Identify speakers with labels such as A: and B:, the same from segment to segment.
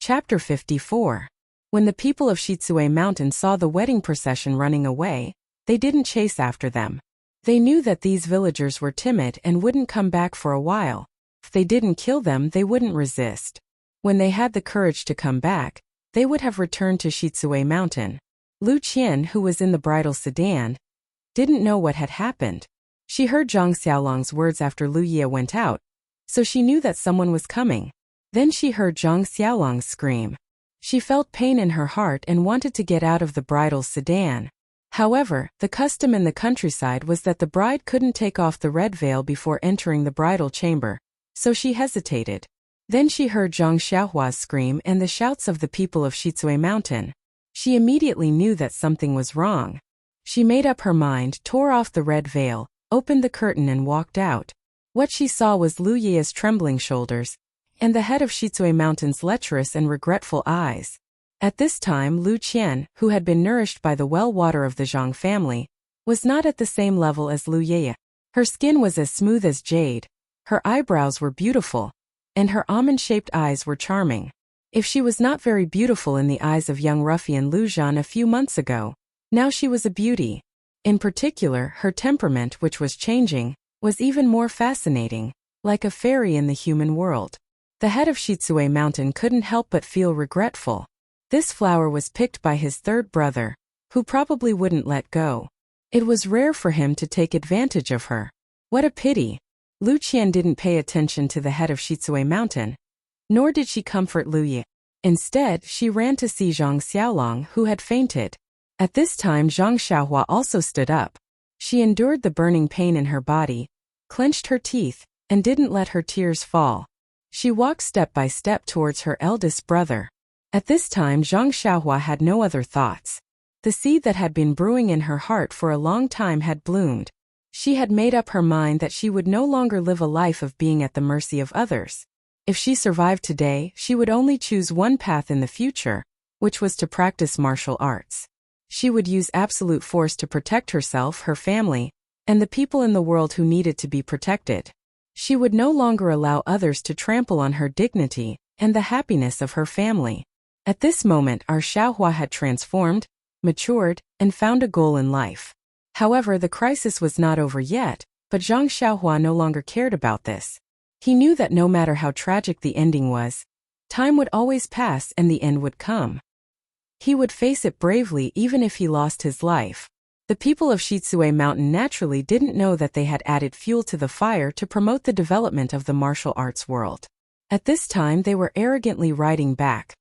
A: Chapter 54. When the people of Shitsue Mountain saw the wedding procession running away, they didn't chase after them. They knew that these villagers were timid and wouldn't come back for a while. If they didn't kill them, they wouldn't resist. When they had the courage to come back, they would have returned to Shitsue Mountain. Lu Qian, who was in the bridal sedan, didn't know what had happened. She heard Zhang Xiaolong's words after Lu Ye went out, so she knew that someone was coming. Then she heard Zhang Xiaolong scream. She felt pain in her heart and wanted to get out of the bridal sedan. However, the custom in the countryside was that the bride couldn't take off the red veil before entering the bridal chamber, so she hesitated. Then she heard Zhang Xiaohua's scream and the shouts of the people of Shitsue Mountain. She immediately knew that something was wrong. She made up her mind, tore off the red veil, opened the curtain and walked out. What she saw was Lu Ye's trembling shoulders, and the head of Shitsue Mountain's lecherous and regretful eyes. At this time Lu Qian, who had been nourished by the well water of the Zhang family, was not at the same level as Lu Ye. Her skin was as smooth as jade, her eyebrows were beautiful, and her almond-shaped eyes were charming. If she was not very beautiful in the eyes of young ruffian Lu Zhan a few months ago, now she was a beauty. In particular, her temperament, which was changing, was even more fascinating, like a fairy in the human world. The head of Shitsue Mountain couldn't help but feel regretful. This flower was picked by his third brother, who probably wouldn't let go. It was rare for him to take advantage of her. What a pity. Lu Qian didn't pay attention to the head of Shitsue Mountain, nor did she comfort Lu Ye. Instead, she ran to see Zhang Xiaolong, who had fainted. At this time Zhang Xiaohua also stood up. She endured the burning pain in her body, clenched her teeth, and didn't let her tears fall. She walked step by step towards her eldest brother. At this time Zhang Xiaohua had no other thoughts. The seed that had been brewing in her heart for a long time had bloomed. She had made up her mind that she would no longer live a life of being at the mercy of others. If she survived today, she would only choose one path in the future, which was to practice martial arts. She would use absolute force to protect herself, her family, and the people in the world who needed to be protected. She would no longer allow others to trample on her dignity and the happiness of her family. At this moment, our Xiaohua had transformed, matured, and found a goal in life. However, the crisis was not over yet, but Zhang Xiaohua no longer cared about this. He knew that no matter how tragic the ending was, time would always pass and the end would come. He would face it bravely even if he lost his life. The people of Shitsue Mountain naturally didn't know that they had added fuel to the fire to promote the development of the martial arts world. At this time they were arrogantly riding back,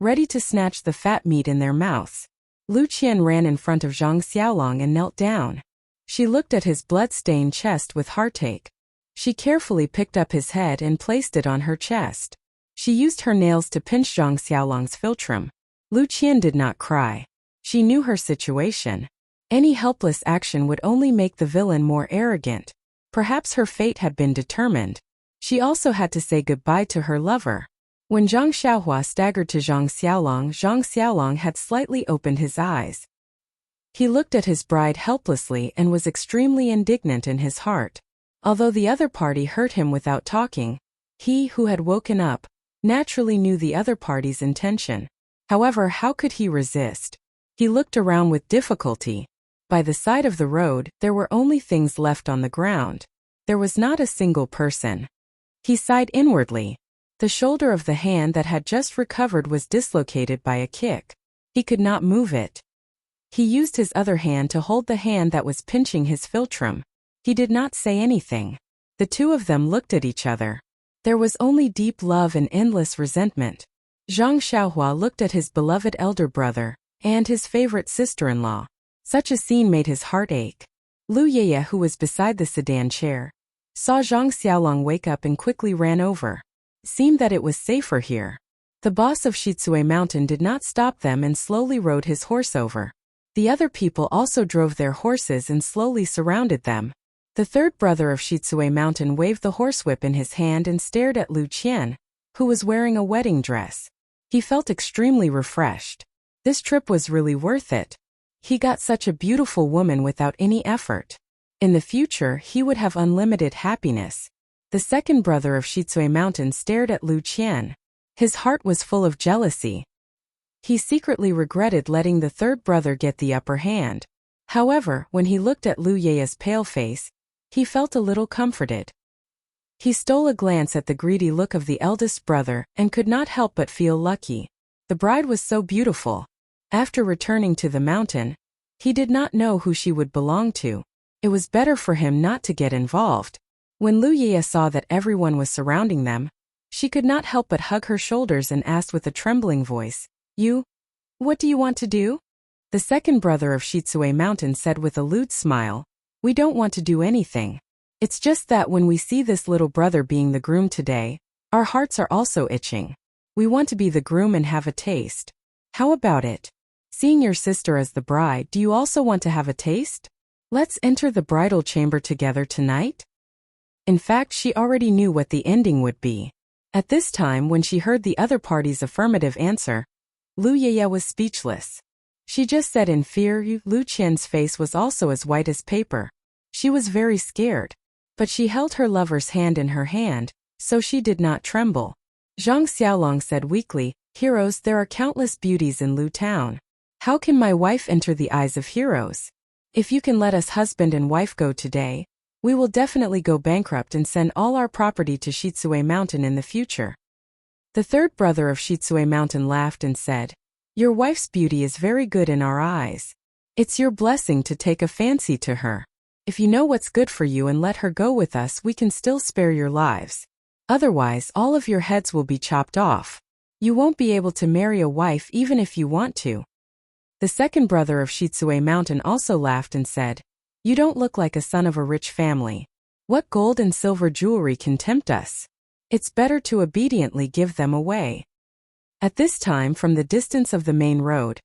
A: ready to snatch the fat meat in their mouths. Lu Qian ran in front of Zhang Xiaolong and knelt down. She looked at his blood-stained chest with heartache. She carefully picked up his head and placed it on her chest. She used her nails to pinch Zhang Xiaolong's philtrum. Lu Qian did not cry. She knew her situation. Any helpless action would only make the villain more arrogant. Perhaps her fate had been determined. She also had to say goodbye to her lover. When Zhang Xiaohua staggered to Zhang Xiaolong had slightly opened his eyes. He looked at his bride helplessly and was extremely indignant in his heart. Although the other party hurt him without talking, he, who had woken up, naturally knew the other party's intention. However, how could he resist? He looked around with difficulty. By the side of the road, there were only things left on the ground. There was not a single person. He sighed inwardly. The shoulder of the hand that had just recovered was dislocated by a kick. He could not move it. He used his other hand to hold the hand that was pinching his philtrum. He did not say anything. The two of them looked at each other. There was only deep love and endless resentment. Zhang Xiaohua looked at his beloved elder brother and his favorite sister-in-law. Such a scene made his heart ache. Lu Ye, who was beside the sedan chair, saw Zhang Xiaolong wake up and quickly ran over. It seemed that it was safer here. The boss of Shitsue Mountain did not stop them and slowly rode his horse over. The other people also drove their horses and slowly surrounded them. The third brother of Shitsue Mountain waved the horsewhip in his hand and stared at Lu Qian, who was wearing a wedding dress. He felt extremely refreshed. This trip was really worth it. He got such a beautiful woman without any effort. In the future, he would have unlimited happiness. The second brother of Shitsue Mountain stared at Lu Qian. His heart was full of jealousy. He secretly regretted letting the third brother get the upper hand. However, when he looked at Lu Ye's pale face, he felt a little comforted. He stole a glance at the greedy look of the eldest brother and could not help but feel lucky. The bride was so beautiful. After returning to the mountain, he did not know who she would belong to. It was better for him not to get involved. When Lu Ye saw that everyone was surrounding them, she could not help but hug her shoulders and asked with a trembling voice, What do you want to do? The second brother of Shitsue Mountain said with a lewd smile, We don't want to do anything. It's just that when we see this little brother being the groom today, our hearts are also itching. We want to be the groom and have a taste. How about it? Seeing your sister as the bride, do you also want to have a taste? Let's enter the bridal chamber together tonight? In fact, she already knew what the ending would be. At this time, when she heard the other party's affirmative answer, Lu Ye was speechless. She just said in fear. Lu Qian's face was also as white as paper. She was very scared. But she held her lover's hand in her hand, so she did not tremble. Zhang Xiaolong said weakly, Heroes, there are countless beauties in Lu Town. How can my wife enter the eyes of heroes? If you can let us husband and wife go today, we will definitely go bankrupt and send all our property to Shitsue Mountain in the future. The third brother of Shitsue Mountain laughed and said, Your wife's beauty is very good in our eyes. It's your blessing to take a fancy to her. If you know what's good for you and let her go with us, we can still spare your lives. Otherwise, all of your heads will be chopped off. You won't be able to marry a wife even if you want to. The second brother of Shitsue Mountain also laughed and said, You don't look like a son of a rich family. What gold and silver jewelry can tempt us? It's better to obediently give them away. At this time, from the distance of the main road,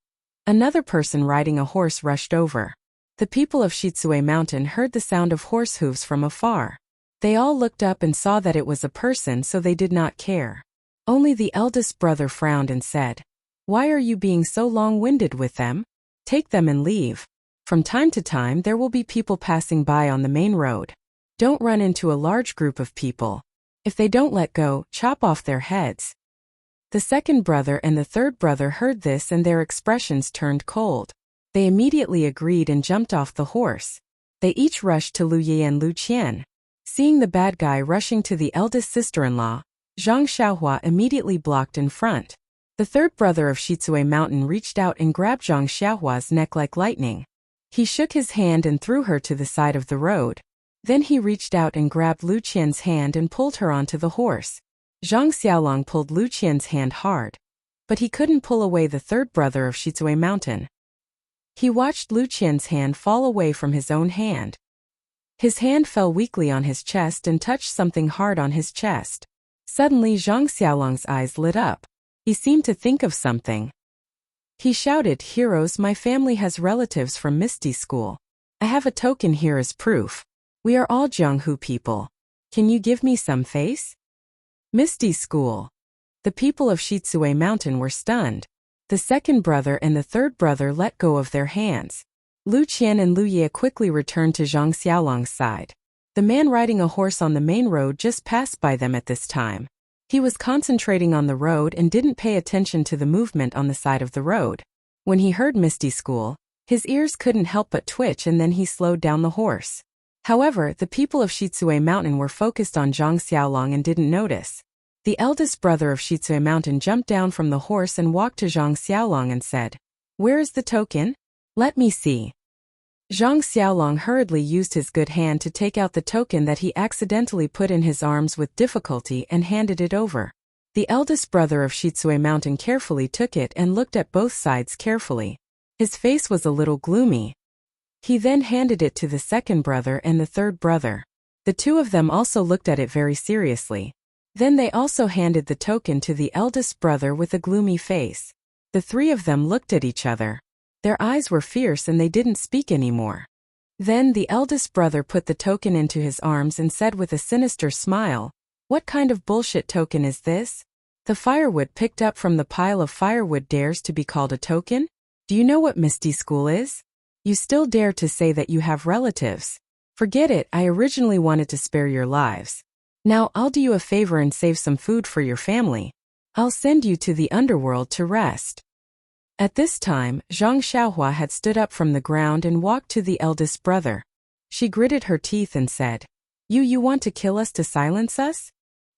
A: another person riding a horse rushed over. The people of Shitsue Mountain heard the sound of horse hooves from afar. They all looked up and saw that it was a person, so they did not care. Only the eldest brother frowned and said, Why are you being so long-winded with them? Take them and leave. From time to time there will be people passing by on the main road. Don't run into a large group of people. If they don't let go, chop off their heads. The second brother and the third brother heard this and their expressions turned cold. They immediately agreed and jumped off the horse. They each rushed to Lu Ye and Lu Qian. Seeing the bad guy rushing to the eldest sister-in-law, Zhang Xiaohua immediately blocked in front. The third brother of Shitsue Mountain reached out and grabbed Zhang Xiaohua's neck like lightning. He shook his hand and threw her to the side of the road. Then he reached out and grabbed Lu Qian's hand and pulled her onto the horse. Zhang Xiaolong pulled Lu Qian's hand hard, but he couldn't pull away the third brother of Shitsue Mountain. He watched Lu Qian's hand fall away from his own hand. His hand fell weakly on his chest and touched something hard on his chest. Suddenly Zhang Xiaolong's eyes lit up. He seemed to think of something. He shouted, Heroes, my family has relatives from Misty School. I have a token here as proof. We are all Jianghu people. Can you give me some face? Misty School. The people of Shitsue Mountain were stunned. The second brother and the third brother let go of their hands. Lu Qian and Lu Ye quickly returned to Zhang Xiaolong's side. The man riding a horse on the main road just passed by them at this time. He was concentrating on the road and didn't pay attention to the movement on the side of the road. When he heard Misty School, his ears couldn't help but twitch and then he slowed down the horse. However, the people of Shitsue Mountain were focused on Zhang Xiaolong and didn't notice. The eldest brother of Shitsue Mountain jumped down from the horse and walked to Zhang Xiaolong and said, Where is the token? Let me see. Zhang Xiaolong hurriedly used his good hand to take out the token that he accidentally put in his arms with difficulty and handed it over. The eldest brother of Shitsue Mountain carefully took it and looked at both sides carefully. His face was a little gloomy. He then handed it to the second brother and the third brother. The two of them also looked at it very seriously. Then they also handed the token to the eldest brother with a gloomy face. The three of them looked at each other. Their eyes were fierce and they didn't speak anymore. Then the eldest brother put the token into his arms and said with a sinister smile, What kind of bullshit token is this? The firewood picked up from the pile of firewood dares to be called a token? Do you know what Misty School is? You still dare to say that you have relatives. Forget it, I originally wanted to spare your lives. Now I'll do you a favor and save some food for your family. I'll send you to the underworld to rest." At this time, Zhang Xiaohua had stood up from the ground and walked to the eldest brother. She gritted her teeth and said, You want to kill us to silence us?"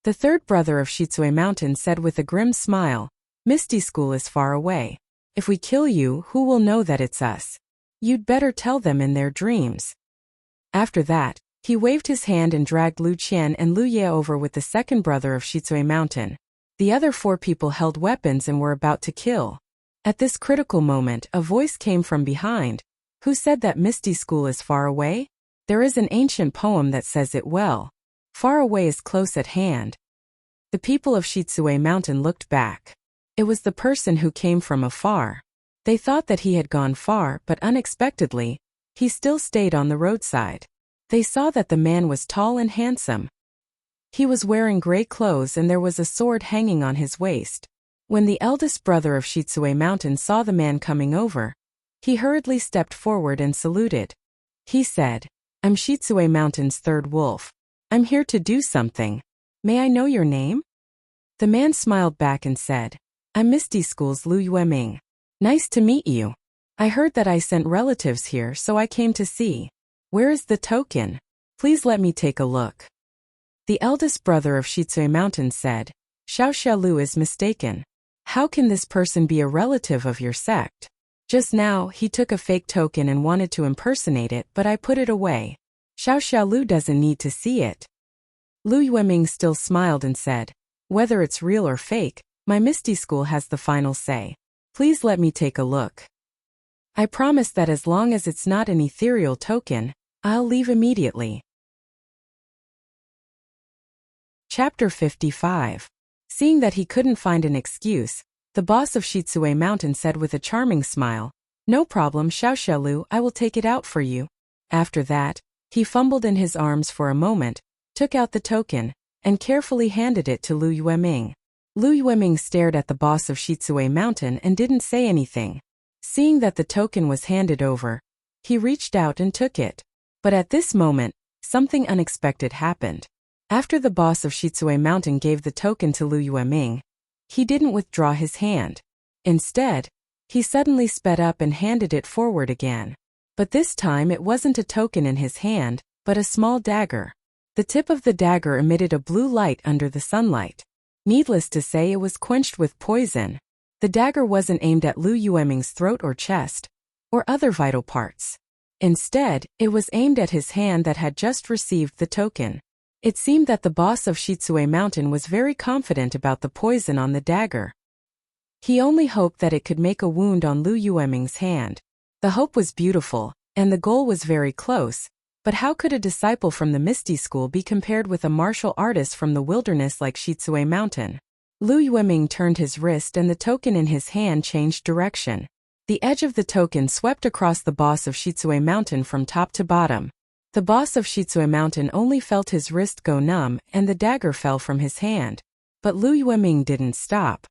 A: The third brother of Shitsue Mountain said with a grim smile, "Misty School is far away. If we kill you, who will know that it's us? You'd better tell them in their dreams." After that, he waved his hand and dragged Lu Qian and Lu Ye over with the second brother of Shitsue Mountain. The other 4 people held weapons and were about to kill. At this critical moment, a voice came from behind. "Who said that Misty School is far away? There is an ancient poem that says it well. Far away is close at hand." The people of Shitsue Mountain looked back. It was the person who came from afar. They thought that he had gone far, but unexpectedly, he still stayed on the roadside. They saw that the man was tall and handsome. He was wearing gray clothes and there was a sword hanging on his waist. When the eldest brother of Shitsue Mountain saw the man coming over, he hurriedly stepped forward and saluted. He said, "I'm Shitsue Mountain's third wolf. I'm here to do something. May I know your name?" The man smiled back and said, "I'm Misty School's Lu Yueming. Nice to meet you. I heard that I sent relatives here, so I came to see. Where is the token? Please let me take a look." The eldest brother of Shitsue Mountain said, "Xiao Lu is mistaken. How can this person be a relative of your sect? Just now, he took a fake token and wanted to impersonate it, but I put it away. Xiao Lu doesn't need to see it." Lu Yueming still smiled and said, "Whether it's real or fake, my Misty School has the final say. Please let me take a look. I promise that as long as it's not an ethereal token, I'll leave immediately." Chapter 55. Seeing that he couldn't find an excuse, the boss of Shitsue Mountain said with a charming smile, "No problem, Xiao Lu, I will take it out for you." After that, he fumbled in his arms for a moment, took out the token, and carefully handed it to Lu Yueming. Lu Yueming stared at the boss of Shitsue Mountain and didn't say anything. Seeing that the token was handed over, he reached out and took it. But at this moment, something unexpected happened. After the boss of Shitsue Mountain gave the token to Lu Yueming, he didn't withdraw his hand. Instead, he suddenly sped up and handed it forward again. But this time it wasn't a token in his hand, but a small dagger. The tip of the dagger emitted a blue light under the sunlight. Needless to say, it was quenched with poison. The dagger wasn't aimed at Lu Yueming's throat or chest, or other vital parts. Instead, it was aimed at his hand that had just received the token. It seemed that the boss of Shitsue Mountain was very confident about the poison on the dagger. He only hoped that it could make a wound on Lu Yueming's hand. The hope was beautiful, and the goal was very close, but how could a disciple from the Misty School be compared with a martial artist from the wilderness like Shitsue Mountain? Lu Yueming turned his wrist and the token in his hand changed direction. The edge of the token swept across the boss of Shitsue Mountain from top to bottom. The boss of Shitsue Mountain only felt his wrist go numb and the dagger fell from his hand. But Lu Yueming didn't stop.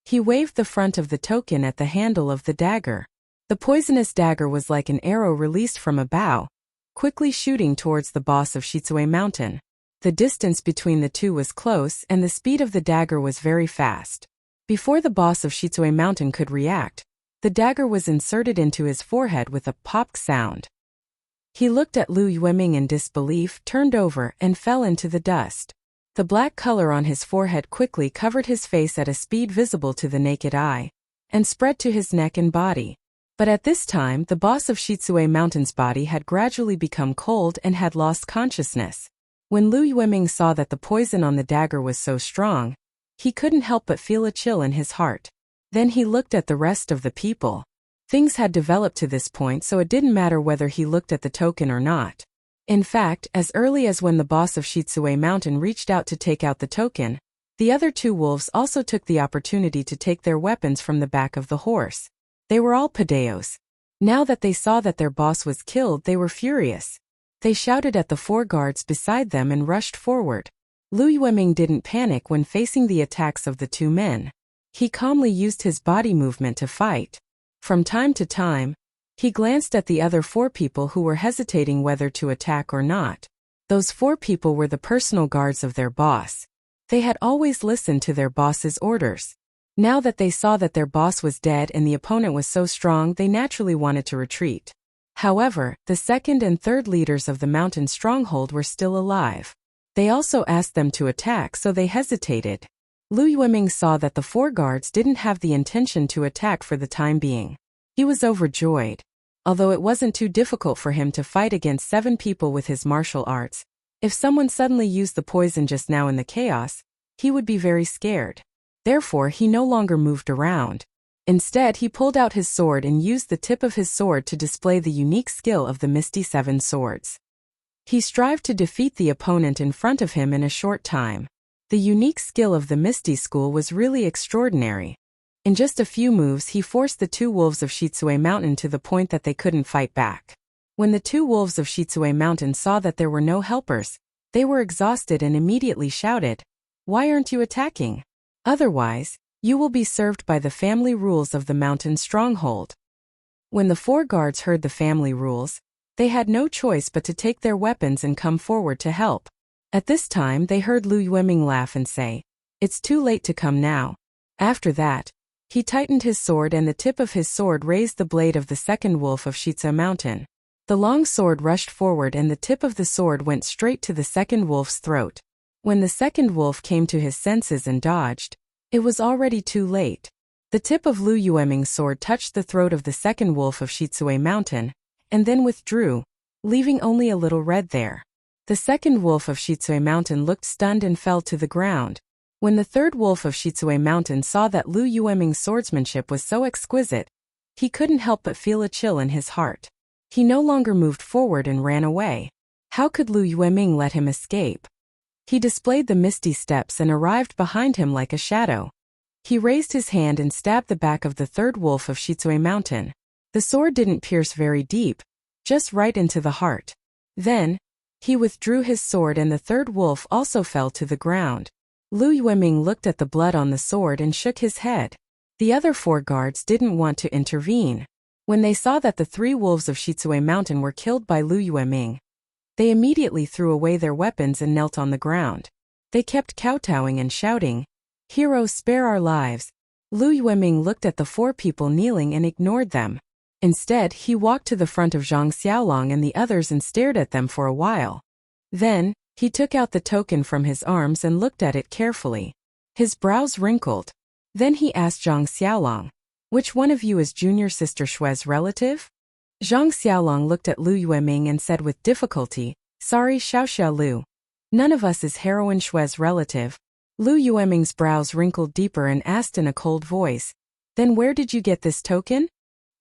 A: He waved the front of the token at the handle of the dagger. The poisonous dagger was like an arrow released from a bow, quickly shooting towards the boss of Shitsue Mountain. The distance between the two was close and the speed of the dagger was very fast. Before the boss of Shitsue Mountain could react, the dagger was inserted into his forehead with a pop sound. He looked at Lu Yueming in disbelief, turned over, and fell into the dust. The black color on his forehead quickly covered his face at a speed visible to the naked eye, and spread to his neck and body. But at this time, the boss of Shitsue Mountain's body had gradually become cold and had lost consciousness. When Lu Yueming saw that the poison on the dagger was so strong, he couldn't help but feel a chill in his heart. Then he looked at the rest of the people. Things had developed to this point, so it didn't matter whether he looked at the token or not. In fact, as early as when the boss of Shitsue Mountain reached out to take out the token, the other 2 wolves also took the opportunity to take their weapons from the back of the horse. They were all padeos. Now that they saw that their boss was killed, they were furious. They shouted at the 4 guards beside them and rushed forward. Lu Yueming didn't panic when facing the attacks of the 2 men. He calmly used his body movement to fight. From time to time, he glanced at the other 4 people who were hesitating whether to attack or not. Those 4 people were the personal guards of their boss. They had always listened to their boss's orders. Now that they saw that their boss was dead and the opponent was so strong, they naturally wanted to retreat. However, the second and third leaders of the mountain stronghold were still alive. They also asked them to attack, so they hesitated. Lu Yueming saw that the 4 guards didn't have the intention to attack for the time being. He was overjoyed. Although it wasn't too difficult for him to fight against 7 people with his martial arts, if someone suddenly used the poison just now in the chaos, he would be very scared. Therefore, he no longer moved around. Instead, he pulled out his sword and used the tip of his sword to display the unique skill of the Misty 7 Swords. He strived to defeat the opponent in front of him in a short time. The unique skill of the Misty School was really extraordinary. In just a few moves, he forced the 2 wolves of Shitsue Mountain to the point that they couldn't fight back. When the 2 wolves of Shitsue Mountain saw that there were no helpers, they were exhausted and immediately shouted, "Why aren't you attacking? Otherwise, you will be served by the family rules of the mountain stronghold." When the 4 guards heard the family rules, they had no choice but to take their weapons and come forward to help. At this time, they heard Lu Yueming laugh and say, "It's too late to come now." After that, he tightened his sword and the tip of his sword raised the blade of the second wolf of Shitsu Mountain. The long sword rushed forward and the tip of the sword went straight to the second wolf's throat. When the second wolf came to his senses and dodged, it was already too late. The tip of Lu Yueming's sword touched the throat of the second wolf of Shitsue Mountain, and then withdrew, leaving only a little red there. The second wolf of Shitsue Mountain looked stunned and fell to the ground. When the third wolf of Shitsue Mountain saw that Lu Yueming's swordsmanship was so exquisite, he couldn't help but feel a chill in his heart. He no longer moved forward and ran away. How could Lu Yueming let him escape? He displayed the misty steps and arrived behind him like a shadow. He raised his hand and stabbed the back of the third wolf of Shitsue Mountain. The sword didn't pierce very deep, just right into the heart. Then, he withdrew his sword and the third wolf also fell to the ground. Lu Yueming looked at the blood on the sword and shook his head. The other 4 guards didn't want to intervene. When they saw that the 3 wolves of Shitsue Mountain were killed by Lu Yueming, they immediately threw away their weapons and knelt on the ground. They kept kowtowing and shouting, "Hero, spare our lives." Lu Yueming looked at the 4 people kneeling and ignored them. Instead, he walked to the front of Zhang Xiaolong and the others and stared at them for a while. Then, he took out the token from his arms and looked at it carefully. His brows wrinkled. Then he asked Zhang Xiaolong, "Which one of you is junior sister Shue's relative?" Zhang Xiaolong looked at Lu Yueming and said with difficulty, "Sorry, Xiaoxia Lu. None of us is heroine Shue's relative." Lu Yueming's brows wrinkled deeper and asked in a cold voice, "Then where did you get this token?"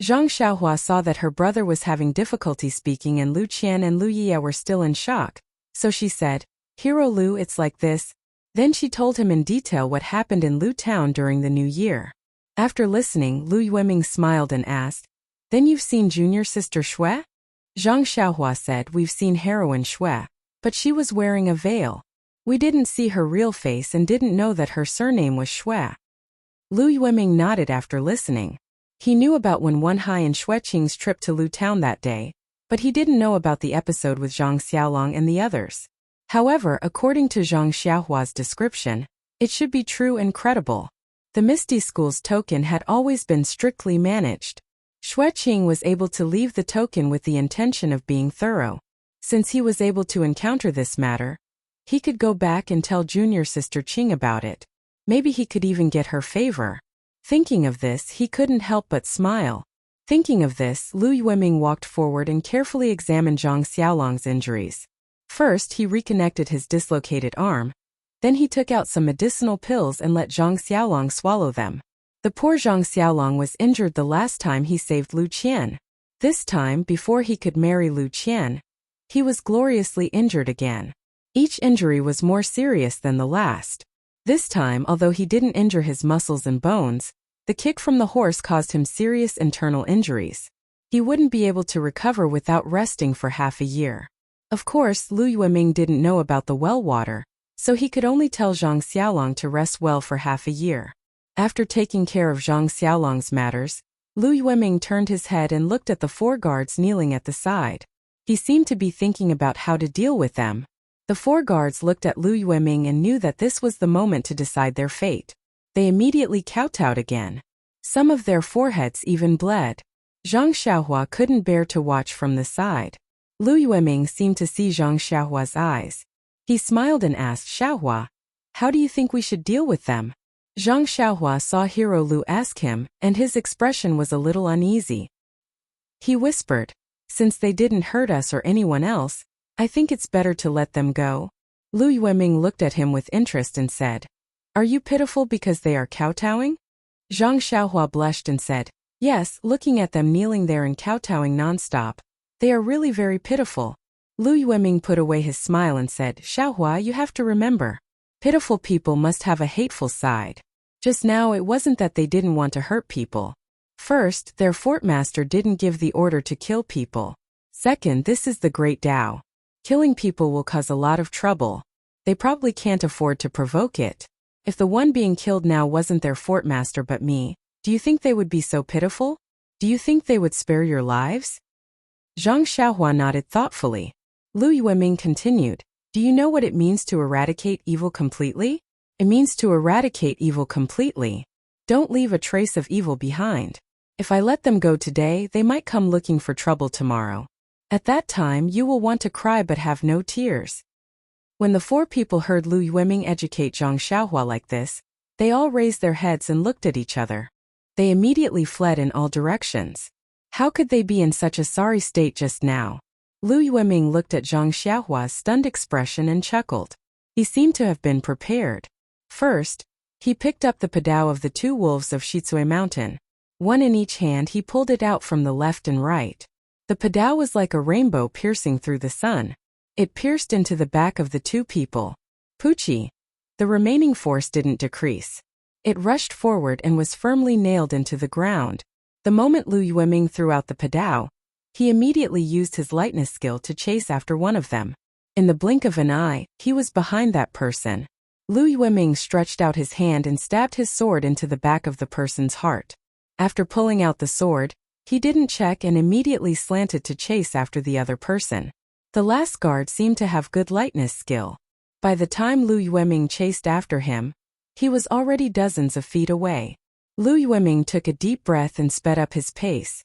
A: Zhang Xiaohua saw that her brother was having difficulty speaking and Lu Qian and Lu Yia were still in shock, so she said, "Hero Lu, it's like this." Then she told him in detail what happened in Lu Town during the new year. After listening, Lu Yueming smiled and asked, "Then you've seen junior sister Shui?" Zhang Xiaohua said, "We've seen heroine Shui, but she was wearing a veil. We didn't see her real face and didn't know that her surname was Shui." Lu Yueming nodded after listening. He knew about Wen Wenhai and Xueqing's trip to Lu Town that day, but he didn't know about the episode with Zhang Xiaolong and the others. However, according to Zhang Xiaohua's description, it should be true and credible. The Misty School's token had always been strictly managed. Xueqing was able to leave the token with the intention of being thorough. Since he was able to encounter this matter, he could go back and tell junior sister Qing about it. Maybe he could even get her favor. Thinking of this, he couldn't help but smile. Thinking of this, Lu Yueming walked forward and carefully examined Zhang Xiaolong's injuries. First, he reconnected his dislocated arm. Then he took out some medicinal pills and let Zhang Xiaolong swallow them. The poor Zhang Xiaolong was injured the last time he saved Lu Qian. This time, before he could marry Lu Qian, he was gloriously injured again. Each injury was more serious than the last. This time, although he didn't injure his muscles and bones, the kick from the horse caused him serious internal injuries. He wouldn't be able to recover without resting for half a year. Of course, Lu Yueming didn't know about the well water, so he could only tell Zhang Xiaolong to rest well for half a year. After taking care of Zhang Xiaolong's matters, Lu Yueming turned his head and looked at the 4 guards kneeling at the side. He seemed to be thinking about how to deal with them. The 4 guards looked at Lu Yueming and knew that this was the moment to decide their fate. They immediately kowtowed again. Some of their foreheads even bled. Zhang Xiaohua couldn't bear to watch from the side. Lu Yueming seemed to see Zhang Xiaohua's eyes. He smiled and asked Xiaohua, "How do you think we should deal with them?" Zhang Xiaohua saw Hero Lu ask him, and his expression was a little uneasy. He whispered, "Since they didn't hurt us or anyone else, I think it's better to let them go." Lu Yueming looked at him with interest and said, "Are you pitiful because they are kowtowing?" Zhang Xiaohua blushed and said, "Yes, looking at them kneeling there and kowtowing nonstop, they are really very pitiful." Lu Yueming put away his smile and said, "Xiaohua, you have to remember, pitiful people must have a hateful side. Just now it wasn't that they didn't want to hurt people. First, their fort master didn't give the order to kill people. Second, this is the Great Tao. Killing people will cause a lot of trouble. They probably can't afford to provoke it. If the one being killed now wasn't their fort master but me, do you think they would be so pitiful? Do you think they would spare your lives?" Zhang Xiaohua nodded thoughtfully. Lu Yueming continued, "Do you know what it means to eradicate evil completely? It means to eradicate evil completely. Don't leave a trace of evil behind. If I let them go today, they might come looking for trouble tomorrow. At that time, you will want to cry but have no tears." When the 4 people heard Lu Yueming educate Zhang Xiaohua like this, they all raised their heads and looked at each other. They immediately fled in all directions. How could they be in such a sorry state just now? Lu Yueming looked at Zhang Xiaohua's stunned expression and chuckled. He seemed to have been prepared. First, he picked up the padao of the 2 wolves of Shitsui Mountain. One in each hand, he pulled it out from the left and right. The padao was like a rainbow piercing through the sun. It pierced into the back of the 2 people. Pucci. The remaining force didn't decrease. It rushed forward and was firmly nailed into the ground. The moment Lu Yueming threw out the padao, he immediately used his lightness skill to chase after one of them. In the blink of an eye, he was behind that person. Lu Yueming stretched out his hand and stabbed his sword into the back of the person's heart. After pulling out the sword, he didn't check and immediately slanted to chase after the other person. The last guard seemed to have good lightness skill. By the time Lu Yueming chased after him, he was already dozens of feet away. Lu Yueming took a deep breath and sped up his pace.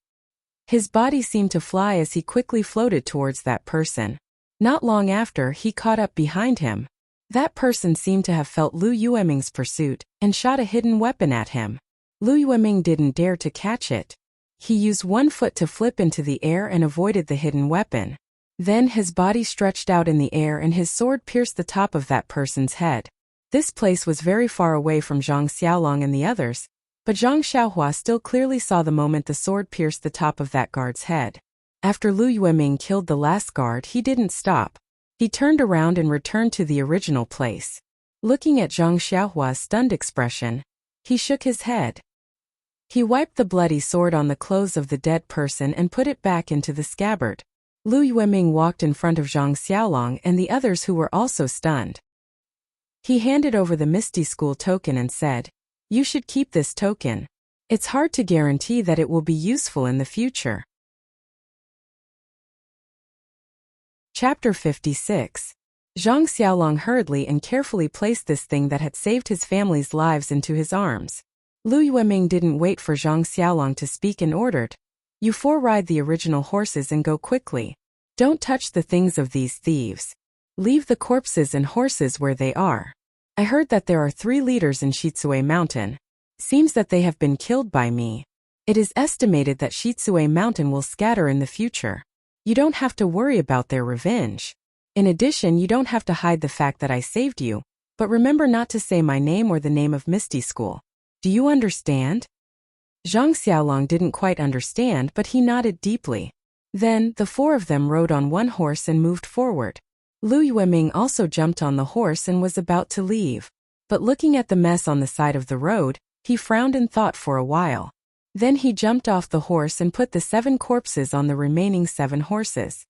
A: His body seemed to fly as he quickly floated towards that person. Not long after, he caught up behind him. That person seemed to have felt Lu Yueming's pursuit and shot a hidden weapon at him. Lu Yueming didn't dare to catch it. He used one foot to flip into the air and avoided the hidden weapon. Then his body stretched out in the air and his sword pierced the top of that person's head. This place was very far away from Zhang Xiaolong and the others, but Zhang Xiaohua still clearly saw the moment the sword pierced the top of that guard's head. After Lu Yueming killed the last guard, he didn't stop. He turned around and returned to the original place. Looking at Zhang Xiaohua's stunned expression, he shook his head. He wiped the bloody sword on the clothes of the dead person and put it back into the scabbard. Lu Yueming walked in front of Zhang Xiaolong and the others who were also stunned. He handed over the Misty School token and said, "You should keep this token. It's hard to guarantee that it will be useful in the future." Chapter 56. Zhang Xiaolong hurriedly and carefully placed this thing that had saved his family's lives into his arms. Lu Yueming didn't wait for Zhang Xiaolong to speak and ordered, "You 4 ride the original horses and go quickly. Don't touch the things of these thieves. Leave the corpses and horses where they are. I heard that there are 3 leaders in Shitsui Mountain. Seems that they have been killed by me. It is estimated that Shitsui Mountain will scatter in the future. You don't have to worry about their revenge. In addition, you don't have to hide the fact that I saved you, but remember not to say my name or the name of Misty School. Do you understand?" Zhang Xiaolong didn't quite understand, but he nodded deeply. Then, the 4 of them rode on one horse and moved forward. Lu Yueming also jumped on the horse and was about to leave. But looking at the mess on the side of the road, he frowned and thought for a while. Then he jumped off the horse and put the 7 corpses on the remaining 7 horses.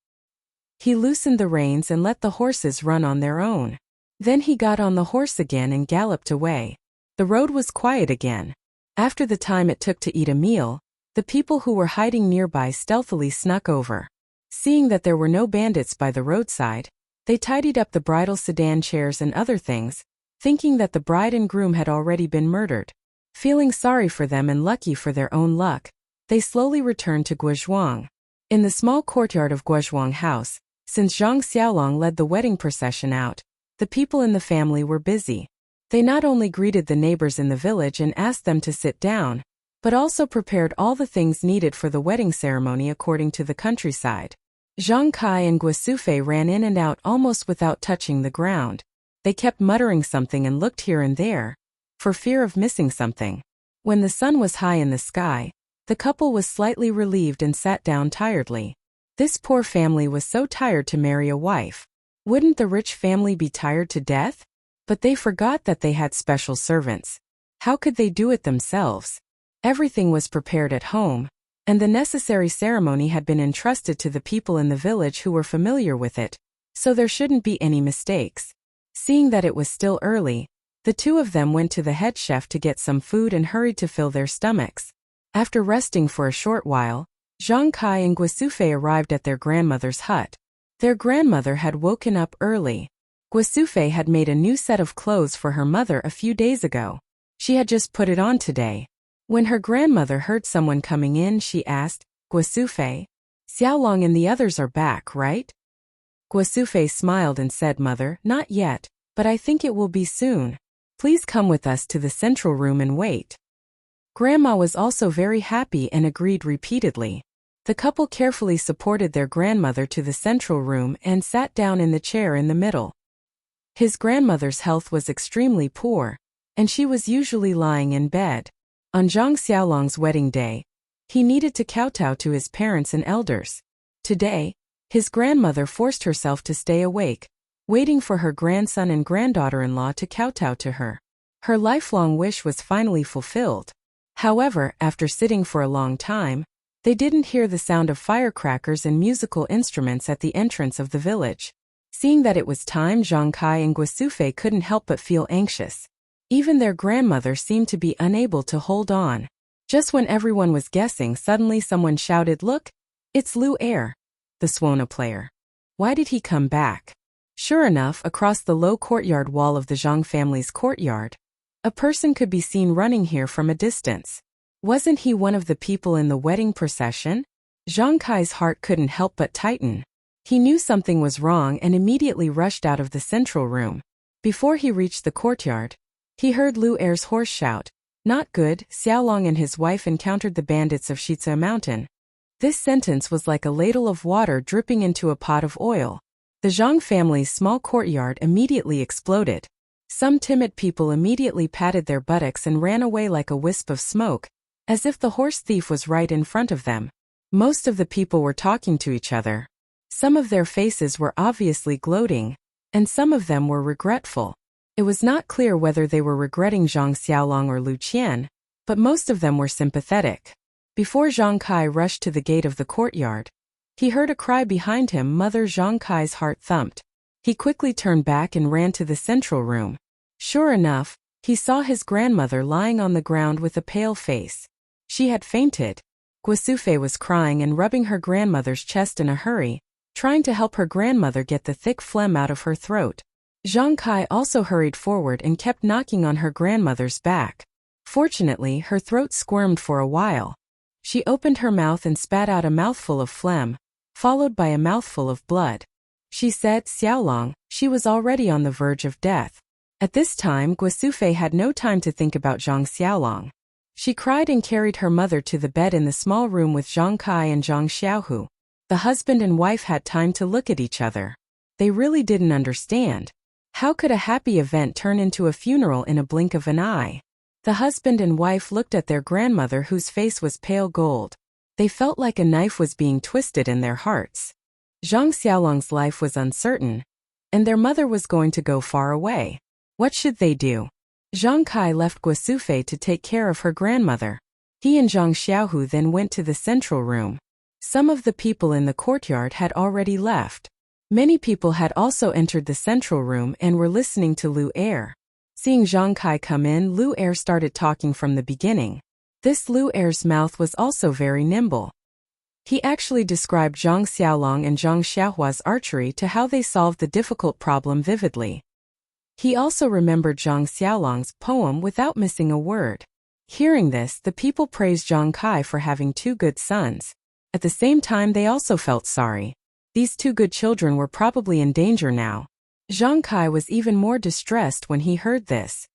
A: He loosened the reins and let the horses run on their own. Then he got on the horse again and galloped away. The road was quiet again. After the time it took to eat a meal, the people who were hiding nearby stealthily snuck over. Seeing that there were no bandits by the roadside, They tidied up the bridal sedan chairs and other things, thinking that the bride and groom had already been murdered. Feeling sorry for them and lucky for their own luck, they slowly returned to Guozhuang. In the small courtyard of Guozhuang House, since Zhang Xiaolong led the wedding procession out, the people in the family were busy. They not only greeted the neighbors in the village and asked them to sit down, but also prepared all the things needed for the wedding ceremony according to the countryside. Zhang Kai and Guosufei ran in and out almost without touching the ground. They kept muttering something and looked here and there, for fear of missing something. When the sun was high in the sky, the couple was slightly relieved and sat down tiredly. This poor family was so tired to marry a wife. Wouldn't the rich family be tired to death? But they forgot that they had special servants. How could they do it themselves? Everything was prepared at home, and the necessary ceremony had been entrusted to the people in the village who were familiar with it, so there shouldn't be any mistakes. Seeing that it was still early, the two of them went to the head chef to get some food and hurried to fill their stomachs. After resting for a short while, Zhang Kai and Guosufei arrived at their grandmother's hut. Their grandmother had woken up early. Guosufei had made a new set of clothes for her mother a few days ago. She had just put it on today. When her grandmother heard someone coming in, she asked, "Guosufei, Xiaolong and the others are back, right?" Guosufei smiled and said, "Mother, not yet, but I think it will be soon. Please come with us to the central room and wait." Grandma was also very happy and agreed repeatedly. The couple carefully supported their grandmother to the central room and sat down in the chair in the middle. His grandmother's health was extremely poor, and she was usually lying in bed. On Zhang Xiaolong's wedding day, he needed to kowtow to his parents and elders. Today, his grandmother forced herself to stay awake, waiting for her grandson and granddaughter-in-law to kowtow to her. Her lifelong wish was finally fulfilled. However, after sitting for a long time, they didn't hear the sound of firecrackers and musical instruments at the entrance of the village. Seeing that it was time, Zhang Kai and Guosufei couldn't help but feel anxious. Even their grandmother seemed to be unable to hold on. Just when everyone was guessing, suddenly someone shouted, "Look! It's Lu Er, the Suona player. Why did he come back?" Sure enough, across the low courtyard wall of the Zhang family's courtyard, a person could be seen running here from a distance. Wasn't he one of the people in the wedding procession? Zhang Kai's heart couldn't help but tighten. He knew something was wrong and immediately rushed out of the central room. Before he reached the courtyard, he heard Lu Er's horse shout, "Not good, Xiaolong and his wife encountered the bandits of Shizhe Mountain." This sentence was like a ladle of water dripping into a pot of oil. The Zhang family's small courtyard immediately exploded. Some timid people immediately patted their buttocks and ran away like a wisp of smoke, as if the horse thief was right in front of them. Most of the people were talking to each other. Some of their faces were obviously gloating, and some of them were regretful. It was not clear whether they were regretting Zhang Xiaolong or Lu Qian, but most of them were sympathetic. Before Zhang Kai rushed to the gate of the courtyard, he heard a cry behind him. Mother Zhang Kai's heart thumped. He quickly turned back and ran to the central room. Sure enough, he saw his grandmother lying on the ground with a pale face. She had fainted. Guosufei was crying and rubbing her grandmother's chest in a hurry, trying to help her grandmother get the thick phlegm out of her throat. Zhang Kai also hurried forward and kept knocking on her grandmother's back. Fortunately, her throat squirmed for a while. She opened her mouth and spat out a mouthful of phlegm, followed by a mouthful of blood. She said, "Xiaolong," she was already on the verge of death. At this time, Guosufei had no time to think about Zhang Xiaolong. She cried and carried her mother to the bed in the small room with Zhang Kai and Zhang Xiaohu. The husband and wife had time to look at each other. They really didn't understand. How could a happy event turn into a funeral in a blink of an eye? The husband and wife looked at their grandmother, whose face was pale gold. They felt like a knife was being twisted in their hearts. Zhang Xiaolong's life was uncertain, and their mother was going to go far away. What should they do? Zhang Kai left Guosufei to take care of her grandmother. He and Zhang Xiaohu then went to the central room. Some of the people in the courtyard had already left. Many people had also entered the central room and were listening to Lu Er. Seeing Zhang Kai come in, Lu Er started talking from the beginning. This Lu Er's mouth was also very nimble. He actually described Zhang Xiaolong and Zhang Xiaohua's archery to how they solved the difficult problem vividly. He also remembered Zhang Xiaolong's poem without missing a word. Hearing this, the people praised Zhang Kai for having two good sons. At the same time, they also felt sorry. These two good children were probably in danger now. Zhang Kai was even more distressed when he heard this.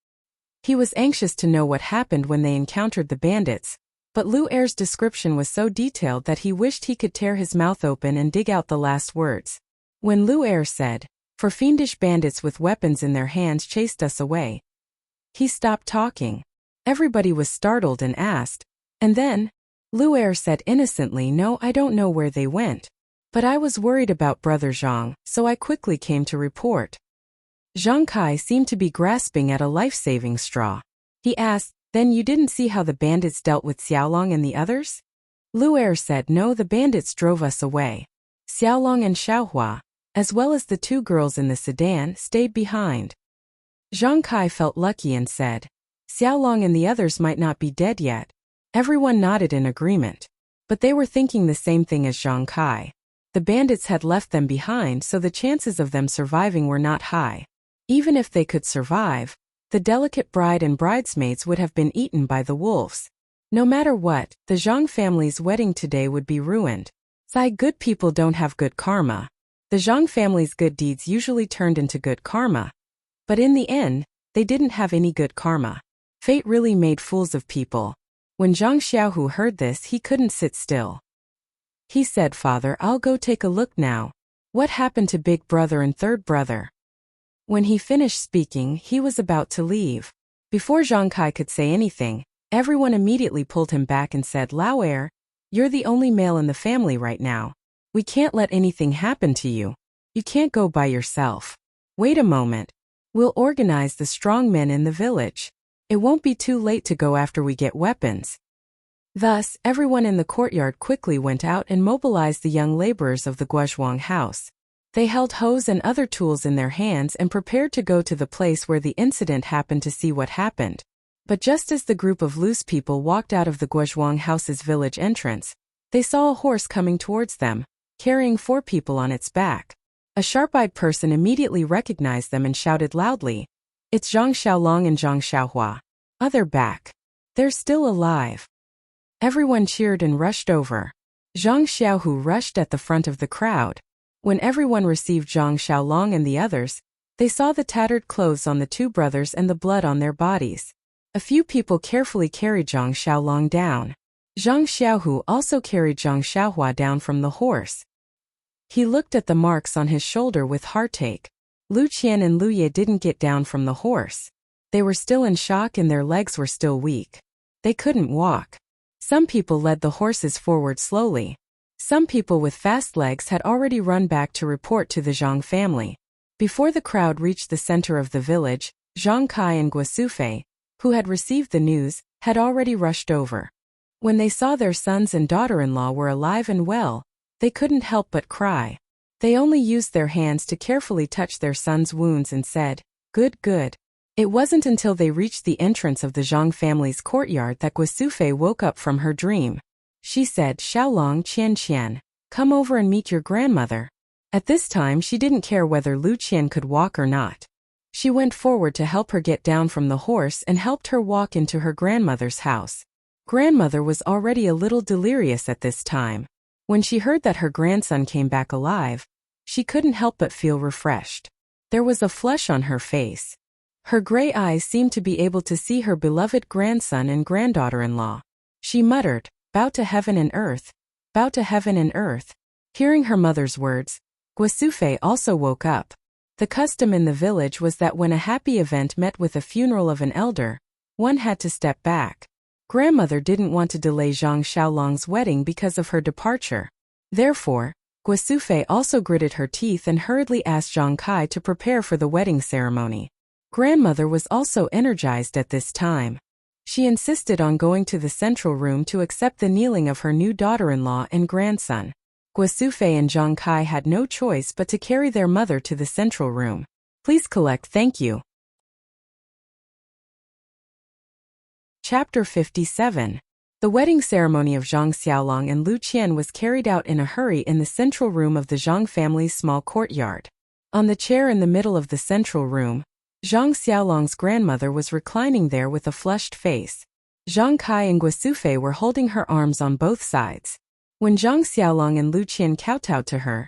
A: He was anxious to know what happened when they encountered the bandits, but Lu Er's description was so detailed that he wished he could tear his mouth open and dig out the last words. When Lu Er said, "For fiendish bandits with weapons in their hands chased us away," he stopped talking. Everybody was startled and asked, "And then?" Lu Er said innocently, "No, I don't know where they went. But I was worried about Brother Zhang, so I quickly came to report." Zhang Kai seemed to be grasping at a life-saving straw. He asked, "Then you didn't see how the bandits dealt with Xiaolong and the others?" Lu Er said, "No, the bandits drove us away. Xiaolong and Xiaohua, as well as the two girls in the sedan, stayed behind." Zhang Kai felt lucky and said, "Xiaolong and the others might not be dead yet." Everyone nodded in agreement. But they were thinking the same thing as Zhang Kai. The bandits had left them behind, so the chances of them surviving were not high. Even if they could survive, the delicate bride and bridesmaids would have been eaten by the wolves. No matter what, the Zhang family's wedding today would be ruined. Good people don't have good karma. The Zhang family's good deeds usually turned into good karma. But in the end, they didn't have any good karma. Fate really made fools of people. When Zhang Xiaohu heard this, he couldn't sit still. He said, "Father, I'll go take a look now. What happened to big brother and third brother?" When he finished speaking, he was about to leave. Before Zhang Kai could say anything, everyone immediately pulled him back and said, "Lao Er, you're the only male in the family right now. We can't let anything happen to you. You can't go by yourself. Wait a moment. We'll organize the strong men in the village. It won't be too late to go after we get weapons." Thus, everyone in the courtyard quickly went out and mobilized the young laborers of the Guozhuang house. They held hoes and other tools in their hands and prepared to go to the place where the incident happened to see what happened. But just as the group of loose people walked out of the Guozhuang house's village entrance, they saw a horse coming towards them, carrying 4 people on its back. A sharp-eyed person immediately recognized them and shouted loudly, "It's Zhang Xiaolong and Zhang Xiaohua. Oh, they're back. They're still alive." Everyone cheered and rushed over. Zhang Xiaohu rushed at the front of the crowd. When everyone received Zhang Xiaolong and the others, they saw the tattered clothes on the 2 brothers and the blood on their bodies. A few people carefully carried Zhang Xiaolong down. Zhang Xiaohu also carried Zhang Xiaohua down from the horse. He looked at the marks on his shoulder with heartache. Lu Qian and Lu Ye didn't get down from the horse. They were still in shock and their legs were still weak. They couldn't walk. Some people led the horses forward slowly. Some people with fast legs had already run back to report to the Zhang family. Before the crowd reached the center of the village, Zhang Kai and Guosufei, who had received the news, had already rushed over. When they saw their sons and daughter-in-law were alive and well, they couldn't help but cry. They only used their hands to carefully touch their sons' wounds and said, "Good, good." It wasn't until they reached the entrance of the Zhang family's courtyard that Guosufei woke up from her dream. She said, "Xiaolong, Qian, come over and meet your grandmother." At this time she didn't care whether Lu Qian could walk or not. She went forward to help her get down from the horse and helped her walk into her grandmother's house. Grandmother was already a little delirious at this time. When she heard that her grandson came back alive, she couldn't help but feel refreshed. There was a flush on her face. Her gray eyes seemed to be able to see her beloved grandson and granddaughter-in-law. She muttered, "Bow to heaven and earth, bow to heaven and earth." Hearing her mother's words, Guosufei also woke up. The custom in the village was that when a happy event met with a funeral of an elder, one had to step back. Grandmother didn't want to delay Zhang Xiaolong's wedding because of her departure. Therefore, Guosufei also gritted her teeth and hurriedly asked Zhang Kai to prepare for the wedding ceremony. Grandmother was also energized at this time. She insisted on going to the central room to accept the kneeling of her new daughter-in-law and grandson. Guosufei and Zhang Kai had no choice but to carry their mother to the central room. Please collect thank you. Chapter 57. The wedding ceremony of Zhang Xiaolong and Lu Qian was carried out in a hurry in the central room of the Zhang family's small courtyard. On the chair in the middle of the central room, Zhang Xiaolong's grandmother was reclining there with a flushed face. Zhang Kai and Guosufei were holding her arms on both sides. When Zhang Xiaolong and Lu Qian kowtowed to her,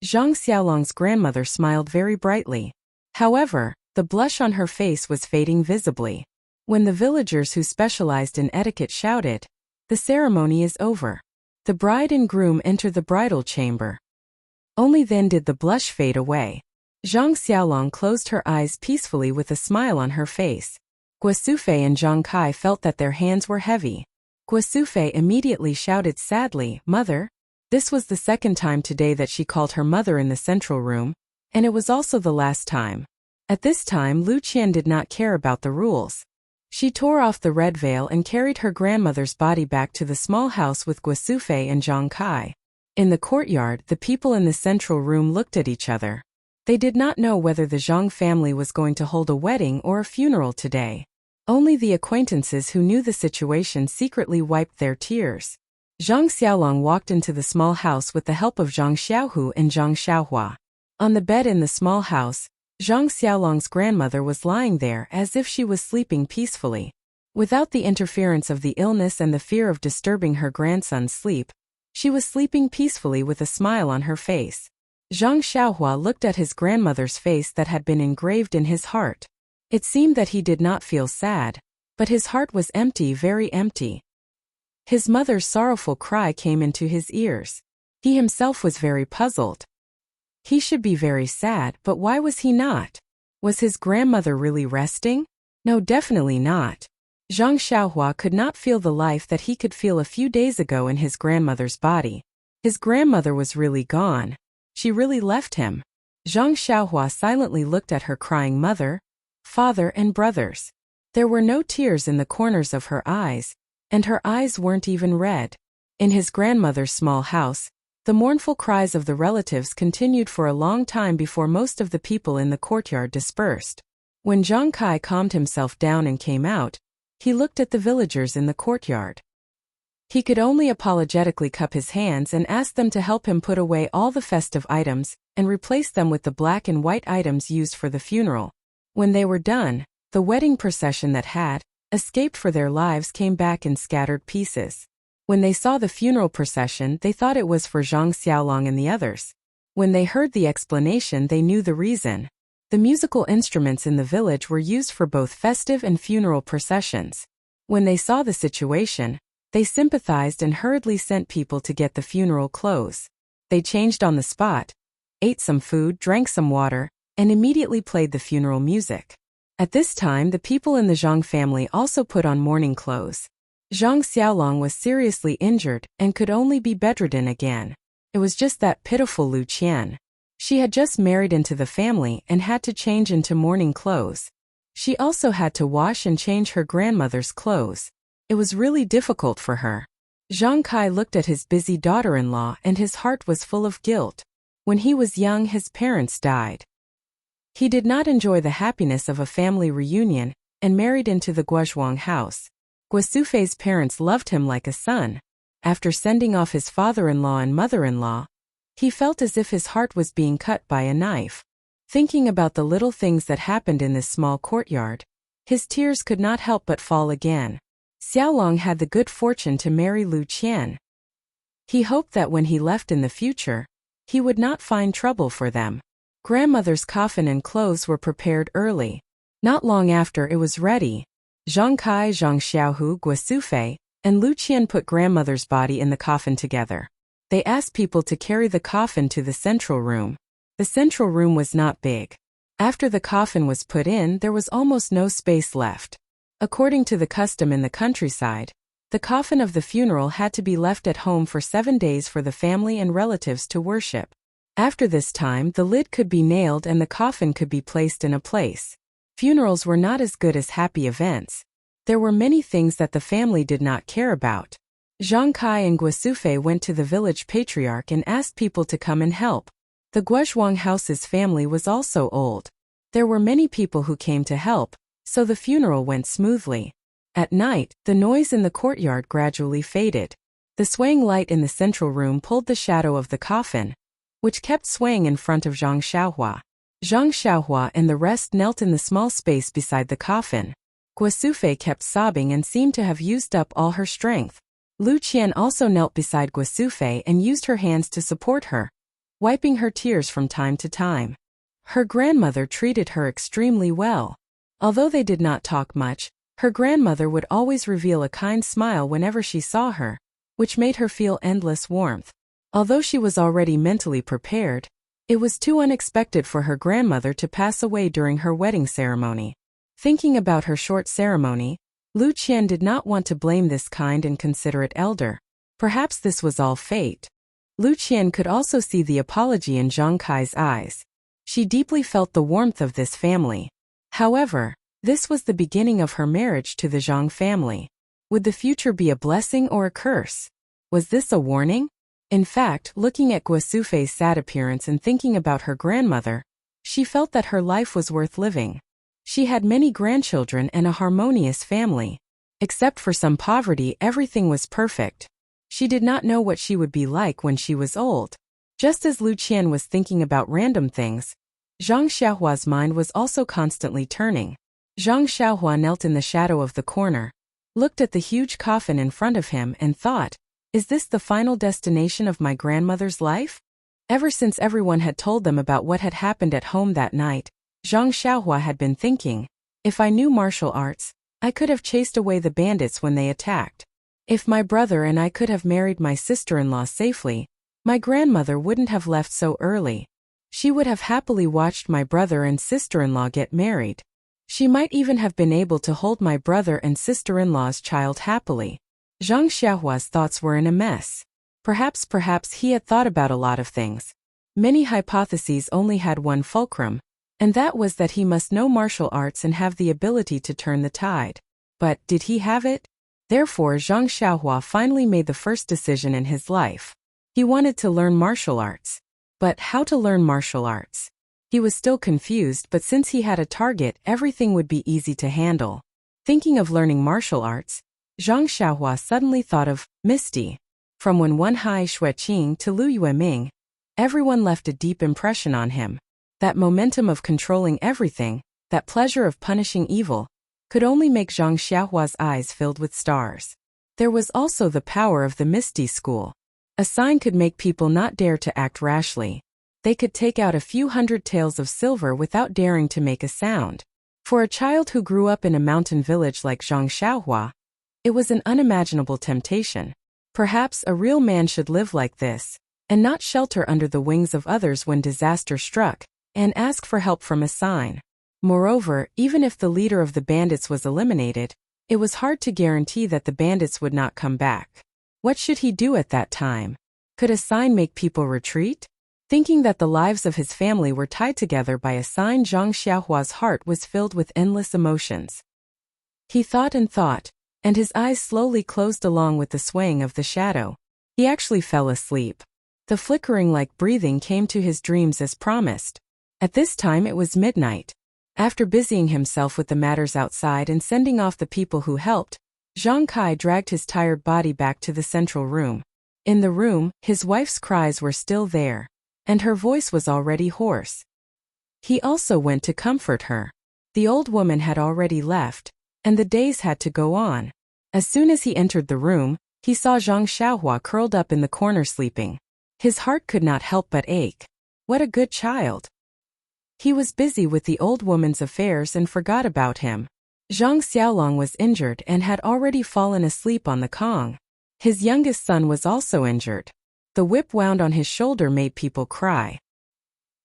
A: Zhang Xiaolong's grandmother smiled very brightly. However, the blush on her face was fading visibly. When the villagers who specialized in etiquette shouted, "The ceremony is over. The bride and groom enter the bridal chamber." Only then did the blush fade away. Zhang Xiaolong closed her eyes peacefully with a smile on her face. Guosufei and Zhang Kai felt that their hands were heavy. Guosufei immediately shouted sadly, "Mother?" This was the second time today that she called her mother in the central room, and it was also the last time. At this time Lu Qian did not care about the rules. She tore off the red veil and carried her grandmother's body back to the small house with Guosufei and Zhang Kai. In the courtyard, the people in the central room looked at each other. They did not know whether the Zhang family was going to hold a wedding or a funeral today. Only the acquaintances who knew the situation secretly wiped their tears. Zhang Xiaolong walked into the small house with the help of Zhang Xiaohu and Zhang Xiaohua. On the bed in the small house, Zhang Xiaolong's grandmother was lying there as if she was sleeping peacefully. Without the interference of the illness and the fear of disturbing her grandson's sleep, she was sleeping peacefully with a smile on her face. Zhang Xiaohua looked at his grandmother's face that had been engraved in his heart. It seemed that he did not feel sad, but his heart was empty, very empty. His mother's sorrowful cry came into his ears. He himself was very puzzled. He should be very sad, but why was he not? Was his grandmother really resting? No, definitely not. Zhang Xiaohua could not feel the life that he could feel a few days ago in his grandmother's body. His grandmother was really gone. She really left him. Zhang Xiaohua silently looked at her crying mother, father and brothers. There were no tears in the corners of her eyes, and her eyes weren't even red. In his grandmother's small house, the mournful cries of the relatives continued for a long time before most of the people in the courtyard dispersed. When Zhang Kai calmed himself down and came out, he looked at the villagers in the courtyard. He could only apologetically cup his hands and ask them to help him put away all the festive items and replace them with the black and white items used for the funeral. When they were done, the wedding procession that had escaped for their lives came back in scattered pieces. When they saw the funeral procession, they thought it was for Zhang Xiaolong and the others. When they heard the explanation, they knew the reason. The musical instruments in the village were used for both festive and funeral processions. When they saw the situation, they sympathized and hurriedly sent people to get the funeral clothes. They changed on the spot, ate some food, drank some water, and immediately played the funeral music. At this time, the people in the Zhang family also put on mourning clothes. Zhang Xiaolong was seriously injured and could only be bedridden again. It was just that pitiful Lu Qian. She had just married into the family and had to change into mourning clothes. She also had to wash and change her grandmother's clothes. It was really difficult for her. Zhang Kai looked at his busy daughter-in-law and his heart was full of guilt. When he was young, his parents died. He did not enjoy the happiness of a family reunion and married into the Guozhuang house. Guosufei's parents loved him like a son. After sending off his father-in-law and mother-in-law, he felt as if his heart was being cut by a knife. Thinking about the little things that happened in this small courtyard, his tears could not help but fall again. Xiaolong had the good fortune to marry Lu Qian. He hoped that when he left in the future, he would not find trouble for them. Grandmother's coffin and clothes were prepared early. Not long after it was ready, Zhang Kai, Zhang Xiaohu, Guosufei, and Lu Qian put grandmother's body in the coffin together. They asked people to carry the coffin to the central room. The central room was not big. After the coffin was put in, there was almost no space left. According to the custom in the countryside, the coffin of the funeral had to be left at home for 7 days for the family and relatives to worship. After this time, the lid could be nailed and the coffin could be placed in a place. Funerals were not as good as happy events. There were many things that the family did not care about. Zhang Kai and Guosufei went to the village patriarch and asked people to come and help. The Guozhuang house's family was also old. There were many people who came to help, so the funeral went smoothly. At night, the noise in the courtyard gradually faded. The swaying light in the central room pulled the shadow of the coffin, which kept swaying in front of Zhang Xiaohua. Zhang Xiaohua and the rest knelt in the small space beside the coffin. Guosufei kept sobbing and seemed to have used up all her strength. Lu Qian also knelt beside Guosufei and used her hands to support her, wiping her tears from time to time. Her grandmother treated her extremely well. Although they did not talk much, her grandmother would always reveal a kind smile whenever she saw her, which made her feel endless warmth. Although she was already mentally prepared, it was too unexpected for her grandmother to pass away during her wedding ceremony. Thinking about her short ceremony, Lu Qian did not want to blame this kind and considerate elder. Perhaps this was all fate. Lu Qian could also see the apology in Zhang Kai's eyes. She deeply felt the warmth of this family. However, this was the beginning of her marriage to the Zhang family. Would the future be a blessing or a curse? Was this a warning? In fact, looking at Guosufei's sad appearance and thinking about her grandmother, she felt that her life was worth living. She had many grandchildren and a harmonious family. Except for some poverty, everything was perfect. She did not know what she would be like when she was old. Just as Lu Qian was thinking about random things, Zhang Xiaohua's mind was also constantly turning. Zhang Xiaohua knelt in the shadow of the corner, looked at the huge coffin in front of him and thought, is this the final destination of my grandmother's life? Ever since everyone had told them about what had happened at home that night, Zhang Xiaohua had been thinking, if I knew martial arts, I could have chased away the bandits when they attacked. If my brother and I could have married my sister-in-law safely, my grandmother wouldn't have left so early. She would have happily watched my brother and sister-in-law get married. She might even have been able to hold my brother and sister-in-law's child happily. Zhang Xiaohua's thoughts were in a mess. Perhaps he had thought about a lot of things. Many hypotheses only had one fulcrum, and that was that he must know martial arts and have the ability to turn the tide. But did he have it? Therefore, Zhang Xiaohua finally made the first decision in his life. He wanted to learn martial arts. But how to learn martial arts? He was still confused, but since he had a target, everything would be easy to handle. Thinking of learning martial arts, Zhang Xiaohua suddenly thought of Misty. From when Wenhai Xueqing to Lu Yueming, everyone left a deep impression on him. That momentum of controlling everything, that pleasure of punishing evil, could only make Zhang Xiaohua's eyes filled with stars. There was also the power of the Misty School. A sign could make people not dare to act rashly. They could take out a few hundred taels of silver without daring to make a sound. For a child who grew up in a mountain village like Zhang Xiaohua, it was an unimaginable temptation. Perhaps a real man should live like this, and not shelter under the wings of others when disaster struck, and ask for help from a sign. Moreover, even if the leader of the bandits was eliminated, it was hard to guarantee that the bandits would not come back. What should he do at that time? Could a sign make people retreat? Thinking that the lives of his family were tied together by a sign, Zhang Xiaohua's heart was filled with endless emotions. He thought, and his eyes slowly closed along with the swaying of the shadow. He actually fell asleep. The flickering like breathing came to his dreams as promised. At this time it was midnight. After busying himself with the matters outside and sending off the people who helped, Zhang Kai dragged his tired body back to the central room. In the room, his wife's cries were still there, and her voice was already hoarse. He also went to comfort her. The old woman had already left, and the days had to go on. As soon as he entered the room, he saw Zhang Xiaohua curled up in the corner sleeping. His heart could not help but ache. What a good child. He was busy with the old woman's affairs and forgot about him. Zhang Xiaolong was injured and had already fallen asleep on the Kong. His youngest son was also injured. The whip wound on his shoulder made people cry.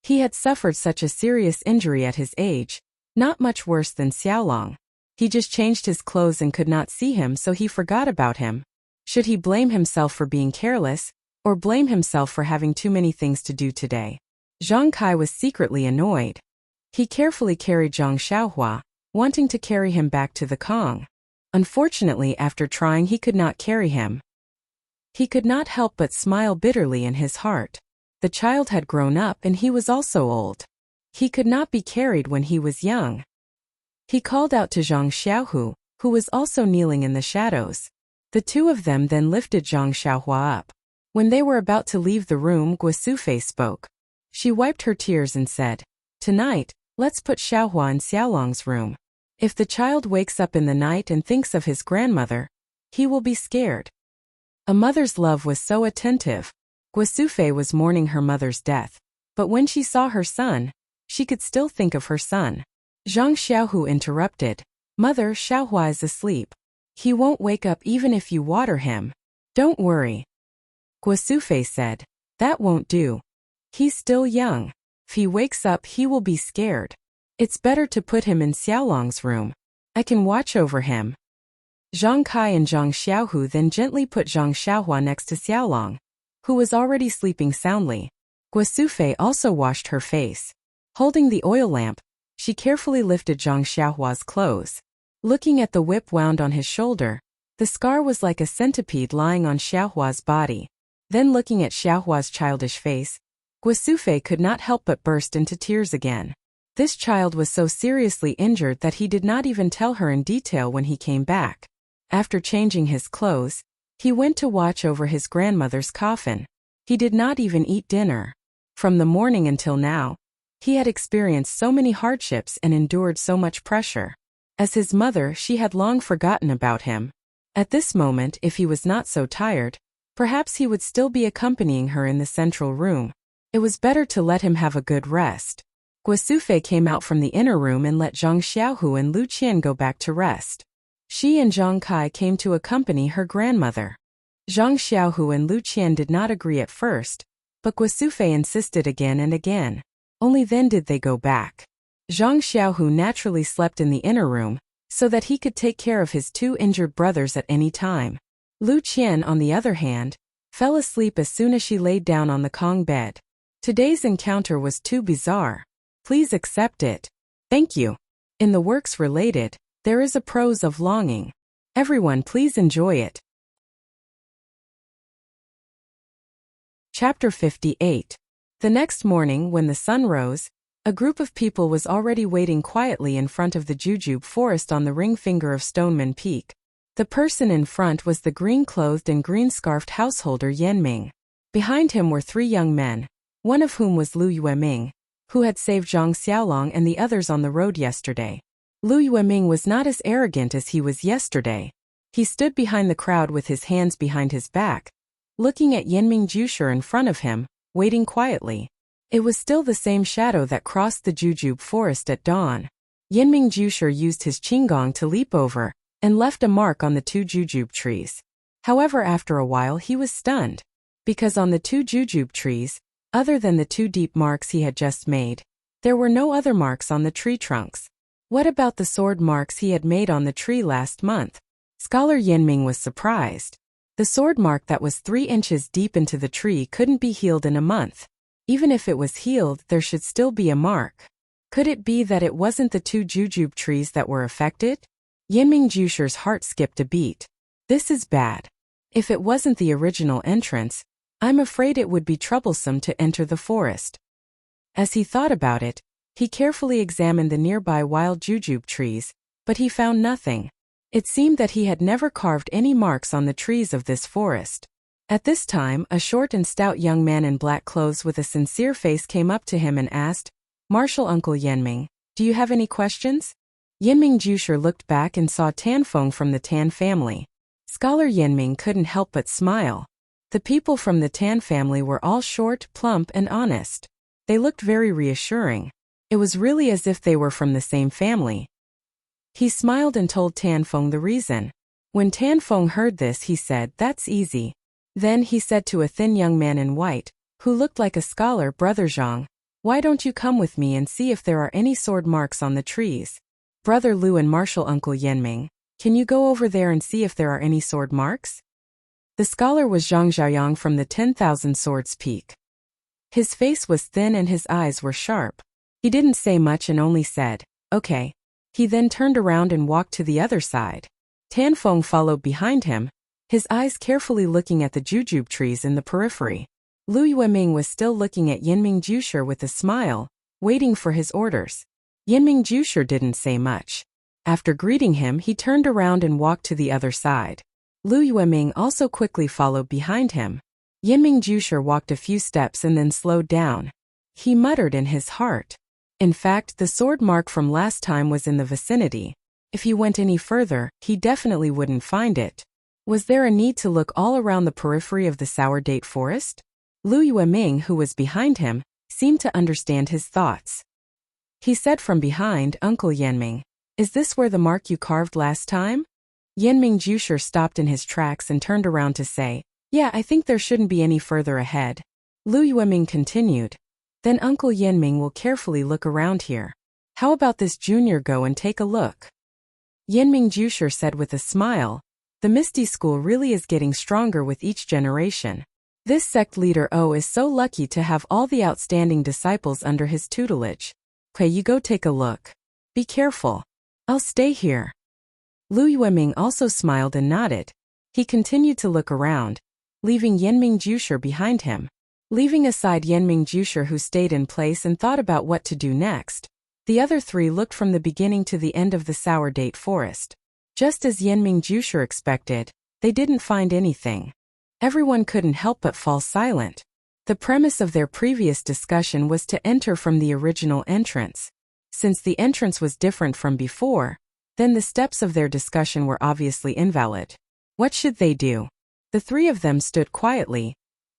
A: He had suffered such a serious injury at his age, not much worse than Xiaolong. He just changed his clothes and could not see him, so he forgot about him. Should he blame himself for being careless, or blame himself for having too many things to do today? Zhang Kai was secretly annoyed. He carefully carried Zhang Xiaohua, wanting to carry him back to the Kong. Unfortunately, after trying, he could not carry him. He could not help but smile bitterly in his heart. The child had grown up and he was also old. He could not be carried when he was young. He called out to Zhang Xiaohu, who was also kneeling in the shadows. The two of them then lifted Zhang Xiaohua up. When they were about to leave the room, Guosufei spoke. She wiped her tears and said, "Tonight, let's put Xiaohua in Xiaolong's room. If the child wakes up in the night and thinks of his grandmother, he will be scared." A mother's love was so attentive. Guosufei was mourning her mother's death, but when she saw her son, she could still think of her son. Zhang Xiaohu interrupted, "Mother, Xiaohua is asleep. He won't wake up even if you water him. Don't worry." Guosufei said, "That won't do. He's still young. If he wakes up, he will be scared. It's better to put him in Xiaolong's room. I can watch over him." Zhang Kai and Zhang Xiaohu then gently put Zhang Xiaohua next to Xiaolong, who was already sleeping soundly. Guosufei also washed her face. Holding the oil lamp, she carefully lifted Zhang Xiaohua's clothes. Looking at the whip wound on his shoulder, the scar was like a centipede lying on Xiaohua's body. Then looking at Xiaohua's childish face, Guosufei could not help but burst into tears again. This child was so seriously injured that he did not even tell her in detail when he came back. After changing his clothes, he went to watch over his grandmother's coffin. He did not even eat dinner. From the morning until now, he had experienced so many hardships and endured so much pressure. As his mother, she had long forgotten about him. At this moment, if he was not so tired, perhaps he would still be accompanying her in the central room. It was better to let him have a good rest. Guosufei came out from the inner room and let Zhang Xiaohu and Lu Qian go back to rest. She and Zhang Kai came to accompany her grandmother. Zhang Xiaohu and Lu Qian did not agree at first, but Guosufei insisted again and again. Only then did they go back. Zhang Xiaohu naturally slept in the inner room, so that he could take care of his two injured brothers at any time. Lu Qian, on the other hand, fell asleep as soon as she laid down on the Kong bed. Today's encounter was too bizarre. Please accept it. Thank you. In the works related, there is a prose of longing. Everyone please enjoy it. Chapter 58. The next morning when the sun rose, a group of people was already waiting quietly in front of the jujube forest on the ring finger of Stoneman Peak. The person in front was the green-clothed and green-scarfed householder Yanming. Behind him were three young men, one of whom was Lu Yueming, who had saved Zhang Xiaolong and the others on the road yesterday. Lu Yueming was not as arrogant as he was yesterday. He stood behind the crowd with his hands behind his back, looking at Yanming Jusher in front of him, waiting quietly. It was still the same shadow that crossed the jujube forest at dawn. Yanming Jusher used his qinggong to leap over, and left a mark on the two jujube trees. However, after a while he was stunned, because on the two jujube trees, other than the two deep marks he had just made, there were no other marks on the tree trunks. What about the sword marks he had made on the tree last month? Scholar Yanming was surprised. The sword mark that was 3 inches deep into the tree couldn't be healed in a month. Even if it was healed, there should still be a mark. Could it be that it wasn't the two jujube trees that were affected? Yanming Jusher's heart skipped a beat. This is bad. If it wasn't the original entrance, I'm afraid it would be troublesome to enter the forest. As he thought about it, he carefully examined the nearby wild jujube trees, but he found nothing. It seemed that he had never carved any marks on the trees of this forest. At this time, a short and stout young man in black clothes with a sincere face came up to him and asked, "Martial Uncle Yanming, do you have any questions?" Yanming Jusher looked back and saw Tanfeng from the Tan family. Scholar Yanming couldn't help but smile. The people from the Tan family were all short, plump, and honest. They looked very reassuring. It was really as if they were from the same family. He smiled and told Tanfeng the reason. When Tanfeng heard this, he said, "That's easy." Then he said to a thin young man in white, who looked like a scholar, "Brother Zhang, why don't you come with me and see if there are any sword marks on the trees?" "Brother Lu and Martial Uncle Yanming, can you go over there and see if there are any sword marks?" The scholar was Zhang Xiaoyang from the 10,000 Swords Peak. His face was thin and his eyes were sharp. He didn't say much and only said, "Okay." He then turned around and walked to the other side. Tanfeng followed behind him, his eyes carefully looking at the jujube trees in the periphery. Lu Yueming was still looking at Yanming Jusher with a smile, waiting for his orders. Yanming Jusher didn't say much. After greeting him, he turned around and walked to the other side. Lu Yueming also quickly followed behind him. Yanming Jusher walked a few steps and then slowed down. He muttered in his heart. In fact, the sword mark from last time was in the vicinity. If he went any further, he definitely wouldn't find it. Was there a need to look all around the periphery of the sour date forest? Lu Yueming, who was behind him, seemed to understand his thoughts. He said from behind, "Uncle Yanming, is this where the mark you carved last time?" Yanming Jusher stopped in his tracks and turned around to say, "Yeah, I think there shouldn't be any further ahead." Lu Yueming continued, "Then Uncle Yanming will carefully look around here. How about this junior go and take a look?" Yanming Jusher said with a smile, "The Misty School really is getting stronger with each generation. This sect leader O is so lucky to have all the outstanding disciples under his tutelage. Okay, you go take a look. Be careful. I'll stay here." Lu Yueming also smiled and nodded. He continued to look around, leaving Yanming Jusher behind him. Leaving aside Yanming Jusher, who stayed in place and thought about what to do next, the other three looked from the beginning to the end of the sour date forest. Just as Yanming Jusher expected, they didn't find anything. Everyone couldn't help but fall silent. The premise of their previous discussion was to enter from the original entrance. Since the entrance was different from before, then the steps of their discussion were obviously invalid. What should they do? The three of them stood quietly,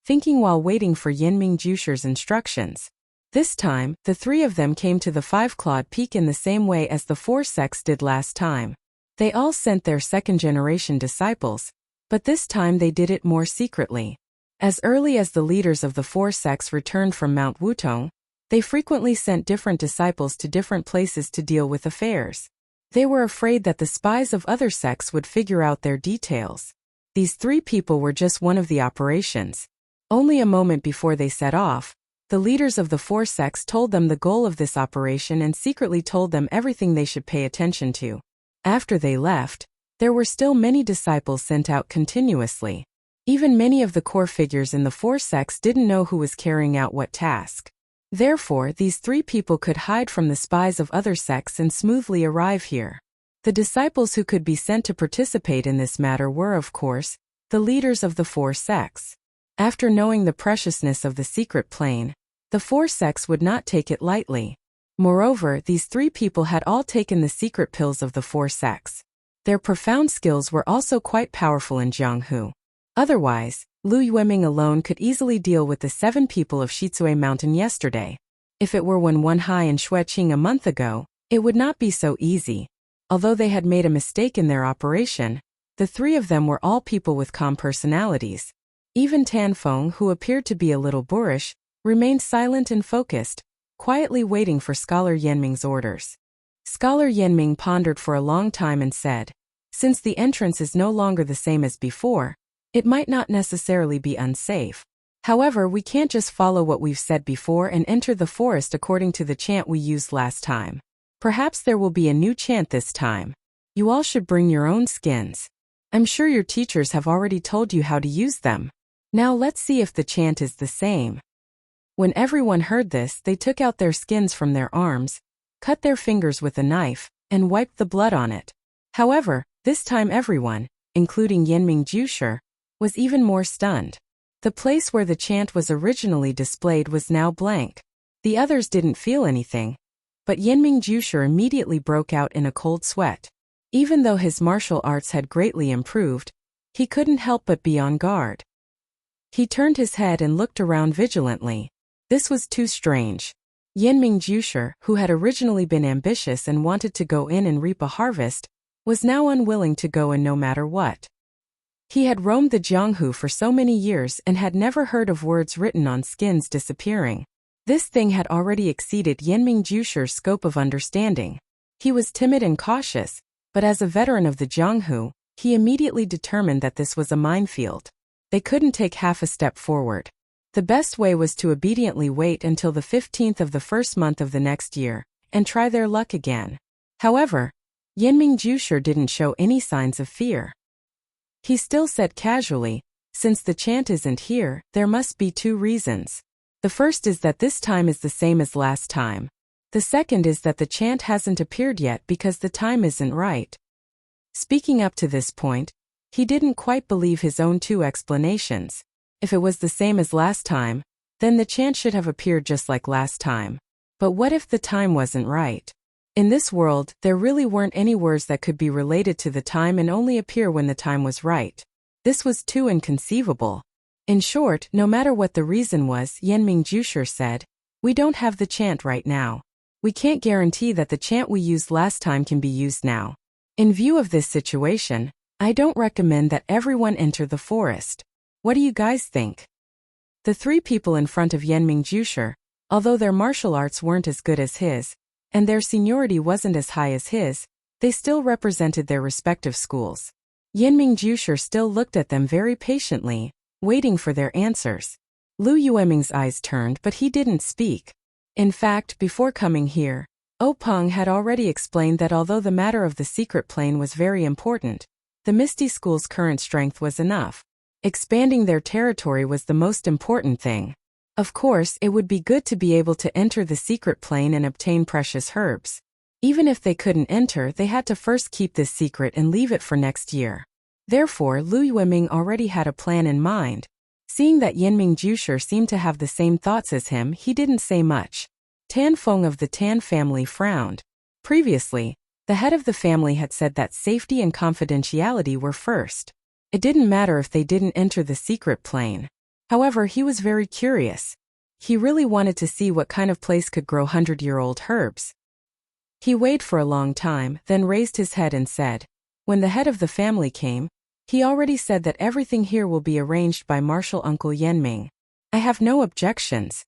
A: thinking while waiting for Yanming Jusher's instructions. This time, the three of them came to the five-clawed peak in the same way as the four sects did last time. They all sent their second-generation disciples, but this time they did it more secretly. As early as the leaders of the four sects returned from Mount Wutong, they frequently sent different disciples to different places to deal with affairs. They were afraid that the spies of other sects would figure out their details. These three people were just one of the operations. Only a moment before they set off, the leaders of the four sects told them the goal of this operation and secretly told them everything they should pay attention to. After they left, there were still many disciples sent out continuously. Even many of the core figures in the four sects didn't know who was carrying out what task. Therefore, these three people could hide from the spies of other sects and smoothly arrive here. The disciples who could be sent to participate in this matter were, of course, the leaders of the four sects. After knowing the preciousness of the secret plane, the four sects would not take it lightly. Moreover, these three people had all taken the secret pills of the four sects. Their profound skills were also quite powerful in Jianghu. Otherwise, Lu Yueming alone could easily deal with the 7 people of Shizue Mountain yesterday. If it were Wen Hai and Xueqing a month ago, it would not be so easy. Although they had made a mistake in their operation, the three of them were all people with calm personalities. Even Tanfeng, who appeared to be a little boorish, remained silent and focused, quietly waiting for Scholar Yanming's orders. Scholar Yanming pondered for a long time and said, "Since the entrance is no longer the same as before, it might not necessarily be unsafe. However, we can't just follow what we've said before and enter the forest according to the chant we used last time. Perhaps there will be a new chant this time. You all should bring your own skins. I'm sure your teachers have already told you how to use them. Now let's see if the chant is the same." When everyone heard this, they took out their skins from their arms, cut their fingers with a knife, and wiped the blood on it. However, this time everyone, including Yanming Jusher, was even more stunned. The place where the chant was originally displayed was now blank. The others didn't feel anything, but Yanming Jusher immediately broke out in a cold sweat. Even though his martial arts had greatly improved, he couldn't help but be on guard. He turned his head and looked around vigilantly. This was too strange. Yanming Jusher, who had originally been ambitious and wanted to go in and reap a harvest, was now unwilling to go in no matter what. He had roamed the Jianghu for so many years and had never heard of words written on skins disappearing. This thing had already exceeded Yanming Jusher's scope of understanding. He was timid and cautious, but as a veteran of the Jianghu, he immediately determined that this was a minefield. They couldn't take half a step forward. The best way was to obediently wait until the 15th of the first month of the next year, and try their luck again. However, Yanming Jusher didn't show any signs of fear. He still said casually, "Since the chant isn't here, there must be 2 reasons. The first is that this time is the same as last time. The second is that the chant hasn't appeared yet because the time isn't right. Speaking up to this point, he didn't quite believe his own two explanations. If it was the same as last time, then the chant should have appeared just like last time. But what if the time wasn't right? In this world, there really weren't any words that could be related to the time and only appear when the time was right. This was too inconceivable. In short, no matter what the reason was, Yenming Jusher said, "We don't have the chant right now. We can't guarantee that the chant we used last time can be used now. In view of this situation, I don't recommend that everyone enter the forest. What do you guys think?" The three people in front of Yenming Jusher, although their martial arts weren't as good as his, and their seniority wasn't as high as his, they still represented their respective schools. Yenming Jusher still looked at them very patiently, waiting for their answers. Lu Yueming's eyes turned, but he didn't speak. In fact, before coming here, Peng had already explained that although the matter of the secret plane was very important, the Misty School's current strength was enough. Expanding their territory was the most important thing. Of course, it would be good to be able to enter the secret plane and obtain precious herbs. Even if they couldn't enter, they had to first keep this secret and leave it for next year. Therefore, Lu Yueming already had a plan in mind. Seeing that Yenming Jusher seemed to have the same thoughts as him, he didn't say much. Tan Feng of the Tan family frowned. Previously, the head of the family had said that safety and confidentiality were first. It didn't matter if they didn't enter the secret plane. However, he was very curious. He really wanted to see what kind of place could grow 100-year-old herbs. He waited for a long time, then raised his head and said, "When the head of the family came, he already said that everything here will be arranged by Martial Uncle Yenming. I have no objections."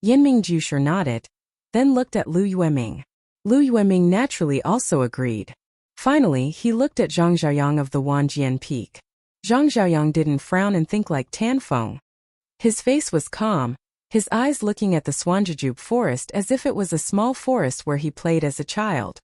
A: Yenming Jusher nodded, then looked at Lu Yueming. Lu Yueming naturally also agreed. Finally, he looked at Zhang Xiaoyang of the Wanjian Peak. Zhang Xiaoyang didn't frown and think like Tan Feng. His face was calm, his eyes looking at the Swanjujube forest as if it was a small forest where he played as a child.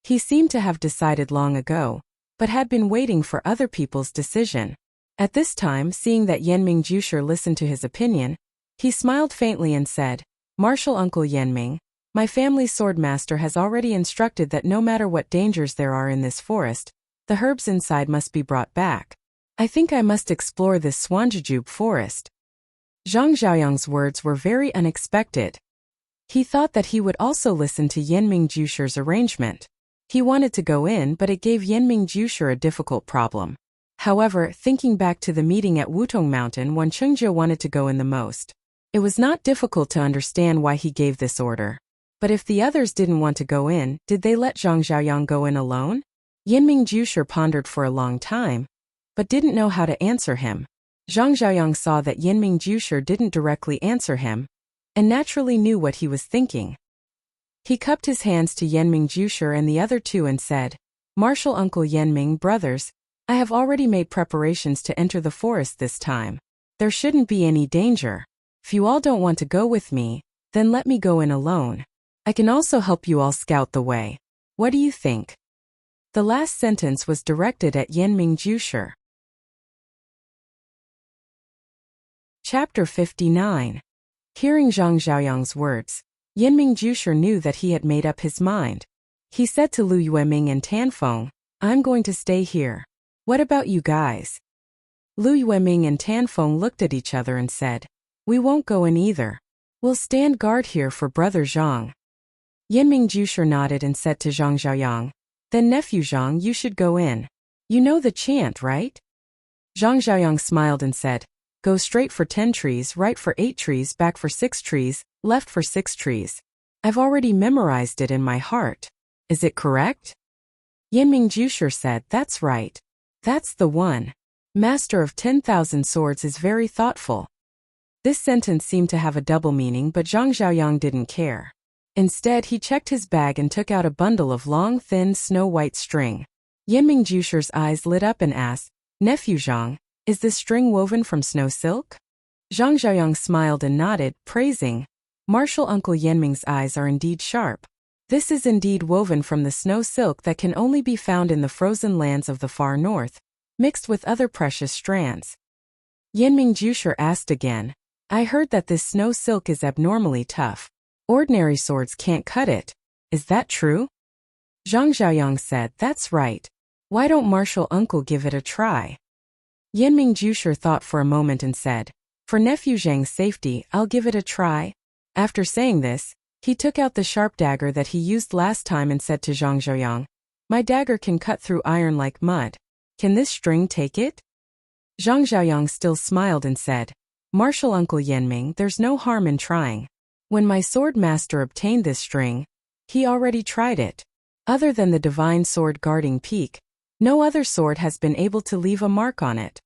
A: He seemed to have decided long ago, but had been waiting for other people's decision. At this time, seeing that Yenming Jusher listened to his opinion, he smiled faintly and said, "Martial Uncle Yenming, my family's swordmaster has already instructed that no matter what dangers there are in this forest, the herbs inside must be brought back. I think I must explore this Swanjujube forest." Zhang Xiaoyang's words were very unexpected. He thought that he would also listen to Yenming Jusher's arrangement. He wanted to go in, but it gave Yenming Jusher a difficult problem. However, thinking back to the meeting at Wutong Mountain when Chungjie wanted to go in the most, it was not difficult to understand why he gave this order. But if the others didn't want to go in, did they let Zhang Xiaoyang go in alone? Yenming Jusher pondered for a long time, but didn't know how to answer him. Zhang Xiaoyang saw that Yenming Jusher didn't directly answer him, and naturally knew what he was thinking. He cupped his hands to Yenming Jusher and the other two and said, "Martial Uncle Yenming, brothers, I have already made preparations to enter the forest this time. There shouldn't be any danger. If you all don't want to go with me, then let me go in alone. I can also help you all scout the way. What do you think?" The last sentence was directed at Yenming Jusher. Chapter 59. Hearing Zhang Xiaoyang's words, Yenming Jusher knew that he had made up his mind. He said to Lu Yueming and Tan Feng, "I'm going to stay here. What about you guys?" Lu Yueming and Tan Feng looked at each other and said, "We won't go in either. We'll stand guard here for Brother Zhang." Yenming Jusher nodded and said to Zhang Xiaoyang, "Then nephew Zhang, you should go in. You know the chant, right?" Zhang Xiaoyang smiled and said, "Go straight for 10 trees, right for 8 trees, back for 6 trees, left for 6 trees. I've already memorized it in my heart. Is it correct?" Yenming Jusher said, "That's right. That's the one. Master of 10,000 swords is very thoughtful." This sentence seemed to have a double meaning, but Zhang Xiaoyang didn't care. Instead, he checked his bag and took out a bundle of long, thin, snow-white string. Yenming Jusher's eyes lit up and asked, "Nephew Zhang, is this string woven from snow silk?" Zhang Xiaoyang smiled and nodded, praising, "Martial Uncle Yenming's eyes are indeed sharp. This is indeed woven from the snow silk that can only be found in the frozen lands of the far north, mixed with other precious strands." Yenming Jusher asked again, "I heard that this snow silk is abnormally tough. Ordinary swords can't cut it. Is that true? Zhang Xiaoyang said, that's right. Why don't martial uncle give it a try? Yanming Jusher thought for a moment and said, for nephew Zhang's safety, I'll give it a try. After saying this, he took out the sharp dagger that he used last time and said to Zhang Xiaoyang, my dagger can cut through iron like mud. Can this string take it? Zhang Xiaoyang still smiled and said, martial uncle Yanming, there's no harm in trying. When my sword master obtained this string, he already tried it. Other than the divine sword guarding peak, no other sword has been able to leave a mark on it.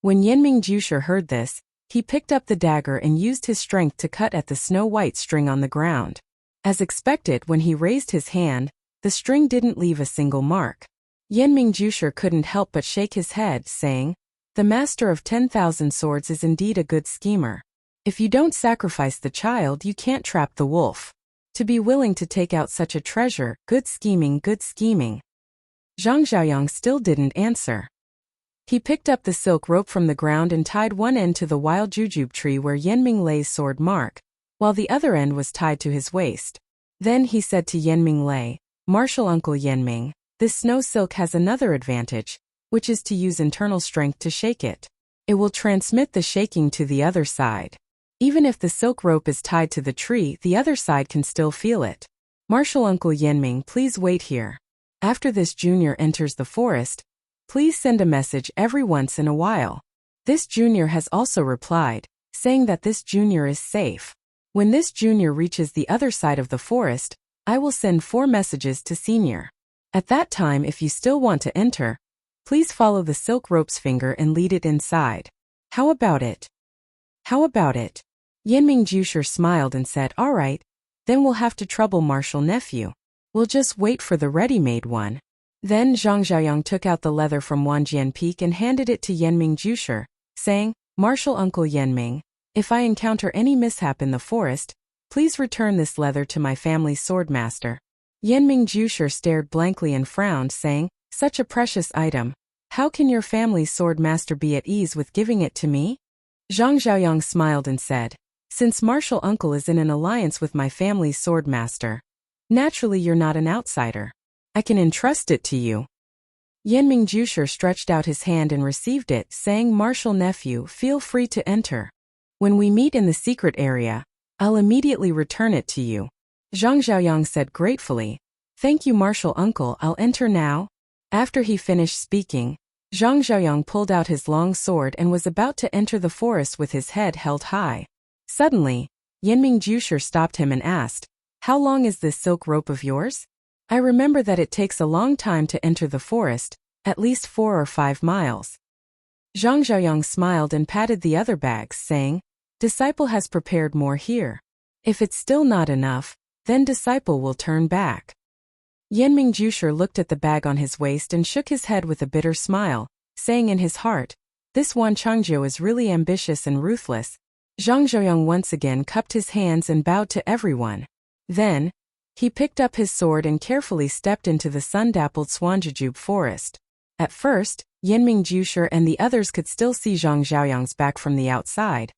A: When Yanming Jusher heard this, he picked up the dagger and used his strength to cut at the snow-white string on the ground. As expected, when he raised his hand, the string didn't leave a single mark. Yanming Jusher couldn't help but shake his head, saying, the master of 10,000 swords is indeed a good schemer. If you don't sacrifice the child, you can't trap the wolf. To be willing to take out such a treasure, good scheming, good scheming. Zhang Xiaoyang still didn't answer. He picked up the silk rope from the ground and tied one end to the wild jujube tree where Yanming Lei's sword mark, while the other end was tied to his waist. Then he said to Yanming Lei, martial uncle Yanming, this snow silk has another advantage, which is to use internal strength to shake it. It will transmit the shaking to the other side. Even if the silk rope is tied to the tree, the other side can still feel it. Martial uncle Yanming, please wait here. After this junior enters the forest, please send a message every once in a while. This junior has also replied, saying that this junior is safe. When this junior reaches the other side of the forest, I will send 4 messages to senior. At that time, if you still want to enter, please follow the silk rope's finger and lead it inside. How about it? How about it? Yanming Jusher smiled and said, all right, then we'll have to trouble martial nephew. We'll just wait for the ready-made one. Then Zhang Xiaoyang took out the leather from Wanjian Peak and handed it to Yanming Jusher, saying, martial uncle Yanming, if I encounter any mishap in the forest, please return this leather to my family's swordmaster. Yanming Jusher stared blankly and frowned, saying, such a precious item. How can your family's swordmaster be at ease with giving it to me? Zhang Xiaoyang smiled and said, since martial uncle is in an alliance with my family's swordmaster, naturally you're not an outsider. I can entrust it to you. Yanming Jusher stretched out his hand and received it, saying, martial nephew, feel free to enter. When we meet in the secret area, I'll immediately return it to you. Zhang Xiaoyang said gratefully, thank you martial uncle, I'll enter now. After he finished speaking, Zhang Xiaoyang pulled out his long sword and was about to enter the forest with his head held high. Suddenly, Yanming Jusher stopped him and asked, how long is this silk rope of yours? I remember that it takes a long time to enter the forest, at least 4 or 5 miles. Zhang Xiaoyang smiled and patted the other bags, saying, disciple has prepared more here. If it's still not enough, then disciple will turn back. Yanming Jusher looked at the bag on his waist and shook his head with a bitter smile, saying in his heart, this Wan Changjiu is really ambitious and ruthless. Zhang Xiaoyang once again cupped his hands and bowed to everyone. Then, he picked up his sword and carefully stepped into the sun-dappled Swanjujube forest. At first, Yanming Jusher and the others could still see Zhang Xiaoyang's back from the outside.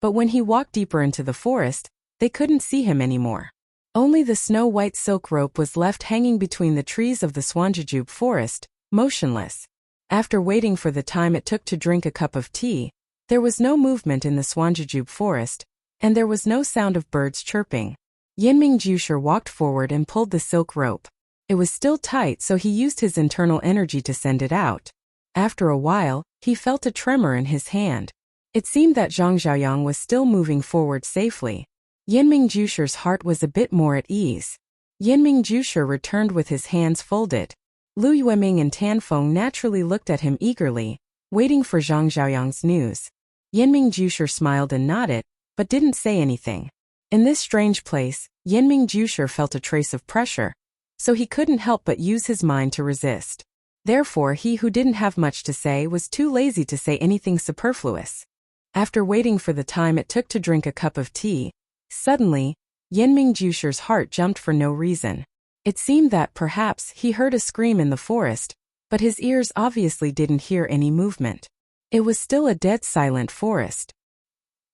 A: But when he walked deeper into the forest, they couldn't see him anymore. Only the snow-white silk rope was left hanging between the trees of the Swanjujube forest, motionless. After waiting for the time it took to drink a cup of tea, there was no movement in the Swanjujube forest, and there was no sound of birds chirping. Yanming Jusher walked forward and pulled the silk rope. It was still tight, so he used his internal energy to send it out. After a while, he felt a tremor in his hand. It seemed that Zhang Xiaoyang was still moving forward safely. Yanming Jusher's heart was a bit more at ease. Yanming Jusher returned with his hands folded. Lu Yueming and Tan Feng naturally looked at him eagerly, waiting for Zhang Xiaoyang's news. Yanming Jusher smiled and nodded, but didn't say anything. In this strange place, Yanming Jusher felt a trace of pressure, so he couldn't help but use his mind to resist. Therefore, he who didn't have much to say was too lazy to say anything superfluous. After waiting for the time it took to drink a cup of tea, suddenly, Yanming Jusher's heart jumped for no reason. It seemed that perhaps he heard a scream in the forest, but his ears obviously didn't hear any movement. It was still a dead silent forest.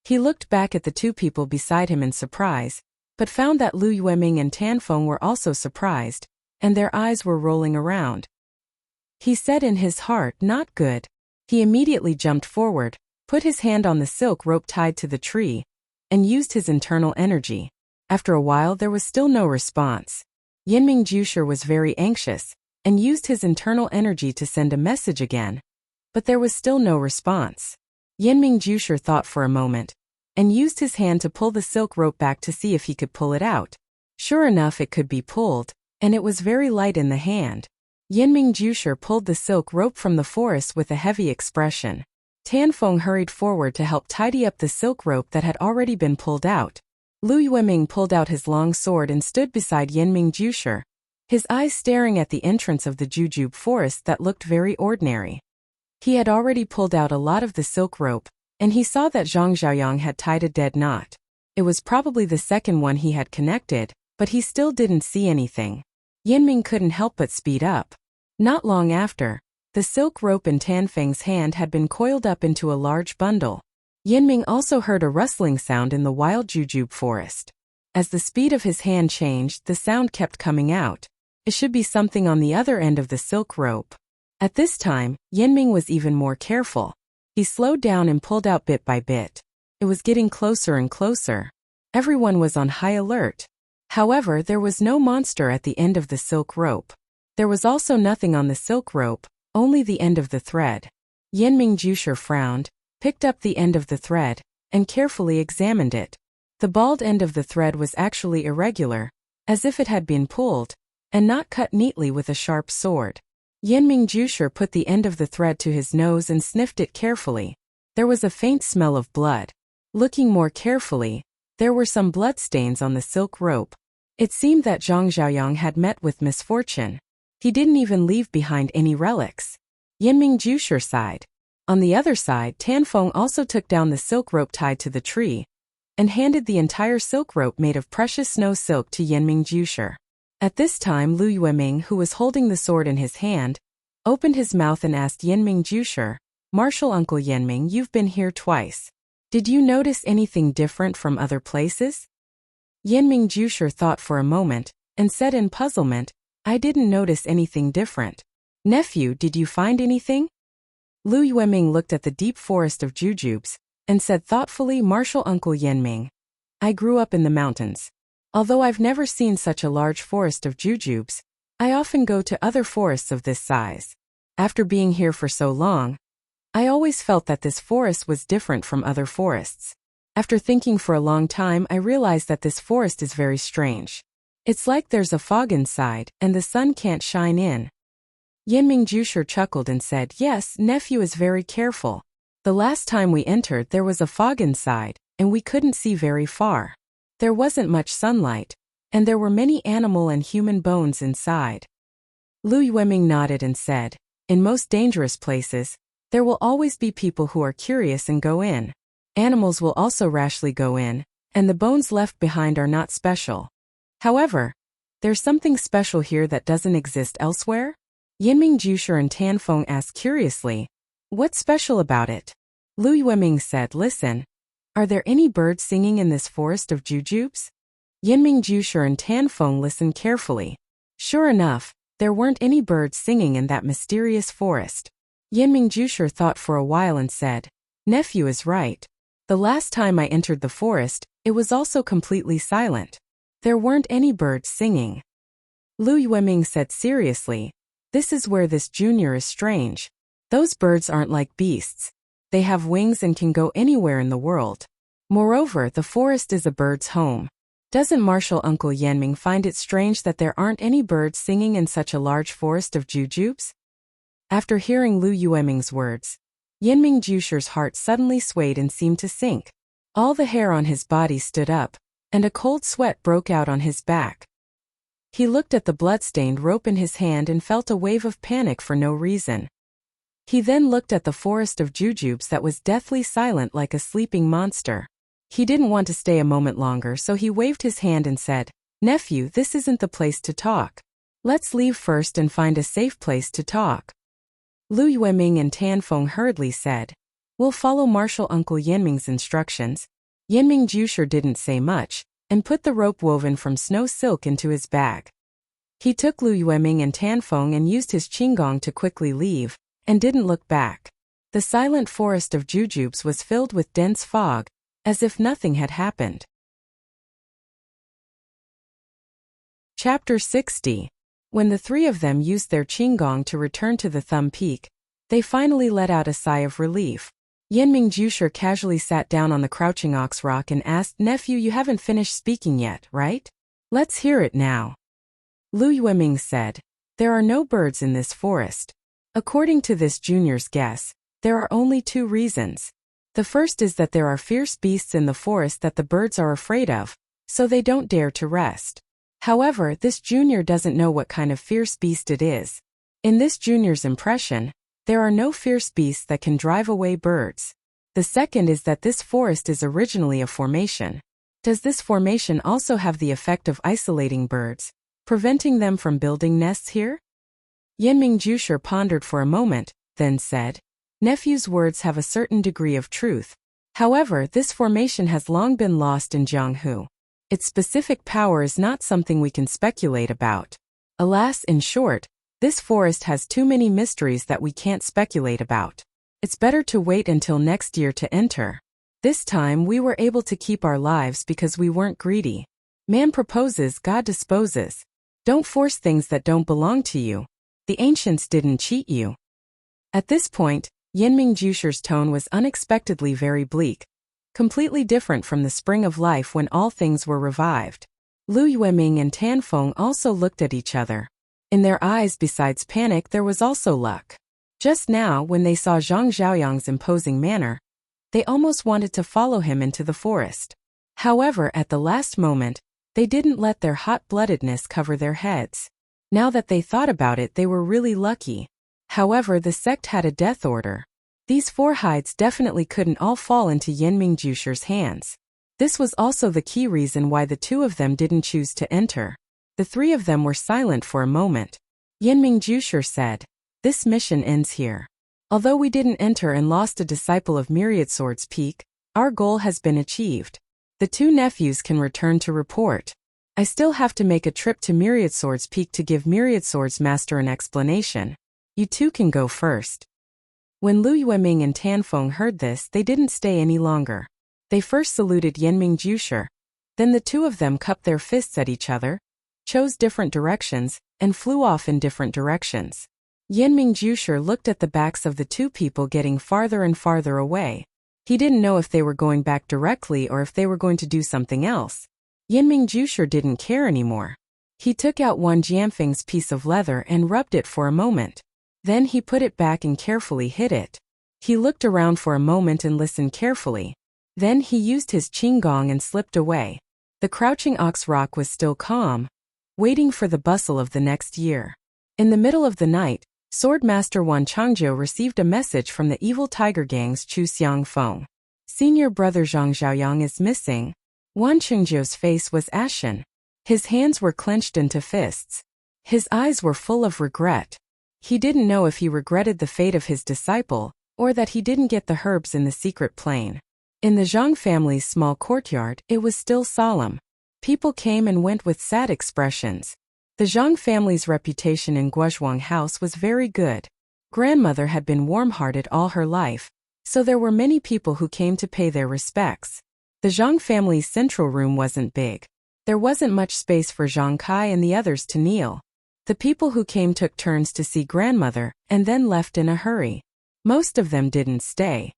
A: He looked back at the 2 people beside him in surprise, but found that Lu Yueming and Tanfeng were also surprised, and their eyes were rolling around. He said in his heart, "Not good." He immediately jumped forward, put his hand on the silk rope tied to the tree, and used his internal energy. After a while there was still no response. Yinming Jusher was very anxious, and used his internal energy to send a message again. But there was still no response. Yinming Jusher thought for a moment, and used his hand to pull the silk rope back to see if he could pull it out. Sure enough, it could be pulled, and it was very light in the hand. Yinming Jusher pulled the silk rope from the forest with a heavy expression. Tanfeng hurried forward to help tidy up the silk rope that had already been pulled out. Lu Yueming pulled out his long sword and stood beside Yinming Jusher, his eyes staring at the entrance of the jujube forest that looked very ordinary. He had already pulled out a lot of the silk rope, and he saw that Zhang Xiaoyang had tied a dead knot. It was probably the second one he had connected, but he still didn't see anything. Yinming couldn't help but speed up. Not long after, the silk rope in Tanfeng's hand had been coiled up into a large bundle. Yinming also heard a rustling sound in the wild jujube forest. As the speed of his hand changed, the sound kept coming out. It should be something on the other end of the silk rope. At this time, Yinming was even more careful. He slowed down and pulled out bit by bit. It was getting closer and closer. Everyone was on high alert. However, there was no monster at the end of the silk rope. There was also nothing on the silk rope, only the end of the thread. Yinming Jusher frowned, picked up the end of the thread, and carefully examined it. The bald end of the thread was actually irregular, as if it had been pulled, and not cut neatly with a sharp sword. Yinming Jusher put the end of the thread to his nose and sniffed it carefully. There was a faint smell of blood. Looking more carefully, there were some bloodstains on the silk rope. It seemed that Zhang Xiaoyang had met with misfortune. He didn't even leave behind any relics. Yinming Jusher sighed. On the other side, Tanfeng also took down the silk rope tied to the tree, and handed the entire silk rope made of precious snow silk to Yinming Jusher. At this time, Lu Yueming, who was holding the sword in his hand, opened his mouth and asked Yinming Jusher, "Martial Uncle Yinming, you've been here twice. Did you notice anything different from other places?" Yinming Jusher thought for a moment, and said in puzzlement, "I didn't notice anything different. Nephew, did you find anything?" Lu Yueming looked at the deep forest of jujubes, and said thoughtfully, "Martial Uncle Yinming, I grew up in the mountains. Although I've never seen such a large forest of jujubes, I often go to other forests of this size. After being here for so long, I always felt that this forest was different from other forests. After thinking for a long time, I realized that this forest is very strange. It's like there's a fog inside, and the sun can't shine in." Yinming Jusher chuckled and said, "Yes, nephew is very careful. The last time we entered, there was a fog inside, and we couldn't see very far. There wasn't much sunlight, and there were many animal and human bones inside." Lu Yueming nodded and said, "In most dangerous places, there will always be people who are curious and go in. Animals will also rashly go in, and the bones left behind are not special. However, there's something special here that doesn't exist elsewhere?" Yinming Jusher and Tanfeng asked curiously, "What's special about it?" Lu Yueming said, "Listen. Are there any birds singing in this forest of jujubes?" Yinming Jusher and Tanfeng listened carefully. Sure enough, there weren't any birds singing in that mysterious forest. Yinming Jusher thought for a while and said, "Nephew is right. The last time I entered the forest, it was also completely silent. There weren't any birds singing." Lu Yueming said seriously, "This is where this junior is strange. Those birds aren't like beasts. They have wings and can go anywhere in the world. Moreover, the forest is a bird's home. Doesn't Martial Uncle Yinming find it strange that there aren't any birds singing in such a large forest of jujubes?" After hearing Lu Yueming's words, Yinming Jusher's heart suddenly swayed and seemed to sink. All the hair on his body stood up, and a cold sweat broke out on his back. He looked at the blood-stained rope in his hand and felt a wave of panic for no reason. He then looked at the forest of jujubes that was deathly silent like a sleeping monster. He didn't want to stay a moment longer, so he waved his hand and said, "Nephew, this isn't the place to talk. Let's leave first and find a safe place to talk." Lu Yueming and Tanfeng hurriedly said, "We'll follow Martial Uncle Yinming's instructions." Yinming Jusher didn't say much, and put the rope woven from snow silk into his bag. He took Lu Yueming and Tanfeng and used his qinggong to quickly leave, and didn't look back. The silent forest of jujubes was filled with dense fog, as if nothing had happened. Chapter 60. When the three of them used their qinggong to return to the Thumb Peak, they finally let out a sigh of relief. Yanming Jusher casually sat down on the crouching ox rock and asked, "Nephew, you haven't finished speaking yet, right? Let's hear it now." Lu Yueming said, "There are no birds in this forest. According to this junior's guess, there are only two reasons. The first is that there are fierce beasts in the forest that the birds are afraid of, so they don't dare to rest. However, this junior doesn't know what kind of fierce beast it is. In this junior's impression, there are no fierce beasts that can drive away birds. The second is that this forest is originally a formation. Does this formation also have the effect of isolating birds, preventing them from building nests here?" Yanming Jusher pondered for a moment, then said, "Nephew's words have a certain degree of truth. However, this formation has long been lost in Jianghu. Its specific power is not something we can speculate about. Alas, in short, this forest has too many mysteries that we can't speculate about. It's better to wait until next year to enter. This time we were able to keep our lives because we weren't greedy. Man proposes, God disposes. Don't force things that don't belong to you. The ancients didn't cheat you." At this point, Yanming Jusher's tone was unexpectedly very bleak, completely different from the spring of life when all things were revived. Lu Yueming and Tanfeng also looked at each other. In their eyes, besides panic, there was also luck. Just now, when they saw Zhang Xiaoyang's imposing manner, they almost wanted to follow him into the forest. However, at the last moment, they didn't let their hot-bloodedness cover their heads. Now that they thought about it, they were really lucky. However, the sect had a death order. These four hides definitely couldn't all fall into Yanming Jusher's hands. This was also the key reason why the two of them didn't choose to enter. The three of them were silent for a moment. Yanming Jusher said, "This mission ends here. Although we didn't enter and lost a disciple of Myriad Swords Peak, our goal has been achieved. The two nephews can return to report. I still have to make a trip to Myriad Swords Peak to give Myriad Swords Master an explanation. You two can go first." When Lu Yueming and Tanfeng heard this, they didn't stay any longer. They first saluted Yanming Jusher. Then the two of them cupped their fists at each other, chose different directions, and flew off in different directions. Yanming Jusher looked at the backs of the two people getting farther and farther away. He didn't know if they were going back directly or if they were going to do something else. Yanming Jusher didn't care anymore. He took out one Jianfeng's piece of leather and rubbed it for a moment. Then he put it back and carefully hid it. He looked around for a moment and listened carefully. Then he used his qinggong and slipped away. The crouching ox rock was still calm, waiting for the bustle of the next year. In the middle of the night, Swordmaster Wan Changzhou received a message from the evil tiger gang's Chu Xiangfeng. "Senior brother Zhang Xiaoyang is missing." Wan Changzhou's face was ashen. His hands were clenched into fists. His eyes were full of regret. He didn't know if he regretted the fate of his disciple, or that he didn't get the herbs in the secret plane. In the Zhang family's small courtyard, it was still solemn. People came and went with sad expressions. The Zhang family's reputation in Guozhuang House was very good. Grandmother had been warm-hearted all her life, so there were many people who came to pay their respects. The Zhang family's central room wasn't big. There wasn't much space for Zhang Kai and the others to kneel. The people who came took turns to see grandmother, and then left in a hurry. Most of them didn't stay.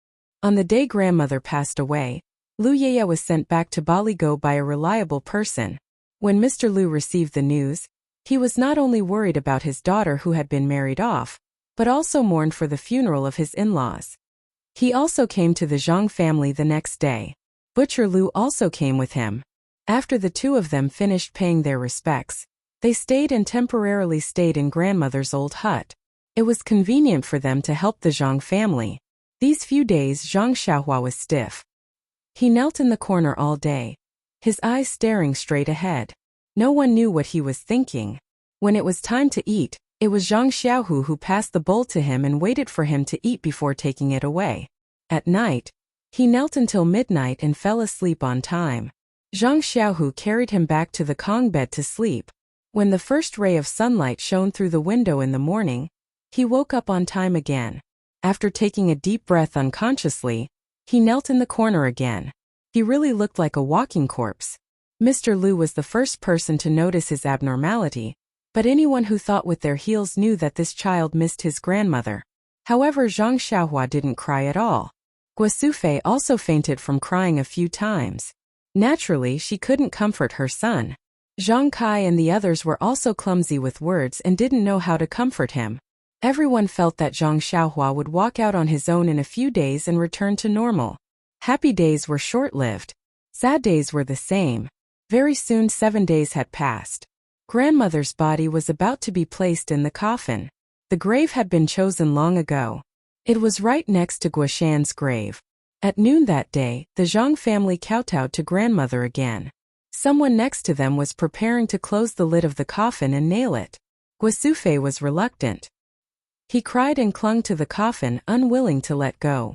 A: On the day grandmother passed away, Lu Yeye was sent back to Baligo by a reliable person. When Mr. Lu received the news, he was not only worried about his daughter who had been married off, but also mourned for the funeral of his in-laws. He also came to the Zhang family the next day. Butcher Lu also came with him. After the two of them finished paying their respects, they stayed and temporarily stayed in grandmother's old hut. It was convenient for them to help the Zhang family. These few days Zhang Xiaohua was stiff. He knelt in the corner all day, his eyes staring straight ahead. No one knew what he was thinking. When it was time to eat, it was Zhang Xiaohu who passed the bowl to him and waited for him to eat before taking it away. At night, he knelt until midnight and fell asleep on time. Zhang Xiaohu carried him back to the Kong bed to sleep. When the first ray of sunlight shone through the window in the morning, he woke up on time again. After taking a deep breath unconsciously, he knelt in the corner again. He really looked like a walking corpse. Mr. Liu was the first person to notice his abnormality, but anyone who thought with their heels knew that this child missed his grandmother. However, Zhang Xiaohua didn't cry at all. Guo Sufei also fainted from crying a few times. Naturally, she couldn't comfort her son. Zhang Kai and the others were also clumsy with words and didn't know how to comfort him. Everyone felt that Zhang Xiaohua would walk out on his own in a few days and return to normal. Happy days were short-lived. Sad days were the same. Very soon 7 days had passed. Grandmother's body was about to be placed in the coffin. The grave had been chosen long ago. It was right next to Guoshan's grave. At noon that day, the Zhang family kowtowed to grandmother again. Someone next to them was preparing to close the lid of the coffin and nail it. Guo Sufei was reluctant. He cried and clung to the coffin, unwilling to let go.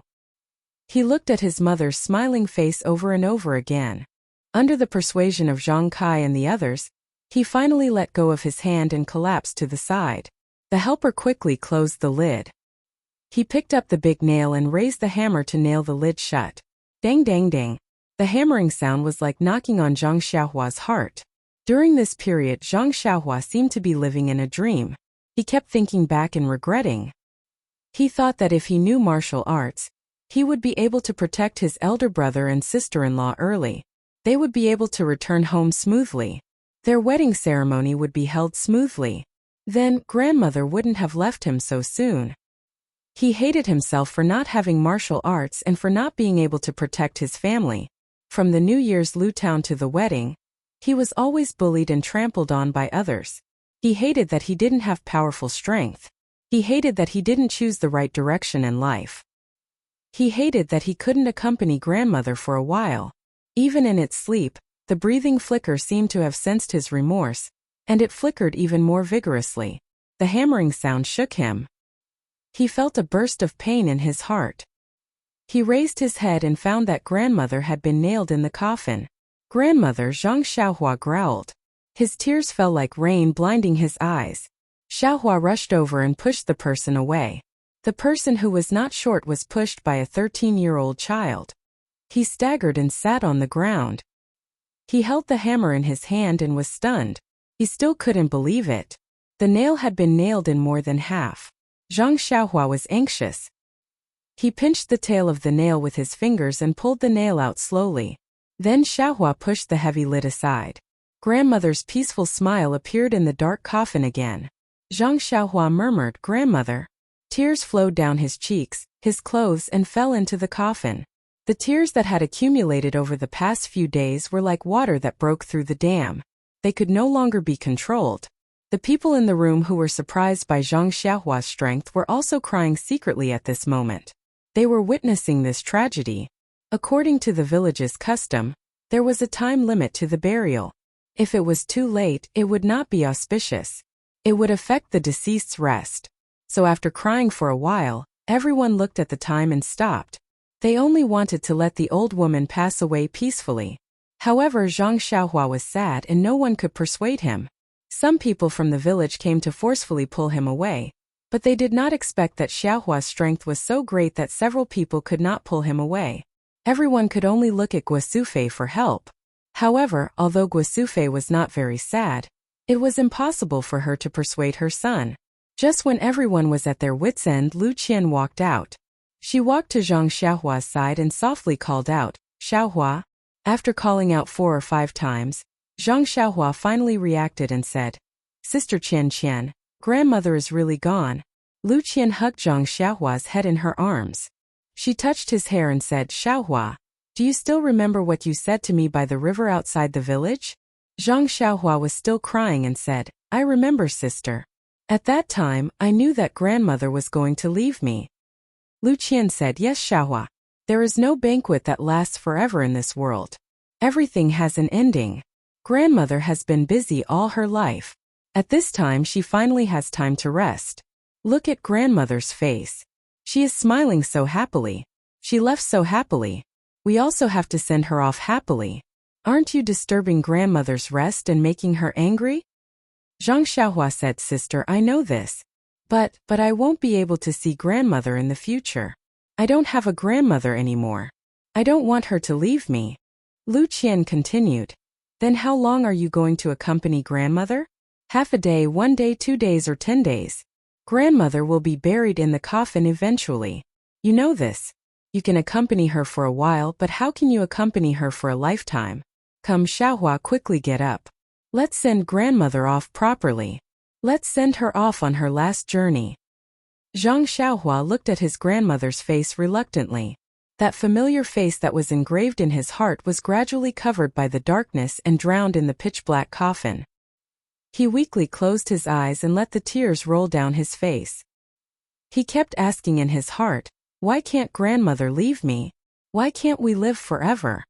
A: He looked at his mother's smiling face over and over again. Under the persuasion of Zhang Kai and the others, he finally let go of his hand and collapsed to the side. The helper quickly closed the lid. He picked up the big nail and raised the hammer to nail the lid shut. Dang dang dang. The hammering sound was like knocking on Zhang Xiaohua's heart. During this period, Zhang Xiaohua seemed to be living in a dream. He kept thinking back and regretting. He thought that if he knew martial arts, he would be able to protect his elder brother and sister-in-law early. They would be able to return home smoothly. Their wedding ceremony would be held smoothly. Then, grandmother wouldn't have left him so soon. He hated himself for not having martial arts and for not being able to protect his family. From the New Year's Lutown to the wedding, he was always bullied and trampled on by others. He hated that he didn't have powerful strength. He hated that he didn't choose the right direction in life. He hated that he couldn't accompany grandmother for a while. Even in its sleep, the breathing flicker seemed to have sensed his remorse, and it flickered even more vigorously. The hammering sound shook him. He felt a burst of pain in his heart. He raised his head and found that grandmother had been nailed in the coffin. Grandmother, Zhang Xiaohua growled. His tears fell like rain, blinding his eyes. Xiaohua rushed over and pushed the person away. The person who was not short was pushed by a 13-year-old child. He staggered and sat on the ground. He held the hammer in his hand and was stunned. He still couldn't believe it. The nail had been nailed in more than half. Zhang Xiaohua was anxious. He pinched the tail of the nail with his fingers and pulled the nail out slowly. Then Xiaohua pushed the heavy lid aside. Grandmother's peaceful smile appeared in the dark coffin again. Zhang Xiaohua murmured, "Grandmother." Tears flowed down his cheeks, his clothes, and fell into the coffin. The tears that had accumulated over the past few days were like water that broke through the dam. They could no longer be controlled. The people in the room who were surprised by Zhang Xiaohua's strength were also crying secretly at this moment. They were witnessing this tragedy. According to the village's custom, there was a time limit to the burial. If it was too late, it would not be auspicious. It would affect the deceased's rest. So after crying for a while, everyone looked at the time and stopped. They only wanted to let the old woman pass away peacefully. However, Zhang Xiaohua was sad and no one could persuade him. Some people from the village came to forcefully pull him away, but they did not expect that Xiaohua's strength was so great that several people could not pull him away. Everyone could only look at Guo Sufei for help. However, although Guo Sufei was not very sad, it was impossible for her to persuade her son. Just when everyone was at their wits' end, Lu Qian walked out. She walked to Zhang Xiaohua's side and softly called out, "Xiaohua." After calling out 4 or 5 times, Zhang Xiaohua finally reacted and said, "Sister Qian Qian, grandmother is really gone." Lu Qian hugged Zhang Xiaohua's head in her arms. She touched his hair and said, "Xiaohua, do you still remember what you said to me by the river outside the village?" Zhang Xiaohua was still crying and said, "I remember, sister. At that time, I knew that grandmother was going to leave me." Lu Qian said, "Yes, Xiaohua. There is no banquet that lasts forever in this world. Everything has an ending. Grandmother has been busy all her life. At this time she finally has time to rest. Look at grandmother's face. She is smiling so happily. She left so happily. We also have to send her off happily." Aren't you disturbing grandmother's rest and making her angry? Zhang Xiaohua said, Sister, I know this. But I won't be able to see grandmother in the future. I don't have a grandmother anymore. I don't want her to leave me. Lu Qian continued. Then how long are you going to accompany grandmother? Half a day, 1 day, 2 days, or 10 days. Grandmother will be buried in the coffin eventually. You know this. You can accompany her for a while, but how can you accompany her for a lifetime? Come, Xiaohua, quickly get up. Let's send grandmother off properly. Let's send her off on her last journey. Zhang Xiaohua looked at his grandmother's face reluctantly. That familiar face that was engraved in his heart was gradually covered by the darkness and drowned in the pitch-black coffin. He weakly closed his eyes and let the tears roll down his face. He kept asking in his heart, why can't grandmother leave me? Why can't we live forever?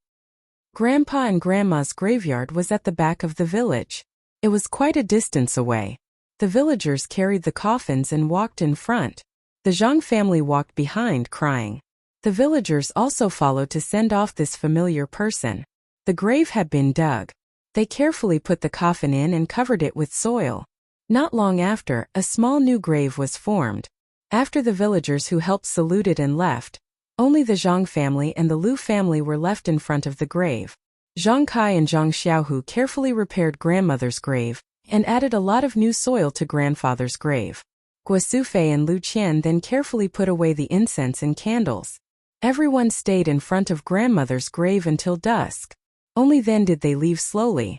A: Grandpa and Grandma's graveyard was at the back of the village. It was quite a distance away. The villagers carried the coffins and walked in front. The Zhang family walked behind, crying. The villagers also followed to send off this familiar person. The grave had been dug. They carefully put the coffin in and covered it with soil. Not long after, a small new grave was formed. After the villagers who helped saluted and left, only the Zhang family and the Lu family were left in front of the grave. Zhang Kai and Zhang Xiaohu carefully repaired grandmother's grave and added a lot of new soil to grandfather's grave. Guo Sufei and Lu Qian then carefully put away the incense and candles. Everyone stayed in front of grandmother's grave until dusk. Only then did they leave slowly.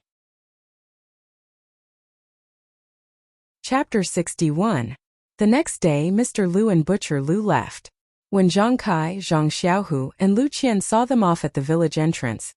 A: Chapter 61. The next day, Mr. Lu and Butcher Lu left. When Zhang Kai, Zhang Xiaohu, and Lu Qian saw them off at the village entrance,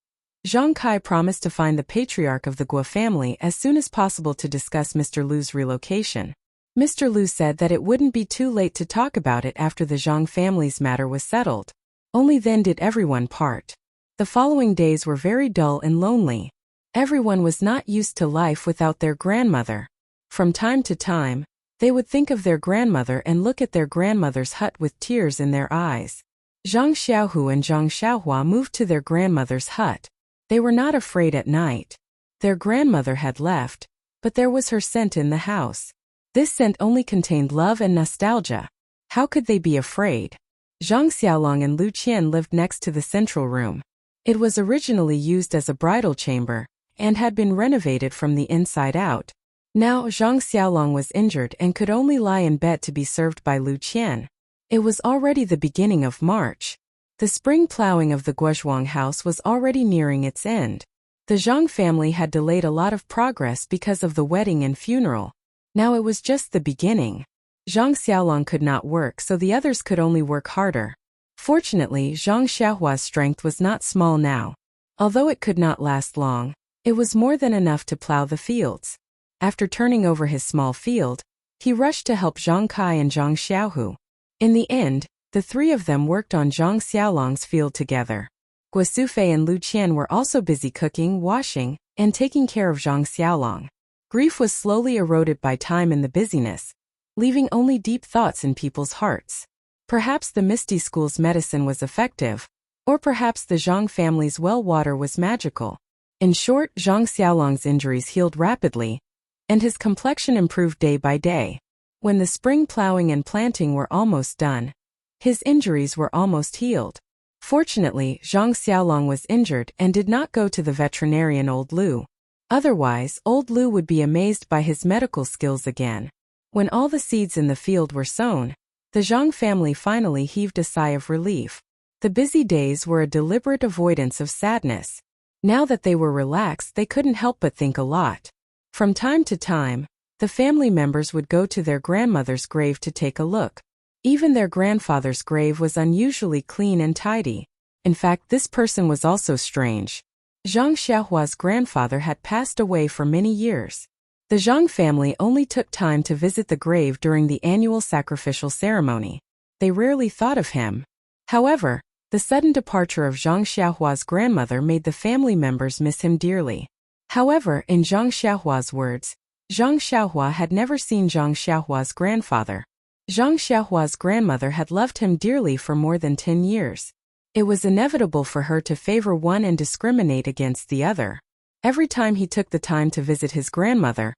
A: Zhang Kai promised to find the patriarch of the Guo family as soon as possible to discuss Mr. Lu's relocation. Mr. Lu said that it wouldn't be too late to talk about it after the Zhang family's matter was settled. Only then did everyone part. The following days were very dull and lonely. Everyone was not used to life without their grandmother. From time to time, they would think of their grandmother and look at their grandmother's hut with tears in their eyes. Zhang Xiaohu and Zhang Xiaohua moved to their grandmother's hut. They were not afraid at night. Their grandmother had left, but there was her scent in the house. This scent only contained love and nostalgia. How could they be afraid? Zhang Xiaolong and Lu Qian lived next to the central room. It was originally used as a bridal chamber, and had been renovated from the inside out. Now Zhang Xiaolong was injured and could only lie in bed to be served by Lu Qian. It was already the beginning of March. The spring plowing of the Guozhuang house was already nearing its end. The Zhang family had delayed a lot of progress because of the wedding and funeral. Now it was just the beginning. Zhang Xiaolong could not work, so the others could only work harder. Fortunately, Zhang Xiaohua's strength was not small now. Although it could not last long, it was more than enough to plow the fields. After turning over his small field, he rushed to help Zhang Kai and Zhang Xiaohu. In the end, the three of them worked on Zhang Xiaolong's field together. Guo Sufei and Lu Qian were also busy cooking, washing, and taking care of Zhang Xiaolong. Grief was slowly eroded by time in the busyness, leaving only deep thoughts in people's hearts. Perhaps the Misty School's medicine was effective, or perhaps the Zhang family's well water was magical. In short, Zhang Xiaolong's injuries healed rapidly, and his complexion improved day by day. When the spring plowing and planting were almost done, his injuries were almost healed. Fortunately, Zhang Xiaolong was injured and did not go to the veterinarian Old Lu. Otherwise, Old Lu would be amazed by his medical skills again. When all the seeds in the field were sown, the Zhang family finally heaved a sigh of relief. The busy days were a deliberate avoidance of sadness. Now that they were relaxed, they couldn't help but think a lot. From time to time, the family members would go to their grandmother's grave to take a look. Even their grandfather's grave was unusually clean and tidy. In fact, this person was also strange. Zhang Xiaohua's grandfather had passed away for many years. The Zhang family only took time to visit the grave during the annual sacrificial ceremony. They rarely thought of him. However, the sudden departure of Zhang Xiaohua's grandmother made the family members miss him dearly. However, in Zhang Xiaohua's words, Zhang Xiaohua had never seen Zhang Xiaohua's grandfather. Zhang Xiaohua's grandmother had loved him dearly for more than 10 years. It was inevitable for her to favor one and discriminate against the other. Every time he took the time to visit his grandmother,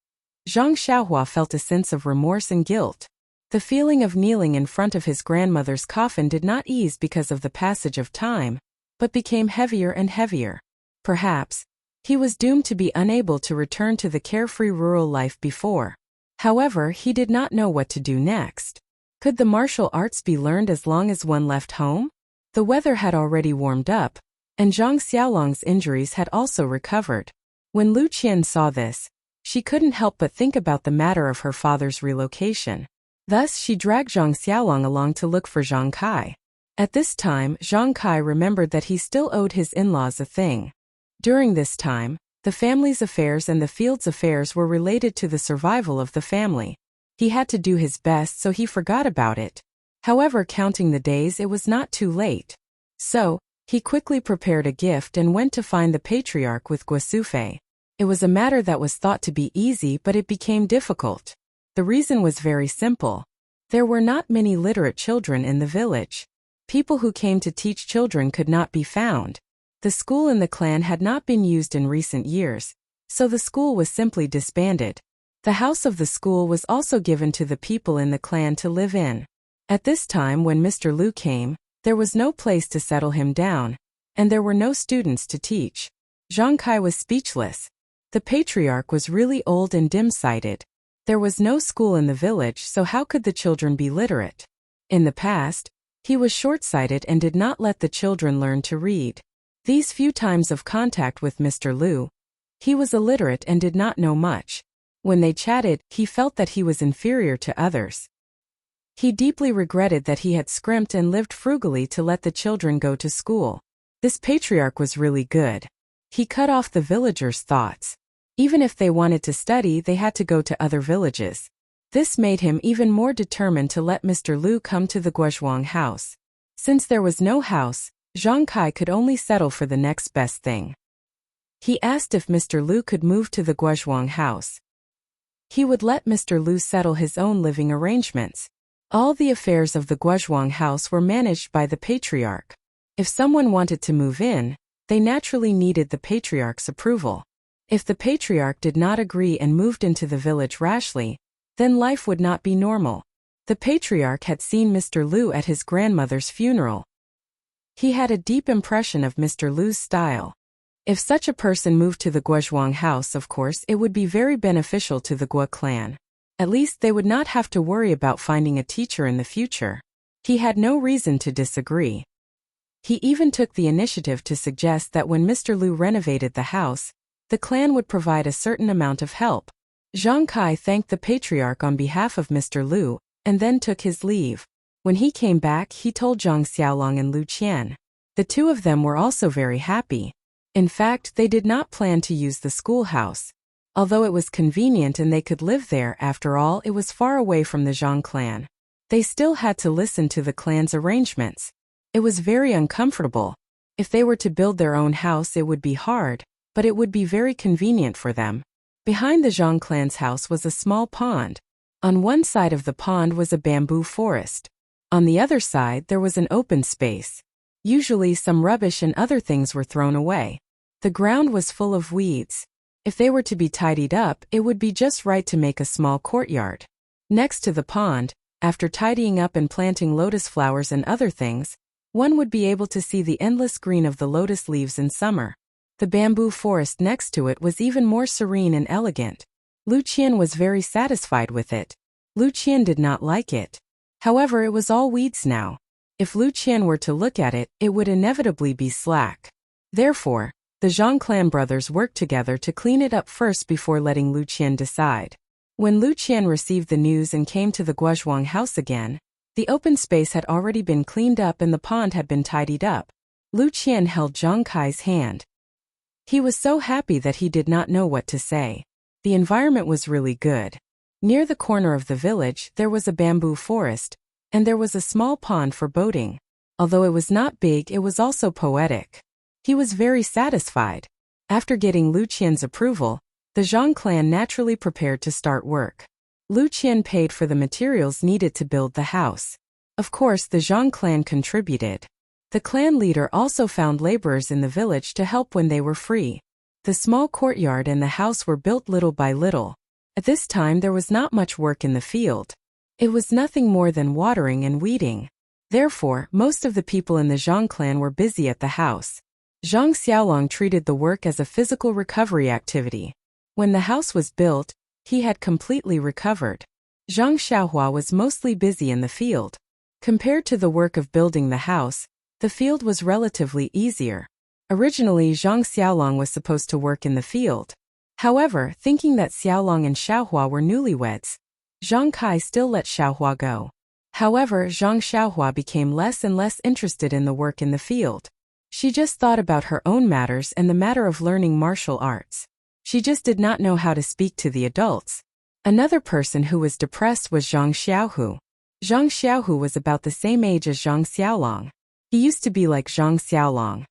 A: Zhang Xiaohua felt a sense of remorse and guilt. The feeling of kneeling in front of his grandmother's coffin did not ease because of the passage of time, but became heavier and heavier. Perhaps, he was doomed to be unable to return to the carefree rural life before. However, he did not know what to do next. Could the martial arts be learned as long as one left home? The weather had already warmed up, and Zhang Xiaolong's injuries had also recovered. When Lu Qian saw this, she couldn't help but think about the matter of her father's relocation. Thus, she dragged Zhang Xiaolong along to look for Zhang Kai. At this time, Zhang Kai remembered that he still owed his in-laws a thing. During this time, the family's affairs and the field's affairs were related to the survival of the family. He had to do his best, so he forgot about it. However, counting the days, it was not too late. So, he quickly prepared a gift and went to find the patriarch with Guosufei. It was a matter that was thought to be easy, but it became difficult. The reason was very simple. There were not many literate children in the village. People who came to teach children could not be found. The school in the clan had not been used in recent years, so the school was simply disbanded. The house of the school was also given to the people in the clan to live in. At this time, when Mr. Lu came, there was no place to settle him down, and there were no students to teach. Zhang Kai was speechless. The patriarch was really old and dim-sighted. There was no school in the village, so how could the children be literate? In the past, he was short-sighted and did not let the children learn to read. These few times of contact with Mr. Lu, he was illiterate and did not know much. When they chatted, he felt that he was inferior to others. He deeply regretted that he had scrimped and lived frugally to let the children go to school. This patriarch was really good. He cut off the villagers' thoughts. Even if they wanted to study, they had to go to other villages. This made him even more determined to let Mr. Lu come to the Guozhuang house. Since there was no house, Zhang Kai could only settle for the next best thing. He asked if Mr. Lu could move to the Guozhuang house. He would let Mr. Lu settle his own living arrangements. All the affairs of the Guozhuang house were managed by the patriarch. If someone wanted to move in, they naturally needed the patriarch's approval. If the patriarch did not agree and moved into the village rashly, then life would not be normal. The patriarch had seen Mr. Lu at his grandmother's funeral. He had a deep impression of Mr. Lu's style. If such a person moved to the Guozhuang house, of course, it would be very beneficial to the Guo clan. At least they would not have to worry about finding a teacher in the future. He had no reason to disagree. He even took the initiative to suggest that when Mr. Lu renovated the house, the clan would provide a certain amount of help. Zhang Kai thanked the patriarch on behalf of Mr. Lu, and then took his leave. When he came back, he told Zhang Xiaolong and Lu Qian. The two of them were also very happy. In fact, they did not plan to use the schoolhouse. Although it was convenient and they could live there, after all, it was far away from the Zhang clan. They still had to listen to the clan's arrangements. It was very uncomfortable. If they were to build their own house, it would be hard, but it would be very convenient for them. Behind the Zhang clan's house was a small pond. On one side of the pond was a bamboo forest. On the other side, there was an open space. Usually some rubbish and other things were thrown away. The ground was full of weeds. If they were to be tidied up, it would be just right to make a small courtyard. Next to the pond, after tidying up and planting lotus flowers and other things, one would be able to see the endless green of the lotus leaves in summer. The bamboo forest next to it was even more serene and elegant. Lu Qian was very satisfied with it. Lu Qian did not like it. However, it was all weeds now. If Lu Qian were to look at it, it would inevitably be slack. Therefore, the Zhang clan brothers worked together to clean it up first before letting Lu Qian decide. When Lu Qian received the news and came to the Guozhuang house again, the open space had already been cleaned up and the pond had been tidied up. Lu Qian held Zhang Kai's hand. He was so happy that he did not know what to say. The environment was really good. Near the corner of the village, there was a bamboo forest, and there was a small pond for boating. Although it was not big, it was also poetic. He was very satisfied. After getting Lu Qian's approval, the Zhang clan naturally prepared to start work. Lu Qian paid for the materials needed to build the house. Of course, the Zhang clan contributed. The clan leader also found laborers in the village to help when they were free. The small courtyard and the house were built little by little. At this time there was not much work in the field. It was nothing more than watering and weeding. Therefore, most of the people in the Zhang clan were busy at the house. Zhang Xiaolong treated the work as a physical recovery activity. When the house was built, he had completely recovered. Zhang Xiaohua was mostly busy in the field. Compared to the work of building the house, the field was relatively easier. Originally, Zhang Xiaolong was supposed to work in the field. However, thinking that Xiaolong and Xiaohua were newlyweds, Zhang Kai still let Xiaohua go. However, Zhang Xiaohua became less and less interested in the work in the field. She just thought about her own matters and the matter of learning martial arts. She just did not know how to speak to the adults. Another person who was depressed was Zhang Xiaohu. Zhang Xiaohu was about the same age as Zhang Xiaolong. He used to be like Zhang Xiaolong.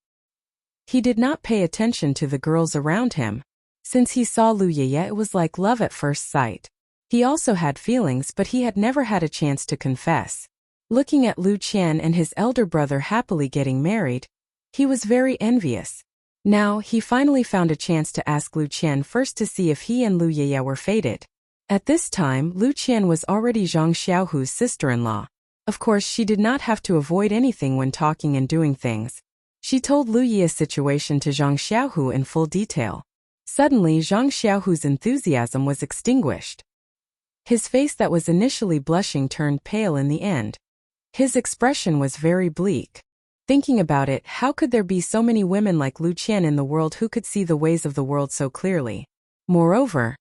A: He did not pay attention to the girls around him. Since he saw Lu Yeye, it was like love at first sight. He also had feelings, but he had never had a chance to confess. Looking at Lu Qian and his elder brother happily getting married, he was very envious. Now, he finally found a chance to ask Lu Qian first to see if he and Lu Yeye were fated. At this time, Lu Qian was already Zhang Xiaohu's sister-in-law. Of course, she did not have to avoid anything when talking and doing things. She told Lu Ye's situation to Zhang Xiaohu in full detail. Suddenly, Zhang Xiaohu's enthusiasm was extinguished. His face that was initially blushing turned pale in the end. His expression was very bleak. Thinking about it, how could there be so many women like Lu Qian in the world who could see the ways of the world so clearly? Moreover,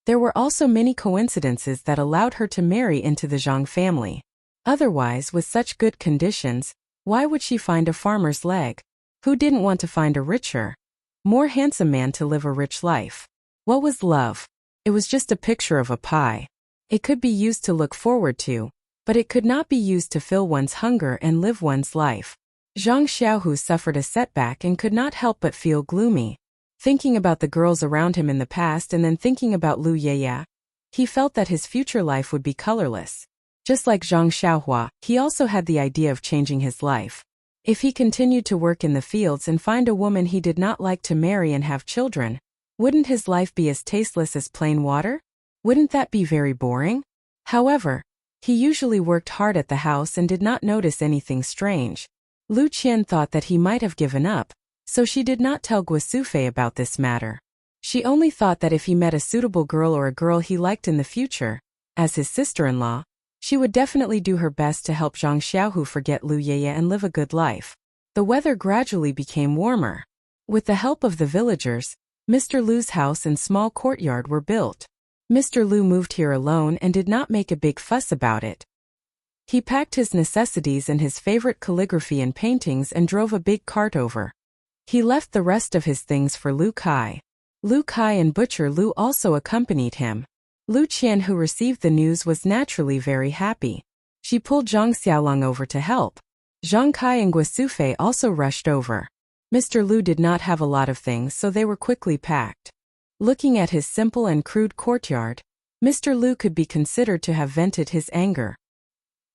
A: there were also many coincidences that allowed her to marry into the Zhang family. Otherwise, with such good conditions, why would she find a farmer's leg? Who didn't want to find a richer, more handsome man to live a rich life? What was love? It was just a picture of a pie. It could be used to look forward to, but it could not be used to fill one's hunger and live one's life. Zhang Xiaohu suffered a setback and could not help but feel gloomy. Thinking about the girls around him in the past and then thinking about Lu Yeye, he felt that his future life would be colorless. Just like Zhang Xiaohua, he also had the idea of changing his life. If he continued to work in the fields and find a woman he did not like to marry and have children, wouldn't his life be as tasteless as plain water? Wouldn't that be very boring? However, he usually worked hard at the house and did not notice anything strange. Lu Qian thought that he might have given up, so she did not tell Guosufei about this matter. She only thought that if he met a suitable girl or a girl he liked in the future, as his sister-in-law, she would definitely do her best to help Zhang Xiaohu forget Lu Yeye and live a good life. The weather gradually became warmer. With the help of the villagers, Mr. Lu's house and small courtyard were built. Mr. Lu moved here alone and did not make a big fuss about it. He packed his necessities and his favorite calligraphy and paintings and drove a big cart over. He left the rest of his things for Lu Kai. Lu Kai and Butcher Lu also accompanied him. Lu Qian, who received the news, was naturally very happy. She pulled Zhang Xiaolong over to help. Zhang Kai and Guosufei also rushed over. Mr. Lu did not have a lot of things, so they were quickly packed. Looking at his simple and crude courtyard, Mr. Lu could be considered to have vented his anger.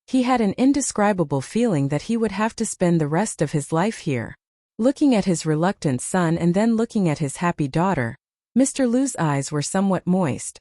A: He had an indescribable feeling that he would have to spend the rest of his life here. Looking at his reluctant son and then looking at his happy daughter, Mr. Lu's eyes were somewhat moist.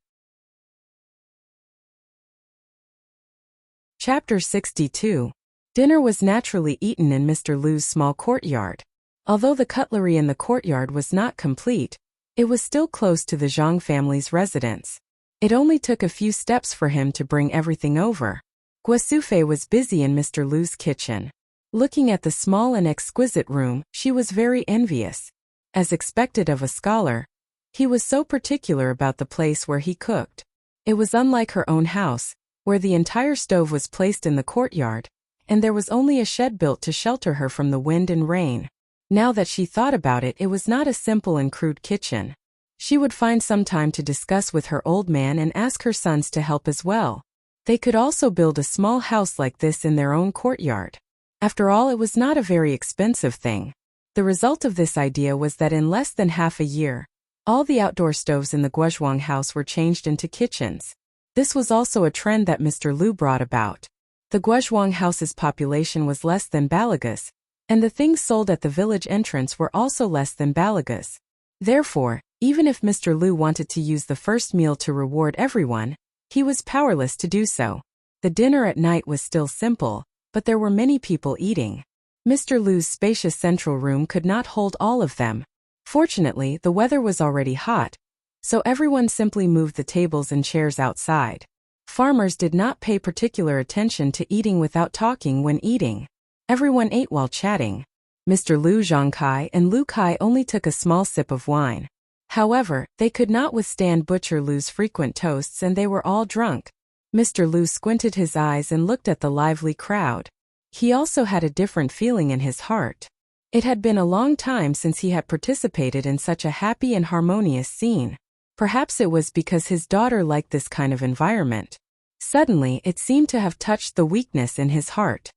A: Chapter 62. Dinner was naturally eaten in Mr. Lu's small courtyard. Although the cutlery in the courtyard was not complete, it was still close to the Zhang family's residence. It only took a few steps for him to bring everything over. Guosufei was busy in Mr. Lu's kitchen. Looking at the small and exquisite room, she was very envious. As expected of a scholar, he was so particular about the place where he cooked. It was unlike her own house, where the entire stove was placed in the courtyard, and there was only a shed built to shelter her from the wind and rain. Now that she thought about it, it was not a simple and crude kitchen. She would find some time to discuss with her old man and ask her sons to help as well. They could also build a small house like this in their own courtyard. After all, it was not a very expensive thing. The result of this idea was that in less than half a year, all the outdoor stoves in the Guozhuang house were changed into kitchens. This was also a trend that Mr. Lu brought about. The Guozhuang house's population was less than Balaga's, And the things sold at the village entrance were also less than balagas. Therefore, even if Mr. Lu wanted to use the first meal to reward everyone, he was powerless to do so. The dinner at night was still simple, but there were many people eating. Mr. Lu's spacious central room could not hold all of them. Fortunately, the weather was already hot, so everyone simply moved the tables and chairs outside. Farmers did not pay particular attention to eating without talking when eating. Everyone ate while chatting. Mr. Lu Zhongkai and Lu Kai only took a small sip of wine. However, they could not withstand Butcher Lu's frequent toasts and they were all drunk. Mr. Lu squinted his eyes and looked at the lively crowd. He also had a different feeling in his heart. It had been a long time since he had participated in such a happy and harmonious scene. Perhaps it was because his daughter liked this kind of environment. Suddenly, it seemed to have touched the weakness in his heart.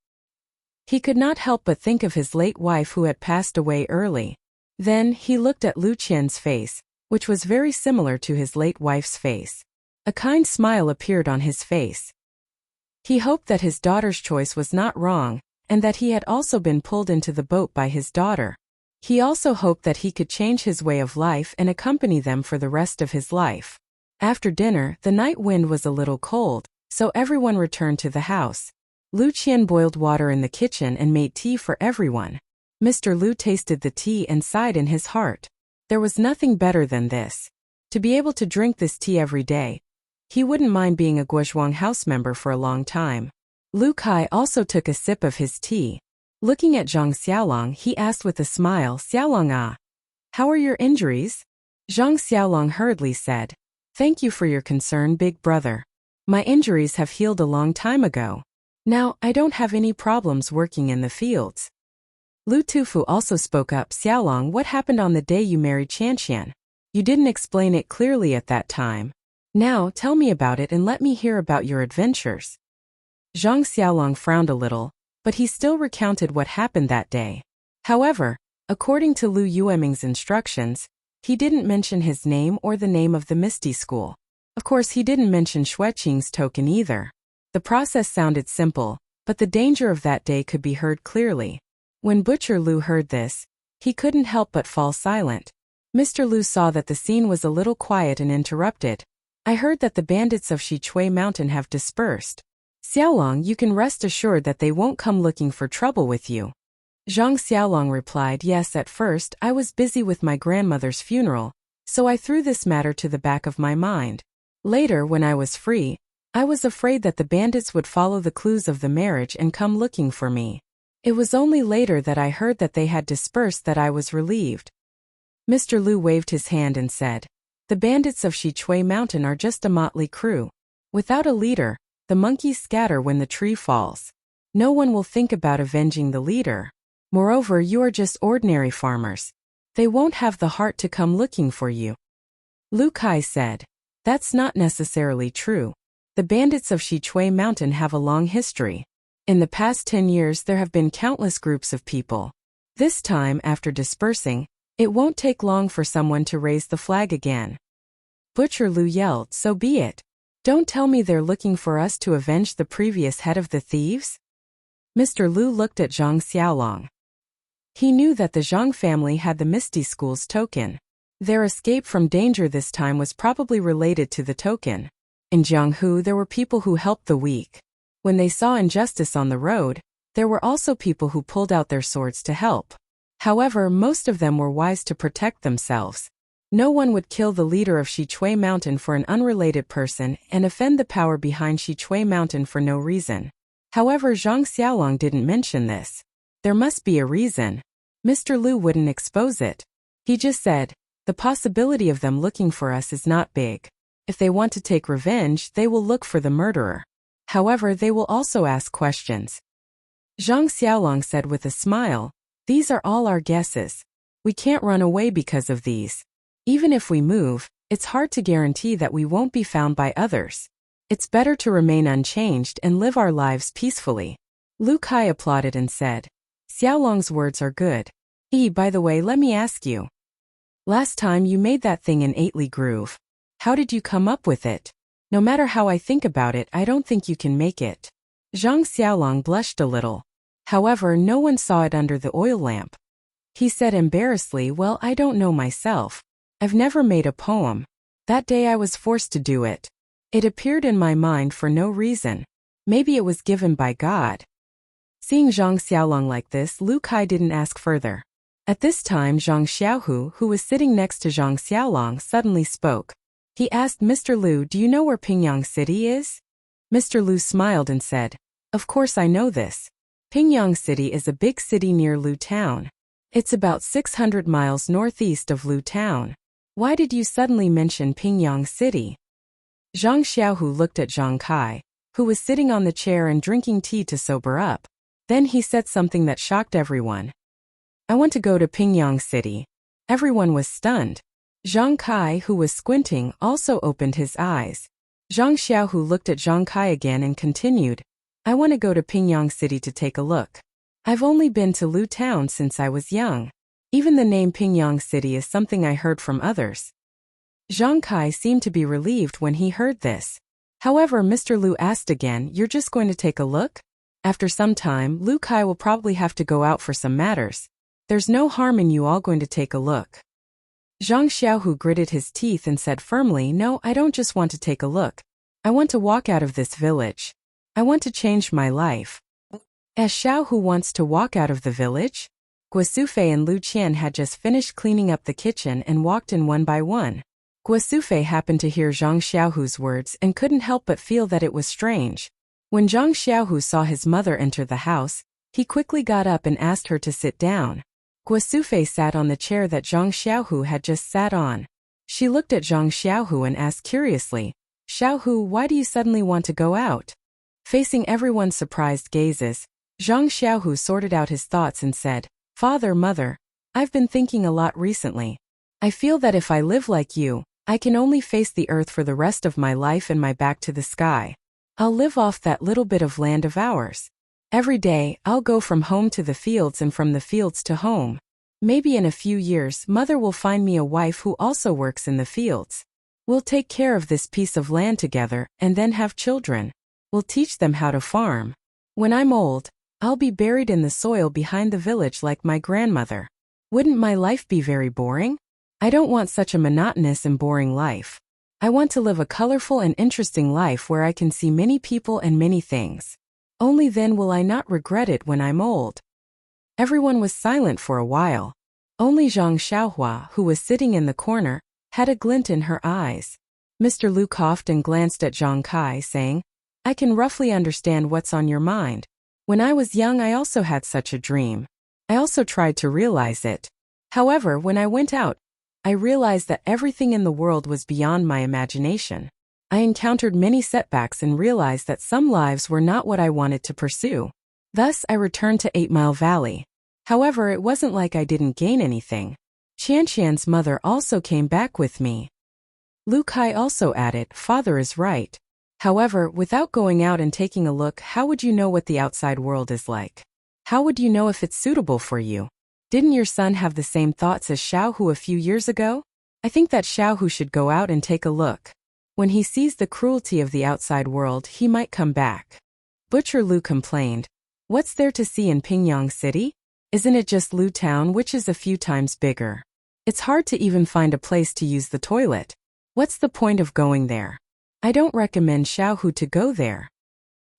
A: He could not help but think of his late wife who had passed away early. Then, he looked at Lu Qian's face, which was very similar to his late wife's face. A kind smile appeared on his face. He hoped that his daughter's choice was not wrong, and that he had also been pulled into the boat by his daughter. He also hoped that he could change his way of life and accompany them for the rest of his life. After dinner, the night wind was a little cold, so everyone returned to the house. Lu Qian boiled water in the kitchen and made tea for everyone. Mr. Lu tasted the tea and sighed in his heart. There was nothing better than this. To be able to drink this tea every day. He wouldn't mind being a Guozhuang house member for a long time. Lu Kai also took a sip of his tea. Looking at Zhang Xiaolong, he asked with a smile, "Xiaolong ah, how are your injuries?" Zhang Xiaolong hurriedly said, "Thank you for your concern, big brother. My injuries have healed a long time ago. Now, I don't have any problems working in the fields." Lu Tufu also spoke up, "Xiaolong, what happened on the day you married Qianqian? You didn't explain it clearly at that time. Now, tell me about it and let me hear about your adventures." Zhang Xiaolong frowned a little, but he still recounted what happened that day. However, according to Lu Yueming's instructions, he didn't mention his name or the name of the Misty School. Of course, he didn't mention Xueqing's token either. The process sounded simple, but the danger of that day could be heard clearly. When Butcher Lu heard this, he couldn't help but fall silent. Mr. Lu saw that the scene was a little quiet and interrupted. "I heard that the bandits of Xichui Mountain have dispersed. Xiaolong, you can rest assured that they won't come looking for trouble with you." Zhang Xiaolong replied, "Yes, at first, I was busy with my grandmother's funeral, so I threw this matter to the back of my mind. Later, when I was free, I was afraid that the bandits would follow the clues of the marriage and come looking for me. It was only later that I heard that they had dispersed that I was relieved." Mr. Lu waved his hand and said, "The bandits of Xichui Mountain are just a motley crew. Without a leader, the monkeys scatter when the tree falls. No one will think about avenging the leader. Moreover, you are just ordinary farmers. They won't have the heart to come looking for you." Lu Kai said, "That's not necessarily true. The bandits of Xichui Mountain have a long history. In the past 10 years there have been countless groups of people. This time, after dispersing, it won't take long for someone to raise the flag again." Butcher Lu yelled, "So be it. Don't tell me they're looking for us to avenge the previous head of the thieves?" Mr. Lu looked at Zhang Xiaolong. He knew that the Zhang family had the Misty School's token. Their escape from danger this time was probably related to the token. In Jianghu there were people who helped the weak. When they saw injustice on the road, there were also people who pulled out their swords to help. However, most of them were wise to protect themselves. No one would kill the leader of Xichui Mountain for an unrelated person and offend the power behind Xichui Mountain for no reason. However, Zhang Xiaolong didn't mention this. There must be a reason. Mr. Lu wouldn't expose it. He just said, "The possibility of them looking for us is not big. If they want to take revenge, they will look for the murderer. However, they will also ask questions." Zhang Xiaolong said with a smile, "These are all our guesses. We can't run away because of these. Even if we move, it's hard to guarantee that we won't be found by others. It's better to remain unchanged and live our lives peacefully." Lu Kai applauded and said, "Xiaolong's words are good. By the way, let me ask you. Last time you made that thing in 8 Li Groove. How did you come up with it? No matter how I think about it, I don't think you can make it." Zhang Xiaolong blushed a little. However, no one saw it under the oil lamp. He said embarrassedly, "Well, I don't know myself. I've never made a poem. That day I was forced to do it. It appeared in my mind for no reason. Maybe it was given by God." Seeing Zhang Xiaolong like this, Lu Kai didn't ask further. At this time, Zhang Xiaohu, who was sitting next to Zhang Xiaolong, suddenly spoke. He asked, "Mr. Lu, do you know where Pingyang City is?" Mr. Lu smiled and said, "Of course I know this. Pingyang City is a big city near Lu Town. It's about 600 miles northeast of Lu Town. Why did you suddenly mention Pingyang City?" Zhang Xiaohu looked at Zhang Kai, who was sitting on the chair and drinking tea to sober up. Then he said something that shocked everyone. "I want to go to Pingyang City." Everyone was stunned. Zhang Kai, who was squinting, also opened his eyes. Zhang Xiaohu looked at Zhang Kai again and continued, "I want to go to Pingyang City to take a look. I've only been to Lu Town since I was young. Even the name Pingyang City is something I heard from others." Zhang Kai seemed to be relieved when he heard this. However, Mr. Lu asked again, "You're just going to take a look?" After some time, Lu Kai will probably have to go out for some matters. There's no harm in you all going to take a look. Zhang Xiaohu gritted his teeth and said firmly, "No, I don't just want to take a look. I want to walk out of this village. I want to change my life." As Xiaohu wants to walk out of the village? Guosufei and Lu Qian had just finished cleaning up the kitchen and walked in one by one. Guosufei happened to hear Zhang Xiaohu's words and couldn't help but feel that it was strange. When Zhang Xiaohu saw his mother enter the house, he quickly got up and asked her to sit down. Guosufei sat on the chair that Zhang Xiaohu had just sat on. She looked at Zhang Xiaohu and asked curiously, "Xiaohu, why do you suddenly want to go out?" Facing everyone's surprised gazes, Zhang Xiaohu sorted out his thoughts and said, "Father, Mother, I've been thinking a lot recently. I feel that if I live like you, I can only face the earth for the rest of my life and my back to the sky. I'll live off that little bit of land of ours. Every day, I'll go from home to the fields and from the fields to home. Maybe in a few years, Mother will find me a wife who also works in the fields. We'll take care of this piece of land together and then have children. We'll teach them how to farm. When I'm old, I'll be buried in the soil behind the village like my grandmother. Wouldn't my life be very boring? I don't want such a monotonous and boring life. I want to live a colorful and interesting life where I can see many people and many things. Only then will I not regret it when I'm old." Everyone was silent for a while. Only Zhang Xiaohua, who was sitting in the corner, had a glint in her eyes. Mr. Lu coughed and glanced at Zhang Kai, saying, "I can roughly understand what's on your mind. When I was young, I also had such a dream. I also tried to realize it. However, when I went out, I realized that everything in the world was beyond my imagination. I encountered many setbacks and realized that some lives were not what I wanted to pursue. Thus, I returned to 8 Mile Valley. However, it wasn't like I didn't gain anything. Qianqian's mother also came back with me." Lu Kai also added, "Father is right. However, without going out and taking a look, how would you know what the outside world is like? How would you know if it's suitable for you? Didn't your son have the same thoughts as Xiaohu a few years ago? I think that Xiaohu should go out and take a look. When he sees the cruelty of the outside world, he might come back." Butcher Lu complained, "What's there to see in Pingyang City? Isn't it just Lu Town, which is a few times bigger? It's hard to even find a place to use the toilet. What's the point of going there? I don't recommend Xiaohu to go there."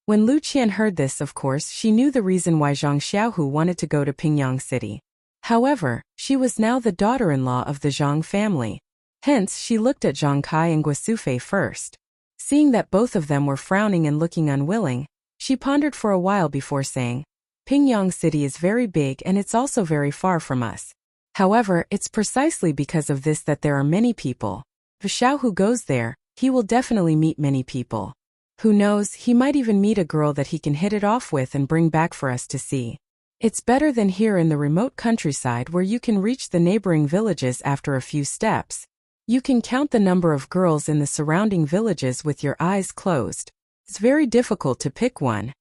A: When Lu Qian heard this, of course, she knew the reason why Zhang Xiaohu wanted to go to Pingyang City. However, she was now the daughter-in-law of the Zhang family. Hence, she looked at Zhang Kai and Guosufei first. Seeing that both of them were frowning and looking unwilling, she pondered for a while before saying, "Pingyang City is very big and it's also very far from us. However, it's precisely because of this that there are many people. If Xiaohu goes there, he will definitely meet many people. Who knows, he might even meet a girl that he can hit it off with and bring back for us to see. It's better than here in the remote countryside where you can reach the neighboring villages after a few steps. You can count the number of girls in the surrounding villages with your eyes closed. It's very difficult to pick one."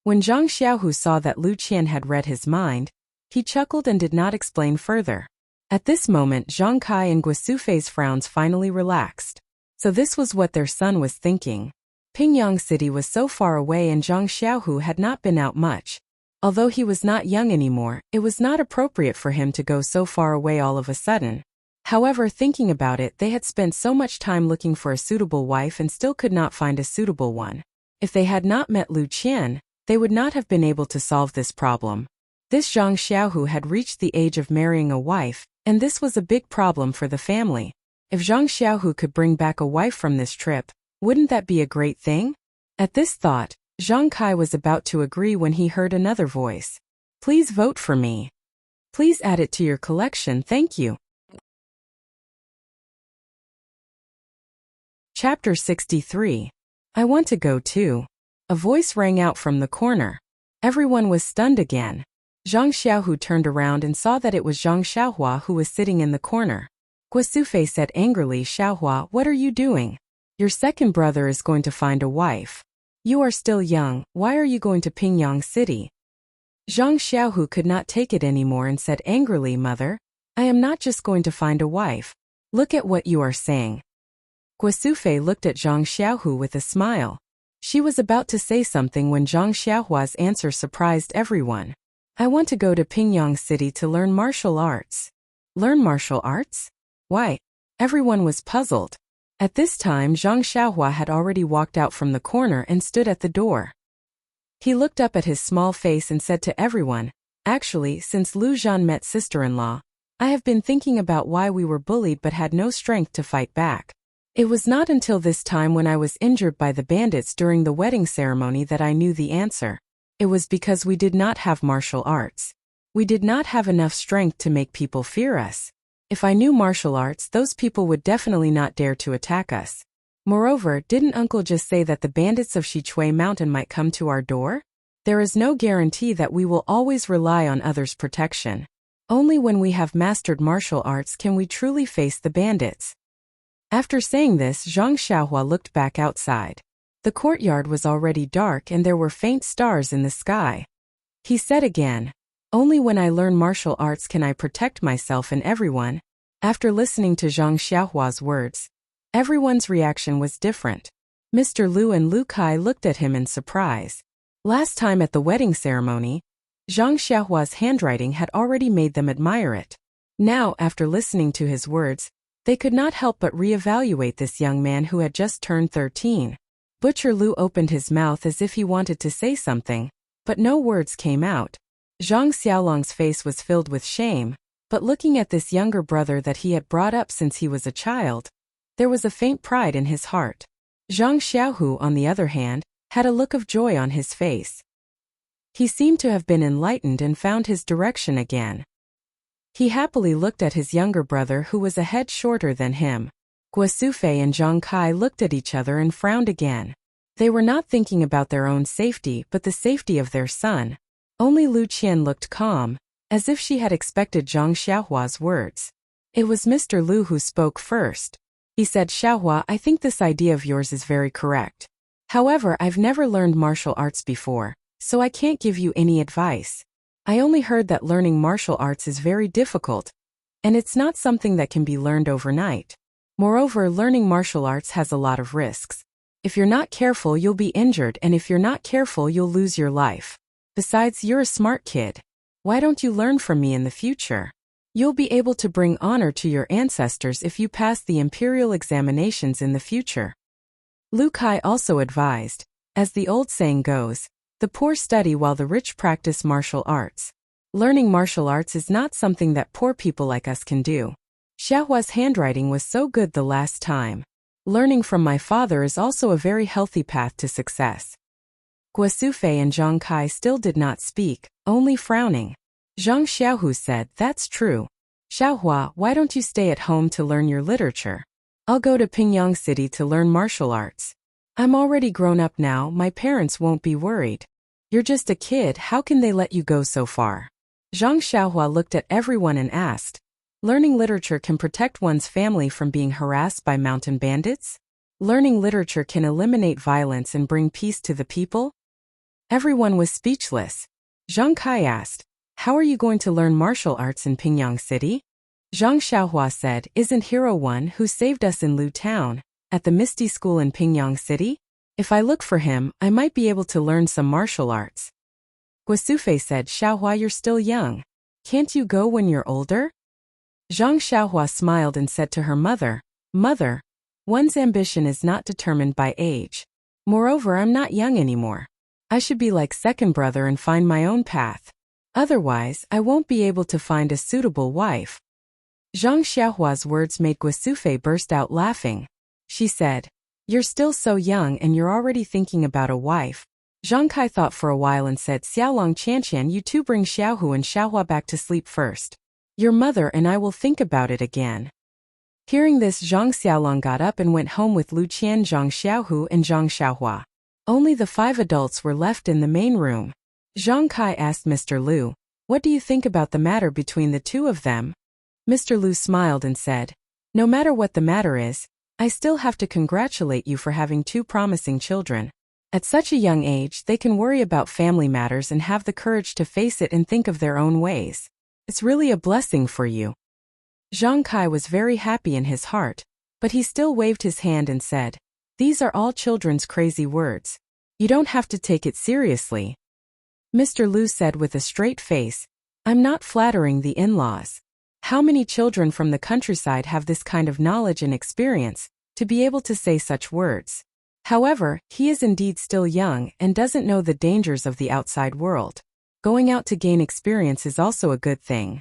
A: When Zhang Xiaohu saw that Lu Qian had read his mind, he chuckled and did not explain further. At this moment, Zhang Kai and Guosufei's frowns finally relaxed. So this was what their son was thinking. Pingyang City was so far away and Zhang Xiaohu had not been out much. Although he was not young anymore, it was not appropriate for him to go so far away all of a sudden. However, thinking about it, they had spent so much time looking for a suitable wife and still could not find a suitable one. If they had not met Lu Qian, they would not have been able to solve this problem. This Zhang Xiaohu had reached the age of marrying a wife, and this was a big problem for the family. If Zhang Xiaohu could bring back a wife from this trip, wouldn't that be a great thing? At this thought, Zhang Kai was about to agree when he heard another voice. Please vote for me. Please add it to your collection, thank you. Chapter 63. I want to go too. A voice rang out from the corner. Everyone was stunned again. Zhang Xiaohu turned around and saw that it was Zhang Xiaohua who was sitting in the corner. Guosufei said angrily, Xiaohua, what are you doing? Your second brother is going to find a wife. You are still young, why are you going to Pingyang City? Zhang Xiaohu could not take it anymore and said angrily, Mother, I am not just going to find a wife. Look at what you are saying. Guosufei looked at Zhang Xiaohu with a smile. She was about to say something when Zhang Xiaohua's answer surprised everyone. I want to go to Pingyang City to learn martial arts. Learn martial arts? Why? Everyone was puzzled. At this time, Zhang Xiaohua had already walked out from the corner and stood at the door. He looked up at his small face and said to everyone, Actually, since Lu Zhan met sister-in-law, I have been thinking about why we were bullied but had no strength to fight back. It was not until this time when I was injured by the bandits during the wedding ceremony that I knew the answer. It was because we did not have martial arts. We did not have enough strength to make people fear us. If I knew martial arts, those people would definitely not dare to attack us. Moreover, didn't Uncle just say that the bandits of Xichui Mountain might come to our door? There is no guarantee that we will always rely on others' protection. Only when we have mastered martial arts can we truly face the bandits. After saying this, Zhang Xiaohua looked back outside. The courtyard was already dark and there were faint stars in the sky. He said again, Only when I learn martial arts can I protect myself and everyone. After listening to Zhang Xiaohua's words, everyone's reaction was different. Mr. Lu and Lu Kai looked at him in surprise. Last time at the wedding ceremony, Zhang Xiaohua's handwriting had already made them admire it. Now, after listening to his words, they could not help but reevaluate this young man who had just turned 13. Butcher Lu opened his mouth as if he wanted to say something, but no words came out. Zhang Xiaolong's face was filled with shame, but looking at this younger brother that he had brought up since he was a child, there was a faint pride in his heart. Zhang Xiaohu, on the other hand, had a look of joy on his face. He seemed to have been enlightened and found his direction again. He happily looked at his younger brother who was a head shorter than him. Guosufei and Zhang Kai looked at each other and frowned again. They were not thinking about their own safety but the safety of their son. Only Lu Qian looked calm, as if she had expected Zhang Xiaohua's words. It was Mr. Lu who spoke first. He said, Xiaohua, I think this idea of yours is very correct. However, I've never learned martial arts before, so I can't give you any advice. I only heard that learning martial arts is very difficult, and it's not something that can be learned overnight. Moreover, learning martial arts has a lot of risks. If you're not careful, you'll be injured, and if you're not careful, you'll lose your life. Besides, you're a smart kid. Why don't you learn from me in the future? You'll be able to bring honor to your ancestors if you pass the imperial examinations in the future. Lu Kai also advised, as the old saying goes, the poor study while the rich practice martial arts. Learning martial arts is not something that poor people like us can do. Xiaohua's handwriting was so good the last time. Learning from my father is also a very healthy path to success. Guosufei and Zhang Kai still did not speak, only frowning. Zhang Xiaohu said, That's true. Xiaohua, why don't you stay at home to learn your literature? I'll go to Pingyang City to learn martial arts. I'm already grown up now, my parents won't be worried. You're just a kid, how can they let you go so far? Zhang Xiaohua looked at everyone and asked, Learning literature can protect one's family from being harassed by mountain bandits? Learning literature can eliminate violence and bring peace to the people? Everyone was speechless. Zhang Kai asked, How are you going to learn martial arts in Pingyang City? Zhang Xiaohua said, Isn't Hero One who saved us in Lu Town, at the Misty School in Pingyang City? If I look for him, I might be able to learn some martial arts. Guosufei said, Xiaohua, you're still young. Can't you go when you're older? Zhang Xiaohua smiled and said to her mother, Mother, one's ambition is not determined by age. Moreover, I'm not young anymore. I should be like second brother and find my own path. Otherwise, I won't be able to find a suitable wife. Zhang Xiaohua's words made Guosufei burst out laughing. She said, You're still so young and you're already thinking about a wife. Zhang Kai thought for a while and said, Xiaolong Qianqian, you two bring Xiaohu and Xiaohua back to sleep first. Your mother and I will think about it again. Hearing this, Zhang Xiaolong got up and went home with Lu Qian, Zhang Xiaohu, and Zhang Xiaohua. Only the 5 adults were left in the main room. Zhang Kai asked Mr. Lu, What do you think about the matter between the two of them? Mr. Lu smiled and said, No matter what the matter is, I still have to congratulate you for having 2 promising children. At such a young age, they can worry about family matters and have the courage to face it and think of their own ways. It's really a blessing for you. Zhang Kai was very happy in his heart, but he still waved his hand and said, These are all children's crazy words. You don't have to take it seriously. Mr. Lu said with a straight face, I'm not flattering the in-laws. How many children from the countryside have this kind of knowledge and experience to be able to say such words? However, he is indeed still young and doesn't know the dangers of the outside world. Going out to gain experience is also a good thing.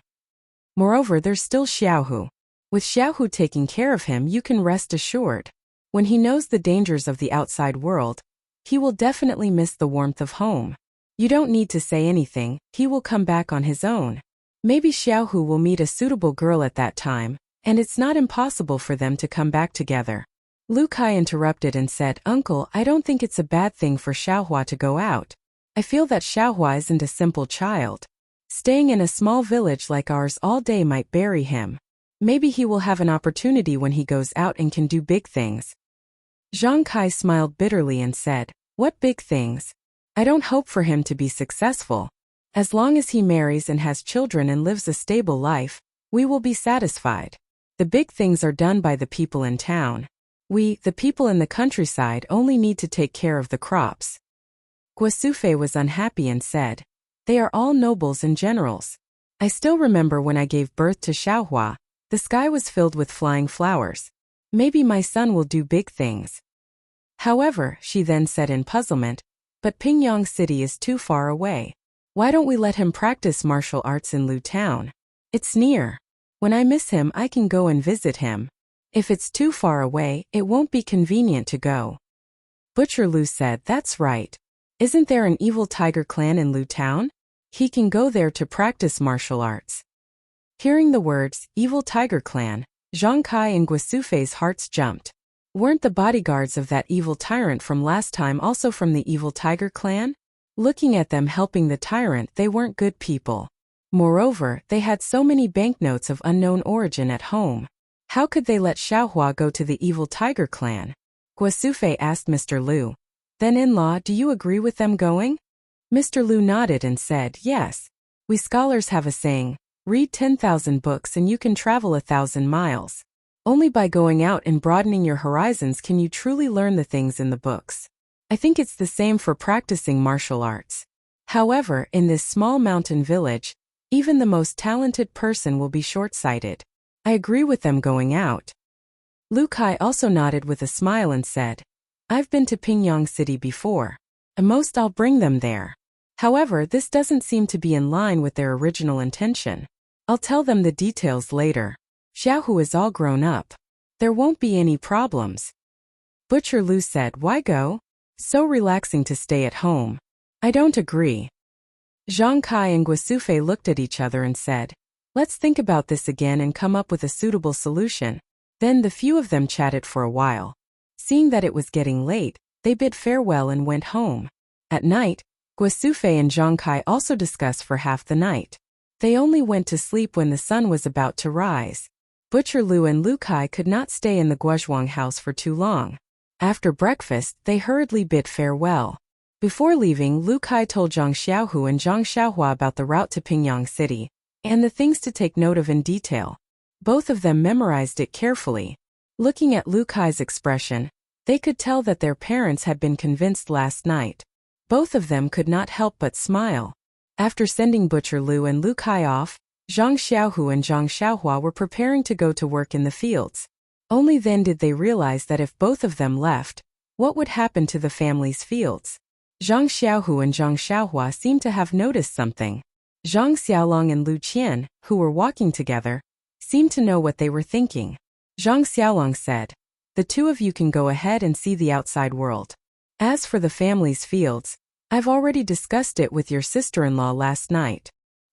A: Moreover, there's still Xiaohu. With Xiaohu taking care of him, you can rest assured. When he knows the dangers of the outside world, he will definitely miss the warmth of home. You don't need to say anything, he will come back on his own. Maybe Xiaohu will meet a suitable girl at that time, and it's not impossible for them to come back together. Lu Kai interrupted and said, Uncle, I don't think it's a bad thing for Xiaohua to go out. I feel that Xiaohua isn't a simple child. Staying in a small village like ours all day might bury him. Maybe he will have an opportunity when he goes out and can do big things. Zhang Kai smiled bitterly and said, What big things? I don't hope for him to be successful. As long as he marries and has children and lives a stable life, we will be satisfied. The big things are done by the people in town. We, the people in the countryside, only need to take care of the crops. Guosufei was unhappy and said, They are all nobles and generals. I still remember when I gave birth to Xiaohua, the sky was filled with flying flowers. Maybe my son will do big things. However, she then said in puzzlement, But Pingyang City is too far away. Why don't we let him practice martial arts in Lu Town? It's near. When I miss him, I can go and visit him. If it's too far away, it won't be convenient to go. Butcher Lu said, That's right. Isn't there an evil tiger clan in Lu Town? He can go there to practice martial arts. Hearing the words, Evil Tiger Clan, Zhang Kai and Guosufei's hearts jumped. Weren't the bodyguards of that evil tyrant from last time also from the Evil Tiger Clan? Looking at them helping the tyrant, they weren't good people. Moreover, they had so many banknotes of unknown origin at home. How could they let Xiaohua go to the Evil Tiger Clan? Guosufei asked Mr. Lu. Then in-law, do you agree with them going? Mr. Lu nodded and said, Yes. We scholars have a saying, Read 10,000 books and you can travel 1,000 miles. Only by going out and broadening your horizons can you truly learn the things in the books. I think it's the same for practicing martial arts. However, in this small mountain village, even the most talented person will be short-sighted. I agree with them going out. Lu Kai also nodded with a smile and said, I've been to Pingyang City before. At most I'll bring them there. However, this doesn't seem to be in line with their original intention. I'll tell them the details later. Xiaohu is all grown up. There won't be any problems. Butcher Lu said, Why go? So relaxing to stay at home. I don't agree. Zhang Kai and Guosufei looked at each other and said, Let's think about this again and come up with a suitable solution. Then the few of them chatted for a while. Seeing that it was getting late, they bid farewell and went home. At night, Guosufei and Zhang Kai also discussed for half the night. They only went to sleep when the sun was about to rise. Butcher Lu and Lu Kai could not stay in the Guozhuang house for too long. After breakfast, they hurriedly bid farewell. Before leaving, Lu Kai told Zhang Xiaohu and Zhang Xiaohua about the route to Pingyang City, and the things to take note of in detail. Both of them memorized it carefully. Looking at Lu Kai's expression, they could tell that their parents had been convinced last night. Both of them could not help but smile. After sending Butcher Lu and Lu Kai off, Zhang Xiaohu and Zhang Xiaohua were preparing to go to work in the fields. Only then did they realize that if both of them left, what would happen to the family's fields? Zhang Xiaohu and Zhang Xiaohua seemed to have noticed something. Zhang Xiaolong and Lu Qian, who were walking together, seemed to know what they were thinking. Zhang Xiaolong said, "The two of you can go ahead and see the outside world. As for the family's fields, I've already discussed it with your sister-in-law last night.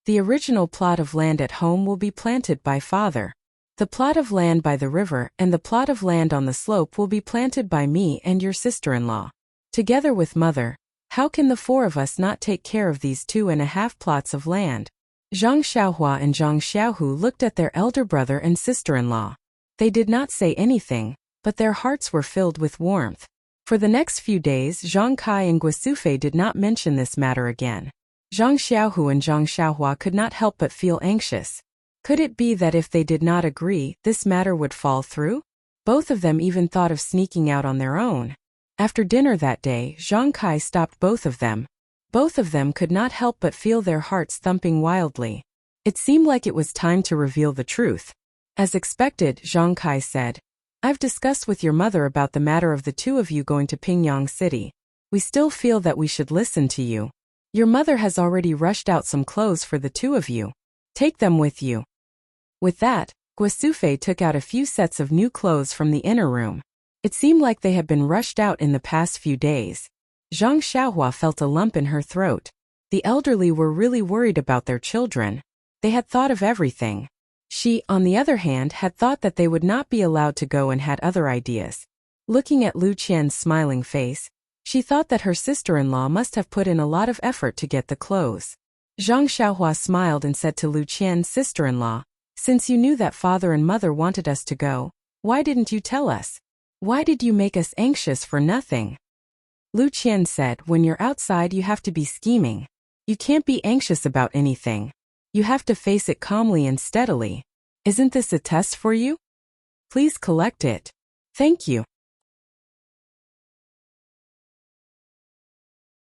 A: The original plot of land at home will be planted by father. The plot of land by the river and the plot of land on the slope will be planted by me and your sister-in-law. Together with mother, how can the four of us not take care of these 2.5 plots of land?" Zhang Xiaohua and Zhang Xiaohu looked at their elder brother and sister-in-law. They did not say anything, but their hearts were filled with warmth. For the next few days, Zhang Kai and Guosufei did not mention this matter again. Zhang Xiaohu and Zhang Xiaohua could not help but feel anxious. Could it be that if they did not agree, this matter would fall through? Both of them even thought of sneaking out on their own. After dinner that day, Zhang Kai stopped both of them. Both of them could not help but feel their hearts thumping wildly. It seemed like it was time to reveal the truth. As expected, Zhang Kai said, "I've discussed with your mother about the matter of the two of you going to Pingyang City. We still feel that we should listen to you. Your mother has already rushed out some clothes for the two of you. Take them with you." With that, Guosufei took out a few sets of new clothes from the inner room. It seemed like they had been rushed out in the past few days. Zhang Xiaohua felt a lump in her throat. The elderly were really worried about their children. They had thought of everything. She, on the other hand, had thought that they would not be allowed to go and had other ideas. Looking at Lu Qian's smiling face, she thought that her sister-in-law must have put in a lot of effort to get the clothes. Zhang Xiaohua smiled and said to Lu Qian's sister-in-law, "Since you knew that father and mother wanted us to go, why didn't you tell us? Why did you make us anxious for nothing?" Lu Qian said, "When you're outside you have to be scheming. You can't be anxious about anything. You have to face it calmly and steadily. Isn't this a test for you? Please collect it. Thank you."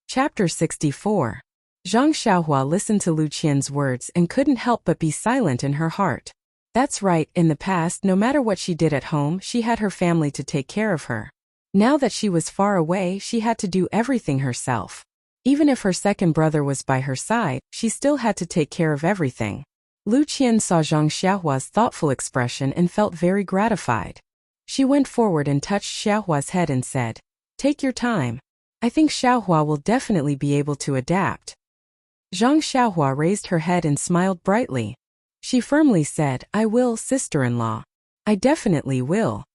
A: Chapter 64. Zhang Xiaohua listened to Lu Qian's words and couldn't help but be silent in her heart. That's right, in the past, no matter what she did at home, she had her family to take care of her. Now that she was far away, she had to do everything herself. Even if her second brother was by her side, she still had to take care of everything. Lu Qian saw Zhang Xiaohua's thoughtful expression and felt very gratified. She went forward and touched Xiaohua's head and said, "Take your time. I think Xiaohua will definitely be able to adapt." Zhang Xiaohua raised her head and smiled brightly. She firmly said, "I will, sister-in-law. I definitely will."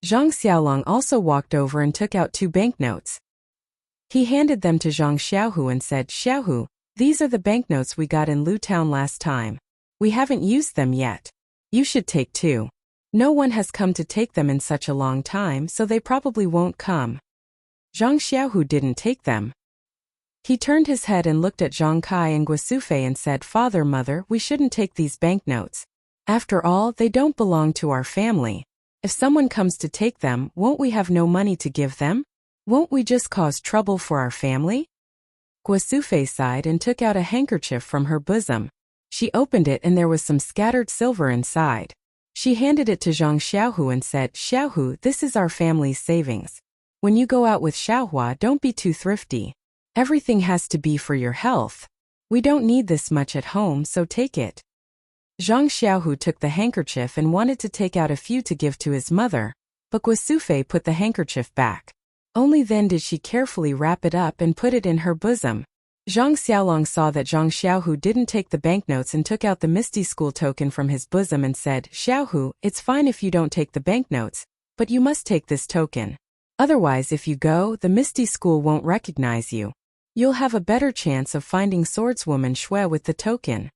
A: Zhang Xiaolong also walked over and took out 2 banknotes. He handed them to Zhang Xiaohu and said, "Xiaohu, these are the banknotes we got in Lu Town last time. We haven't used them yet. You should take 2. No one has come to take them in such a long time, so they probably won't come." Zhang Xiaohu didn't take them. He turned his head and looked at Zhang Kai and Guosufei and said, "Father, mother, we shouldn't take these banknotes. After all, they don't belong to our family. If someone comes to take them, won't we have no money to give them? Won't we just cause trouble for our family?" Guosufei sighed and took out a handkerchief from her bosom. She opened it and there was some scattered silver inside. She handed it to Zhang Xiaohu and said, "Xiaohu, this is our family's savings. When you go out with Xiaohua, don't be too thrifty. Everything has to be for your health. We don't need this much at home, so take it." Zhang Xiaohu took the handkerchief and wanted to take out a few to give to his mother, but Guosufei put the handkerchief back. Only then did she carefully wrap it up and put it in her bosom. Zhang Xiaolong saw that Zhang Xiaohu didn't take the banknotes and took out the Misty School token from his bosom and said, "Xiaohu, it's fine if you don't take the banknotes, but you must take this token. Otherwise, if you go, the Misty School won't recognize you. You'll have a better chance of finding swordswoman Xue with the token."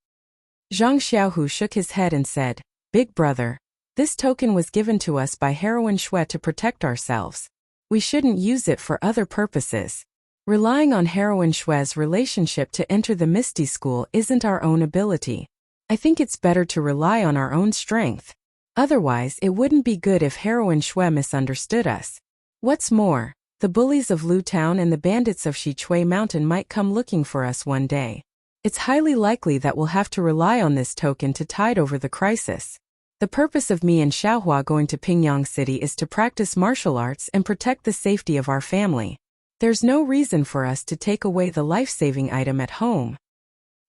A: Zhang Xiaohu shook his head and said, "Big brother, this token was given to us by heroine Xue to protect ourselves. We shouldn't use it for other purposes. Relying on heroine Xue's relationship to enter the Misty School isn't our own ability. I think it's better to rely on our own strength. Otherwise, it wouldn't be good if heroine Xue misunderstood us. What's more, the bullies of Lu Town and the bandits of Shichui Mountain might come looking for us one day. It's highly likely that we'll have to rely on this token to tide over the crisis. The purpose of me and Xiaohua going to Pingyang City is to practice martial arts and protect the safety of our family. There's no reason for us to take away the life-saving item at home."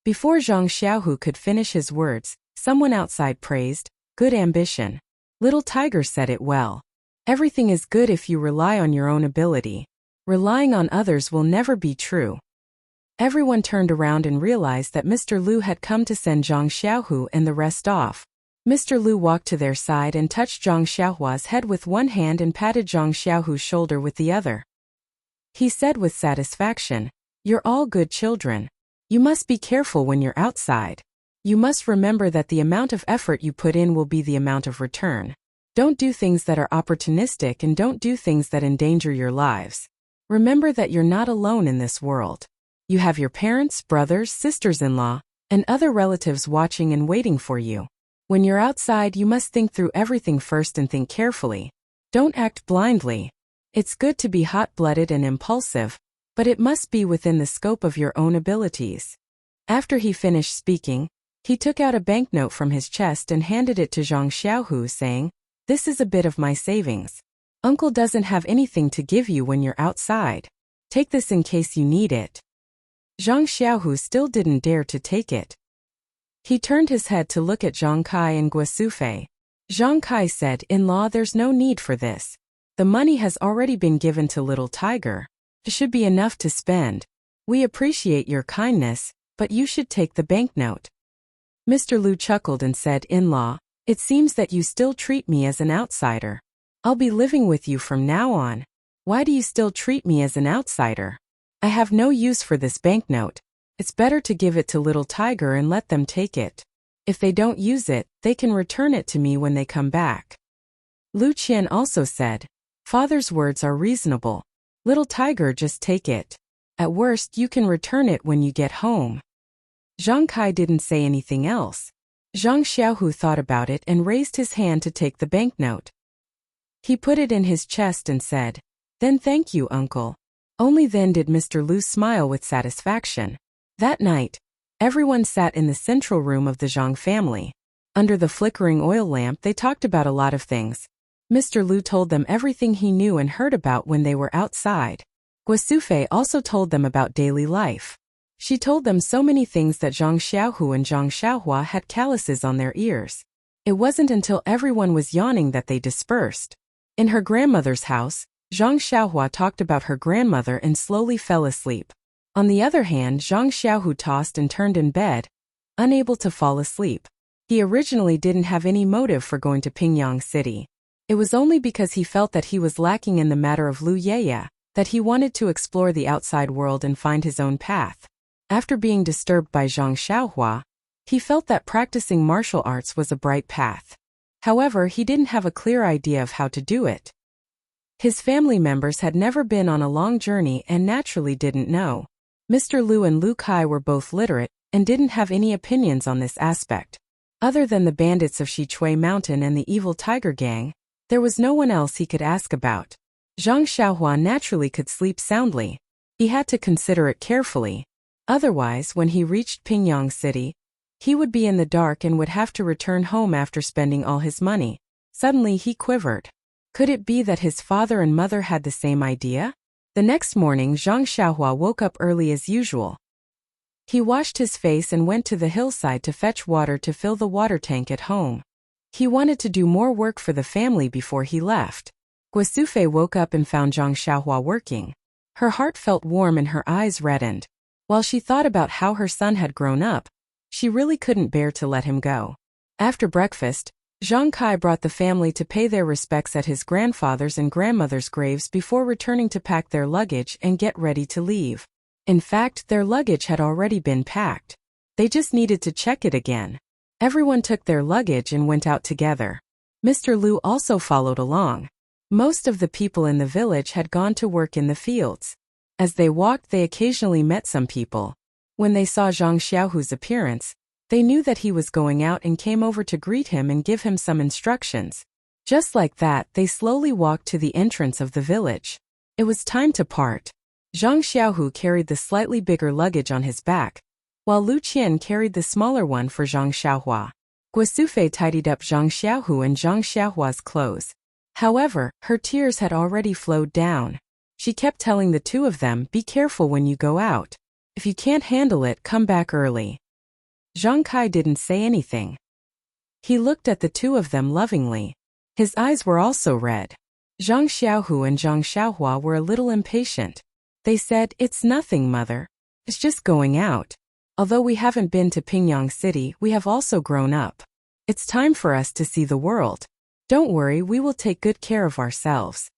A: Before Zhang Xiaohu could finish his words, someone outside praised, "Good ambition. Little Tiger said it well. Everything is good if you rely on your own ability. Relying on others will never be true." Everyone turned around and realized that Mr. Lu had come to send Zhang Xiaohu and the rest off. Mr. Lu walked to their side and touched Zhang Xiaohua's head with one hand and patted Zhang Xiaohu's shoulder with the other. He said with satisfaction, "You're all good children. You must be careful when you're outside. You must remember that the amount of effort you put in will be the amount of return. Don't do things that are opportunistic and don't do things that endanger your lives. Remember that you're not alone in this world. You have your parents, brothers, sisters-in-law, and other relatives watching and waiting for you. When you're outside, you must think through everything first and think carefully. Don't act blindly. It's good to be hot-blooded and impulsive, but it must be within the scope of your own abilities." After he finished speaking, he took out a banknote from his chest and handed it to Zhang Xiaohu, saying, "This is a bit of my savings. Uncle doesn't have anything to give you when you're outside. Take this in case you need it." Zhang Xiaohu still didn't dare to take it. He turned his head to look at Zhang Kai and Guosufei. Zhang Kai said, "In-law, there's no need for this. The money has already been given to Little Tiger. It should be enough to spend. We appreciate your kindness, but you should take the banknote." Mr. Lu chuckled and said, "In-law, it seems that you still treat me as an outsider. I'll be living with you from now on. Why do you still treat me as an outsider? I have no use for this banknote. It's better to give it to Little Tiger and let them take it. If they don't use it, they can return it to me when they come back." Lu Qian also said, "Father's words are reasonable. Little Tiger, just take it. At worst, you can return it when you get home." Zhang Kai didn't say anything else. Zhang Xiaohu thought about it and raised his hand to take the banknote. He put it in his chest and said, "Then thank you, uncle." Only then did Mr. Lu smile with satisfaction. That night, everyone sat in the central room of the Zhang family. Under the flickering oil lamp, they talked about a lot of things. Mr. Lu told them everything he knew and heard about when they were outside. Guosufei also told them about daily life. She told them so many things that Zhang Xiaohu and Zhang Xiaohua had calluses on their ears. It wasn't until everyone was yawning that they dispersed. In her grandmother's house, Zhang Xiaohua talked about her grandmother and slowly fell asleep. On the other hand, Zhang Xiaohu tossed and turned in bed, unable to fall asleep. He originally didn't have any motive for going to Pingyang City. It was only because he felt that he was lacking in the matter of Lu Yeye, that he wanted to explore the outside world and find his own path. After being disturbed by Zhang Xiaohua, he felt that practicing martial arts was a bright path. However, he didn't have a clear idea of how to do it. His family members had never been on a long journey and naturally didn't know. Mr. Lu and Lu Kai were both literate and didn't have any opinions on this aspect. Other than the bandits of Shichui Mountain and the evil tiger gang, there was no one else he could ask about. Zhang Xiaohua naturally could sleep soundly. He had to consider it carefully. Otherwise, when he reached Pingyang City, he would be in the dark and would have to return home after spending all his money. Suddenly he quivered. Could it be that his father and mother had the same idea? The next morning, Zhang Xiaohua woke up early as usual. He washed his face and went to the hillside to fetch water to fill the water tank at home. He wanted to do more work for the family before he left. Guosufei woke up and found Zhang Xiaohua working. Her heart felt warm and her eyes reddened. While she thought about how her son had grown up, she really couldn't bear to let him go. After breakfast, Zhang Kai brought the family to pay their respects at his grandfather's and grandmother's graves before returning to pack their luggage and get ready to leave. In fact, their luggage had already been packed. They just needed to check it again. Everyone took their luggage and went out together. Mr. Lu also followed along. Most of the people in the village had gone to work in the fields. As they walked, they occasionally met some people. When they saw Zhang Xiaohu's appearance, they knew that he was going out and came over to greet him and give him some instructions. Just like that, they slowly walked to the entrance of the village. It was time to part. Zhang Xiaohu carried the slightly bigger luggage on his back, while Lu Qian carried the smaller one for Zhang Xiaohua. Guosufei tidied up Zhang Xiaohu and Zhang Xiaohua's clothes. However, her tears had already flowed down. She kept telling the two of them, be careful when you go out. If you can't handle it, come back early. Zhang Kai didn't say anything. He looked at the two of them lovingly. His eyes were also red. Zhang Xiaohu and Zhang Xiaohua were a little impatient. They said, it's nothing, mother. It's just going out. Although we haven't been to Pingyang City, we have also grown up. It's time for us to see the world. Don't worry, we will take good care of ourselves.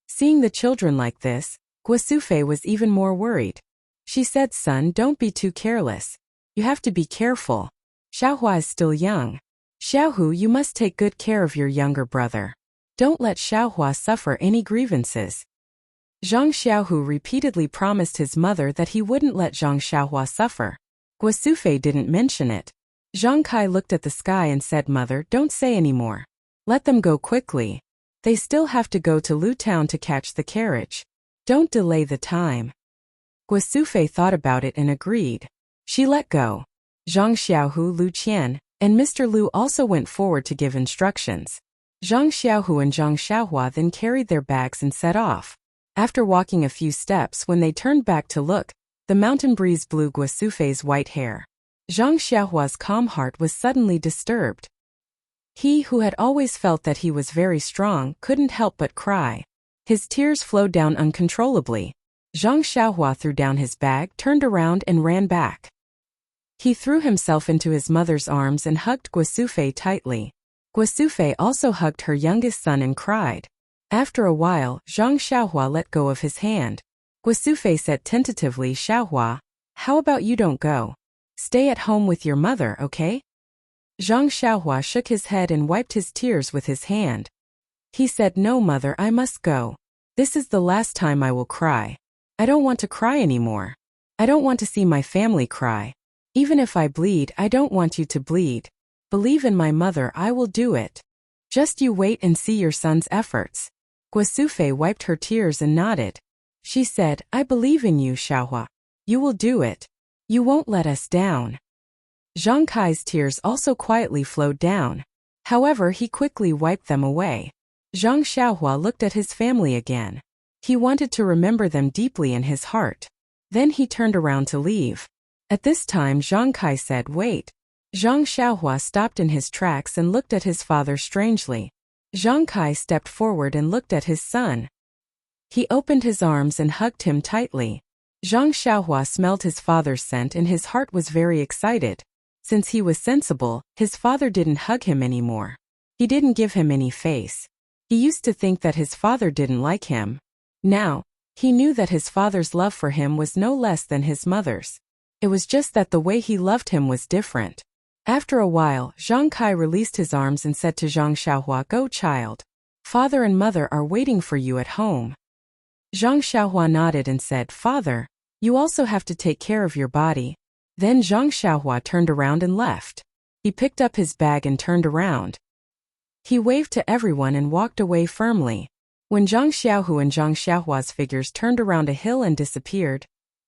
A: Seeing the children like this, Guosufei was even more worried. She said, son, don't be too careless. You have to be careful. Xiaohua is still young. Xiaohu, you must take good care of your younger brother. Don't let Xiaohua suffer any grievances. Zhang Xiaohu repeatedly promised his mother that he wouldn't let Zhang Xiaohua suffer. Guosufei didn't mention it. Zhang Kai looked at the sky and said, mother, don't say any more. Let them go quickly. They still have to go to Lu Town to catch the carriage. Don't delay the time. Guosufei thought about it and agreed. She let go. Zhang Xiaohu, Lu Qian, and Mr. Lu also went forward to give instructions. Zhang Xiaohu and Zhang Xiaohua then carried their bags and set off. After walking a few steps, when they turned back to look, the mountain breeze blew Guosufei's white hair. Zhang Xiaohua's calm heart was suddenly disturbed. He who had always felt that he was very strong couldn't help but cry. His tears flowed down uncontrollably. Zhang Xiaohua threw down his bag, turned around and ran back. He threw himself into his mother's arms and hugged Guosufei tightly. Guosufei also hugged her youngest son and cried. After a while, Zhang Xiaohua let go of his hand. Guosufei said tentatively, Xiaohua, how about you don't go? Stay at home with your mother, okay? Zhang Xiaohua shook his head and wiped his tears with his hand. He said, no, mother, I must go. This is the last time I will cry. I don't want to cry anymore. I don't want to see my family cry. Even if I bleed, I don't want you to bleed. Believe in my mother, I will do it. Just you wait and see your son's efforts. Guosufei wiped her tears and nodded. She said, I believe in you, Xiaohua. You will do it. You won't let us down. Zhang Kai's tears also quietly flowed down. However, he quickly wiped them away. Zhang Xiaohua looked at his family again. He wanted to remember them deeply in his heart. Then he turned around to leave. At this time, Zhang Kai said, wait. Zhang Xiaohua stopped in his tracks and looked at his father strangely. Zhang Kai stepped forward and looked at his son. He opened his arms and hugged him tightly. Zhang Xiaohua smelled his father's scent and his heart was very excited. Since he was sensible, his father didn't hug him anymore. He didn't give him any face. He used to think that his father didn't like him. Now, he knew that his father's love for him was no less than his mother's. It was just that the way he loved him was different. After a while, Zhang Kai released his arms and said to Zhang Xiaohua, go, child. Father and mother are waiting for you at home. Zhang Xiaohua nodded and said, Father, you also have to take care of your body. Then Zhang Xiaohua turned around and left. He picked up his bag and turned around. He waved to everyone and walked away firmly. When Zhang Xiaohu and Zhang Xiaohua's figures turned around a hill and disappeared,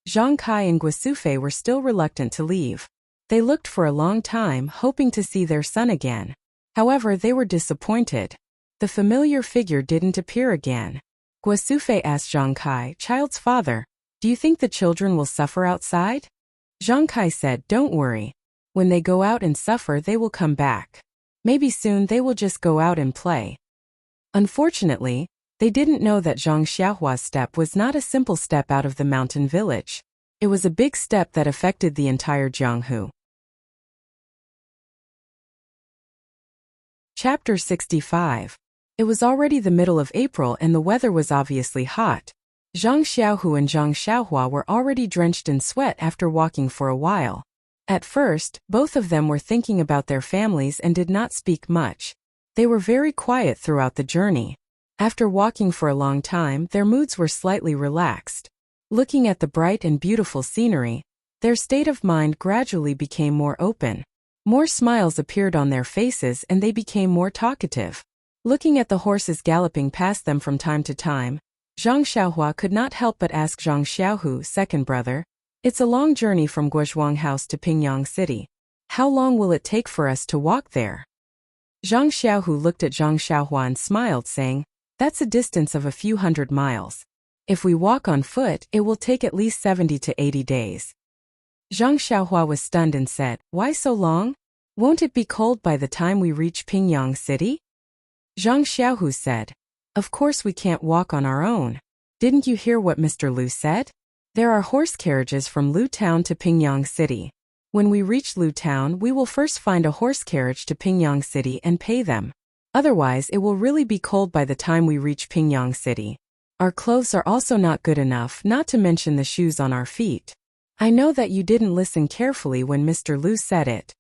A: Zhang Kai and Guosufei were still reluctant to leave. They looked for a long time, hoping to see their son again. However, they were disappointed. The familiar figure didn't appear again. Guosufei asked Zhang Kai, child's father, do you think the children will suffer outside? Zhang Kai said, don't worry. When they go out and suffer, they will come back. Maybe soon they will just go out and play. Unfortunately, they didn't know that Zhang Xiaohua's step was not a simple step out of the mountain village. It was a big step that affected the entire Jianghu. Chapter 65. It was already the middle of April and the weather was obviously hot. Zhang Xiaohu and Zhang Xiaohua were already drenched in sweat after walking for a while. At first, both of them were thinking about their families and did not speak much. They were very quiet throughout the journey. After walking for a long time, their moods were slightly relaxed. Looking at the bright and beautiful scenery, their state of mind gradually became more open. More smiles appeared on their faces and they became more talkative. Looking at the horses galloping past them from time to time, Zhang Xiaohua could not help but ask Zhang Xiaohu, second brother, It's a long journey from Guozhuang House to Pingyang City. How long will it take for us to walk there? Zhang Xiaohu looked at Zhang Xiaohua and smiled, saying, That's a distance of a few hundred miles. If we walk on foot, it will take at least 70 to 80 days. Zhang Xiaohua was stunned and said, Why so long? Won't it be cold by the time we reach Pingyang City? Zhang Xiaohu said, Of course we can't walk on our own. Didn't you hear what Mr. Liu said? There are horse carriages from Liu Town to Pingyang City. When we reach Liu Town, we will first find a horse carriage to Pingyang City and pay them. Otherwise, it will really be cold by the time we reach Pingyang City. Our clothes are also not good enough, not to mention the shoes on our feet. I know that you didn't listen carefully when Mr. Liu said it.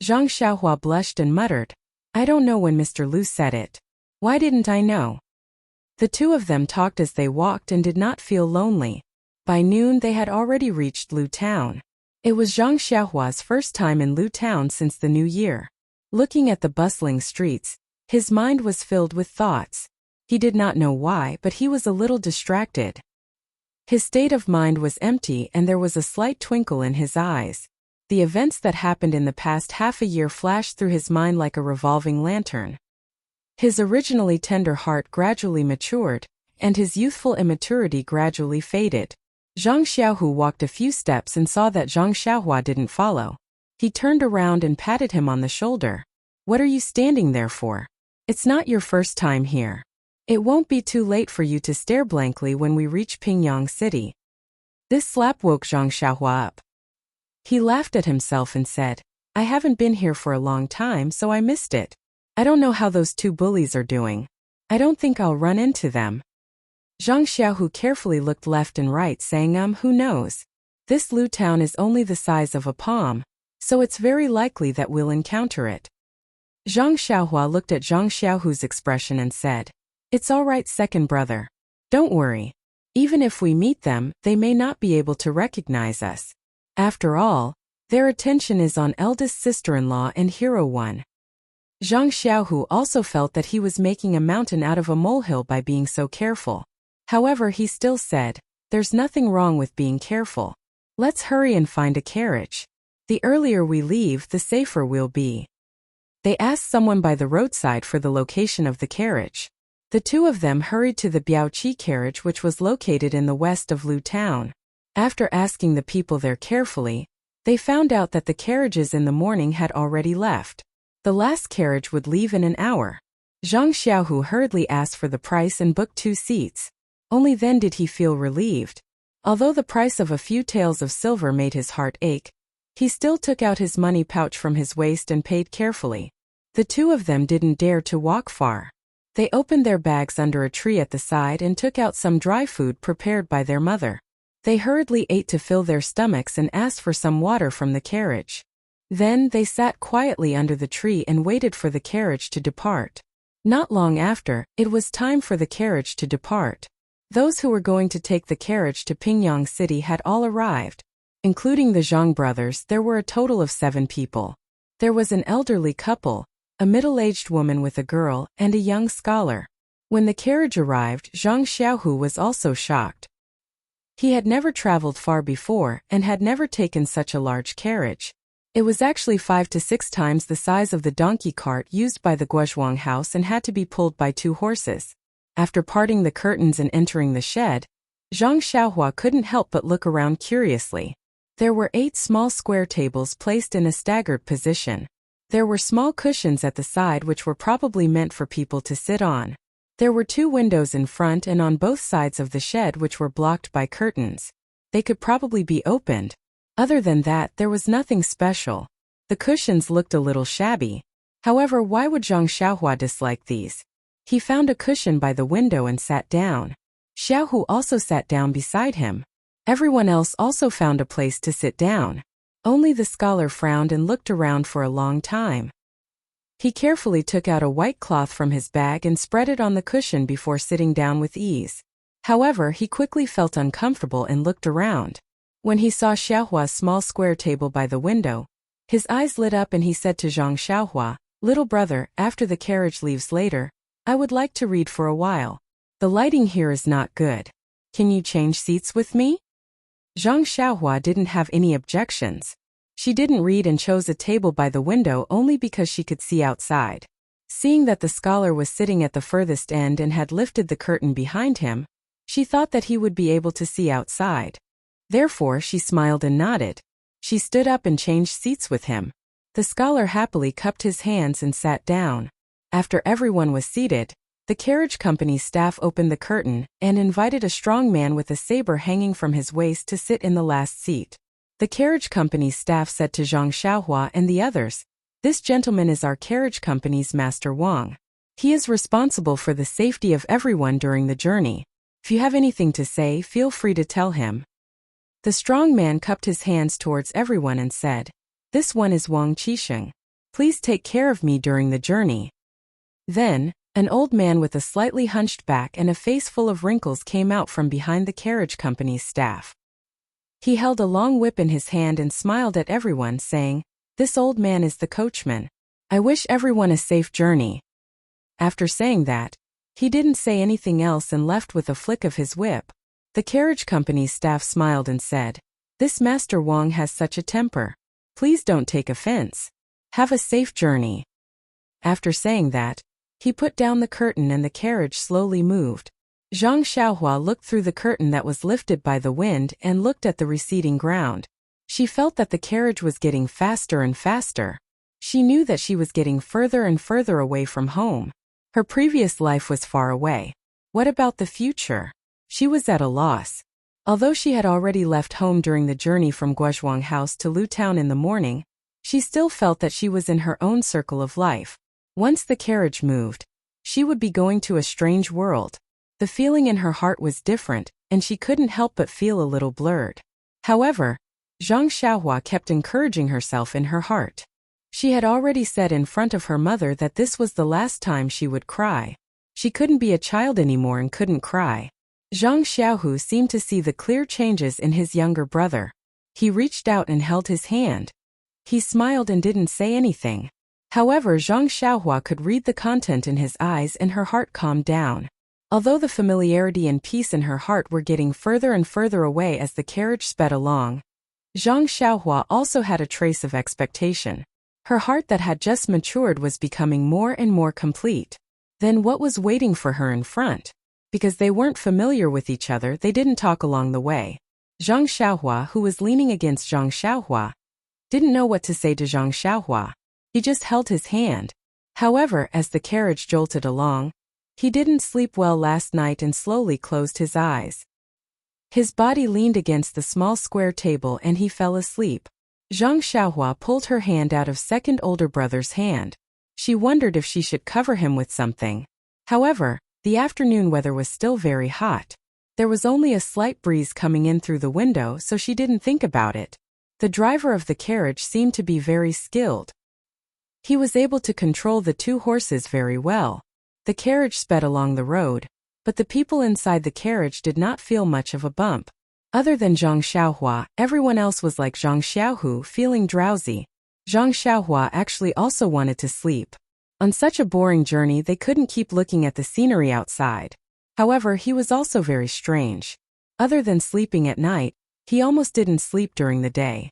A: Zhang Xiaohua blushed and muttered, I don't know when Mr. Liu said it. Why didn't I know? The two of them talked as they walked and did not feel lonely. By noon they had already reached Liu Town. It was Zhang Xiaohua's first time in Liu Town since the new year. Looking at the bustling streets, his mind was filled with thoughts. He did not know why, but he was a little distracted. His state of mind was empty and there was a slight twinkle in his eyes. The events that happened in the past half a year flashed through his mind like a revolving lantern. His originally tender heart gradually matured, and his youthful immaturity gradually faded. Zhang Xiaohu walked a few steps and saw that Zhang Xiaohua didn't follow. He turned around and patted him on the shoulder. What are you standing there for? It's not your first time here. It won't be too late for you to stare blankly when we reach Pingyang City. This slap woke Zhang Xiaohua up. He laughed at himself and said, I haven't been here for a long time, so I missed it. I don't know how those two bullies are doing. I don't think I'll run into them. Zhang Xiaohu carefully looked left and right, saying, who knows? This Liu Town is only the size of a palm, so it's very likely that we'll encounter it. Zhang Xiaohua looked at Zhang Xiaohu's expression and said, It's all right, second brother. Don't worry. Even if we meet them, they may not be able to recognize us. After all, their attention is on eldest sister-in-law and hero one. Zhang Xiaohu also felt that he was making a mountain out of a molehill by being so careful. However, he still said, There's nothing wrong with being careful. Let's hurry and find a carriage. The earlier we leave, the safer we'll be. They asked someone by the roadside for the location of the carriage. The two of them hurried to the Biaoqi carriage, which was located in the west of Liu Town. After asking the people there carefully, they found out that the carriages in the morning had already left. The last carriage would leave in an hour. Zhang Xiaohu hurriedly asked for the price and booked 2 seats. Only then did he feel relieved. Although the price of a few taels of silver made his heart ache, he still took out his money pouch from his waist and paid carefully. The two of them didn't dare to walk far. They opened their bags under a tree at the side and took out some dry food prepared by their mother. They hurriedly ate to fill their stomachs and asked for some water from the carriage. Then they sat quietly under the tree and waited for the carriage to depart. Not long after, it was time for the carriage to depart. Those who were going to take the carriage to Pingyang City had all arrived. Including the Zhang brothers, there were a total of 7 people. There was an elderly couple, a middle-aged woman with a girl, and a young scholar. When the carriage arrived, Zhang Xiaohu was also shocked. He had never traveled far before and had never taken such a large carriage. It was actually 5 to 6 times the size of the donkey cart used by the Guozhuang house and had to be pulled by 2 horses. After parting the curtains and entering the shed, Zhang Xiaohua couldn't help but look around curiously. There were 8 small square tables placed in a staggered position. There were small cushions at the side which were probably meant for people to sit on. There were 2 windows in front and on both sides of the shed which were blocked by curtains. They could probably be opened. Other than that, there was nothing special. The cushions looked a little shabby. However, why would Zhang Xiaohua dislike these? He found a cushion by the window and sat down. Xiaohu also sat down beside him. Everyone else also found a place to sit down. Only the scholar frowned and looked around for a long time. He carefully took out a white cloth from his bag and spread it on the cushion before sitting down with ease. However, he quickly felt uncomfortable and looked around. When he saw Xiaohua's small square table by the window, his eyes lit up and he said to Zhang Xiaohua, "Little brother, after the carriage leaves later, I would like to read for a while. The lighting here is not good. Can you change seats with me?" Zhang Xiaohua didn't have any objections. She didn't read and chose a table by the window only because she could see outside. Seeing that the scholar was sitting at the furthest end and had lifted the curtain behind him, she thought that he would be able to see outside. Therefore, she smiled and nodded. She stood up and changed seats with him. The scholar happily cupped his hands and sat down. After everyone was seated, the carriage company's staff opened the curtain and invited a strong man with a saber hanging from his waist to sit in the last seat. The carriage company's staff said to Zhang Xiaohua and the others, "This gentleman is our carriage company's Master Wang. He is responsible for the safety of everyone during the journey. If you have anything to say, feel free to tell him." The strong man cupped his hands towards everyone and said, "This one is Wang Qisheng. Please take care of me during the journey." Then, an old man with a slightly hunched back and a face full of wrinkles came out from behind the carriage company's staff. He held a long whip in his hand and smiled at everyone, saying, "This old man is the coachman. I wish everyone a safe journey." After saying that, he didn't say anything else and left with a flick of his whip. The carriage company's staff smiled and said, "This Master Wang has such a temper. Please don't take offense. Have a safe journey." After saying that, he put down the curtain and the carriage slowly moved. Zhang Xiaohua looked through the curtain that was lifted by the wind and looked at the receding ground. She felt that the carriage was getting faster and faster. She knew that she was getting further and further away from home. Her previous life was far away. What about the future? She was at a loss. Although she had already left home during the journey from Guozhuang House to Lu Town in the morning, she still felt that she was in her own circle of life. Once the carriage moved, she would be going to a strange world. The feeling in her heart was different, and she couldn't help but feel a little blurred. However, Zhang Xiaohua kept encouraging herself in her heart. She had already said in front of her mother that this was the last time she would cry. She couldn't be a child anymore and couldn't cry. Zhang Xiaohu seemed to see the clear changes in his younger brother. He reached out and held his hand. He smiled and didn't say anything. However, Zhang Xiaohua could read the content in his eyes and her heart calmed down. Although the familiarity and peace in her heart were getting further and further away as the carriage sped along, Zhang Xiaohua also had a trace of expectation. Her heart that had just matured was becoming more and more complete. Then what was waiting for her in front? Because they weren't familiar with each other, they didn't talk along the way. Zhang Xiaohua, who was leaning against Zhang Xiaohua, didn't know what to say to Zhang Xiaohua. He just held his hand. However, as the carriage jolted along, he didn't sleep well last night and slowly closed his eyes. His body leaned against the small square table and he fell asleep. Zhang Xiaohua pulled her hand out of second older brother's hand. She wondered if she should cover him with something. However, the afternoon weather was still very hot. There was only a slight breeze coming in through the window, so she didn't think about it. The driver of the carriage seemed to be very skilled. He was able to control the two horses very well. The carriage sped along the road, but the people inside the carriage did not feel much of a bump. Other than Zhang Xiaohua, everyone else was like Zhang Xiaohu, feeling drowsy. Zhang Xiaohua actually also wanted to sleep. On such a boring journey, they couldn't keep looking at the scenery outside. However, he was also very strange. Other than sleeping at night, he almost didn't sleep during the day.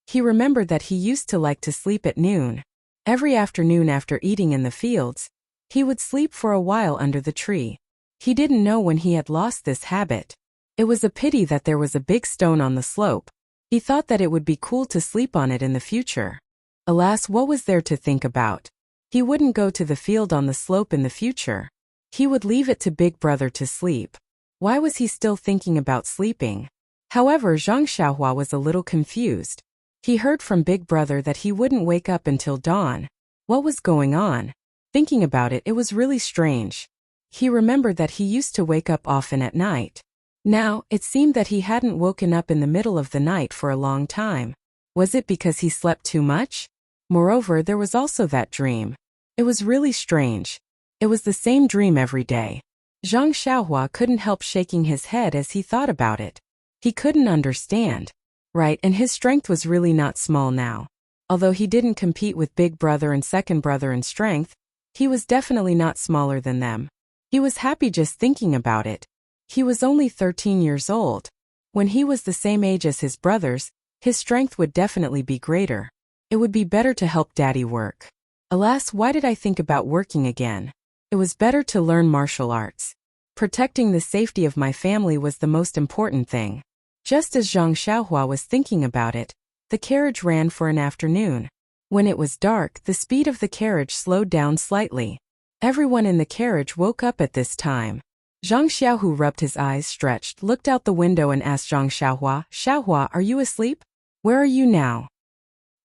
A: He remembered that he used to like to sleep at noon. Every afternoon after eating in the fields, he would sleep for a while under the tree. He didn't know when he had lost this habit. It was a pity that there was a big stone on the slope. He thought that it would be cool to sleep on it in the future. Alas, what was there to think about? He wouldn't go to the field on the slope in the future. He would leave it to Big Brother to sleep. Why was he still thinking about sleeping? However, Zhang Xiaohua was a little confused. He heard from Big Brother that he wouldn't wake up until dawn. What was going on? Thinking about it, it was really strange. He remembered that he used to wake up often at night. Now, it seemed that he hadn't woken up in the middle of the night for a long time. Was it because he slept too much? Moreover, there was also that dream. It was really strange. It was the same dream every day. Zhang Xiaohua couldn't help shaking his head as he thought about it. He couldn't understand. Right, and his strength was really not small now. Although he didn't compete with Big Brother and Second Brother in strength, he was definitely not smaller than them. He was happy just thinking about it. He was only 13 years old. When he was the same age as his brothers, his strength would definitely be greater. It would be better to help Daddy work. Alas, why did I think about working again? It was better to learn martial arts. Protecting the safety of my family was the most important thing. Just as Zhang Xiaohua was thinking about it, the carriage ran for an afternoon. When it was dark, the speed of the carriage slowed down slightly. Everyone in the carriage woke up at this time. Zhang Xiaohu rubbed his eyes, stretched, looked out the window and asked Zhang Xiaohua, "Xiaohua, are you asleep? Where are you now?"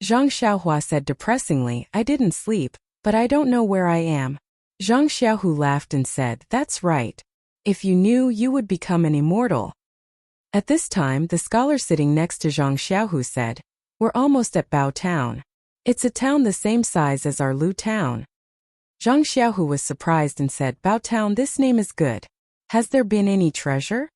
A: Zhang Xiaohua said depressingly, "I didn't sleep, but I don't know where I am." Zhang Xiaohu laughed and said, "That's right. If you knew, you would become an immortal." At this time, the scholar sitting next to Zhang Xiaohu said, "We're almost at Bao Town. It's a town the same size as our Lu town." Zhang Xiaohu was surprised and said, "Bao Town, this name is good. Has there been any treasure?"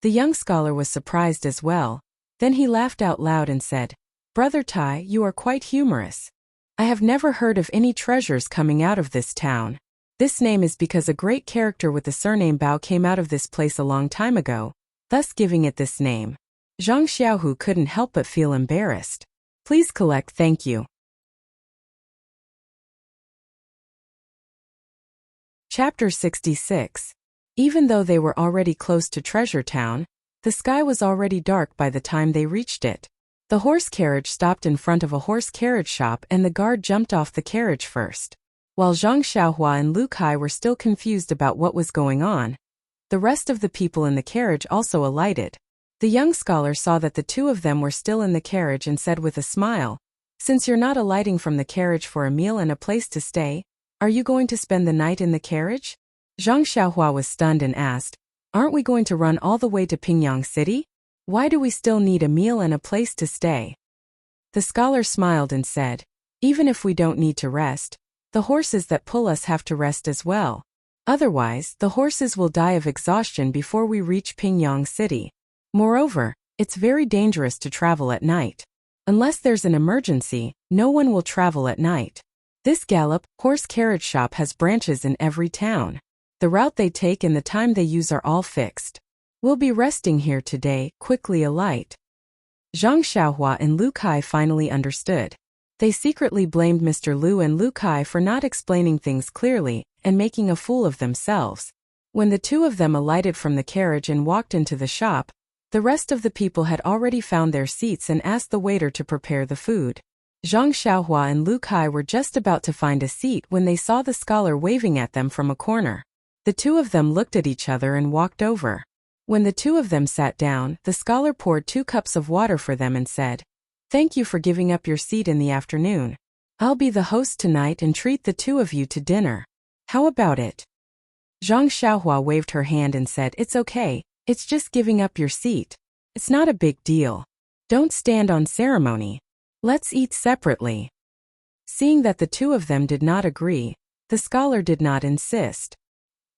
A: The young scholar was surprised as well. Then he laughed out loud and said, "Brother Tai, you are quite humorous. I have never heard of any treasures coming out of this town. This name is because a great character with the surname Bao came out of this place a long time ago, thus giving it this name." Zhang Xiaohu couldn't help but feel embarrassed. Please collect, thank you. Chapter 66. Even though they were already close to Treasure Town, the sky was already dark by the time they reached it. The horse carriage stopped in front of a horse carriage shop and the guard jumped off the carriage first. While Zhang Xiaohua and Lu Kai were still confused about what was going on, the rest of the people in the carriage also alighted. The young scholar saw that the two of them were still in the carriage and said with a smile, "Since you're not alighting from the carriage for a meal and a place to stay, are you going to spend the night in the carriage?" Zhang Xiaohua was stunned and asked, "Aren't we going to run all the way to Pingyang City? Why do we still need a meal and a place to stay?" The scholar smiled and said, "Even if we don't need to rest, the horses that pull us have to rest as well. Otherwise, the horses will die of exhaustion before we reach Pingyang City. Moreover, it's very dangerous to travel at night. Unless there's an emergency, no one will travel at night. This gallop horse carriage shop has branches in every town. The route they take and the time they use are all fixed. We'll be resting here today, quickly alight." Zhang Xiaohua and Lu Kai finally understood. They secretly blamed Mr. Lu and Lu Kai for not explaining things clearly and making a fool of themselves. When the two of them alighted from the carriage and walked into the shop, the rest of the people had already found their seats and asked the waiter to prepare the food. Zhang Xiaohua and Lu Kai were just about to find a seat when they saw the scholar waving at them from a corner. The two of them looked at each other and walked over. When the two of them sat down, the scholar poured 2 cups of water for them and said, "Thank you for giving up your seat in the afternoon. I'll be the host tonight and treat the two of you to dinner. How about it?" Zhang Xiaohua waved her hand and said, "It's okay, it's just giving up your seat. It's not a big deal. Don't stand on ceremony. Let's eat separately." Seeing that the two of them did not agree, the scholar did not insist.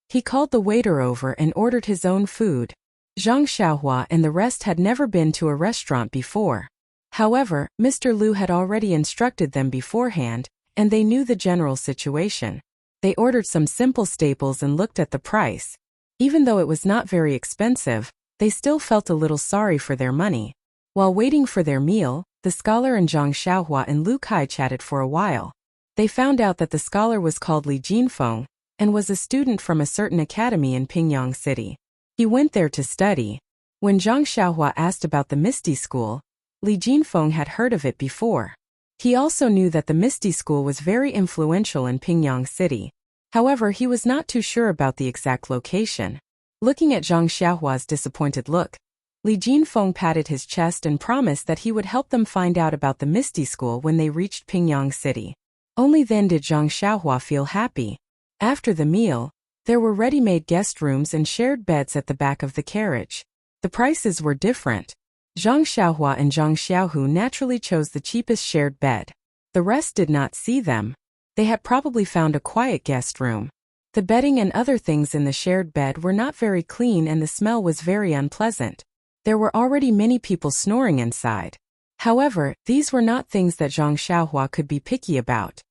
A: He called the waiter over and ordered his own food. Zhang Xiaohua and the rest had never been to a restaurant before. However, Mr. Lu had already instructed them beforehand, and they knew the general situation. They ordered some simple staples and looked at the price. Even though it was not very expensive, they still felt a little sorry for their money. While waiting for their meal, the scholar and Zhang Xiaohua and Lu Kai chatted for a while. They found out that the scholar was called Li Jinfeng and was a student from a certain academy in Pingyang City. He went there to study. When Zhang Xiaohua asked about the Misty School, Li Jinfeng had heard of it before. He also knew that the Misty School was very influential in Pingyang City. However, he was not too sure about the exact location. Looking at Zhang Xiaohua's disappointed look, Li Jinfeng patted his chest and promised that he would help them find out about the Misty School when they reached Pingyang City. Only then did Zhang Xiaohua feel happy. After the meal, there were ready-made guest rooms and shared beds at the back of the carriage. The prices were different. Zhang Xiaohua and Zhang Xiaohu naturally chose the cheapest shared bed. The rest did not see them. They had probably found a quiet guest room. The bedding and other things in the shared bed were not very clean and the smell was very unpleasant. There were already many people snoring inside. However, these were not things that Zhang Xiaohua could be picky about.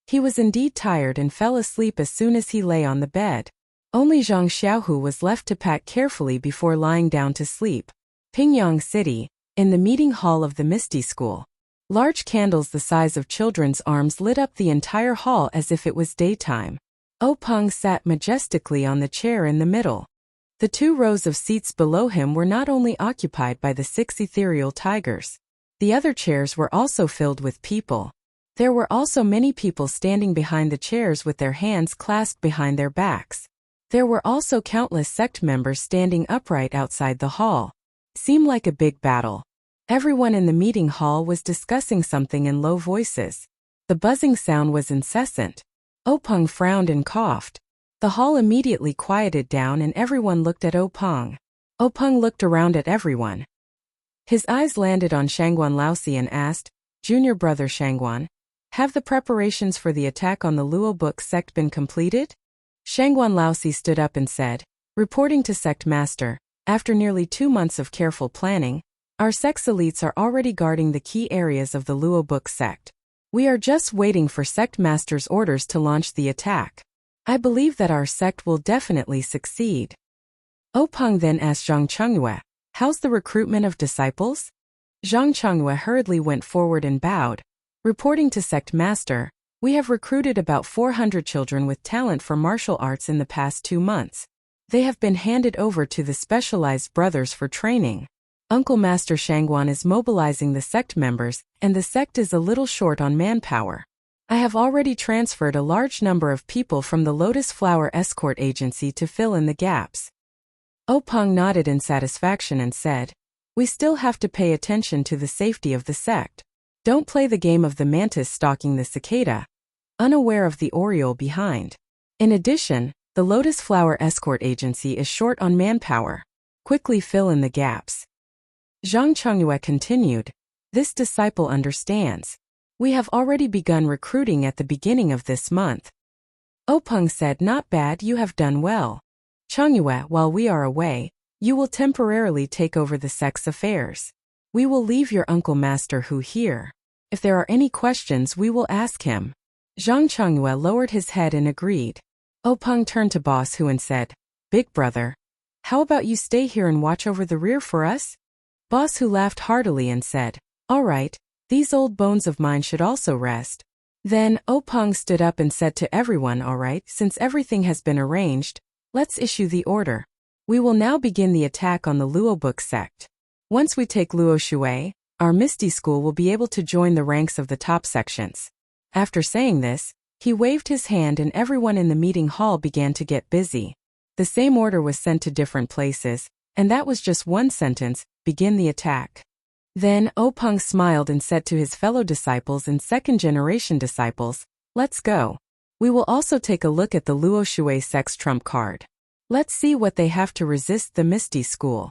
A: He was indeed tired and fell asleep as soon as he lay on the bed. Only Zhang Xiaohu was left to pack carefully before lying down to sleep. Pingyang City, in the meeting hall of the Misty School. Large candles the size of children's arms lit up the entire hall as if it was daytime. Peng sat majestically on the chair in the middle. The 2 rows of seats below him were not only occupied by the 6 ethereal tigers. The other chairs were also filled with people. There were also many people standing behind the chairs with their hands clasped behind their backs. There were also countless sect members standing upright outside the hall. Seemed like a big battle. Everyone in the meeting hall was discussing something in low voices. The buzzing sound was incessant. Peng frowned and coughed. The hall immediately quieted down and everyone looked at Peng. Peng looked around at everyone. His eyes landed on Shangguan Laosi and asked, "Junior brother Shangguan, have the preparations for the attack on the Audiobook sect been completed?" Shangguan Laosi stood up and said, "Reporting to Sect Master, after nearly 2 months of careful planning, our sect's elites are already guarding the key areas of the Audiobook sect. We are just waiting for Sect Master's orders to launch the attack. I believe that our sect will definitely succeed." Peng then asked Zhang Chengyue, "How's the recruitment of disciples?" Zhang Chengyue hurriedly went forward and bowed. "Reporting to Sect Master, we have recruited about 400 children with talent for martial arts in the past 2 months. They have been handed over to the specialized brothers for training. Uncle Master Shangguan is mobilizing the sect members, and the sect is a little short on manpower. I have already transferred a large number of people from the Lotus Flower Escort Agency to fill in the gaps." Peng nodded in satisfaction and said, "We still have to pay attention to the safety of the sect. Don't play the game of the mantis stalking the cicada, unaware of the oriole behind. In addition, the Lotus Flower Escort Agency is short on manpower. Quickly fill in the gaps." Zhang Chengyue continued, "This disciple understands. We have already begun recruiting at the beginning of this month." Peng said, "Not bad, you have done well. Chengyue, while we are away, you will temporarily take over the sect's affairs. We will leave your uncle Master Hu here. If there are any questions we will ask him." Zhang Chengyue lowered his head and agreed. Peng turned to Boss Hu and said, "Big brother, how about you stay here and watch over the rear for us?" Boss Hu laughed heartily and said, "All right, these old bones of mine should also rest." Then Peng stood up and said to everyone, "All right, since everything has been arranged, let's issue the order. We will now begin the attack on the Audiobook sect. Once we take Luo Shui, our Misty School will be able to join the ranks of the top sections." After saying this, he waved his hand and everyone in the meeting hall began to get busy. The same order was sent to different places, and that was just one sentence: "Begin the attack." Then Peng smiled and said to his fellow disciples and second-generation disciples, "Let's go. We will also take a look at the Luo Shui sect's trump card. Let's see what they have to resist the Misty School."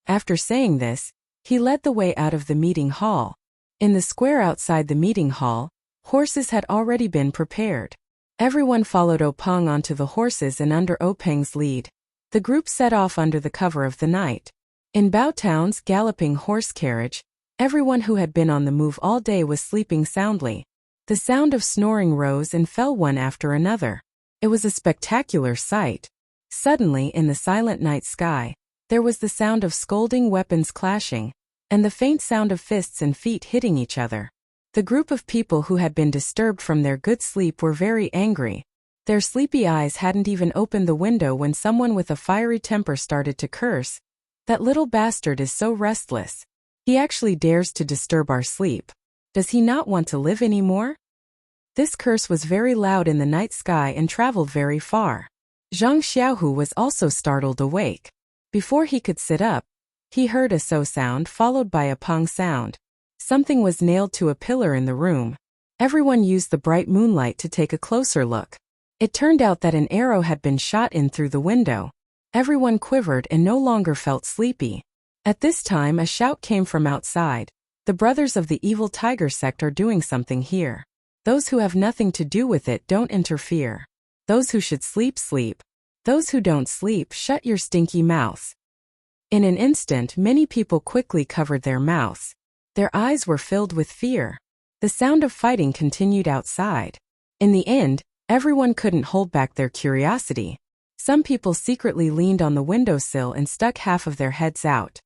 A: After saying this, he led the way out of the meeting hall. In the square outside the meeting hall, horses had already been prepared. Everyone followed Peng onto the horses and under Peng's lead, the group set off under the cover of the night. In Bao Town's galloping horse carriage, everyone who had been on the move all day was sleeping soundly. The sound of snoring rose and fell one after another. It was a spectacular sight. Suddenly, in the silent night sky, there was the sound of scolding weapons clashing, and the faint sound of fists and feet hitting each other. The group of people who had been disturbed from their good sleep were very angry. Their sleepy eyes hadn't even opened the window when someone with a fiery temper started to curse. "That little bastard is so restless. He actually dares to disturb our sleep. Does he not want to live anymore?" This curse was very loud in the night sky and traveled very far. Zhang Xiaohu was also startled awake. Before he could sit up, he heard a so sound followed by a pong sound. Something was nailed to a pillar in the room. Everyone used the bright moonlight to take a closer look. It turned out that an arrow had been shot in through the window. Everyone quivered and no longer felt sleepy. At this time a shout came from outside. "The brothers of the evil tiger sect are doing something here. Those who have nothing to do with it don't interfere. Those who should sleep, sleep. Those who don't sleep, shut your stinky mouths." In an instant many people quickly covered their mouths. Their eyes were filled with fear. The sound of fighting continued outside. In the end, everyone couldn't hold back their curiosity. Some people secretly leaned on the windowsill and stuck half of their heads out.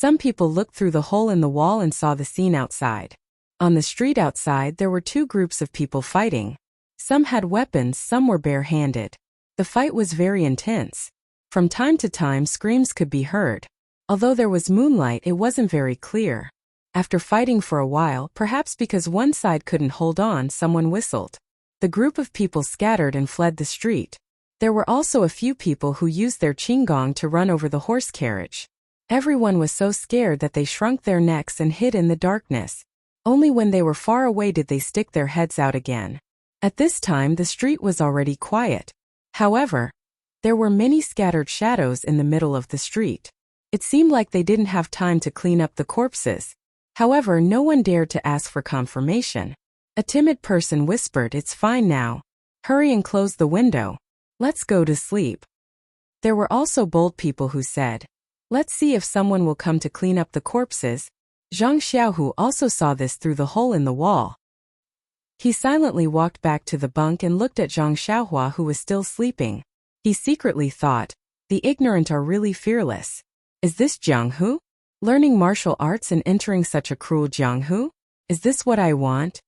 A: Some people looked through the hole in the wall and saw the scene outside. On the street outside there were two groups of people fighting. Some had weapons, some were bare-handed. The fight was very intense. From time to time screams could be heard. Although there was moonlight, it wasn't very clear. After fighting for a while, perhaps because one side couldn't hold on, someone whistled. The group of people scattered and fled the street. There were also a few people who used their qinggong to run over the horse carriage. Everyone was so scared that they shrunk their necks and hid in the darkness. Only when they were far away did they stick their heads out again. At this time the street was already quiet. However, there were many scattered shadows in the middle of the street. It seemed like they didn't have time to clean up the corpses. However, no one dared to ask for confirmation. A timid person whispered, "It's fine now. Hurry and close the window. Let's go to sleep." There were also bold people who said, "Let's see if someone will come to clean up the corpses." Zhang Xiaohu also saw this through the hole in the wall. He silently walked back to the bunk and looked at Zhang Xiaohua, who was still sleeping. He secretly thought, "The ignorant are really fearless. Is this Jiang Hu? Learning martial arts and entering such a cruel Jiang Hu? Is this what I want?"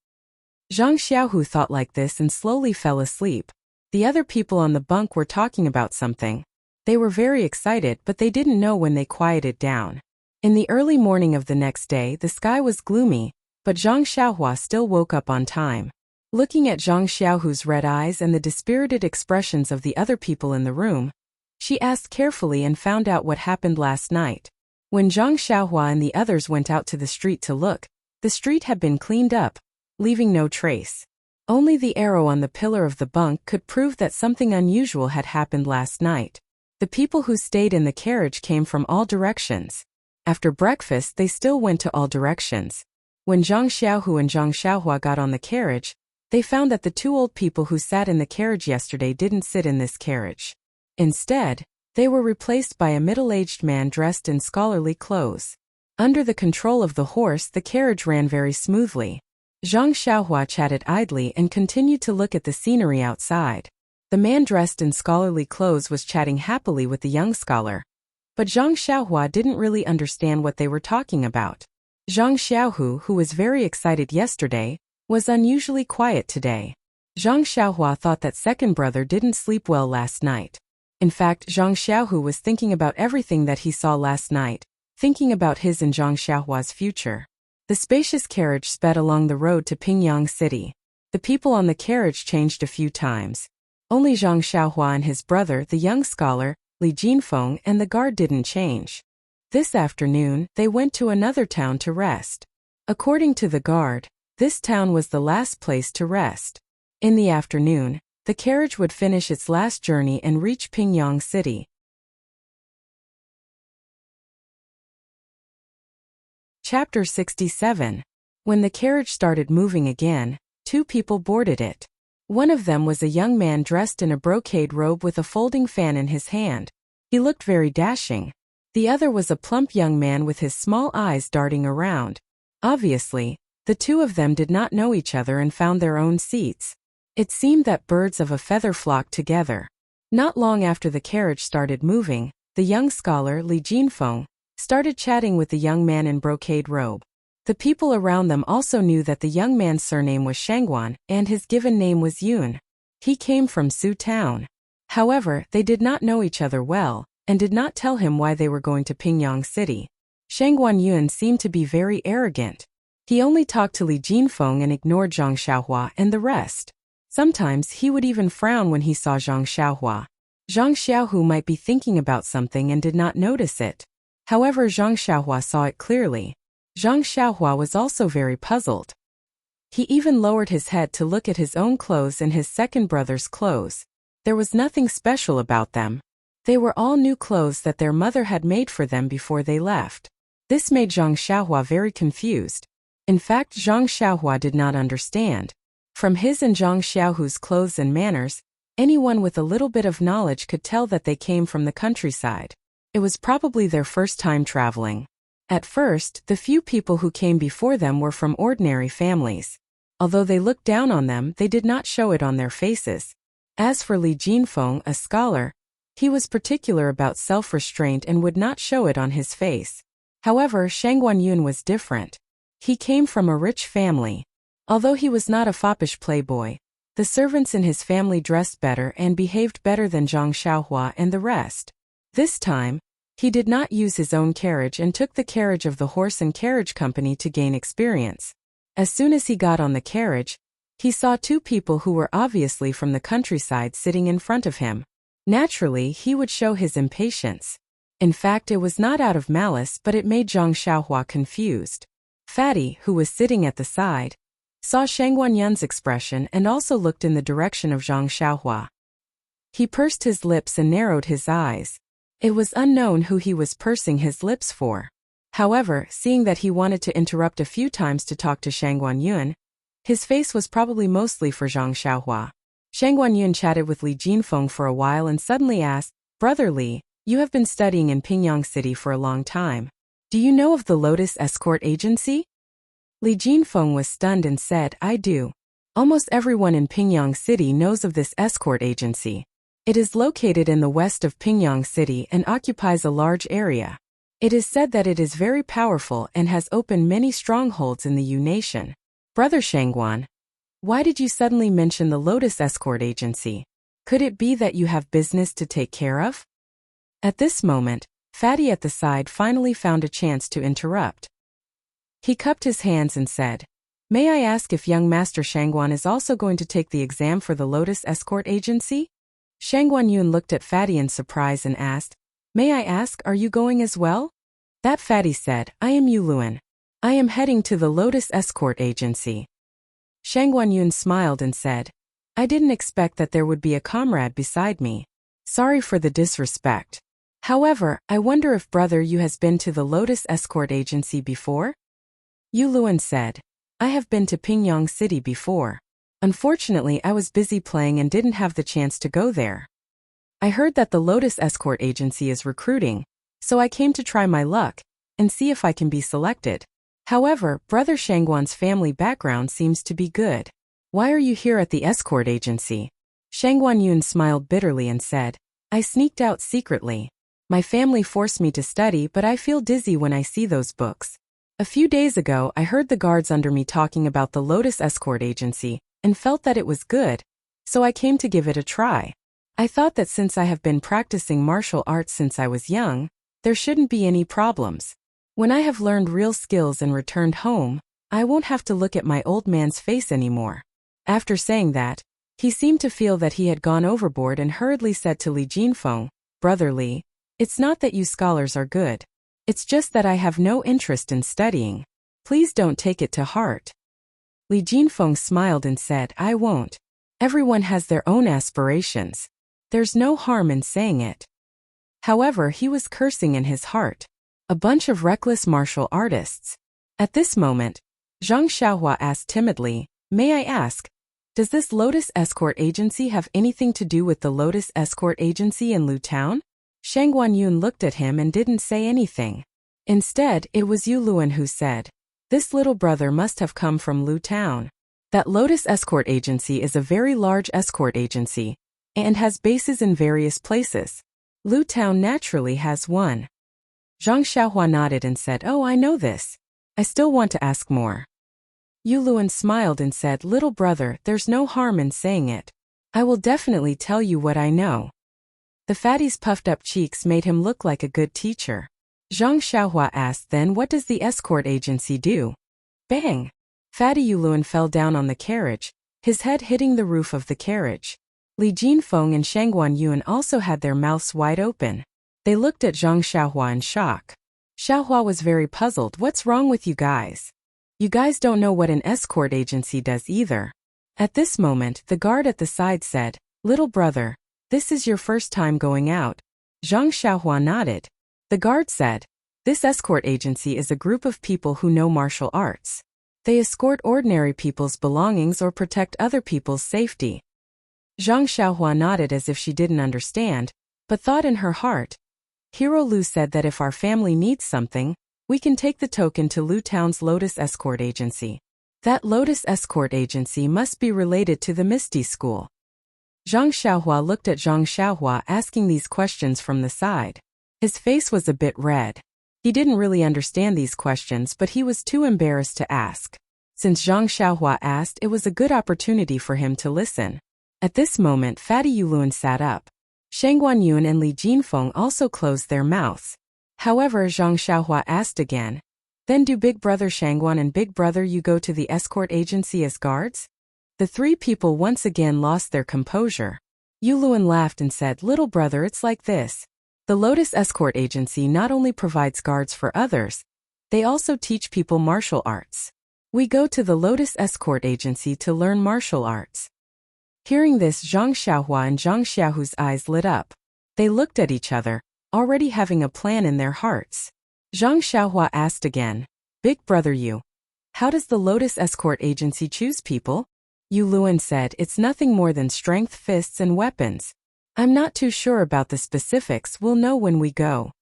A: Zhang Xiaohu thought like this and slowly fell asleep. The other people on the bunk were talking about something. They were very excited, but they didn't know when they quieted down. In the early morning of the next day, the sky was gloomy, but Zhang Xiaohua still woke up on time. Looking at Zhang Xiaohu's red eyes and the dispirited expressions of the other people in the room, she asked carefully and found out what happened last night. When Zhang Xiaohua and the others went out to the street to look, the street had been cleaned up, leaving no trace. Only the arrow on the pillar of the bunk could prove that something unusual had happened last night. The people who stayed in the carriage came from all directions. After breakfast, they still went to all directions. When Zhang Xiaohu and Zhang Xiaohua got on the carriage, they found that the two old people who sat in the carriage yesterday didn't sit in this carriage. Instead, they were replaced by a middle-aged man dressed in scholarly clothes. Under the control of the horse, the carriage ran very smoothly. Zhang Xiaohua chatted idly and continued to look at the scenery outside. The man dressed in scholarly clothes was chatting happily with the young scholar. But Zhang Xiaohua didn't really understand what they were talking about. Zhang Xiaohu, who was very excited yesterday, was unusually quiet today. Zhang Xiaohua thought that second brother didn't sleep well last night. In fact, Zhang Xiaohu was thinking about everything that he saw last night, thinking about his and Zhang Xiaohua's future. The spacious carriage sped along the road to Pingyang City. The people on the carriage changed a few times. Only Zhang Xiaohua and his brother, the young scholar, Li Jinfeng, and the guard didn't change. This afternoon, they went to another town to rest. According to the guard, this town was the last place to rest. In the afternoon, the carriage would finish its last journey and reach Pingyang City. Chapter 67. When the carriage started moving again, two people boarded it. One of them was a young man dressed in a brocade robe with a folding fan in his hand. He looked very dashing. The other was a plump young man with his small eyes darting around. Obviously, the two of them did not know each other and found their own seats. It seemed that birds of a feather flocked together. Not long after the carriage started moving, the young scholar, Li Jinfeng, started chatting with the young man in brocade robe. The people around them also knew that the young man's surname was Shangguan and his given name was Yun. He came from Su town. However, they did not know each other well, and did not tell him why they were going to Pingyang City. Shangguan Yun seemed to be very arrogant. He only talked to Li Jinfeng and ignored Zhang Xiaohua and the rest. Sometimes he would even frown when he saw Zhang Xiaohua. Zhang Xiaohu might be thinking about something and did not notice it. However, Zhang Xiaohua saw it clearly. Zhang Xiaohua was also very puzzled. He even lowered his head to look at his own clothes and his second brother's clothes. There was nothing special about them. They were all new clothes that their mother had made for them before they left. This made Zhang Xiaohua very confused. In fact, Zhang Xiaohua did not understand. From his and Zhang Xiaohu's clothes and manners, anyone with a little bit of knowledge could tell that they came from the countryside. It was probably their first time traveling. At first, the few people who came before them were from ordinary families. Although they looked down on them, they did not show it on their faces. As for Li Jinfeng, a scholar, he was particular about self-restraint and would not show it on his face. However, Shang Guanyun was different. He came from a rich family. Although he was not a foppish playboy, the servants in his family dressed better and behaved better than Zhang Xiaohua and the rest. This time, he did not use his own carriage and took the carriage of the horse and carriage company to gain experience. As soon as he got on the carriage, he saw two people who were obviously from the countryside sitting in front of him. Naturally, he would show his impatience. In fact, it was not out of malice, but it made Zhang Xiaohua confused. Fatty, who was sitting at the side, saw Shang Guanyun's expression and also looked in the direction of Zhang Xiaohua. He pursed his lips and narrowed his eyes. It was unknown who he was pursing his lips for. However, seeing that he wanted to interrupt a few times to talk to Shang Guanyun, his face was probably mostly for Zhang Xiaohua. Shang Guanyun chatted with Li Jinfeng for a while and suddenly asked, "Brother Li, you have been studying in Pingyang City for a long time. Do you know of the Lotus Escort Agency?" Li Jinfeng was stunned and said, "I do. Almost everyone in Pingyang City knows of this escort agency. It is located in the west of Pingyang City and occupies a large area. It is said that it is very powerful and has opened many strongholds in the Yu Nation." "Brother Shangguan, why did you suddenly mention the Lotus Escort Agency? Could it be that you have business to take care of?" At this moment, Fatty at the side finally found a chance to interrupt. He cupped his hands and said, "May I ask if young Master Shangguan is also going to take the exam for the Lotus Escort Agency?" Shang Guanyun looked at Fatty in surprise and asked, "May I ask, are you going as well?" That Fatty said, "I am Yu Luan. I am heading to the Lotus Escort Agency." Shang Guanyun smiled and said, "I didn't expect that there would be a comrade beside me. Sorry for the disrespect. However, I wonder if brother Yu has been to the Lotus Escort Agency before?" Yu Luan said, "I have been to Pingyang City before. Unfortunately, I was busy playing and didn't have the chance to go there. I heard that the Lotus Escort Agency is recruiting, so I came to try my luck and see if I can be selected. However, Brother Shangguan's family background seems to be good. Why are you here at the escort agency?" Shang Guanyun smiled bitterly and said, "I sneaked out secretly. My family forced me to study, but I feel dizzy when I see those books. A few days ago, I heard the guards under me talking about the Lotus Escort Agency and felt that it was good, so I came to give it a try. I thought that since I have been practicing martial arts since I was young, there shouldn't be any problems. When I have learned real skills and returned home, I won't have to look at my old man's face anymore." After saying that, he seemed to feel that he had gone overboard and hurriedly said to Li Jinfeng, "Brother Li, it's not that you scholars are good. It's just that I have no interest in studying. Please don't take it to heart." Li Jinfeng smiled and said, "I won't. Everyone has their own aspirations. There's no harm in saying it." However, he was cursing in his heart. A bunch of reckless martial artists. At this moment, Zhang Xiaohua asked timidly, "May I ask, does this Lotus Escort Agency have anything to do with the Lotus Escort Agency in Lu Town?" Shang Guanyun looked at him and didn't say anything. Instead, it was Yu Luan who said, "This little brother must have come from Lu Town. That Lotus Escort Agency is a very large escort agency and has bases in various places. Lu Town naturally has one." Zhang Xiaohua nodded and said, "Oh, I know this. I still want to ask more." Yu Luan smiled and said, "Little brother, there's no harm in saying it. I will definitely tell you what I know." The fatty's puffed up cheeks made him look like a good teacher. Zhang Xiaohua asked, "Then what does the escort agency do?" Bang! Fatty Yu Luan fell down on the carriage, his head hitting the roof of the carriage. Li Jinfeng and Shang Guanyun also had their mouths wide open. They looked at Zhang Xiaohua in shock. Xiaohua was very puzzled. "What's wrong with you guys? You guys don't know what an escort agency does either." At this moment, the guard at the side said, "Little brother, this is your first time going out." Zhang Xiaohua nodded. The guard said, "This escort agency is a group of people who know martial arts. They escort ordinary people's belongings or protect other people's safety." Zhang Xiaohua nodded as if she didn't understand, but thought in her heart, "Hero Lu said that if our family needs something, we can take the token to Lu Town's Lotus Escort Agency. That Lotus Escort Agency must be related to the Misty School." Zhang Xiaohua looked at Zhang Xiaohua asking these questions from the side. His face was a bit red. He didn't really understand these questions, but he was too embarrassed to ask. Since Zhang Xiaohua asked, it was a good opportunity for him to listen. At this moment, Fatty Yulun sat up. Shang Guanyun and Li Jinfeng also closed their mouths. However, Zhang Xiaohua asked again, "Then do Big Brother Shangguan and Big Brother you go to the escort agency as guards?" The three people once again lost their composure. Yuluan laughed and said, "Little brother, it's like this. The Lotus Escort Agency not only provides guards for others, they also teach people martial arts. We go to the Lotus Escort Agency to learn martial arts." Hearing this, Zhang Xiaohua and Zhang Xiaohu's eyes lit up. They looked at each other, already having a plan in their hearts. Zhang Xiaohua asked again, "Big brother you, how does the Lotus Escort Agency choose people?" Yu Luan said, "It's nothing more than strength, fists and weapons. I'm not too sure about the specifics, we'll know when we go."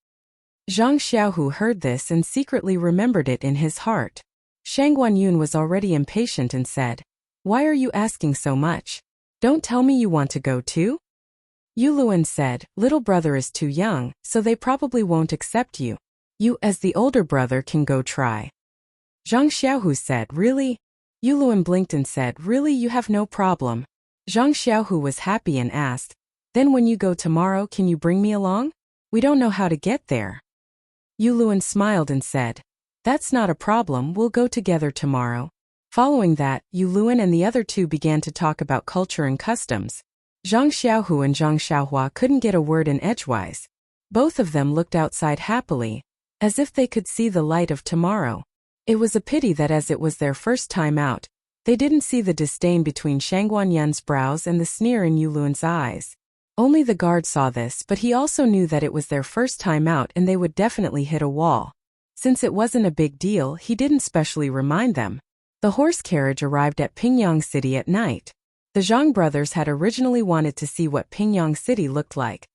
A: Zhang Xiaohu heard this and secretly remembered it in his heart. Shang Guanyun was already impatient and said, "Why are you asking so much? Don't tell me you want to go too?" Yu Luan said, "Little brother is too young, so they probably won't accept you. You as the older brother can go try." Zhang Xiaohu said, "Really?" Yu Luan blinked and said, "Really, you have no problem." Zhang Xiaohu was happy and asked, "Then when you go tomorrow, can you bring me along? We don't know how to get there." Yu Luan smiled and said, "That's not a problem, we'll go together tomorrow." Following that, Yu Luan and the other two began to talk about culture and customs. Zhang Xiaohu and Zhang Xiaohua couldn't get a word in edgewise. Both of them looked outside happily, as if they could see the light of tomorrow. It was a pity that as it was their first time out, they didn't see the disdain between Shang Guanyun's brows and the sneer in Yu Luan's eyes. Only the guard saw this, but he also knew that it was their first time out and they would definitely hit a wall. Since it wasn't a big deal, he didn't specially remind them. The horse carriage arrived at Pingyang City at night. The Zhang brothers had originally wanted to see what Pingyang City looked like.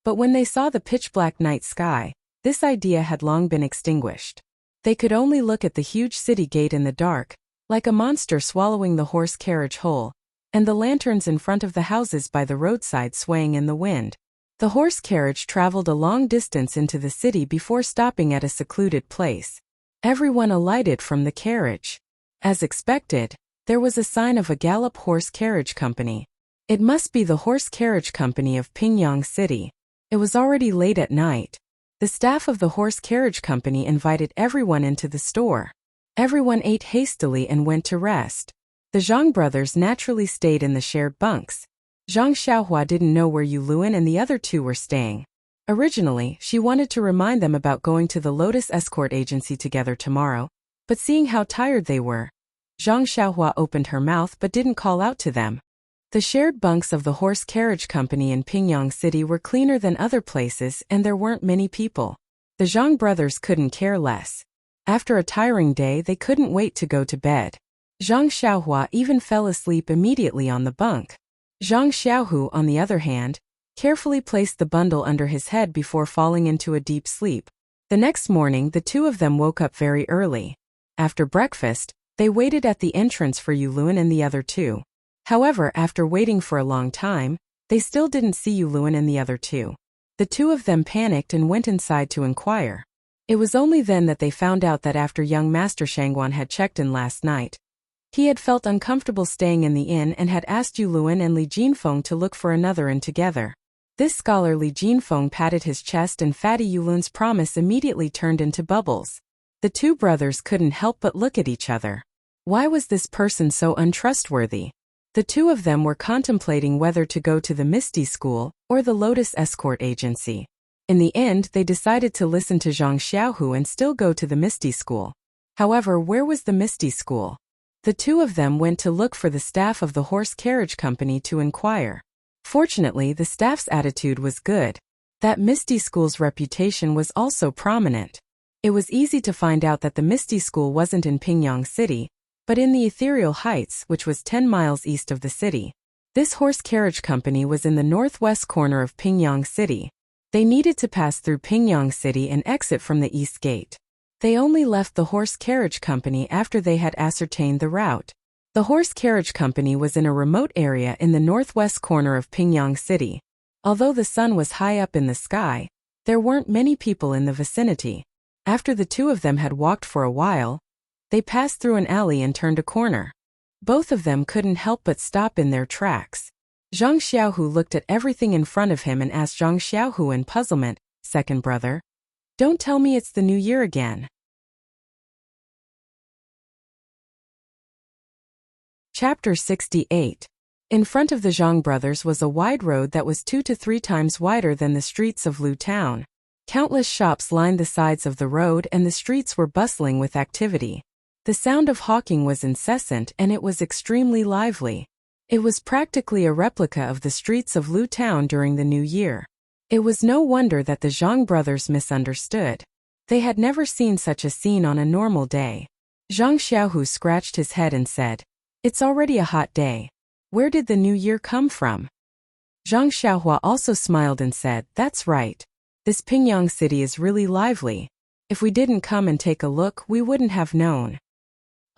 A: But when they saw the pitch-black night sky, this idea had long been extinguished. They could only look at the huge city gate in the dark, like a monster swallowing the horse carriage whole, and the lanterns in front of the houses by the roadside swaying in the wind. The horse carriage traveled a long distance into the city before stopping at a secluded place. Everyone alighted from the carriage. As expected, there was a sign of a Gallop Horse Carriage Company. It must be the Horse Carriage Company of Pingyang City. It was already late at night. The staff of the Horse Carriage Company invited everyone into the store. Everyone ate hastily and went to rest. The Zhang brothers naturally stayed in the shared bunks. Zhang Xiaohua didn't know where Yu Luan and the other two were staying. Originally, she wanted to remind them about going to the Lotus Escort Agency together tomorrow, but seeing how tired they were, Zhang Xiaohua opened her mouth but didn't call out to them. The shared bunks of the Horse Carriage Company in Pingyang City were cleaner than other places and there weren't many people. The Zhang brothers couldn't care less. After a tiring day, they couldn't wait to go to bed. Zhang Xiaohua even fell asleep immediately on the bunk. Zhang Xiaohu, on the other hand, carefully placed the bundle under his head before falling into a deep sleep. The next morning, the two of them woke up very early. After breakfast, they waited at the entrance for Yu Luan and the other two. However, after waiting for a long time, they still didn't see Yu Luan and the other two. The two of them panicked and went inside to inquire. It was only then that they found out that after young Master Shangguan had checked in last night, he had felt uncomfortable staying in the inn and had asked Yu Luan and Li Jinfeng to look for another inn together. This scholar Li Jinfeng patted his chest and Fatty Yu Luan's promise immediately turned into bubbles. The two brothers couldn't help but look at each other. Why was this person so untrustworthy? The two of them were contemplating whether to go to the Misty School or the Lotus Escort Agency. In the end, they decided to listen to Zhang Xiaohu and still go to the Misty School. However, where was the Misty School? The two of them went to look for the staff of the Horse Carriage Company to inquire. Fortunately, the staff's attitude was good. That Misty School's reputation was also prominent. It was easy to find out that the Misty School wasn't in Pingyang City, but in the Ethereal Heights, which was 10 miles east of the city. This horse carriage company was in the northwest corner of Pingyang City. They needed to pass through Pingyang City and exit from the east gate. They only left the horse carriage company after they had ascertained the route. The horse carriage company was in a remote area in the northwest corner of Pingyang City. Although the sun was high up in the sky, there weren't many people in the vicinity. After the two of them had walked for a while, they passed through an alley and turned a corner. Both of them couldn't help but stop in their tracks. Zhang Xiaohu looked at everything in front of him and asked Zhang Xiaohu in puzzlement, "Second brother? Don't tell me it's the new year again." Chapter 68. In front of the Zhang brothers was a wide road that was 2 to 3 times wider than the streets of Lu town. Countless shops lined the sides of the road and the streets were bustling with activity. The sound of hawking was incessant and it was extremely lively. It was practically a replica of the streets of Lu town during the new year. It was no wonder that the Zhang brothers misunderstood. They had never seen such a scene on a normal day. Zhang Xiaohu scratched his head and said, "It's already a hot day. Where did the new year come from?" Zhang Xiaohua also smiled and said, "That's right. This Pingyang city is really lively. If we didn't come and take a look, we wouldn't have known."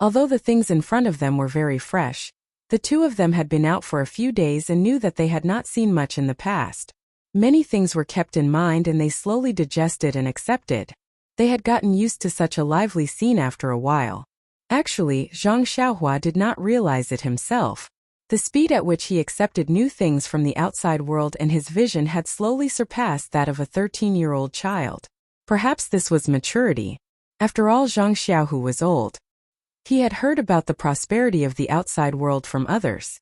A: Although the things in front of them were very fresh, the two of them had been out for a few days and knew that they had not seen much in the past. Many things were kept in mind and they slowly digested and accepted. They had gotten used to such a lively scene after a while. Actually, Zhang Xiaohua did not realize it himself. The speed at which he accepted new things from the outside world and his vision had slowly surpassed that of a 13-year-old child. Perhaps this was maturity. After all, Zhang Xiaohu was old. He had heard about the prosperity of the outside world from others.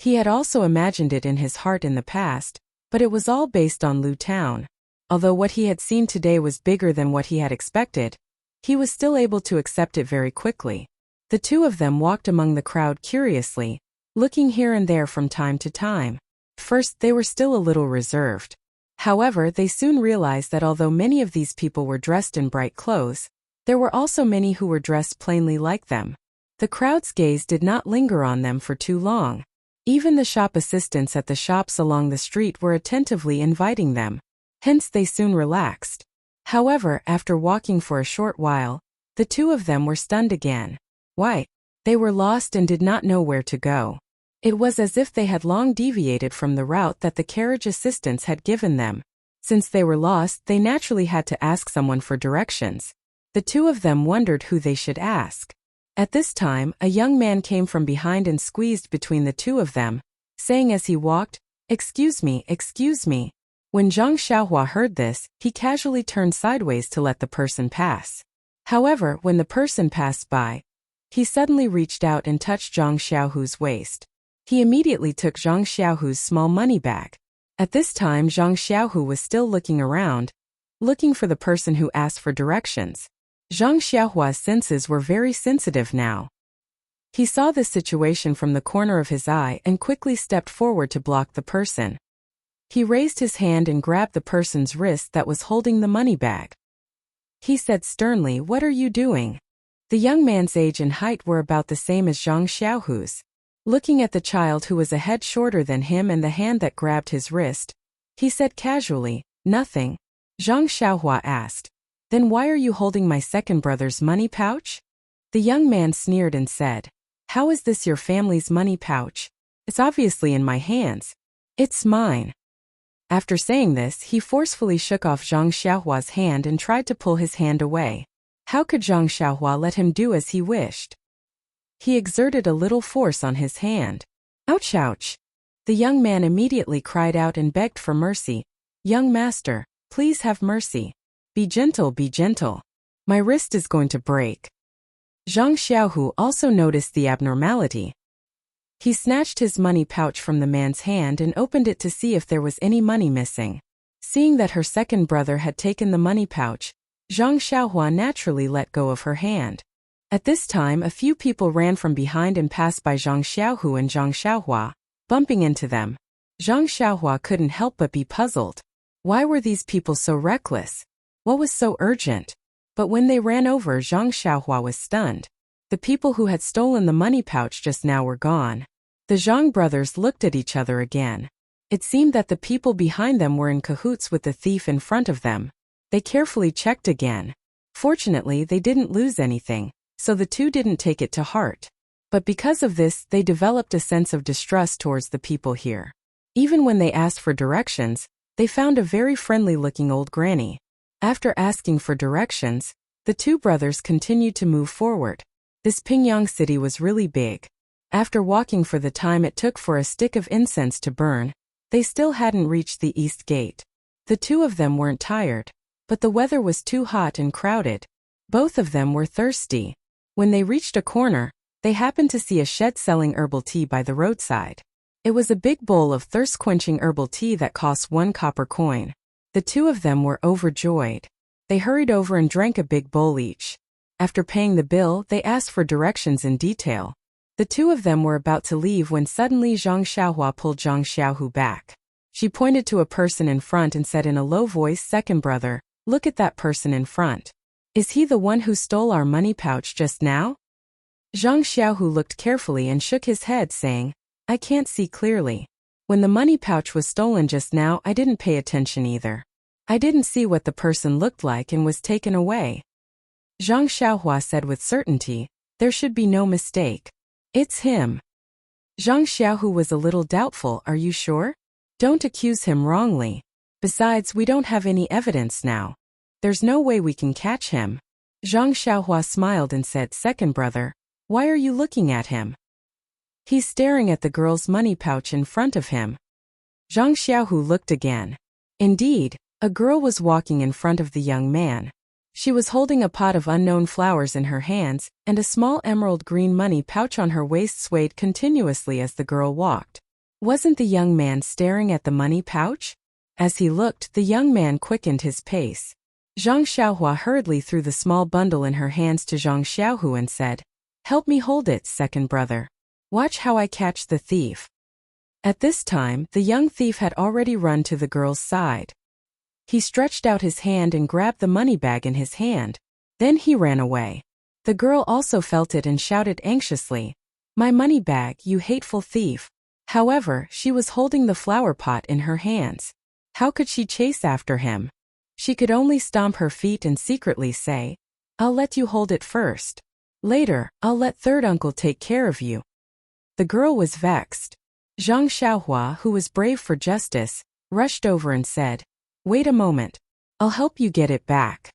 A: He had also imagined it in his heart in the past, but it was all based on Lu town. Although what he had seen today was bigger than what he had expected, he was still able to accept it very quickly. The two of them walked among the crowd curiously, looking here and there from time to time. First, they were still a little reserved. However, they soon realized that although many of these people were dressed in bright clothes, there were also many who were dressed plainly like them. The crowd's gaze did not linger on them for too long. Even the shop assistants at the shops along the street were attentively inviting them. Hence they soon relaxed. However, after walking for a short while, the two of them were stunned again. Why? They were lost and did not know where to go. It was as if they had long deviated from the route that the carriage assistants had given them. Since they were lost, they naturally had to ask someone for directions. The two of them wondered who they should ask. At this time, a young man came from behind and squeezed between the two of them, saying as he walked, excuse me. When Zhang Xiaohua heard this, he casually turned sideways to let the person pass. However, when the person passed by, he suddenly reached out and touched Zhang Xiaohu's waist. He immediately took Zhang Xiaohu's small money bag. At this time, Zhang Xiaohu was still looking around, looking for the person who asked for directions. Zhang Xiaohua's senses were very sensitive now. He saw this situation from the corner of his eye and quickly stepped forward to block the person. He raised his hand and grabbed the person's wrist that was holding the money bag. He said sternly, "What are you doing?" The young man's age and height were about the same as Zhang Xiaohu's. Looking at the child who was a head shorter than him and the hand that grabbed his wrist, he said casually, "Nothing." Zhang Xiaohua asked, "Then why are you holding my second brother's money pouch?" The young man sneered and said, "How is this your family's money pouch? It's obviously in my hands. It's mine." After saying this, he forcefully shook off Zhang Xiaohua's hand and tried to pull his hand away. How could Zhang Xiaohua let him do as he wished? He exerted a little force on his hand. "Ouch, ouch." The young man immediately cried out and begged for mercy. "Young master, please have mercy. Be gentle, be gentle. My wrist is going to break." Zhang Xiaohu also noticed the abnormality. He snatched his money pouch from the man's hand and opened it to see if there was any money missing. Seeing that her second brother had taken the money pouch, Zhang Xiaohua naturally let go of her hand. At this time, a few people ran from behind and passed by Zhang Xiaohu and Zhang Xiaohua, bumping into them. Zhang Xiaohua couldn't help but be puzzled. Why were these people so reckless? What was so urgent? But when they ran over, Zhang Xiaohua was stunned. The people who had stolen the money pouch just now were gone. The Zhang brothers looked at each other again. It seemed that the people behind them were in cahoots with the thief in front of them. They carefully checked again. Fortunately, they didn't lose anything, so the two didn't take it to heart. But because of this, they developed a sense of distrust towards the people here. Even when they asked for directions, they found a very friendly-looking old granny. After asking for directions, the two brothers continued to move forward. This Pingyang city was really big. After walking for the time it took for a stick of incense to burn, they still hadn't reached the east gate. The two of them weren't tired, but the weather was too hot and crowded. Both of them were thirsty. When they reached a corner, they happened to see a shed selling herbal tea by the roadside. It was a big bowl of thirst-quenching herbal tea that cost 1 copper coin. The two of them were overjoyed. They hurried over and drank a big bowl each. After paying the bill, they asked for directions in detail. The two of them were about to leave when suddenly Zhang Xiaohua pulled Zhang Xiaohu back. She pointed to a person in front and said in a low voice, "Second brother, look at that person in front. Is he the one who stole our money pouch just now?" Zhang Xiaohu looked carefully and shook his head, saying, "I can't see clearly. When the money pouch was stolen just now, I didn't pay attention either. I didn't see what the person looked like and was taken away." Zhang Xiaohua said with certainty, "There should be no mistake. It's him." Zhang Xiaohu was a little doubtful. "Are you sure? Don't accuse him wrongly. Besides, we don't have any evidence now. There's no way we can catch him." Zhang Xiaohua smiled and said, "Second brother, why are you looking at him? He's staring at the girl's money pouch in front of him." Zhang Xiaohu looked again. Indeed, a girl was walking in front of the young man. She was holding a pot of unknown flowers in her hands, and a small emerald green money pouch on her waist swayed continuously as the girl walked. Wasn't the young man staring at the money pouch? As he looked, the young man quickened his pace. Zhang Xiaohua hurriedly threw the small bundle in her hands to Zhang Xiaohu and said, "Help me hold it, second brother. Watch how I catch the thief." At this time, the young thief had already run to the girl's side. He stretched out his hand and grabbed the money bag in his hand. Then he ran away. The girl also felt it and shouted anxiously, "My money bag, you hateful thief." However, she was holding the flower pot in her hands. How could she chase after him? She could only stomp her feet and secretly say, "I'll let you hold it first. Later, I'll let third uncle take care of you." The girl was vexed. Zhang Xiaohua, who was brave for justice, rushed over and said, "Wait a moment. I'll help you get it back."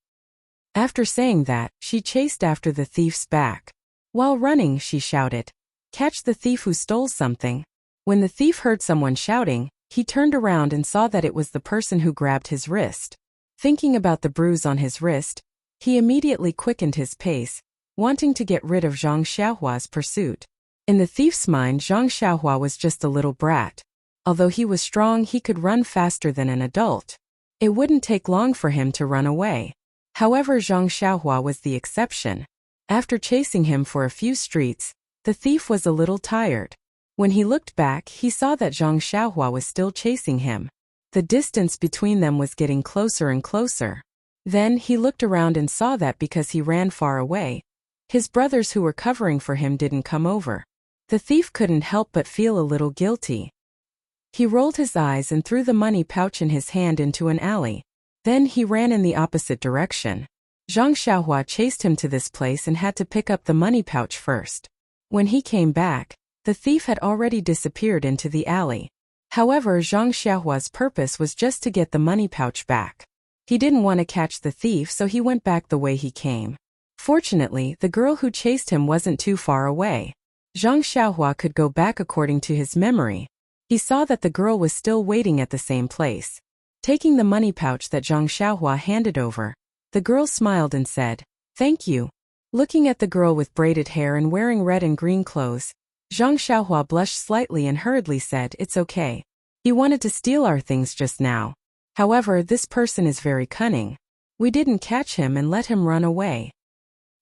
A: After saying that, she chased after the thief's back. While running, she shouted, "Catch the thief who stole something." When the thief heard someone shouting, he turned around and saw that it was the person who grabbed his wrist. Thinking about the bruise on his wrist, he immediately quickened his pace, wanting to get rid of Zhang Xiaohua's pursuit. In the thief's mind, Zhang Xiaohua was just a little brat. Although he was strong, he could run faster than an adult. It wouldn't take long for him to run away. However, Zhang Xiaohua was the exception. After chasing him for a few streets, the thief was a little tired. When he looked back, he saw that Zhang Xiaohua was still chasing him. The distance between them was getting closer and closer. Then he looked around and saw that because he ran far away, his brothers who were covering for him didn't come over. The thief couldn't help but feel a little guilty. He rolled his eyes and threw the money pouch in his hand into an alley. Then he ran in the opposite direction. Zhang Xiaohua chased him to this place and had to pick up the money pouch first. When he came back, the thief had already disappeared into the alley. However, Zhang Xiaohua's purpose was just to get the money pouch back. He didn't want to catch the thief, so he went back the way he came. Fortunately, the girl who chased him wasn't too far away. Zhang Xiaohua could go back according to his memory. He saw that the girl was still waiting at the same place. Taking the money pouch that Zhang Xiaohua handed over, the girl smiled and said, "Thank you." Looking at the girl with braided hair and wearing red and green clothes, Zhang Xiaohua blushed slightly and hurriedly said, "It's okay. He wanted to steal our things just now. However, this person is very cunning. We didn't catch him and let him run away."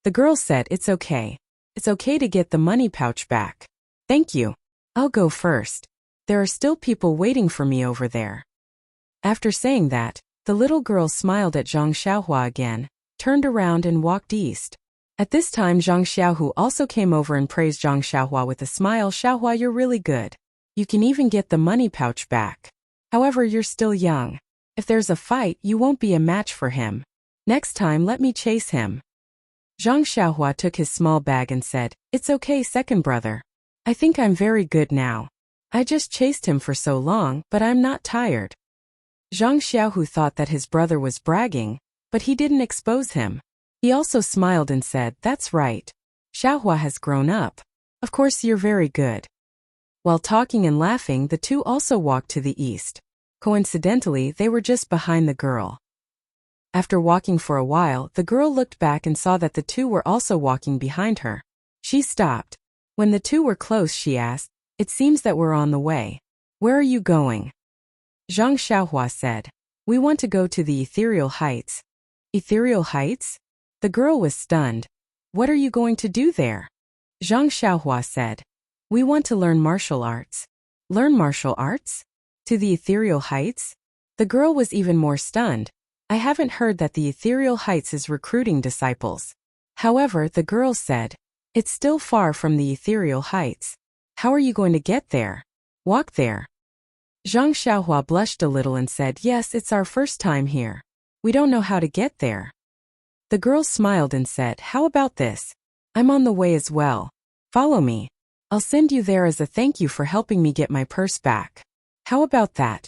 A: The girl said, "It's okay. It's okay to get the money pouch back. Thank you. I'll go first. There are still people waiting for me over there." After saying that, the little girl smiled at Zhang Xiaohua again, turned around and walked east. At this time, Zhang Xiaohu also came over and praised Zhang Xiaohua with a smile. "Xiaohua, you're really good. You can even get the money pouch back. However, you're still young. If there's a fight, you won't be a match for him. Next time, let me chase him." Zhang Xiaohua took his small bag and said, "It's okay, second brother. I think I'm very good now. I just chased him for so long, but I'm not tired." Zhang Xiaohu thought that his brother was bragging, But he didn't expose him. He also smiled and said, "That's right. Xiaohua has grown up. Of course you're very good." While talking and laughing, the two also walked to the east. Coincidentally, they were just behind the girl. After walking for a while, the girl looked back and saw that the two were also walking behind her. She stopped. When the two were close, she asked, "It seems that we're on the way. Where are you going?" Zhang Xiaohua said, "We want to go to the ethereal heights." Ethereal heights? The girl was stunned. "What are you going to do there?" Zhang Xiaohua said, "We want to learn martial arts." Learn martial arts? To the ethereal heights? The girl was even more stunned. "I haven't heard that the ethereal heights is recruiting disciples." However, the girl said, "It's still far from the ethereal heights. How are you going to get there? Walk there." Zhang Xiaohua blushed a little and said, "Yes, it's our first time here. We don't know how to get there." The girl smiled and said, "How about this? I'm on the way as well. Follow me. I'll send you there as a thank you for helping me get my purse back. How about that?"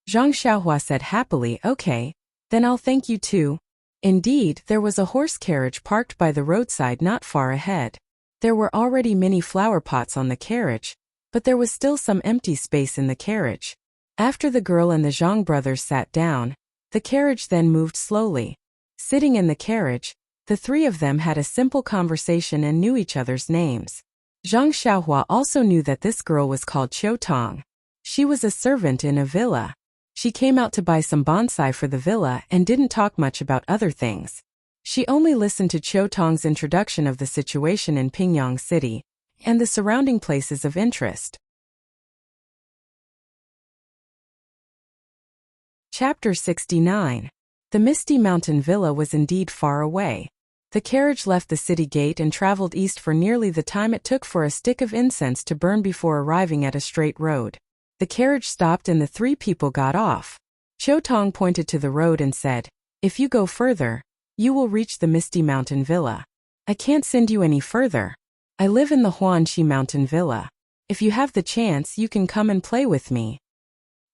A: Zhang Xiaohua said happily, "Okay, then I'll thank you too." Indeed, there was a horse carriage parked by the roadside not far ahead. There were already many flower pots on the carriage, but there was still some empty space in the carriage. After the girl and the Zhang brothers sat down, the carriage then moved slowly. Sitting in the carriage, the three of them had a simple conversation and knew each other's names. Zhang Xiaohua also knew that this girl was called Qiu Tong. She was a servant in a villa. She came out to buy some bonsai for the villa and didn't talk much about other things. She only listened to Qiu Tong's introduction of the situation in Pingyang City and the surrounding places of interest. Chapter 69. The Misty Mountain Villa was indeed far away. The carriage left the city gate and traveled east for nearly the time it took for a stick of incense to burn before arriving at a straight road. The carriage stopped and the three people got off. Qiu Tong pointed to the road and said, "If you go further, you will reach the Misty Mountain Villa. I can't send you any further. I live in the Huanxi Mountain Villa. If you have the chance, you can come and play with me."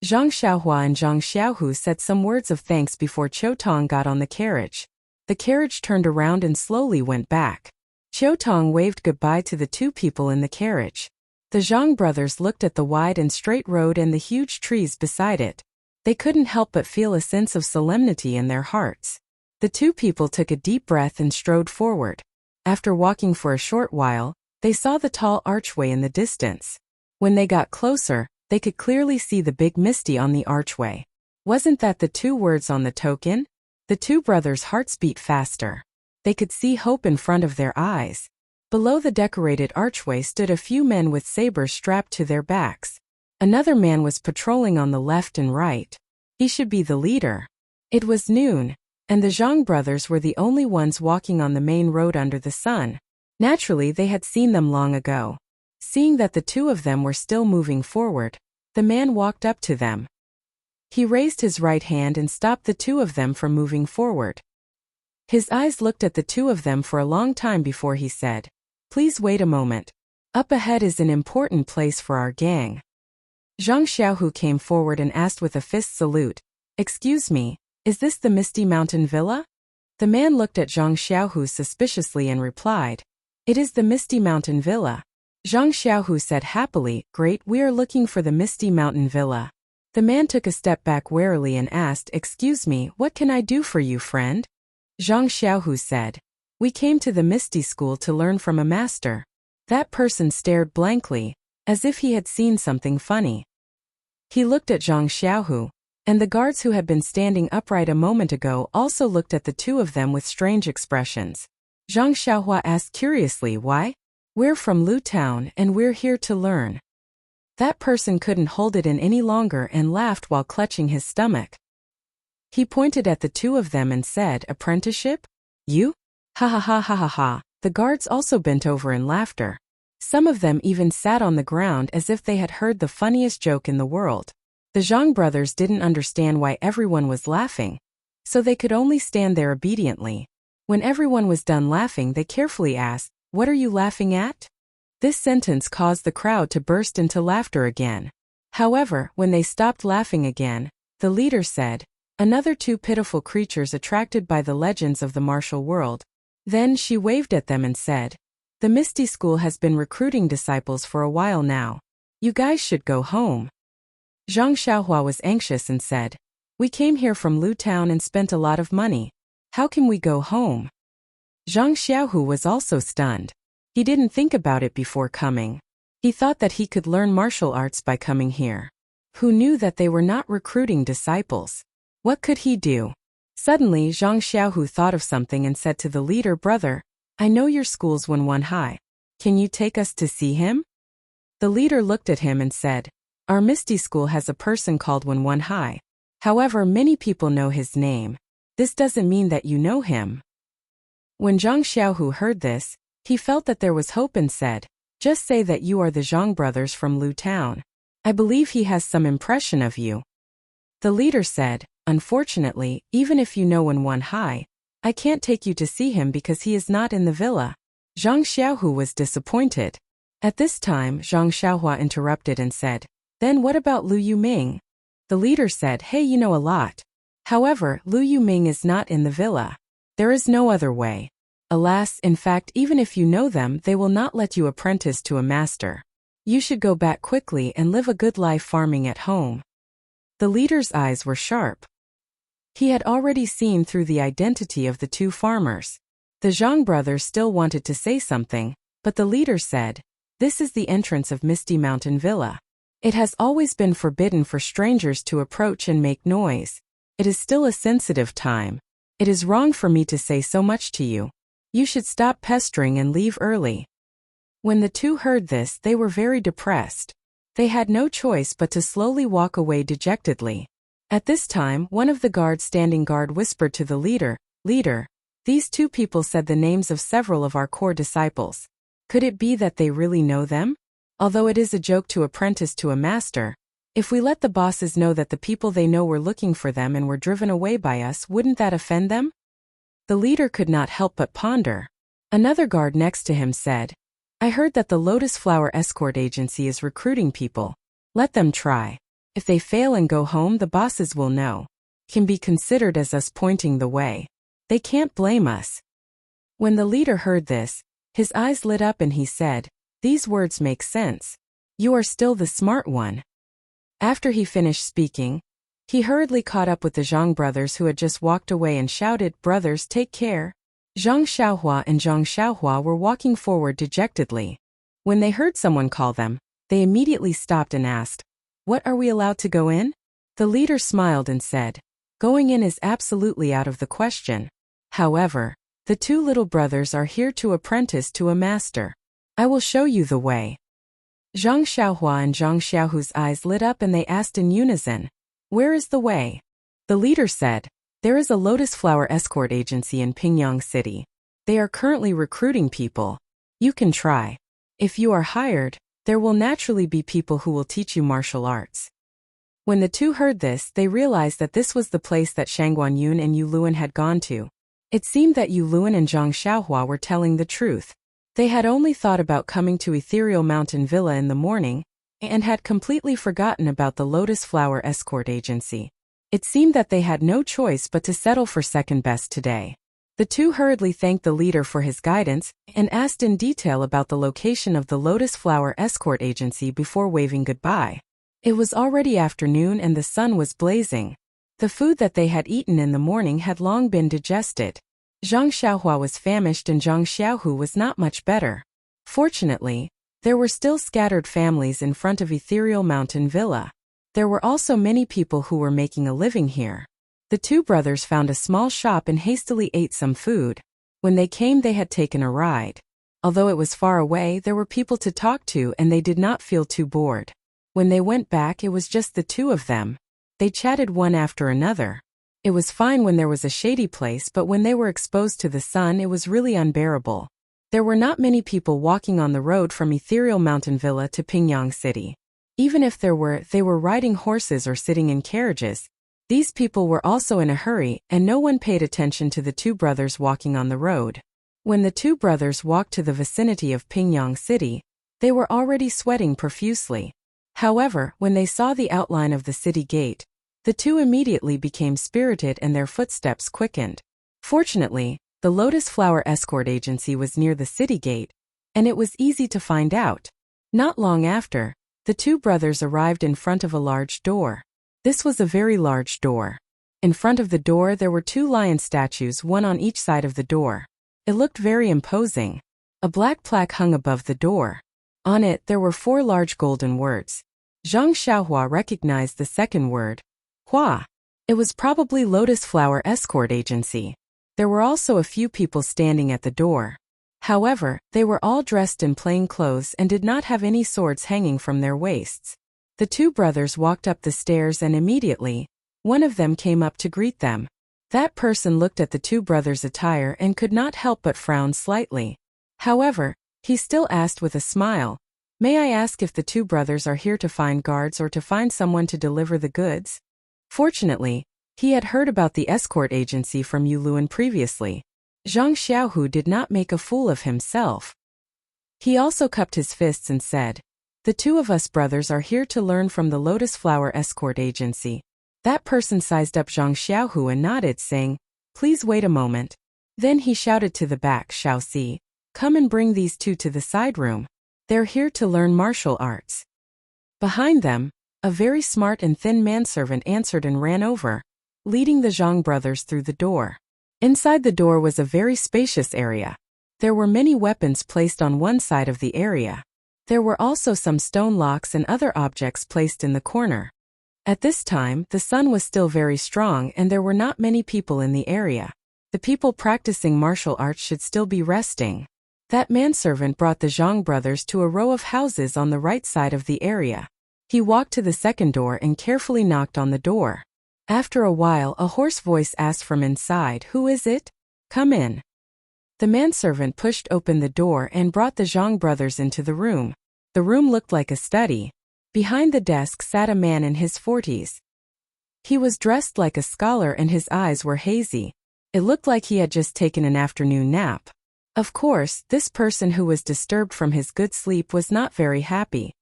A: Zhang Xiaohua and Zhang Xiaohu said some words of thanks before Qiu Tong got on the carriage. The carriage turned around and slowly went back. Qiu Tong waved goodbye to the two people in the carriage. The Zhang brothers looked at the wide and straight road and the huge trees beside it. They couldn't help but feel a sense of solemnity in their hearts. The two people took a deep breath and strode forward. After walking for a short while, they saw the tall archway in the distance. When they got closer, they could clearly see the big Misty on the archway. Wasn't that the two words on the token? The two brothers' hearts beat faster. They could see hope in front of their eyes. Below the decorated archway stood a few men with sabers strapped to their backs. Another man was patrolling on the left and right. He should be the leader. It was noon, and the Zhang brothers were the only ones walking on the main road under the sun. Naturally, they had seen them long ago. Seeing that the two of them were still moving forward, the man walked up to them. He raised his right hand and stopped the two of them from moving forward. His eyes looked at the two of them for a long time before he said, "Please wait a moment. Up ahead is an important place for our gang." Zhang Xiaohu came forward and asked with a fist salute, "Excuse me, is this the Misty Mountain Villa?" The man looked at Zhang Xiaohu suspiciously and replied, "It is the Misty Mountain Villa." Zhang Xiaohu said happily, "Great, we are looking for the Misty Mountain Villa." The man took a step back warily and asked, "Excuse me, what can I do for you, friend?" Zhang Xiaohu said, "We came to the Misty School to learn from a master." That person stared blankly, as if he had seen something funny. He looked at Zhang Xiaohu, and the guards who had been standing upright a moment ago also looked at the two of them with strange expressions. Zhang Xiaohua asked curiously, "Why?" "We're from Lu Town and we're here to learn." That person couldn't hold it in any longer and laughed while clutching his stomach. He pointed at the two of them and said, "Apprenticeship? You? Ha ha ha ha ha ha." The guards also bent over in laughter. Some of them even sat on the ground as if they had heard the funniest joke in the world. The Zhang brothers didn't understand why everyone was laughing, so they could only stand there obediently. When everyone was done laughing, they carefully asked, "What are you laughing at?" This sentence caused the crowd to burst into laughter again. However, when they stopped laughing again, the leader said, Another two pitiful creatures attracted by the legends of the martial world. Then she waved at them and said, "The Misty School has been recruiting disciples for a while now. You guys should go home." Zhang Xiaohua was anxious and said, "We came here from Lu Town and spent a lot of money. How can we go home?" Zhang Xiaohu was also stunned. He didn't think about it before coming. He thought that he could learn martial arts by coming here. Who knew that they were not recruiting disciples? What could he do? Suddenly Zhang Xiaohu thought of something and said to the leader, "Brother, I know your school's Wenwan High. Can you take us to see him?" The leader looked at him and said, "Our Misty School has a person called Wenwan High. However, many people know his name. This doesn't mean that you know him." When Zhang Xiaohu heard this, he felt that there was hope and said, "Just say that you are the Zhang brothers from Lu Town. I believe he has some impression of you." The leader said, "Unfortunately, even if you know Wenwan High, I can't take you to see him because he is not in the villa." Zhang Xiaohu was disappointed. At this time, Zhang Xiaohua interrupted and said, "Then what about Lu Yuming?" The leader said, "Hey, you know a lot. However, Lu Yuming is not in the villa. There is no other way. Alas, in fact, even if you know them, they will not let you apprentice to a master. You should go back quickly and live a good life farming at home." The leader's eyes were sharp. He had already seen through the identity of the two farmers. The Zhang brothers still wanted to say something, but the leader said, "This is the entrance of Misty Mountain Villa. It has always been forbidden for strangers to approach and make noise. It is still a sensitive time. It is wrong for me to say so much to you. You should stop pestering and leave early." When the two heard this, they were very depressed. They had no choice but to slowly walk away dejectedly. At this time, one of the guards standing guard whispered to the leader, "Leader, these two people said the names of several of our core disciples. Could it be that they really know them? Although it is a joke to apprentice to a master, if we let the bosses know that the people they know were looking for them and were driven away by us, wouldn't that offend them?" The leader could not help but ponder. Another guard next to him said, "I heard that the Lotus Flower Escort Agency is recruiting people. Let them try. If they fail and go home, the bosses will know. Can be considered as us pointing the way. They can't blame us." When the leader heard this, his eyes lit up and he said, "These words make sense. You are still the smart one." After he finished speaking, he hurriedly caught up with the Zhang brothers who had just walked away and shouted, "Brothers, take care." Zhang Xiaohua and Zhang Xiaohua were walking forward dejectedly. When they heard someone call them, they immediately stopped and asked, "What, are we allowed to go in?" The leader smiled and said, "Going in is absolutely out of the question. However, the two little brothers are here to apprentice to a master. I will show you the way." Zhang Xiaohua and Zhang Xiaohu's eyes lit up and they asked in unison, "Where is the way?" The leader said, "There is a Lotus Flower Escort Agency in Pingyang City. They are currently recruiting people. You can try. If you are hired, there will naturally be people who will teach you martial arts." When the two heard this, they realized that this was the place that Shangguan Yun and Yu Luan had gone to. It seemed that Yu Luan and Zhang Xiaohua were telling the truth. They had only thought about coming to Ethereal Mountain Villa in the morning, and had completely forgotten about the Lotus Flower Escort Agency. It seemed that they had no choice but to settle for second best today. The two hurriedly thanked the leader for his guidance, and asked in detail about the location of the Lotus Flower Escort Agency before waving goodbye. It was already afternoon and the sun was blazing. The food that they had eaten in the morning had long been digested. Zhang Xiaohua was famished and Zhang Xiaohu was not much better. Fortunately, there were still scattered families in front of Ethereal Mountain Villa. There were also many people who were making a living here. The two brothers found a small shop and hastily ate some food. When they came, they had taken a ride. Although it was far away, there were people to talk to and they did not feel too bored. When they went back, it was just the two of them. They chatted one after another. It was fine when there was a shady place, but when they were exposed to the sun, it was really unbearable. There were not many people walking on the road from Ethereal Mountain Villa to Pingyang City. Even if there were, they were riding horses or sitting in carriages. These people were also in a hurry, and no one paid attention to the two brothers walking on the road. When the two brothers walked to the vicinity of Pingyang City, they were already sweating profusely. However, when they saw the outline of the city gate, The two immediately became spirited and their footsteps quickened. Fortunately, the Lotus Flower Escort Agency was near the city gate, and it was easy to find out. Not long after, the two brothers arrived in front of a large door. This was a very large door. In front of the door there were two lion statues, one on each side of the door. It looked very imposing. A black plaque hung above the door. On it there were 4 large golden words. Zhang Xiaohua recognized the second word, Hua. It was probably Lotus Flower Escort Agency. There were also a few people standing at the door. However, they were all dressed in plain clothes and did not have any swords hanging from their waists. The two brothers walked up the stairs and immediately, one of them came up to greet them. That person looked at the two brothers' attire and could not help but frown slightly. However, he still asked with a smile, "May I ask if the two brothers are here to find guards or to find someone to deliver the goods?" Fortunately, he had heard about the escort agency from Yuluan previously. Zhang Xiaohu did not make a fool of himself. He also cupped his fists and said, "The two of us brothers are here to learn from the Lotus Flower Escort Agency." That person sized up Zhang Xiaohu and nodded, saying, "Please wait a moment." Then he shouted to the back, "Xiaoxi, come and bring these two to the side room. They're here to learn martial arts." Behind them, a very smart and thin manservant answered and ran over, leading the Zhang brothers through the door. Inside the door was a very spacious area. There were many weapons placed on one side of the area. There were also some stone locks and other objects placed in the corner. At this time, the sun was still very strong and there were not many people in the area. The people practicing martial arts should still be resting. That manservant brought the Zhang brothers to a row of houses on the right side of the area. He walked to the second door and carefully knocked on the door. After a while, a hoarse voice asked from inside, "Who is it? Come in." The manservant pushed open the door and brought the Zhang brothers into the room. The room looked like a study. Behind the desk sat a man in his 40s. He was dressed like a scholar and his eyes were hazy. It looked like he had just taken an afternoon nap. Of course, this person who was disturbed from his good sleep was not very happy.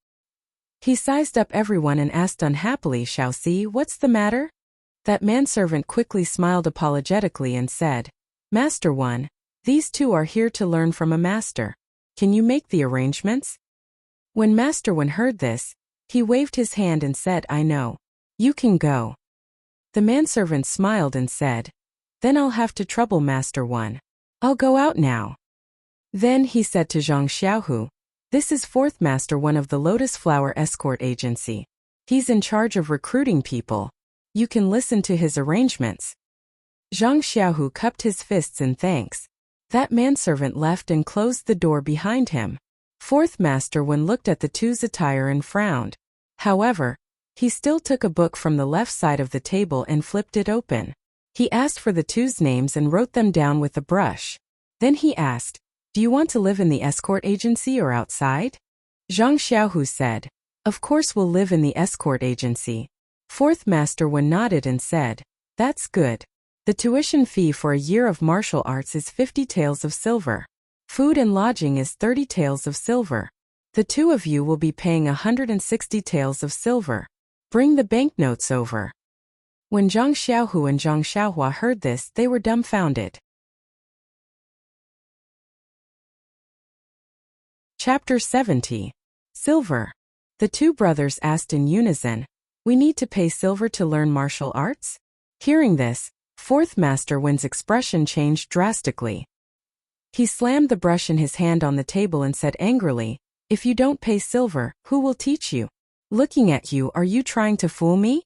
A: He sized up everyone and asked unhappily, "Xiaoxi, what's the matter?" That manservant quickly smiled apologetically and said, "Master One, these two are here to learn from a master. Can you make the arrangements?" When Master One heard this, he waved his hand and said, "I know. You can go." The manservant smiled and said, "Then I'll have to trouble Master One. I'll go out now." Then he said to Zhang Xiaohu, "This is fourth Master One of the Lotus Flower Escort Agency. He's in charge of recruiting people. You can listen to his arrangements." Zhang Xiaohu cupped his fists in thanks. That manservant left and closed the door behind him. Fourth Master One looked at the two's attire and frowned. However, he still took a book from the left side of the table and flipped it open. He asked for the two's names and wrote them down with a brush. Then he asked, "Do you want to live in the escort agency or outside?" Zhang Xiaohu said, "Of course we'll live in the escort agency." Fourth Master One nodded and said, "That's good. The tuition fee for a year of martial arts is 50 taels of silver. Food and lodging is 30 taels of silver. The two of you will be paying 160 taels of silver. Bring the banknotes over." When Zhang Xiaohu and Zhang Xiaohua heard this, they were dumbfounded. Chapter 70. Silver. The two brothers asked in unison, "We need to pay silver to learn martial arts?" Hearing this, Fourth Master Wen's expression changed drastically. He slammed the brush in his hand on the table and said angrily, "If you don't pay silver, who will teach you? Looking at you, are you trying to fool me?"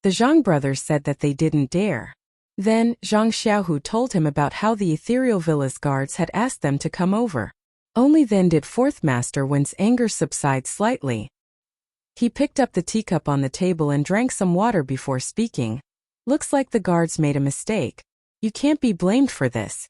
A: The Zhang brothers said that they didn't dare. Then, Zhang Xiaohu told him about how the ethereal villa's guards had asked them to come over. Only then did Fourth Master Wen's anger subside slightly. He picked up the teacup on the table and drank some water before speaking. "Looks like the guards made a mistake. You can't be blamed for this."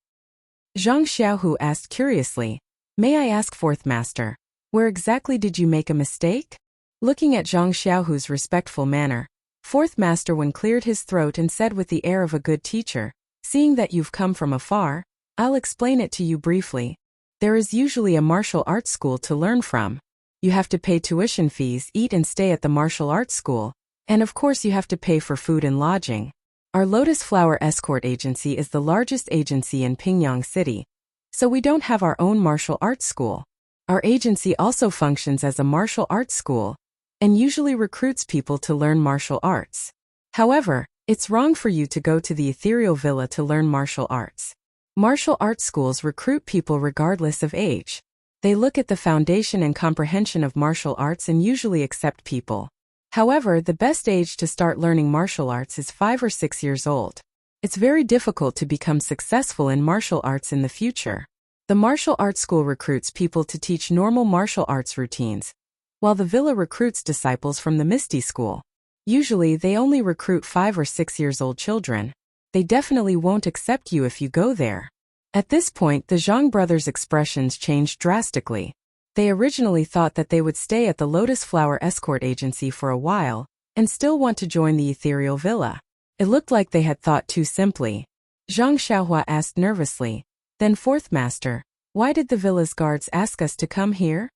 A: Zhang Xiaohu asked curiously, "May I ask, Fourth Master, where exactly did you make a mistake?" Looking at Zhang Xiaohu's respectful manner, Fourth Master Wen cleared his throat and said with the air of a good teacher, "Seeing that you've come from afar, I'll explain it to you briefly. There is usually a martial arts school to learn from. You have to pay tuition fees, eat and stay at the martial arts school, And of course you have to pay for food and lodging. Our Lotus Flower Escort Agency is the largest agency in Pingyang City, so we don't have our own martial arts school. Our agency also functions as a martial arts school, and usually recruits people to learn martial arts. However, it's wrong for you to go to the ethereal villa to learn martial arts. Martial arts schools recruit people regardless of age. They look at the foundation and comprehension of martial arts and usually accept people. However, the best age to start learning martial arts is 5 or 6 years old. It's very difficult to become successful in martial arts in the future. The martial arts school recruits people to teach normal martial arts routines, while the villa recruits disciples from the Misty School. Usually, they only recruit 5 or 6 years old children. They definitely won't accept you if you go there. At this point, the Zhang brothers' expressions changed drastically. They originally thought that they would stay at the Lotus Flower Escort Agency for a while, and still want to join the ethereal villa. It looked like they had thought too simply. Zhang Xiaohua asked nervously, "Then Fourth Master, why did the villa's guards ask us to come here?"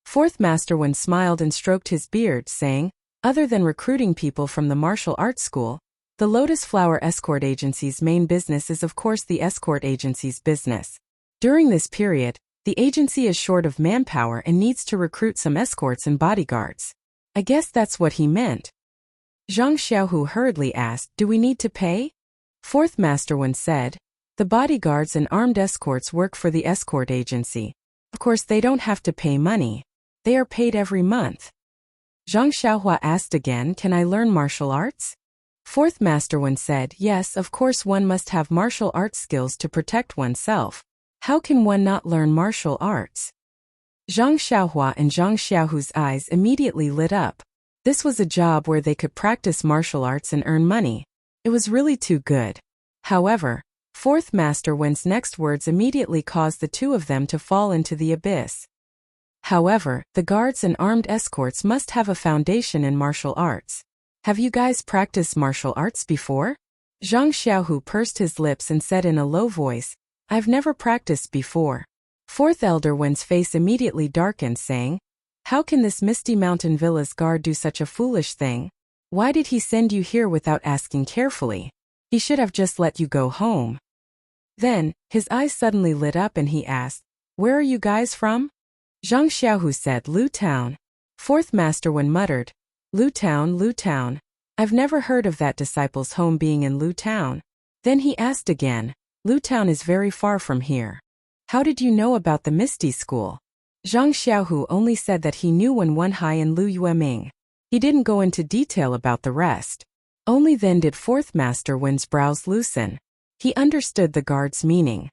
A: Fourth Master Wen smiled and stroked his beard, saying, "Other than recruiting people from the martial arts school, the Lotus Flower Escort Agency's main business is of course the escort agency's business. During this period, the agency is short of manpower and needs to recruit some escorts and bodyguards. I guess that's what he meant." Zhang Xiaohu hurriedly asked, "Do we need to pay?" Fourth Master Wen said, "The bodyguards and armed escorts work for the escort agency. Of course they don't have to pay money. They are paid every month." Zhang Xiaohua asked again, "Can I learn martial arts?" Fourth Master Wen said, "Yes, of course one must have martial arts skills to protect oneself. How can one not learn martial arts?" Zhang Xiaohua and Zhang Xiaohu's eyes immediately lit up. This was a job where they could practice martial arts and earn money. It was really too good. However, Fourth Master Wen's next words immediately caused the two of them to fall into the abyss. However, the guards and armed escorts must have a foundation in martial arts. "Have you guys practiced martial arts before?" Zhang Xiaohu pursed his lips and said in a low voice, "I've never practiced before." Fourth Elder Wen's face immediately darkened, saying, "How can this Misty Mountain Villa's guard do such a foolish thing? Why did he send you here without asking carefully? He should have just let you go home." Then, his eyes suddenly lit up and he asked, "Where are you guys from?" Zhang Xiaohu said, "Lu Town." Fourth Master Wen muttered, Lu Town, Lu Town. I've never heard of that disciple's home being in Lu Town." Then he asked again, "Lu Town is very far from here. How did you know about the Misty School?" Zhang Xiaohu only said that he knew Wen Hai and Lu Yueming. He didn't go into detail about the rest. Only then did Fourth Master Wen's brows loosen. He understood the guard's meaning.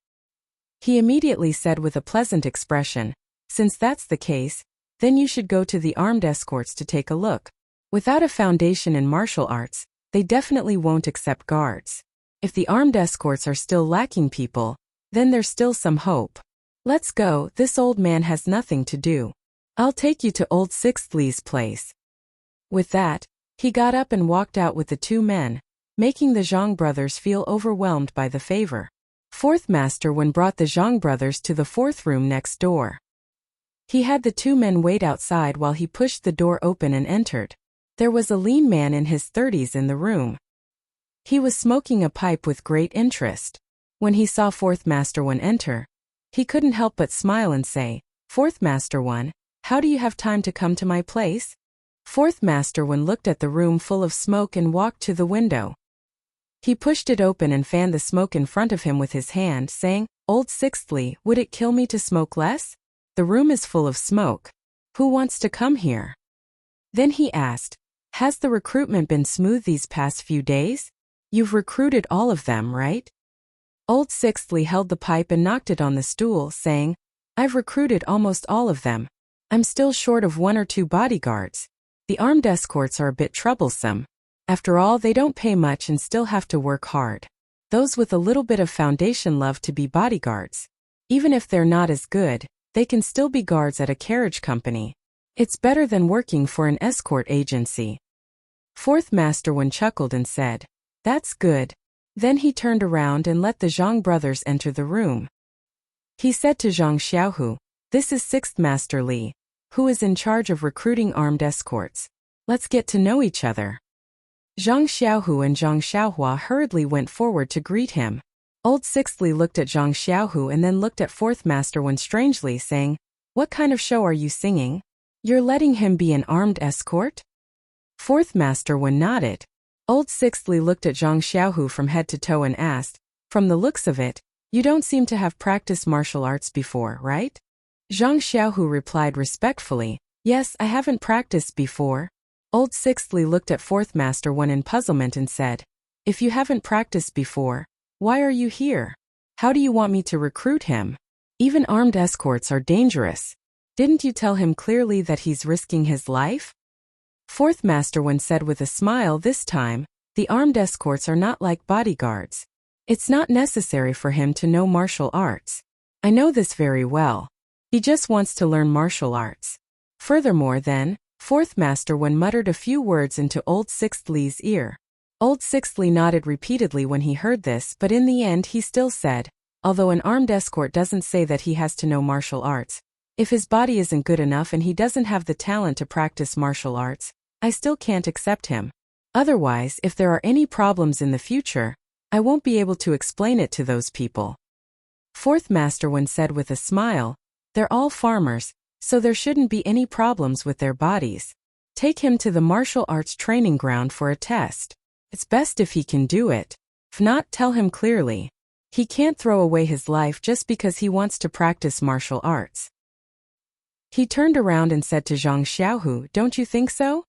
A: He immediately said with a pleasant expression, "Since that's the case, then you should go to the armed escorts to take a look. Without a foundation in martial arts, they definitely won't accept guards. If the armed escorts are still lacking people, then there's still some hope. Let's go, this old man has nothing to do. I'll take you to old Sixth Li's place." With that, he got up and walked out with the two men, making the Zhang brothers feel overwhelmed by the favor. Fourth Master Wen brought the Zhang brothers to the fourth room next door. He had the two men wait outside while he pushed the door open and entered. There was a lean man in his 30s in the room. He was smoking a pipe with great interest. When he saw Fourth Master Wen enter, he couldn't help but smile and say, "Fourth Master Wen, how do you have time to come to my place?" Fourth Master Wen looked at the room full of smoke and walked to the window. He pushed it open and fanned the smoke in front of him with his hand, saying, "Old Sixth Li, would it kill me to smoke less? The room is full of smoke. Who wants to come here?" Then he asked, "Has the recruitment been smooth these past few days? You've recruited all of them, right?" Old Sixth Li held the pipe and knocked it on the stool, saying, "I've recruited almost all of them. I'm still short of 1 or 2 bodyguards. The armed escorts are a bit troublesome. After all, they don't pay much and still have to work hard. Those with a little bit of foundation love to be bodyguards. Even if they're not as good, they can still be guards at a carriage company. It's better than working for an escort agency." Fourth Master Wen chuckled and said, "That's good." Then he turned around and let the Zhang brothers enter the room. He said to Zhang Xiaohu, "This is Sixth Master Li, who is in charge of recruiting armed escorts. Let's get to know each other." Zhang Xiaohu and Zhang Xiaohua hurriedly went forward to greet him. Old Sixthly looked at Zhang Xiaohu and then looked at Fourth Master Wen strangely, saying, "What kind of show are you singing? You're letting him be an armed escort?" Fourth Master Wen nodded. Old Sixthly looked at Zhang Xiaohu from head to toe and asked, "From the looks of it, you don't seem to have practiced martial arts before, right?" Zhang Xiaohu replied respectfully, "Yes, I haven't practiced before." Old Sixthly looked at Fourth Master Wen in puzzlement and said, "If you haven't practiced before, why are you here? How do you want me to recruit him? Even armed escorts are dangerous. Didn't you tell him clearly that he's risking his life?" Fourth Master Wen said with a smile this time, "The armed escorts are not like bodyguards. It's not necessary for him to know martial arts. I know this very well. He just wants to learn martial arts." Furthermore then, Fourth Master Wen muttered a few words into Old Sixthly's ear. Old Sixthly nodded repeatedly when he heard this, but in the end he still said, "Although an armed escort doesn't say that he has to know martial arts, if his body isn't good enough and he doesn't have the talent to practice martial arts, I still can't accept him. Otherwise, if there are any problems in the future, I won't be able to explain it to those people." Fourth Master Wen said with a smile, "They're all farmers, so there shouldn't be any problems with their bodies. Take him to the martial arts training ground for a test. It's best if he can do it. If not, tell him clearly. He can't throw away his life just because he wants to practice martial arts." He turned around and said to Zhang Xiaohu, "Don't you think so?"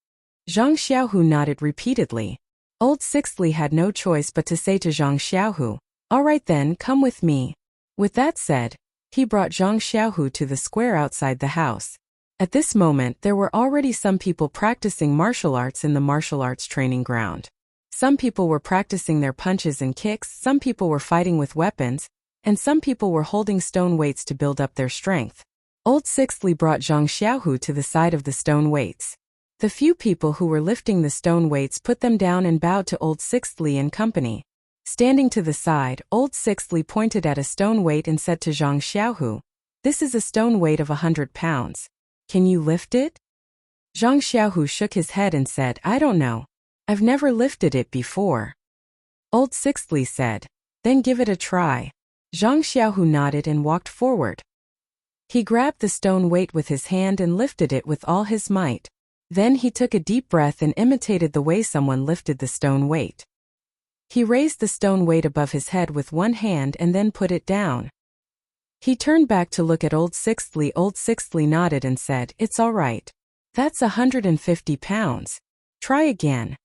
A: Zhang Xiaohu nodded repeatedly. Old Sixthly had no choice but to say to Zhang Xiaohu, "All right then, come with me." With that said, he brought Zhang Xiaohu to the square outside the house. At this moment there were already some people practicing martial arts in the martial arts training ground. Some people were practicing their punches and kicks, some people were fighting with weapons, and some people were holding stone weights to build up their strength. Old Sixthly brought Zhang Xiaohu to the side of the stone weights. The few people who were lifting the stone weights put them down and bowed to Old Sixthly and company. Standing to the side, Old Sixthly pointed at a stone weight and said to Zhang Xiaohu, "This is a stone weight of 100 pounds. Can you lift it?" Zhang Xiaohu shook his head and said, "I don't know. I've never lifted it before." Old Sixthly said, "Then give it a try." Zhang Xiaohu nodded and walked forward. He grabbed the stone weight with his hand and lifted it with all his might. Then he took a deep breath and imitated the way someone lifted the stone weight. He raised the stone weight above his head with one hand and then put it down. He turned back to look at Old Sixthly. Old Sixthly nodded and said, "It's all right. That's 150 pounds. Try again."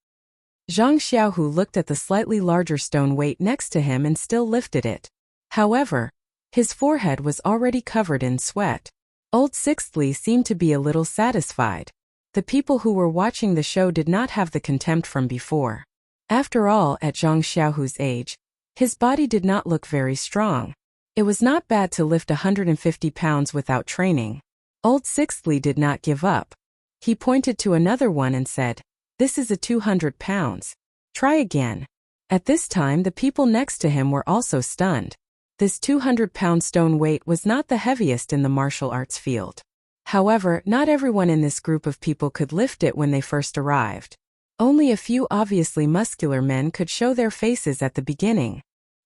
A: Zhang Xiaohu looked at the slightly larger stone weight next to him and still lifted it. However, his forehead was already covered in sweat. Old Sixthly seemed to be a little satisfied. The people who were watching the show did not have the contempt from before. After all, at Zhang Xiaohu's age, his body did not look very strong. It was not bad to lift 150 pounds without training. Old Sixthly did not give up. He pointed to another one and said, "This is a 200 pounds. Try again." At this time the people next to him were also stunned. This 200-pound stone weight was not the heaviest in the martial arts field. However, not everyone in this group of people could lift it when they first arrived. Only a few obviously muscular men could show their faces at the beginning.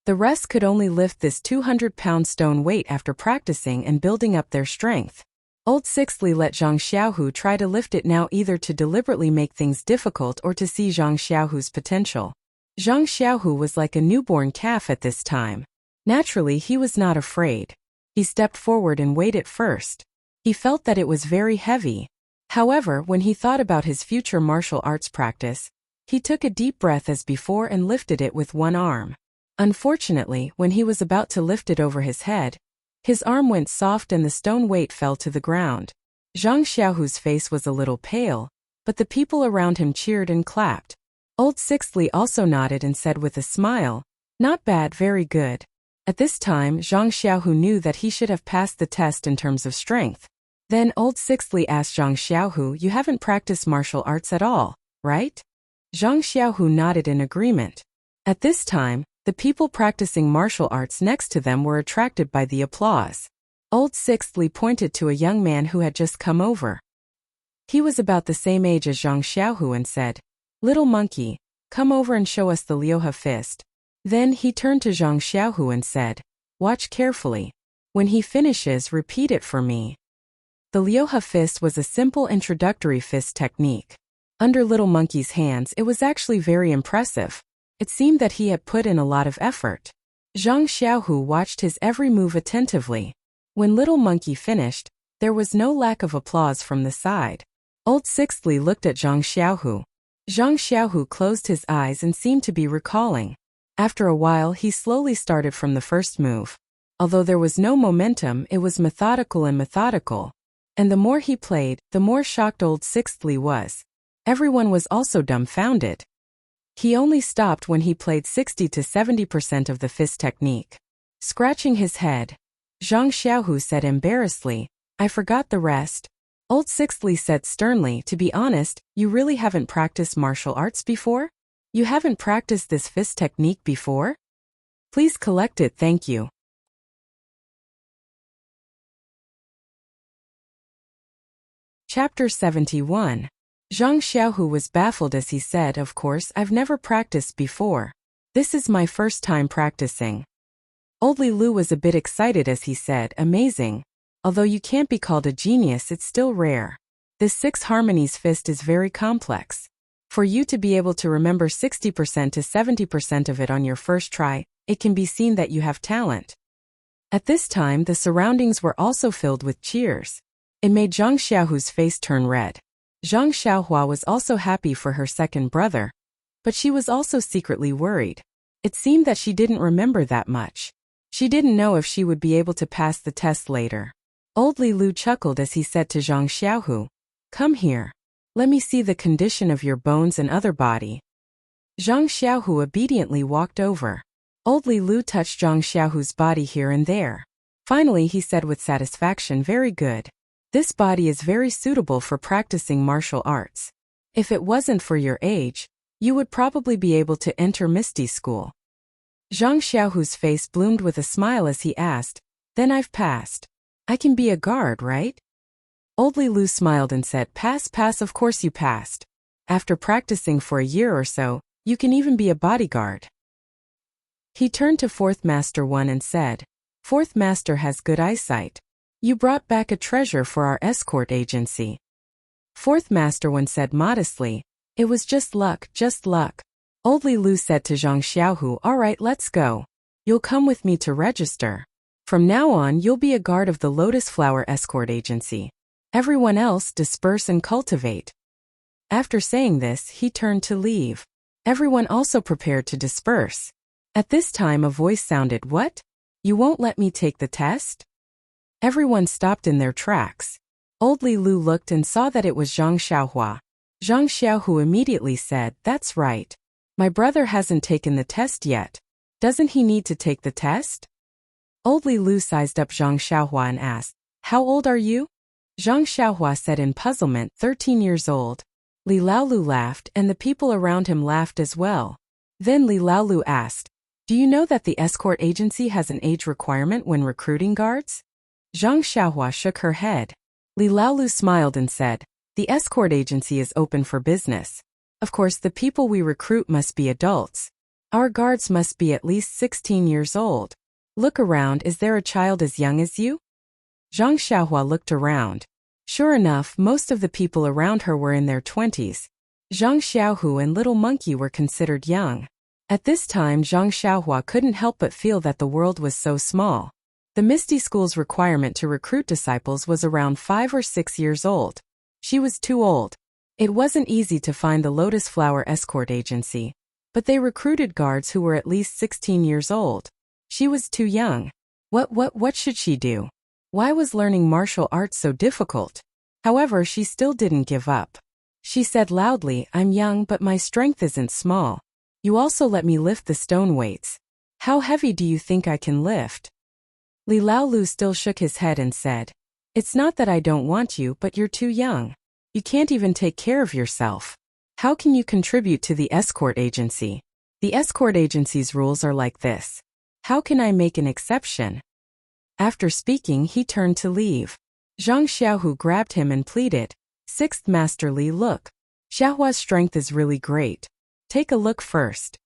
A: The rest could only lift this 200-pound stone weight after practicing and building up their strength. Old Sixthly let Zhang Xiaohu try to lift it now, either to deliberately make things difficult or to see Zhang Xiaohu's potential. Zhang Xiaohu was like a newborn calf at this time. Naturally, he was not afraid. He stepped forward and weighed it first. He felt that it was very heavy. However, when he thought about his future martial arts practice, he took a deep breath as before and lifted it with one arm. Unfortunately, when he was about to lift it over his head, his arm went soft and the stone weight fell to the ground. Zhang Xiaohu's face was a little pale, but the people around him cheered and clapped. Old Sixthly also nodded and said with a smile, "Not bad, very good." At this time, Zhang Xiaohu knew that he should have passed the test in terms of strength. Then Old Sixthly asked Zhang Xiaohu, "You haven't practiced martial arts at all, right?" Zhang Xiaohu nodded in agreement. At this time, the people practicing martial arts next to them were attracted by the applause. Old Sixthly pointed to a young man who had just come over. He was about the same age as Zhang Xiaohu and said, "Little monkey, Come over and show us the Liuha fist. Then he turned to Zhang Xiaohu and said, watch carefully. When he finishes, repeat it for me. The Liuha fist was a simple introductory fist technique. Under Little Monkey's hands, it was actually very impressive. It seemed that he had put in a lot of effort. Zhang Xiaohu watched his every move attentively. When Little Monkey finished, there was no lack of applause from the side. Old Sixthly looked at Zhang Xiaohu. Zhang Xiaohu closed his eyes and seemed to be recalling. After a while, he slowly started from the first move. Although there was no momentum, it was methodical. And the more he played, the more shocked Old Sixthly was. Everyone was also dumbfounded. He only stopped when he played 60 to 70% of the fist technique. Scratching his head, Zhang Xiaohu said embarrassedly, I forgot the rest. Old Sixthly said sternly, to be honest, you really haven't practiced martial arts before? You haven't practiced this fist technique before? Please collect it, thank you. Chapter 71. Zhang Xiaohu was baffled as he said, of course, I've never practiced before. This is my first time practicing. Old Li Lu was a bit excited as he said, amazing. Although you can't be called a genius, it's still rare. This 6 harmonies fist is very complex. For you to be able to remember 60% to 70% of it on your first try, it can be seen that you have talent. At this time, the surroundings were also filled with cheers. It made Zhang Xiaohu's face turn red. Zhang Xiaohua was also happy for her second brother, but she was also secretly worried. It seemed that she didn't remember that much. She didn't know if she would be able to pass the test later. Old Li Lu chuckled as he said to Zhang Xiaohu, come here. Let me see the condition of your bones and other body. Zhang Xiaohu obediently walked over. Old Li Lu touched Zhang Xiaohu's body here and there. Finally he said with satisfaction, very good. This body is very suitable for practicing martial arts. If it wasn't for your age, you would probably be able to enter Misty School. Zhang Xiaohu's face bloomed with a smile as he asked, then I've passed. I can be a guard, right? Old Li Lu smiled and said, pass, of course you passed. After practicing for a year or so, you can even be a bodyguard. He turned to Fourth Master 1 and said, Fourth Master has good eyesight. You brought back a treasure for our escort agency. Fourth Master 1 said modestly, it was just luck. Old Li Lu said to Zhang Xiaohu, all right, let's go. You'll come with me to register. From now on, you'll be a guard of the Lotus Flower Escort Agency. Everyone else disperse and cultivate. After saying this, he turned to leave. Everyone also prepared to disperse. At this time a voice sounded, what? You won't let me take the test? Everyone stopped in their tracks. Old Li Lu looked and saw that it was Zhang Xiaohua. Zhang Xiaohu immediately said, that's right. My brother hasn't taken the test yet. Doesn't he need to take the test? Old Li Lu sized up Zhang Xiaohua and asked, how old are you? Zhang Xiaohua said in puzzlement, 13 years old. Li Laolu laughed and the people around him laughed as well. Then Li Laolu asked, do you know that the escort agency has an age requirement when recruiting guards? Zhang Xiaohua shook her head. Li Laolu smiled and said, the escort agency is open for business. Of course, the people we recruit must be adults. Our guards must be at least 16 years old. Look around, is there a child as young as you? Zhang Xiaohua looked around. Sure enough, most of the people around her were in their 20s. Zhang Xiaohu and Little Monkey were considered young. At this time, Zhang Xiaohua couldn't help but feel that the world was so small. The Misty School's requirement to recruit disciples was around 5 or 6 years old. She was too old. It wasn't easy to find the Lotus Flower Escort Agency, but they recruited guards who were at least 16 years old. She was too young. What should she do? Why was learning martial arts so difficult? However, she still didn't give up. She said loudly, I'm young but my strength isn't small. You also let me lift the stone weights. How heavy do you think I can lift? Li Laolu still shook his head and said, it's not that I don't want you, but you're too young. You can't even take care of yourself. How can you contribute to the escort agency? The escort agency's rules are like this. How can I make an exception? After speaking, he turned to leave. Zhang Xiaohu grabbed him and pleaded, Sixth Master Li, look. Xiaohua's strength is really great. Take a look first.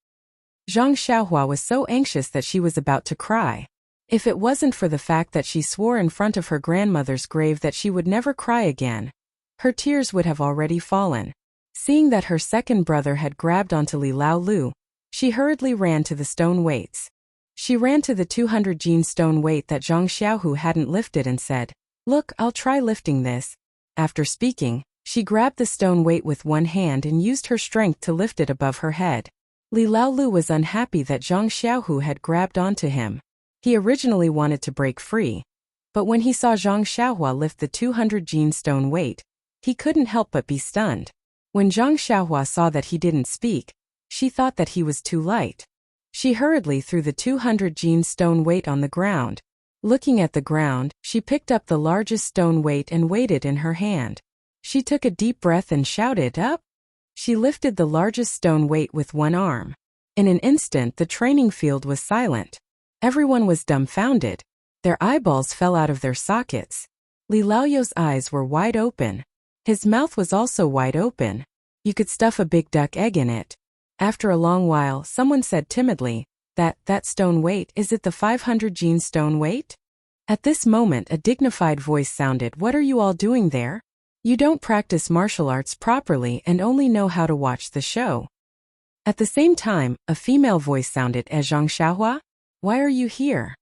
A: Zhang Xiaohua was so anxious that she was about to cry. If it wasn't for the fact that she swore in front of her grandmother's grave that she would never cry again, her tears would have already fallen. Seeing that her second brother had grabbed onto Li Laolu, she hurriedly ran to the stone weights. She ran to the 200 gene stone weight that Zhang Xiaohu hadn't lifted and said, "Look, I'll try lifting this." After speaking, she grabbed the stone weight with one hand and used her strength to lift it above her head. Li Laolu was unhappy that Zhang Xiaohu had grabbed onto him. He originally wanted to break free. But when he saw Zhang Xiaohua lift the 200 gene stone weight, he couldn't help but be stunned. When Zhang Xiaohua saw that he didn't speak, she thought that he was too light. She hurriedly threw the 200 gene stone weight on the ground. Looking at the ground, she picked up the largest stone weight and weighed it in her hand. She took a deep breath and shouted, "Up!" She lifted the largest stone weight with one arm. In an instant, the training field was silent. Everyone was dumbfounded. Their eyeballs fell out of their sockets. Li Laoyu's eyes were wide open. His mouth was also wide open. You could stuff a big duck egg in it. After a long while, someone said timidly, That stone weight, is it the 500 gene stone weight?" At this moment a dignified voice sounded, "What are you all doing there? You don't practice martial arts properly and only know how to watch the show." At the same time, a female voice sounded, "As Zhang Xiaohua? Why are you here?"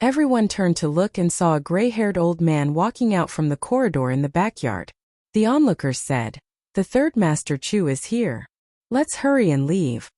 A: Everyone turned to look and saw a gray-haired old man walking out from the corridor in the backyard. The onlookers said, "The third Master Chu is here. Let's hurry and leave."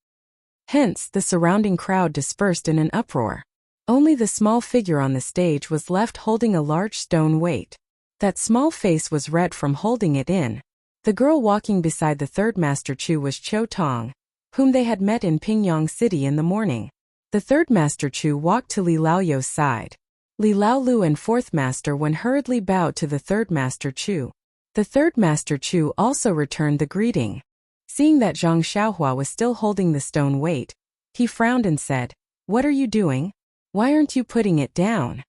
A: Hence, the surrounding crowd dispersed in an uproar. Only the small figure on the stage was left holding a large stone weight. That small face was red from holding it in. The girl walking beside the third Master Chu was Qiu Tong, whom they had met in Pingyang City in the morning. The third Master Chu walked to Li Laoyu's side. Li Laolu and fourth Master Wen hurriedly bowed to the third Master Chu. The third Master Chu also returned the greeting. Seeing that Zhang Xiaohua was still holding the stone weight, he frowned and said, "What are you doing? Why aren't you putting it down?"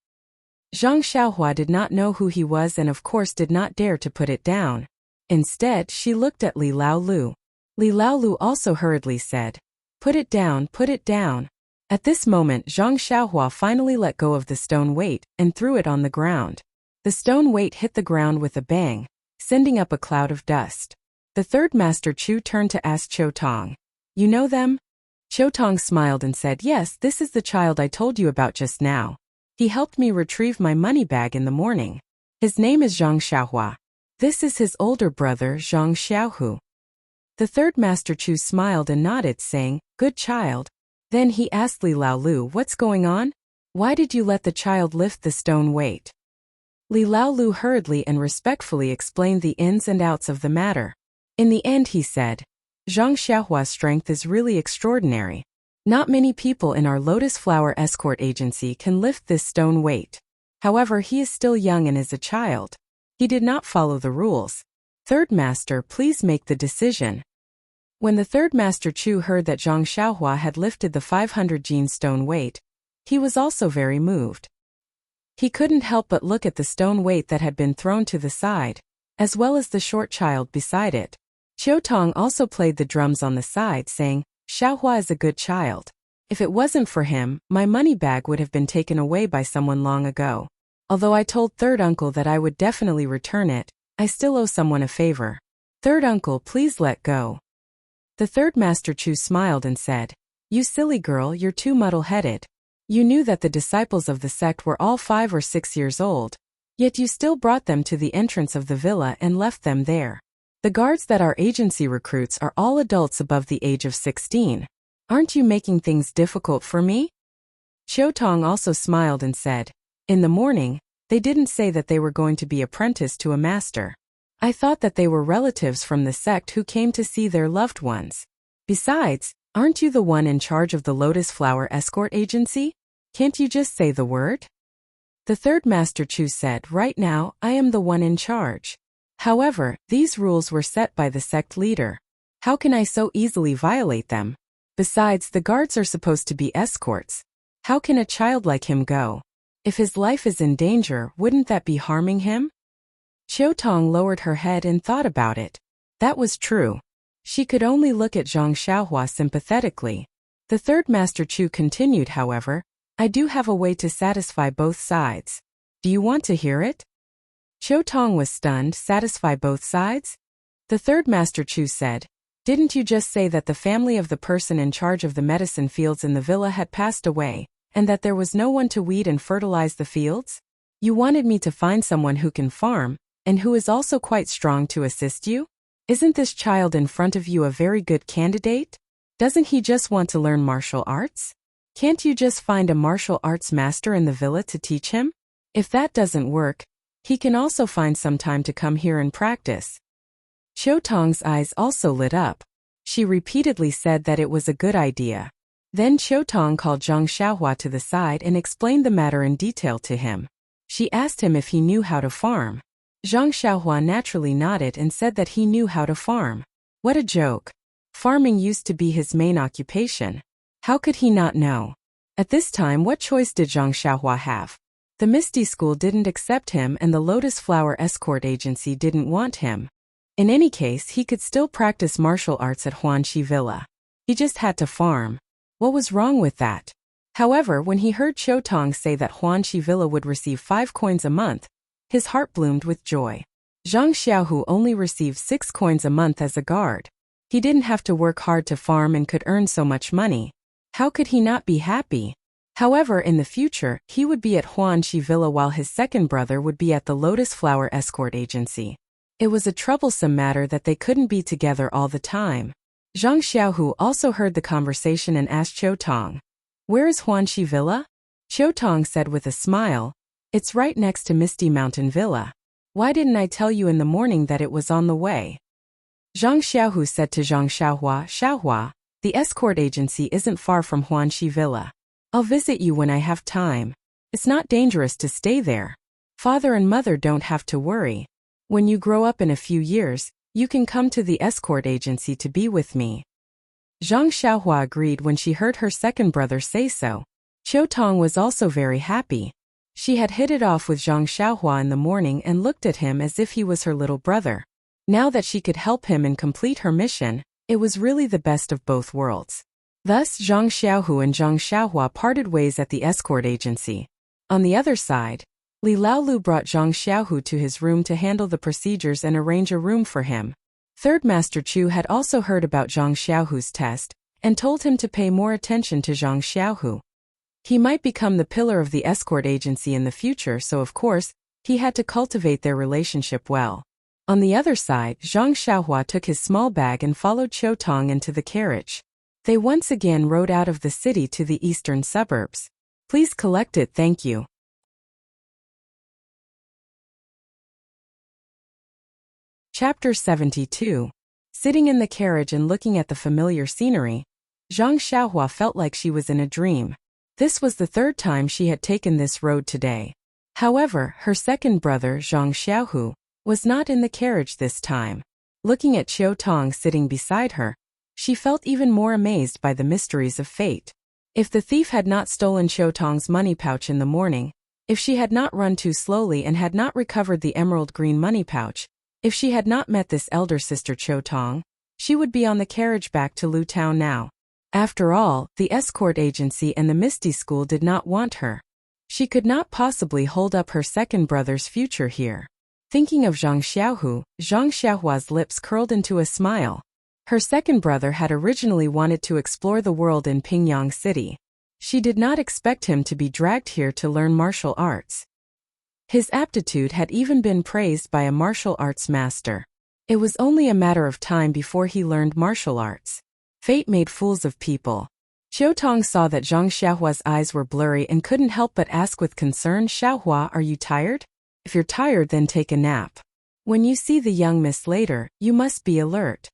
A: Zhang Xiaohua did not know who he was and of course did not dare to put it down. Instead, she looked at Li Laolu. Li Laolu also hurriedly said, "Put it down, put it down." At this moment, Zhang Xiaohua finally let go of the stone weight and threw it on the ground. The stone weight hit the ground with a bang, sending up a cloud of dust. The third Master Chu turned to ask Qiu Tong, "You know them?" Qiu Tong smiled and said, "Yes, this is the child I told you about just now. He helped me retrieve my money bag in the morning. His name is Zhang Xiaohua. This is his older brother, Zhang Xiaohu." The third Master Chu smiled and nodded, saying, "Good child." Then he asked Li Laolu, "What's going on? Why did you let the child lift the stone weight?" Li Laolu hurriedly and respectfully explained the ins and outs of the matter. In the end he said, "Zhang Xiaohua's strength is really extraordinary. Not many people in our Lotus Flower Escort Agency can lift this stone weight. However, he is still young and is a child. He did not follow the rules. Third Master, please make the decision." When the third Master Chu heard that Zhang Xiaohua had lifted the 500 gene stone weight, he was also very moved. He couldn't help but look at the stone weight that had been thrown to the side, as well as the short child beside it. Qiu Tong also played the drums on the side, saying, "Xiaohua is a good child. If it wasn't for him, my money bag would have been taken away by someone long ago. Although I told third uncle that I would definitely return it, I still owe someone a favor. Third uncle, please let go." The third Master Chu smiled and said, "You silly girl, you're too muddle-headed. You knew that the disciples of the sect were all 5 or 6 years old, yet you still brought them to the entrance of the villa and left them there. The guards that our agency recruits are all adults above the age of 16. Aren't you making things difficult for me?" Qiu Tong also smiled and said, "In the morning, they didn't say that they were going to be apprenticed to a master. I thought that they were relatives from the sect who came to see their loved ones. Besides, aren't you the one in charge of the Lotus Flower Escort Agency? Can't you just say the word?" The third Master Chu said, "Right now, I am the one in charge. However, these rules were set by the sect leader. How can I so easily violate them? Besides, the guards are supposed to be escorts. How can a child like him go? If his life is in danger, wouldn't that be harming him?" Qiu Tong lowered her head and thought about it. That was true. She could only look at Zhang Xiaohua sympathetically. The third Master Chu continued, however, I do have a way to satisfy both sides. Do you want to hear it? Qiu Tong was stunned. Satisfy both sides? The third Master Chu said, didn't you just say that the family of the person in charge of the medicine fields in the villa had passed away, and that there was no one to weed and fertilize the fields? You wanted me to find someone who can farm, and who is also quite strong to assist you? Isn't this child in front of you a very good candidate? Doesn't he just want to learn martial arts? Can't you just find a martial arts master in the villa to teach him? If that doesn't work, he can also find some time to come here and practice. Qiu Tong's eyes also lit up. She repeatedly said that it was a good idea. Then Qiu Tong called Zhang Xiaohua to the side and explained the matter in detail to him. She asked him if he knew how to farm. Zhang Xiaohua naturally nodded and said that he knew how to farm. What a joke. Farming used to be his main occupation. How could he not know? At this time, what choice did Zhang Xiaohua have? The Misty School didn't accept him and the Lotus Flower Escort Agency didn't want him. In any case, he could still practice martial arts at Huanxi Villa. He just had to farm. What was wrong with that? However, when he heard Qiu Tong say that Huanxi Villa would receive 5 coins a month, his heart bloomed with joy. Zhang Xiaohu only received 6 coins a month as a guard. He didn't have to work hard to farm and could earn so much money. How could he not be happy? However, in the future, he would be at Huanxi Villa while his second brother would be at the Lotus Flower Escort Agency. It was a troublesome matter that they couldn't be together all the time. Zhang Xiaohu also heard the conversation and asked Qiu Tong, where is Huanxi Villa? Qiu Tong said with a smile, it's right next to Misty Mountain Villa. Why didn't I tell you in the morning that it was on the way? Zhang Xiaohu said to Zhang Xiaohua, Xiaohua, the escort agency isn't far from Huanxi Villa. I'll visit you when I have time. It's not dangerous to stay there. Father and mother don't have to worry. When you grow up in a few years, you can come to the escort agency to be with me. Zhang Xiaohua agreed when she heard her second brother say so. Qiu Tong was also very happy. She had hit it off with Zhang Xiaohua in the morning and looked at him as if he was her little brother. Now that she could help him and complete her mission, it was really the best of both worlds. Thus, Zhang Xiaohu and Zhang Xiaohua parted ways at the escort agency. On the other side, Li Laolu brought Zhang Xiaohu to his room to handle the procedures and arrange a room for him. Third Master Chu had also heard about Zhang Xiaohu's test, and told him to pay more attention to Zhang Xiaohu. He might become the pillar of the escort agency in the future, so of course, he had to cultivate their relationship well. On the other side, Zhang Xiaohua took his small bag and followed Qiu Tong into the carriage. They once again rode out of the city to the eastern suburbs. Please collect it, thank you. Chapter 72. Sitting in the carriage and looking at the familiar scenery, Zhang Xiaohua felt like she was in a dream. This was the third time she had taken this road today. However, her second brother, Zhang Xiaohu, was not in the carriage this time. Looking at Qiu Tong sitting beside her, she felt even more amazed by the mysteries of fate. If the thief had not stolen Qiu Tong's money pouch in the morning, if she had not run too slowly and had not recovered the emerald green money pouch, if she had not met this elder sister Qiu Tong, she would be on the carriage back to Lu Town now. After all, the escort agency and the Misty School did not want her. She could not possibly hold up her second brother's future here. Thinking of Zhang Xiaohu, Zhang Xiaohua's lips curled into a smile. Her second brother had originally wanted to explore the world in Pingyang City. She did not expect him to be dragged here to learn martial arts. His aptitude had even been praised by a martial arts master. It was only a matter of time before he learned martial arts. Fate made fools of people. Qiu Tong saw that Zhang Xiaohua's eyes were blurry and couldn't help but ask with concern, Xiaohua, are you tired? If you're tired, then take a nap. When you see the young miss later, you must be alert.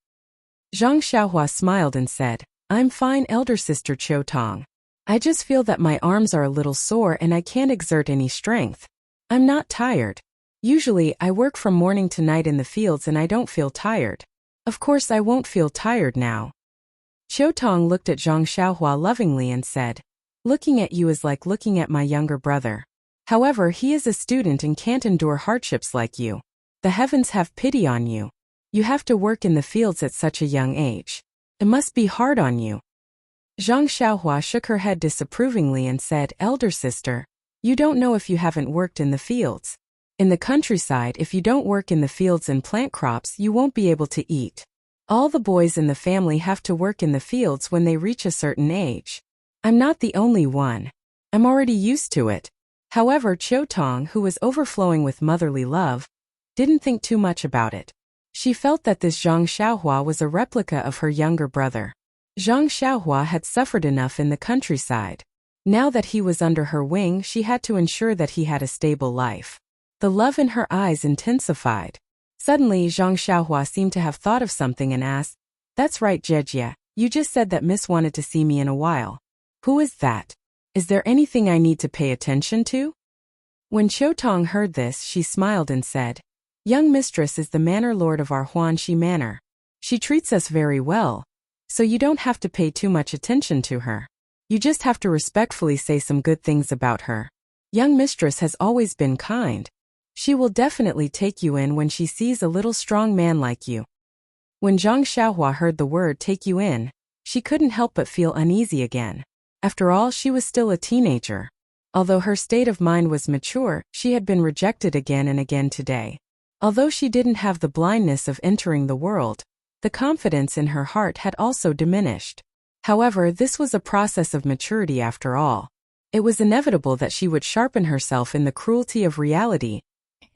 A: Zhang Xiaohua smiled and said, I'm fine, elder sister Qiu Tong. I just feel that my arms are a little sore and I can't exert any strength. I'm not tired. Usually, I work from morning to night in the fields and I don't feel tired. Of course I won't feel tired now. Qiu Tong looked at Zhang Xiaohua lovingly and said, looking at you is like looking at my younger brother. However, he is a student and can't endure hardships like you. The heavens have pity on you. You have to work in the fields at such a young age. It must be hard on you. Zhang Xiaohua shook her head disapprovingly and said, Elder sister, you don't know if you haven't worked in the fields. In the countryside, if you don't work in the fields and plant crops, you won't be able to eat. All the boys in the family have to work in the fields when they reach a certain age. I'm not the only one. I'm already used to it. However, Qiu Tong, who was overflowing with motherly love, didn't think too much about it. She felt that this Zhang Xiaohua was a replica of her younger brother. Zhang Xiaohua had suffered enough in the countryside. Now that he was under her wing, she had to ensure that he had a stable life. The love in her eyes intensified. Suddenly, Zhang Xiaohua seemed to have thought of something and asked, That's right, Jejia, you just said that Miss wanted to see me in a while. Who is that? Is there anything I need to pay attention to? When Qiu Tong heard this, she smiled and said, Young mistress is the manor lord of our Huanxi manor. She treats us very well, so you don't have to pay too much attention to her. You just have to respectfully say some good things about her. Young mistress has always been kind. She will definitely take you in when she sees a little strong man like you. When Zhang Xiaohua heard the word take you in, she couldn't help but feel uneasy again. After all, she was still a teenager. Although her state of mind was mature, she had been rejected again and again today. Although she didn't have the blindness of entering the world, the confidence in her heart had also diminished. However, this was a process of maturity after all. It was inevitable that she would sharpen herself in the cruelty of reality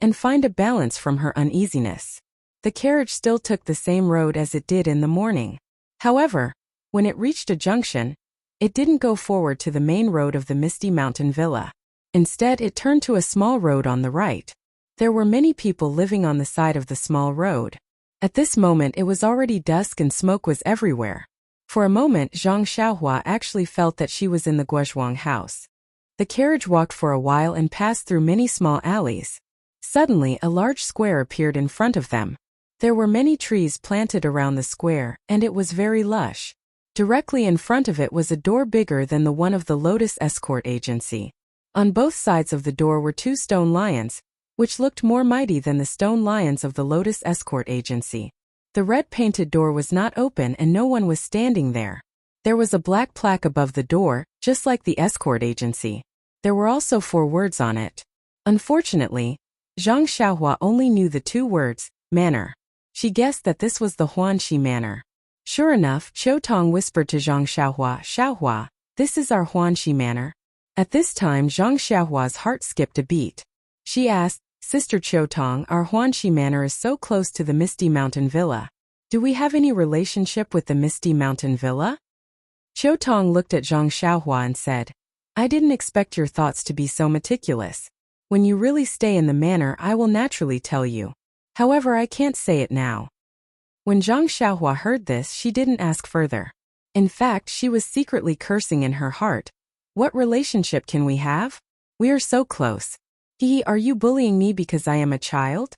A: and find a balance from her uneasiness. The carriage still took the same road as it did in the morning. However, when it reached a junction, it didn't go forward to the main road of the Misty Mountain Villa. Instead, it turned to a small road on the right. There were many people living on the side of the small road. At this moment, it was already dusk and smoke was everywhere. For a moment, Zhang Xiaohua actually felt that she was in the Guozhuang house. The carriage walked for a while and passed through many small alleys. Suddenly, a large square appeared in front of them. There were many trees planted around the square, and it was very lush. Directly in front of it was a door bigger than the one of the Lotus Escort Agency. On both sides of the door were two stone lions, which looked more mighty than the stone lions of the Lotus Escort Agency. The red-painted door was not open and no one was standing there. There was a black plaque above the door, just like the escort agency. There were also 4 words on it. Unfortunately, Zhang Xiaohua only knew the 2 words, manor. She guessed that this was the Huanxi manor. Sure enough, Qiu Tong whispered to Zhang Xiaohua, Xiaohua, this is our Huanxi manor. At this time, Zhang Xiaohua's heart skipped a beat. She asked, Sister Qiu Tong, our Huanxi manor is so close to the Misty Mountain Villa. Do we have any relationship with the Misty Mountain Villa? Qiu Tong looked at Zhang Xiaohua and said, I didn't expect your thoughts to be so meticulous. When you really stay in the manor, I will naturally tell you. However, I can't say it now. When Zhang Xiaohua heard this, she didn't ask further. In fact, she was secretly cursing in her heart. What relationship can we have? We are so close. Are you bullying me because I am a child?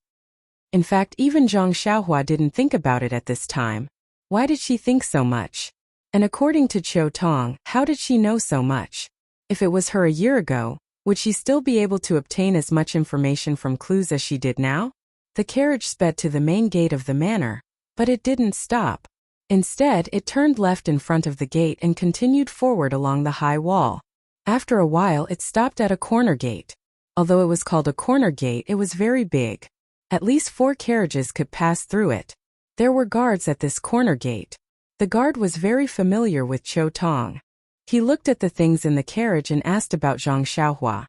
A: In fact, even Zhang Xiaohua didn't think about it at this time. Why did she think so much? And according to Qiu Tong, how did she know so much? If it was her a year ago, would she still be able to obtain as much information from clues as she did now? The carriage sped to the main gate of the manor, but it didn't stop. Instead, it turned left in front of the gate and continued forward along the high wall. After a while, it stopped at a corner gate. Although it was called a corner gate, it was very big. At least 4 carriages could pass through it. There were guards at this corner gate. The guard was very familiar with Qiu Tong. He looked at the things in the carriage and asked about Zhang Xiaohua.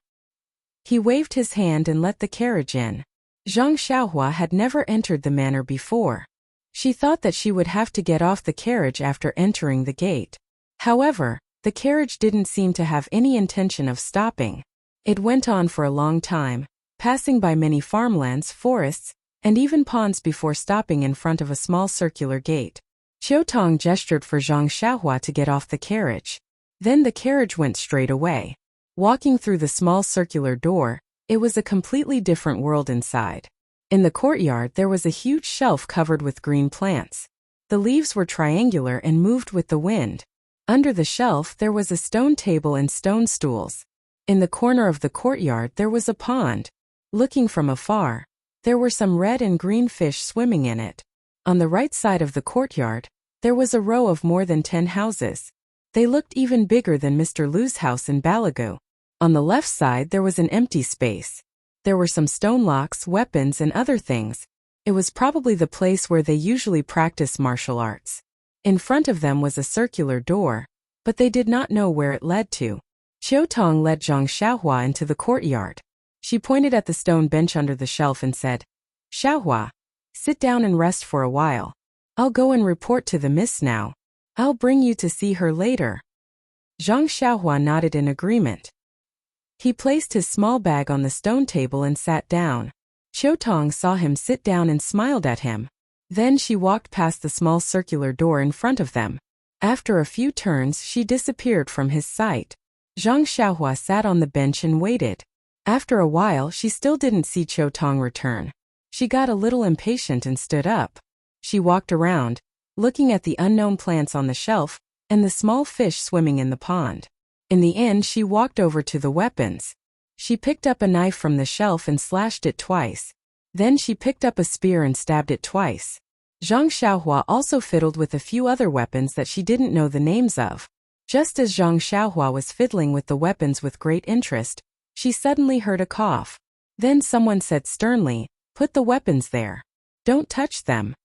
A: He waved his hand and let the carriage in. Zhang Xiaohua had never entered the manor before. She thought that she would have to get off the carriage after entering the gate. However, the carriage didn't seem to have any intention of stopping. It went on for a long time, passing by many farmlands, forests, and even ponds before stopping in front of a small circular gate. Qiu Tong gestured for Zhang Xiaohua to get off the carriage. Then the carriage went straight away. Walking through the small circular door, it was a completely different world inside. In the courtyard, there was a huge shelf covered with green plants. The leaves were triangular and moved with the wind. Under the shelf, there was a stone table and stone stools. In the corner of the courtyard, there was a pond. Looking from afar, there were some red and green fish swimming in it. On the right side of the courtyard, there was a row of more than 10 houses. They looked even bigger than Mr. Liu's house in Balagu. On the left side there was an empty space. There were some stone locks, weapons, and other things. It was probably the place where they usually practice martial arts. In front of them was a circular door, but they did not know where it led to. Qiu Tong led Zhang Xiaohua into the courtyard. She pointed at the stone bench under the shelf and said, "Xiaohua, sit down and rest for a while. I'll go and report to the miss now. I'll bring you to see her later." Zhang Xiaohua nodded in agreement. He placed his small bag on the stone table and sat down. Qiu Tong saw him sit down and smiled at him. Then she walked past the small circular door in front of them. After a few turns, she disappeared from his sight. Zhang Xiaohua sat on the bench and waited. After a while, she still didn't see Qiu Tong return. She got a little impatient and stood up. She walked around, looking at the unknown plants on the shelf and the small fish swimming in the pond. In the end, she walked over to the weapons. She picked up a knife from the shelf and slashed it twice. Then she picked up a spear and stabbed it twice. Zhang Xiaohua also fiddled with a few other weapons that she didn't know the names of. Just as Zhang Xiaohua was fiddling with the weapons with great interest, she suddenly heard a cough. Then someone said sternly, "Put the weapons there. Don't touch them."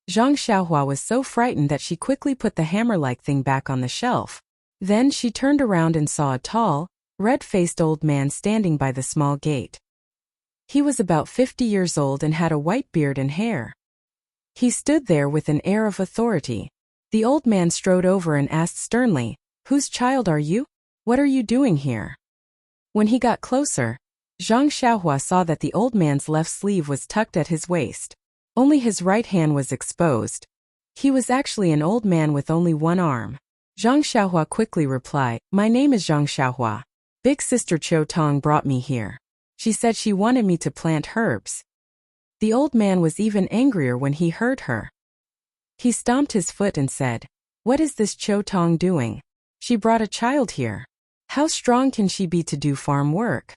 A: Zhang Xiaohua was so frightened that she quickly put the hammer-like thing back on the shelf. Then she turned around and saw a tall, red-faced old man standing by the small gate. He was about 50 years old and had a white beard and hair. He stood there with an air of authority. The old man strode over and asked sternly, "Whose child are you? What are you doing here?" When he got closer, Zhang Xiaohua saw that the old man's left sleeve was tucked at his waist. Only his right hand was exposed. He was actually an old man with only one arm. Zhang Xiaohua quickly replied, "My name is Zhang Xiaohua. Big sister Qiu Tong brought me here. She said she wanted me to plant herbs." The old man was even angrier when he heard her. He stomped his foot and said, "What is this Qiu Tong doing? She brought a child here. How strong can she be to do farm work?"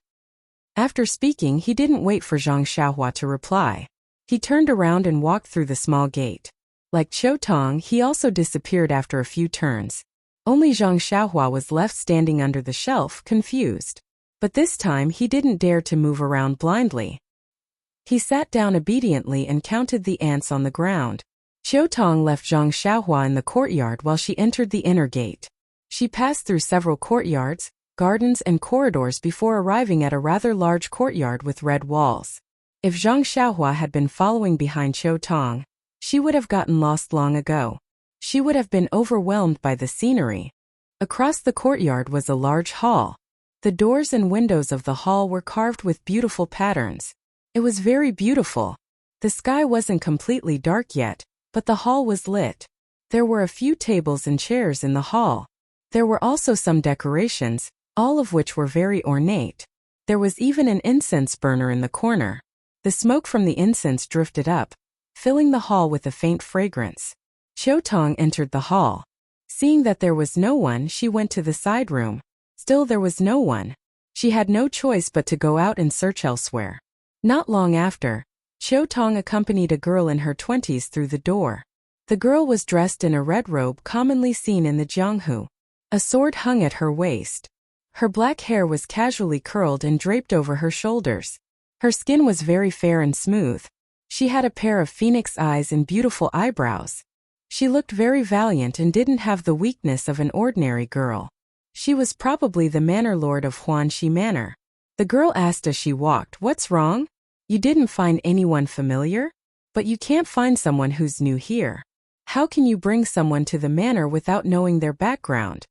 A: After speaking, he didn't wait for Zhang Xiaohua to reply. He turned around and walked through the small gate. Like Qiu Tong, he also disappeared after a few turns. Only Zhang Xiaohua was left standing under the shelf, confused. But this time he didn't dare to move around blindly. He sat down obediently and counted the ants on the ground. Qiu Tong left Zhang Xiaohua in the courtyard while she entered the inner gate. She passed through several courtyards, gardens, and corridors before arriving at a rather large courtyard with red walls. If Zhang Xiaohua had been following behind Qiu Tong, she would have gotten lost long ago. She would have been overwhelmed by the scenery. Across the courtyard was a large hall. The doors and windows of the hall were carved with beautiful patterns. It was very beautiful. The sky wasn't completely dark yet, but the hall was lit. There were a few tables and chairs in the hall. There were also some decorations, all of which were very ornate. There was even an incense burner in the corner. The smoke from the incense drifted up, filling the hall with a faint fragrance. Qiu Tong entered the hall. Seeing that there was no one, she went to the side room. Still there was no one. She had no choice but to go out and search elsewhere. Not long after, Qiu Tong accompanied a girl in her 20s through the door. The girl was dressed in a red robe commonly seen in the Jianghu. A sword hung at her waist. Her black hair was casually curled and draped over her shoulders. Her skin was very fair and smooth. She had a pair of phoenix eyes and beautiful eyebrows. She looked very valiant and didn't have the weakness of an ordinary girl. She was probably the manor lord of Huanxi Manor. The girl asked as she walked, "What's wrong? You didn't find anyone familiar? But you can't find someone who's new here. How can you bring someone to the manor without knowing their background?"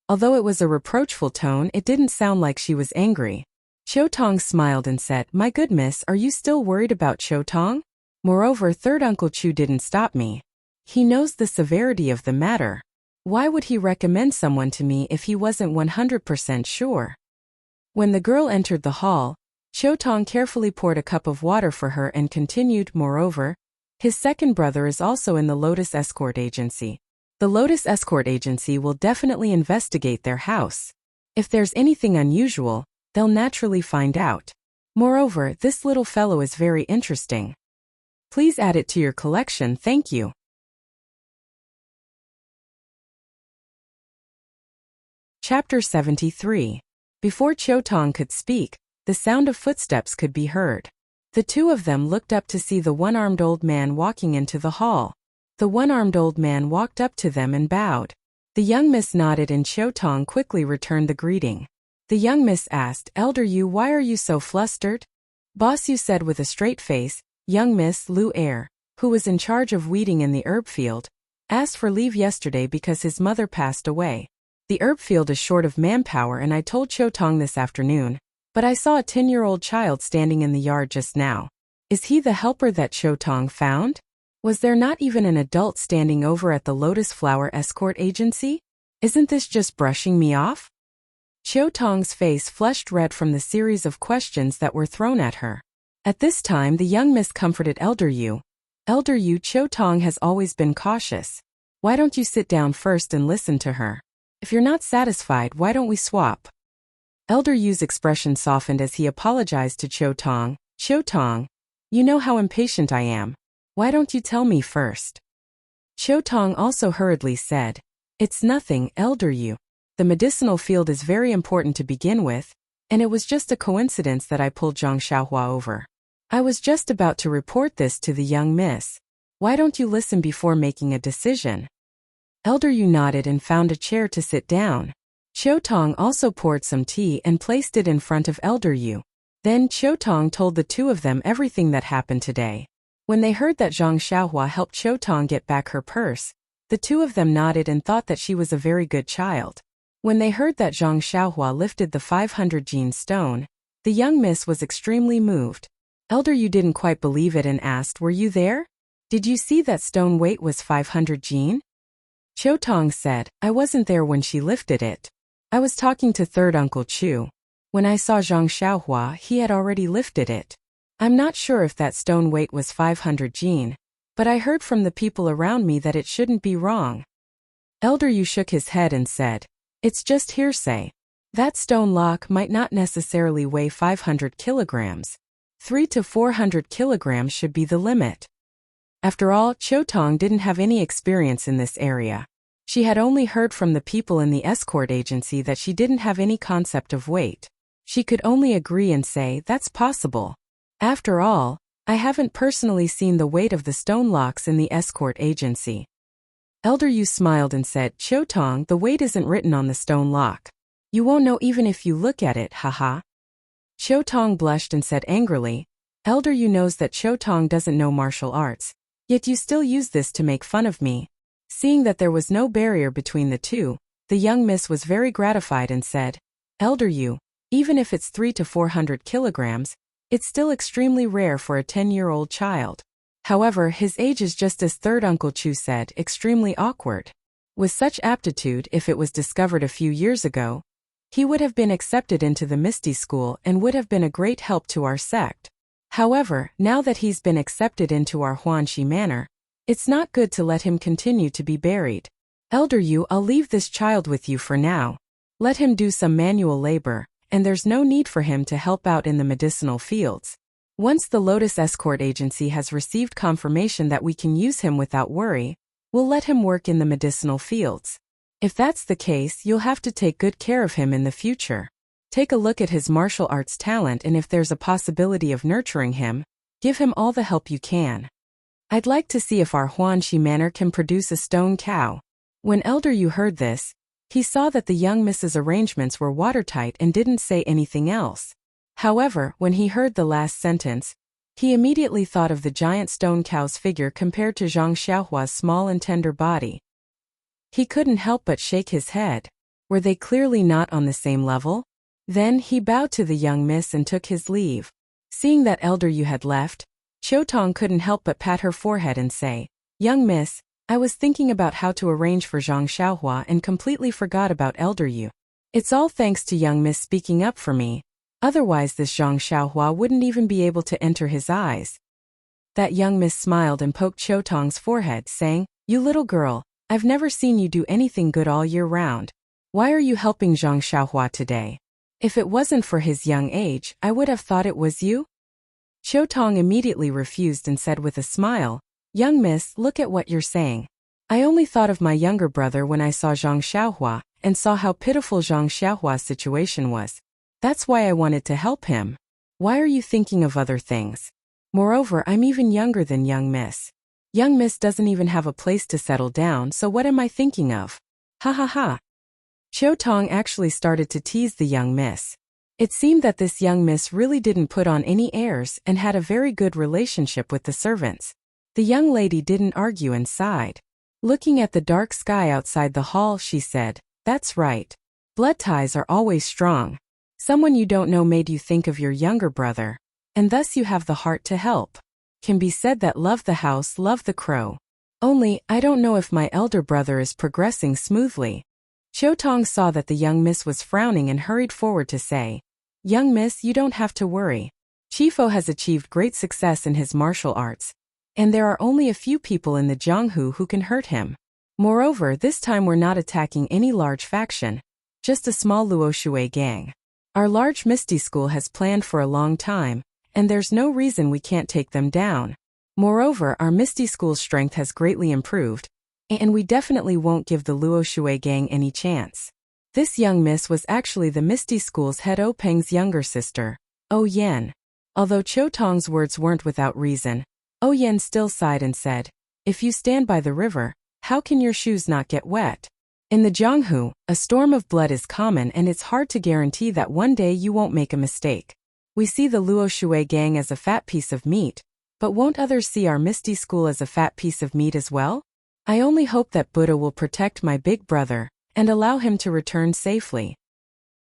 A: Although it was a reproachful tone, it didn't sound like she was angry. Qiu Tong smiled and said, "My good miss, are you still worried about Qiu Tong? Moreover, third Uncle Chu didn't stop me. He knows the severity of the matter. Why would he recommend someone to me if he wasn't 100% sure?" When the girl entered the hall, Qiu Tong carefully poured a cup of water for her and continued, "Moreover, his second brother is also in the Lotus Escort Agency. The Lotus Escort Agency will definitely investigate their house. If there's anything unusual, they'll naturally find out. Moreover, this little fellow is very interesting." Please add it to your collection, thank you. Chapter 73. Before Chotong could speak, the sound of footsteps could be heard. The two of them looked up to see the one-armed old man walking into the hall. The one-armed old man walked up to them and bowed. The young miss nodded and Chotong quickly returned the greeting. The young miss asked, "Elder Yu, why are you so flustered?" Boss Yu said with a straight face. Young Miss Lu Er, who was in charge of weeding in the herb field, asked for leave yesterday because his mother passed away. The herb field is short of manpower and I told Chotong this afternoon, but I saw a 10-year-old child standing in the yard just now. Is he the helper that Chotong found? Was there not even an adult standing over at the Lotus Flower Escort Agency? Isn't this just brushing me off? Chotong's face flushed red from the series of questions that were thrown at her. At this time the young miss comforted Elder Yu. Elder Yu, Chotong has always been cautious. Why don't you sit down first and listen to her? If you're not satisfied, why don't we swap? Elder Yu's expression softened as he apologized to Chotong. Chotong, you know how impatient I am. Why don't you tell me first? Chotong also hurriedly said, "It's nothing, Elder Yu. The medicinal field is very important to begin with, and it was just a coincidence that I pulled Zhang Xiaohua over. I was just about to report this to the young miss. Why don't you listen before making a decision?" Elder Yu nodded and found a chair to sit down. Chotong also poured some tea and placed it in front of Elder Yu. Then Chotong told the two of them everything that happened today. When they heard that Zhang Xiaohua helped Chotong get back her purse, the two of them nodded and thought that she was a very good child. When they heard that Zhang Xiaohua lifted the 500 gene stone, the young miss was extremely moved. Elder Yu didn't quite believe it and asked, "Were you there? Did you see that stone weight was 500 gene?" Chotong said, "I wasn't there when she lifted it. I was talking to third Uncle Chu. When I saw Zhang Xiaohua, he had already lifted it. I'm not sure if that stone weight was 500 gene, but I heard from the people around me that it shouldn't be wrong." Elder Yu shook his head and said, "It's just hearsay. That stone lock might not necessarily weigh 500 kilograms. 300 to 400 kilograms should be the limit." After all, Chotong didn't have any experience in this area. She had only heard from the people in the escort agency that she didn't have any concept of weight. She could only agree and say, "That's possible. After all, I haven't personally seen the weight of the stone locks in the escort agency." Elder Yu smiled and said, "Chotong, the weight isn't written on the stone lock. You won't know even if you look at it, haha." Chotong blushed and said angrily, "Elder Yu knows that Chotong doesn't know martial arts, yet you still use this to make fun of me." Seeing that there was no barrier between the two, the young miss was very gratified and said, "Elder Yu, even if it's 300 to 400 kilograms, it's still extremely rare for a 10-year-old child. However, his age is just as third Uncle Chu said, extremely awkward. With such aptitude, if it was discovered a few years ago, he would have been accepted into the Misty School and would have been a great help to our sect. However, now that he's been accepted into our Huanxi manor, it's not good to let him continue to be buried. Elder Yu, I'll leave this child with you for now. Let him do some manual labor, and there's no need for him to help out in the medicinal fields. Once the Lotus Escort Agency has received confirmation that we can use him without worry, we'll let him work in the medicinal fields. If that's the case, you'll have to take good care of him in the future. Take a look at his martial arts talent, and if there's a possibility of nurturing him, give him all the help you can. I'd like to see if our Huanxi manor can produce a stone cow." When Elder Yu heard this, he saw that the young miss's arrangements were watertight and didn't say anything else. However, when he heard the last sentence, he immediately thought of the giant stone cow's figure compared to Zhang Xiaohua's small and tender body. He couldn't help but shake his head. Were they clearly not on the same level? Then he bowed to the young miss and took his leave. Seeing that Elder Yu had left, Chotong couldn't help but pat her forehead and say, "Young miss, I was thinking about how to arrange for Zhang Xiaohua and completely forgot about Elder Yu. It's all thanks to young miss speaking up for me. Otherwise this Zhang Xiaohua wouldn't even be able to enter his eyes." That young miss smiled and poked Chotong's forehead, saying, "You little girl, I've never seen you do anything good all year round. Why are you helping Zhang Xiaohua today? If it wasn't for his young age, I would have thought it was you." Qiu Tong immediately refused and said with a smile, "Young miss, look at what you're saying. I only thought of my younger brother when I saw Zhang Xiaohua and saw how pitiful Zhang Xiaohua's situation was. That's why I wanted to help him. Why are you thinking of other things? Moreover, I'm even younger than young miss. Young miss doesn't even have a place to settle down, so what am I thinking of? Ha ha ha." Qiu Tong actually started to tease the young miss. It seemed that this young miss really didn't put on any airs and had a very good relationship with the servants. The young lady didn't argue and sighed. Looking at the dark sky outside the hall, she said, "That's right. Blood ties are always strong. Someone you don't know made you think of your younger brother, and thus you have the heart to help. Can be said that love the house, love the crow. Only, I don't know if my elder brother is progressing smoothly." Qiu Tong saw that the young miss was frowning and hurried forward to say, "Young miss, you don't have to worry. Chifo has achieved great success in his martial arts, and there are only a few people in the Jianghu who can hurt him. Moreover, this time we're not attacking any large faction, just a small Luoshui gang. Our large Misty School has planned for a long time, and there's no reason we can't take them down. Moreover, our Misty School's strength has greatly improved, and we definitely won't give the Luoshui gang any chance." This young miss was actually the Misty School's head O Peng's younger sister, O Yan. Although Qiu Tong's words weren't without reason, O Yan still sighed and said, "If you stand by the river, how can your shoes not get wet? In the Jianghu, a storm of blood is common, and it's hard to guarantee that one day you won't make a mistake. We see the Luoshui gang as a fat piece of meat, but won't others see our Misty School as a fat piece of meat as well? I only hope that Buddha will protect my big brother and allow him to return safely."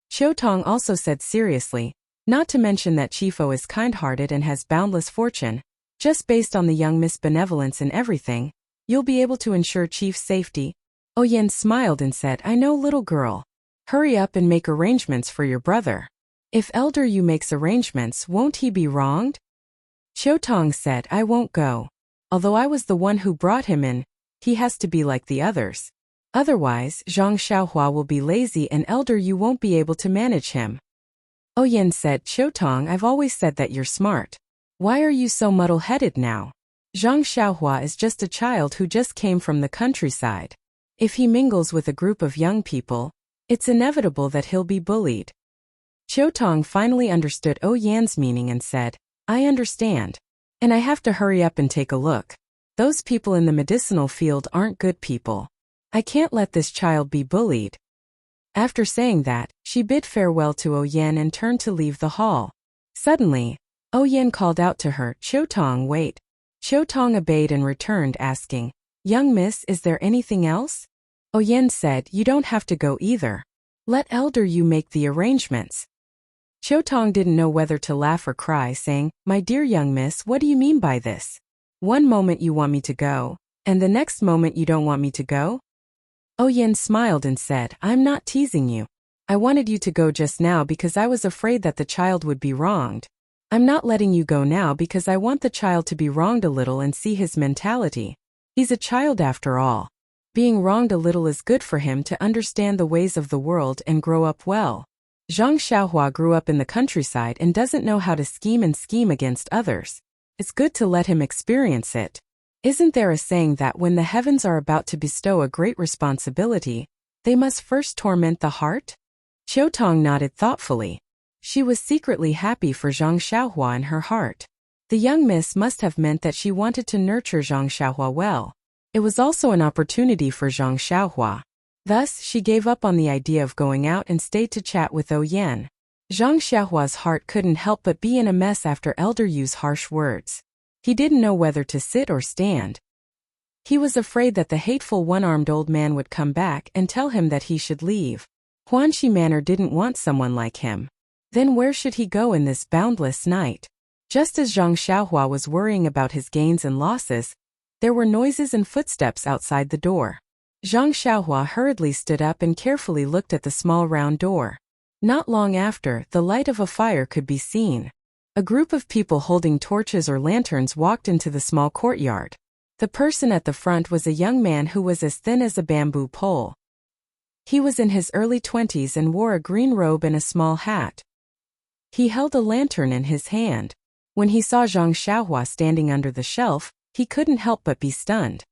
A: Qiu Tong also said seriously, "Not to mention that Chifo is kind-hearted and has boundless fortune. Just based on the young miss' benevolence and everything, you'll be able to ensure Chief's safety." O Yan smiled and said, "I know, little girl. Hurry up and make arrangements for your brother. If Elder Yu makes arrangements, won't he be wronged?" Qiu Tong said, "I won't go. Although I was the one who brought him in, he has to be like the others. Otherwise, Zhang Xiaohua will be lazy and Elder Yu won't be able to manage him." O Yan said, "Qiu Tong, I've always said that you're smart. Why are you so muddle-headed now? Zhang Xiaohua is just a child who just came from the countryside. If he mingles with a group of young people, it's inevitable that he'll be bullied." Qiu Tong finally understood O Yan's meaning and said, "I understand. And I have to hurry up and take a look. Those people in the medicinal field aren't good people. I can't let this child be bullied." After saying that, she bid farewell to O Yan and turned to leave the hall. Suddenly, O Yan called out to her, "Qiu Tong, wait." Qiu Tong obeyed and returned, asking, "Young miss, is there anything else?" O Yan said, "You don't have to go either. Let Elder Yu make the arrangements." Qiu Tong didn't know whether to laugh or cry, saying, "My dear young miss, what do you mean by this? One moment you want me to go, and the next moment you don't want me to go?" O Yan smiled and said, "I'm not teasing you. I wanted you to go just now because I was afraid that the child would be wronged. I'm not letting you go now because I want the child to be wronged a little and see his mentality. He's a child after all. Being wronged a little is good for him to understand the ways of the world and grow up well. Zhang Xiaohua grew up in the countryside and doesn't know how to scheme against others. It's good to let him experience it. Isn't there a saying that when the heavens are about to bestow a great responsibility, they must first torment the heart?" Qiu Tong nodded thoughtfully. She was secretly happy for Zhang Xiaohua in her heart. The young miss must have meant that she wanted to nurture Zhang Xiaohua well. It was also an opportunity for Zhang Xiaohua. Thus, she gave up on the idea of going out and stayed to chat with O Yan. Zhang Xiaohua's heart couldn't help but be in a mess after Elder Yu's harsh words. He didn't know whether to sit or stand. He was afraid that the hateful one-armed old man would come back and tell him that he should leave. Huanxi Manor didn't want someone like him. Then where should he go in this boundless night? Just as Zhang Xiaohua was worrying about his gains and losses, there were noises and footsteps outside the door. Zhang Xiaohua hurriedly stood up and carefully looked at the small round door. Not long after, the light of a fire could be seen. A group of people holding torches or lanterns walked into the small courtyard. The person at the front was a young man who was as thin as a bamboo pole. He was in his early 20s and wore a green robe and a small hat. He held a lantern in his hand. When he saw Zhang Xiaohua standing under the shelf, he couldn't help but be stunned.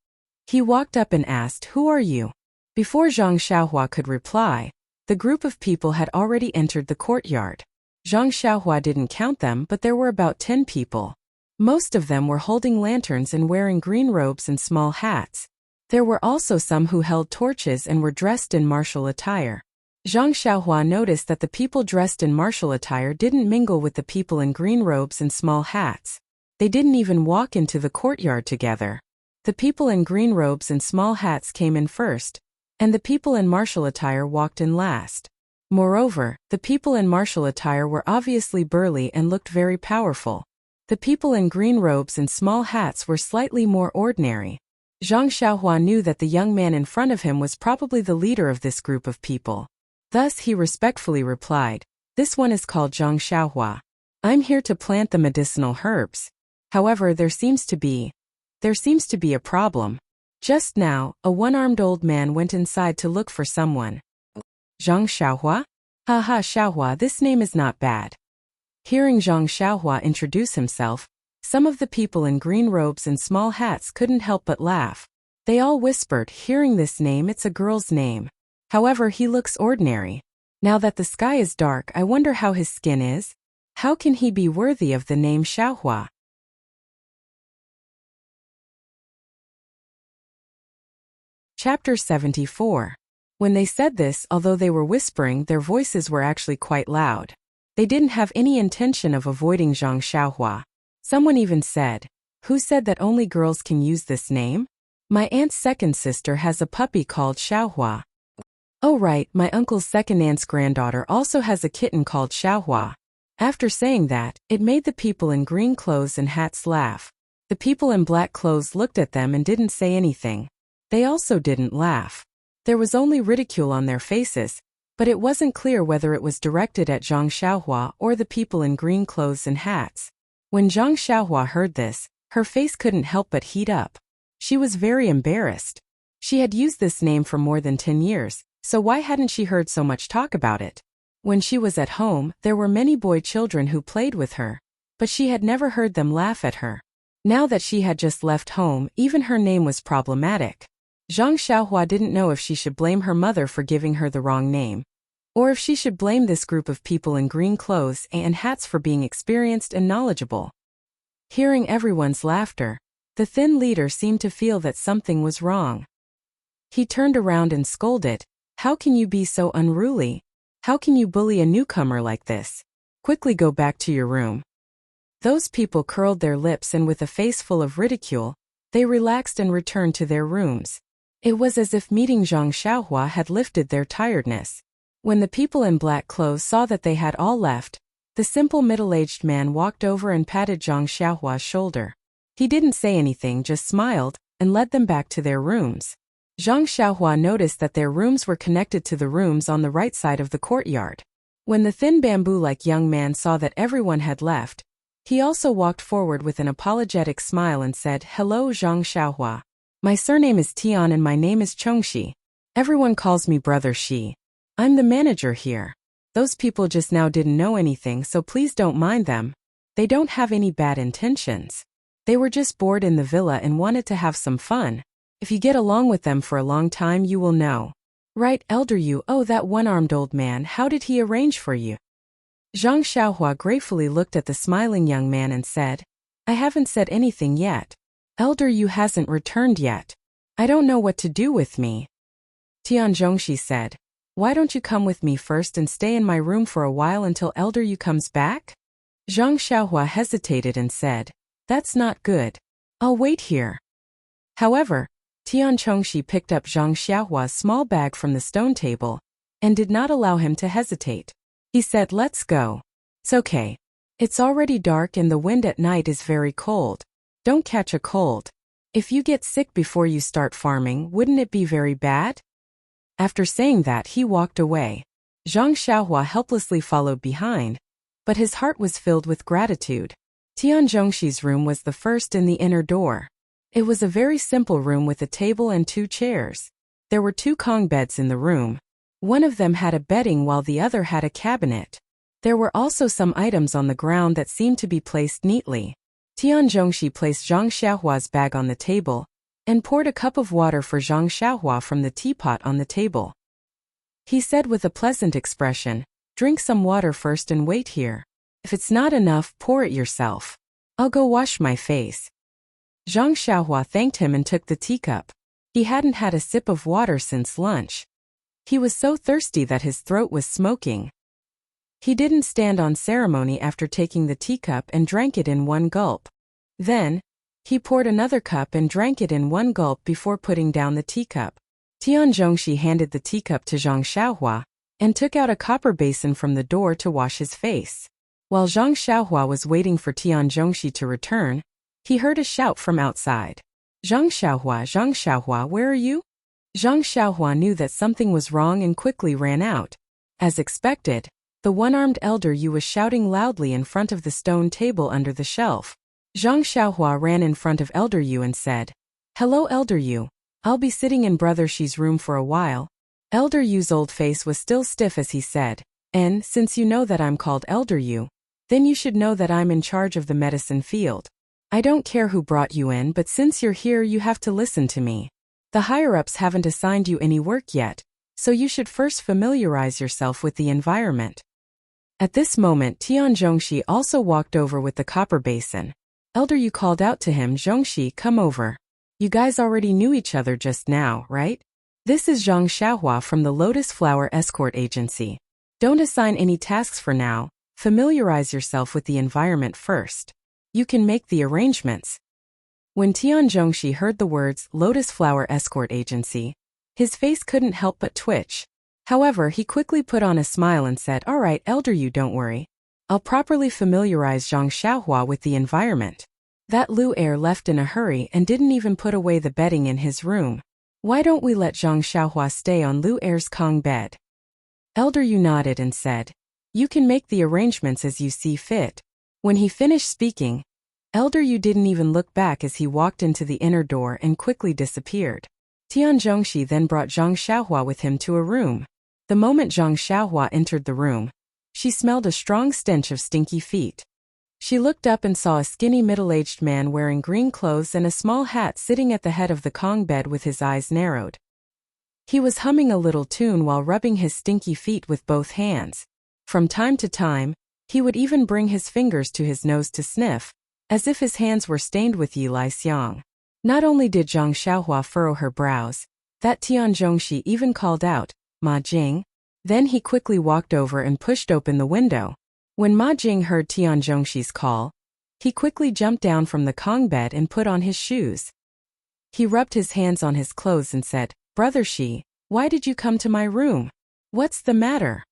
A: He walked up and asked, "Who are you?" Before Zhang Xiaohua could reply, the group of people had already entered the courtyard. Zhang Xiaohua didn't count them, but there were about 10 people. Most of them were holding lanterns and wearing green robes and small hats. There were also some who held torches and were dressed in martial attire. Zhang Xiaohua noticed that the people dressed in martial attire didn't mingle with the people in green robes and small hats. They didn't even walk into the courtyard together. The people in green robes and small hats came in first, and the people in martial attire walked in last. Moreover, the people in martial attire were obviously burly and looked very powerful. The people in green robes and small hats were slightly more ordinary. Zhang Xiaohua knew that the young man in front of him was probably the leader of this group of people. Thus he respectfully replied, "This one is called Zhang Xiaohua. I'm here to plant the medicinal herbs. However, there seems to be a problem. Just now, a one-armed old man went inside to look for someone." "Zhang Xiaohua? Haha, Xiaohua, this name is not bad." Hearing Zhang Xiaohua introduce himself, some of the people in green robes and small hats couldn't help but laugh. They all whispered, "Hearing this name, it's a girl's name. However, he looks ordinary. Now that the sky is dark, I wonder how his skin is. How can he be worthy of the name Xiaohua?" Chapter 74. When they said this, although they were whispering, their voices were actually quite loud. They didn't have any intention of avoiding Zhang Xiaohua. Someone even said, "Who said that only girls can use this name? My aunt's second sister has a puppy called Xiaohua. Oh right, my uncle's second aunt's granddaughter also has a kitten called Xiaohua." After saying that, it made the people in green clothes and hats laugh. The people in black clothes looked at them and didn't say anything. They also didn't laugh. There was only ridicule on their faces, but it wasn't clear whether it was directed at Zhang Xiaohua or the people in green clothes and hats. When Zhang Xiaohua heard this, her face couldn't help but heat up. She was very embarrassed. She had used this name for more than 10 years, so why hadn't she heard so much talk about it? When she was at home, there were many boy children who played with her, but she had never heard them laugh at her. Now that she had just left home, even her name was problematic. Zhang Xiaohua didn't know if she should blame her mother for giving her the wrong name, or if she should blame this group of people in green clothes and hats for being experienced and knowledgeable. Hearing everyone's laughter, the thin leader seemed to feel that something was wrong. He turned around and scolded, "How can you be so unruly? How can you bully a newcomer like this? Quickly go back to your room." Those people curled their lips and with a face full of ridicule, they relaxed and returned to their rooms. It was as if meeting Zhang Xiaohua had lifted their tiredness. When the people in black clothes saw that they had all left, the simple middle-aged man walked over and patted Zhang Xiaohua's shoulder. He didn't say anything, just smiled, and led them back to their rooms. Zhang Xiaohua noticed that their rooms were connected to the rooms on the right side of the courtyard. When the thin bamboo-like young man saw that everyone had left, he also walked forward with an apologetic smile and said, "Hello, Zhang Xiaohua. My surname is Tian and my name is Chongxi. Everyone calls me Brother Xi. I'm the manager here. Those people just now didn't know anything, so please don't mind them. They don't have any bad intentions. They were just bored in the villa and wanted to have some fun. If you get along with them for a long time, you will know. Right, elder you? Oh, that one-armed old man, how did he arrange for you?" Zhang Xiaohua gratefully looked at the smiling young man and said, "I haven't said anything yet. Elder Yu hasn't returned yet. I don't know what to do with me." Tian Zhongxi said, "Why don't you come with me first and stay in my room for a while until Elder Yu comes back?" Zhang Xiaohua hesitated and said, "That's not good. I'll wait here." However, Tian Chongxi picked up Zhang Xiaohua's small bag from the stone table and did not allow him to hesitate. He said, "Let's go. It's okay. It's already dark and the wind at night is very cold. Don't catch a cold. If you get sick before you start farming, wouldn't it be very bad?" After saying that, he walked away. Zhang Xiaohua helplessly followed behind, but his heart was filled with gratitude. Tian Zhongxi's room was the first in the inner door. It was a very simple room with a table and 2 chairs. There were 2 Kong beds in the room. One of them had a bedding while the other had a cabinet. There were also some items on the ground that seemed to be placed neatly. Tian Zhongxi placed Zhang Xiaohua's bag on the table and poured a cup of water for Zhang Xiaohua from the teapot on the table. He said with a pleasant expression, "Drink some water first and wait here. If it's not enough, pour it yourself. I'll go wash my face." Zhang Xiaohua thanked him and took the teacup. He hadn't had a sip of water since lunch. He was so thirsty that his throat was smoking. He didn't stand on ceremony after taking the teacup and drank it in one gulp. Then, he poured another cup and drank it in one gulp before putting down the teacup. Tian Zhongxi handed the teacup to Zhang Xiaohua and took out a copper basin from the door to wash his face. While Zhang Xiaohua was waiting for Tian Zhongxi to return, he heard a shout from outside. Zhang Xiaohua, where are you?" Zhang Xiaohua knew that something was wrong and quickly ran out. As expected, the one-armed elder Yu was shouting loudly in front of the stone table under the shelf. Zhang Xiaohua ran in front of Elder Yu and said, "Hello Elder Yu, I'll be sitting in Brother Shi's room for a while." Elder Yu's old face was still stiff as he said, "And, since you know that I'm called Elder Yu, then you should know that I'm in charge of the medicine field. I don't care who brought you in, but since you're here you have to listen to me. The higher-ups haven't assigned you any work yet, so you should first familiarize yourself with the environment." At this moment Tian Zhongxi also walked over with the copper basin. Elder Yu called out to him, "Zhongxi, come over. You guys already knew each other just now, right? This is Zhang Xiaohua from the Lotus Flower Escort Agency. Don't assign any tasks for now, familiarize yourself with the environment first. You can make the arrangements." When Tian Zhongxi heard the words Lotus Flower Escort Agency, his face couldn't help but twitch. However, he quickly put on a smile and said, "All right, Elder Yu, don't worry. I'll properly familiarize Zhang Xiaohua with the environment." That Lu heir left in a hurry and didn't even put away the bedding in his room. "Why don't we let Zhang Xiaohua stay on Lu heir's Kong bed?" Elder Yu nodded and said, "You can make the arrangements as you see fit." When he finished speaking, Elder Yu didn't even look back as he walked into the inner door and quickly disappeared. Tian Zhongxi then brought Zhang Xiaohua with him to a room. The moment Zhang Xiaohua entered the room, she smelled a strong stench of stinky feet. She looked up and saw a skinny middle-aged man wearing green clothes and a small hat sitting at the head of the Kong bed with his eyes narrowed. He was humming a little tune while rubbing his stinky feet with both hands. From time to time, he would even bring his fingers to his nose to sniff, as if his hands were stained with Yi Lai Xiang. Not only did Zhang Xiaohua furrow her brows, that Tian Zhongxi even called out, "Ma Jing." Then he quickly walked over and pushed open the window. When Ma Jing heard Tian Zhongxi's call, he quickly jumped down from the Kong bed and put on his shoes. He rubbed his hands on his clothes and said, "Brother Shi, why did you come to my room? What's the matter?"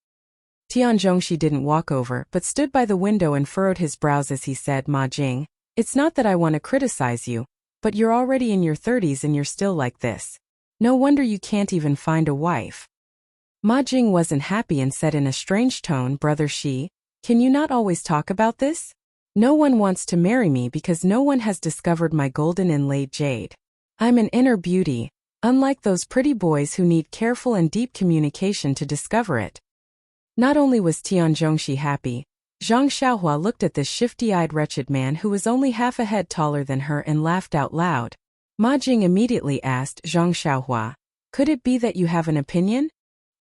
A: Tian Zhongxi didn't walk over but stood by the window and furrowed his brows as he said, "Ma Jing, it's not that I want to criticize you, but you're already in your 30s and you're still like this. No wonder you can't even find a wife." Ma Jing wasn't happy and said in a strange tone, "Brother Shi, can you not always talk about this? No one wants to marry me because no one has discovered my golden inlaid jade. I'm an inner beauty, unlike those pretty boys who need careful and deep communication to discover it." Not only was Tian Zhongxi happy, Zhang Xiaohua looked at this shifty-eyed wretched man who was only half a head taller than her and laughed out loud. Ma Jing immediately asked Zhang Xiaohua, "Could it be that you have an opinion?"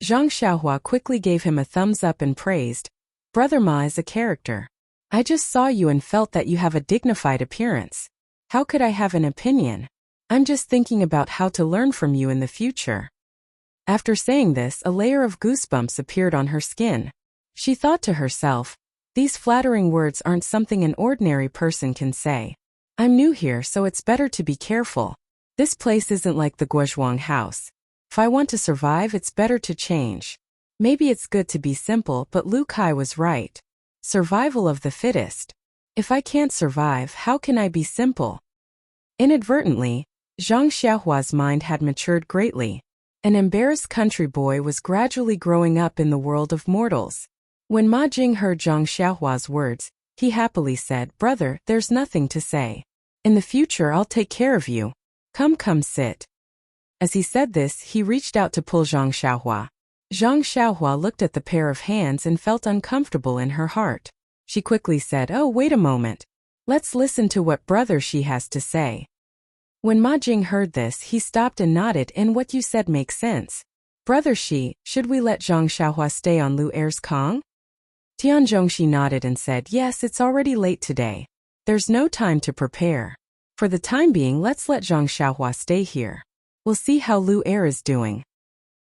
A: Zhang Xiaohua quickly gave him a thumbs up and praised, "Brother Ma is a character. I just saw you and felt that you have a dignified appearance. How could I have an opinion? I'm just thinking about how to learn from you in the future." After saying this, a layer of goosebumps appeared on her skin. She thought to herself, "These flattering words aren't something an ordinary person can say. I'm new here, so it's better to be careful. This place isn't like the Guozhuang house. If I want to survive, it's better to change. Maybe it's good to be simple, but Lu Kai was right. Survival of the fittest. If I can't survive, how can I be simple?" Inadvertently, Zhang Xiaohua's mind had matured greatly. An embarrassed country boy was gradually growing up in the world of mortals. When Ma Jing heard Zhang Xiaohua's words, he happily said, "Brother, there's nothing to say. In the future I'll take care of you. Come sit." As he said this, he reached out to pull Zhang Xiaohua. Zhang Xiaohua looked at the pair of hands and felt uncomfortable in her heart. She quickly said, "Oh, wait a moment. Let's listen to what Brother Shi has to say." When Ma Jing heard this, he stopped and nodded, "And what you said makes sense. Brother Shi, should we let Zhang Xiaohua stay on Lu Er's Kong?" Tian Zhongxi nodded and said, "Yes, it's already late today. There's no time to prepare. For the time being, let's let Zhang Xiaohua stay here. We'll see how Lu Er is doing."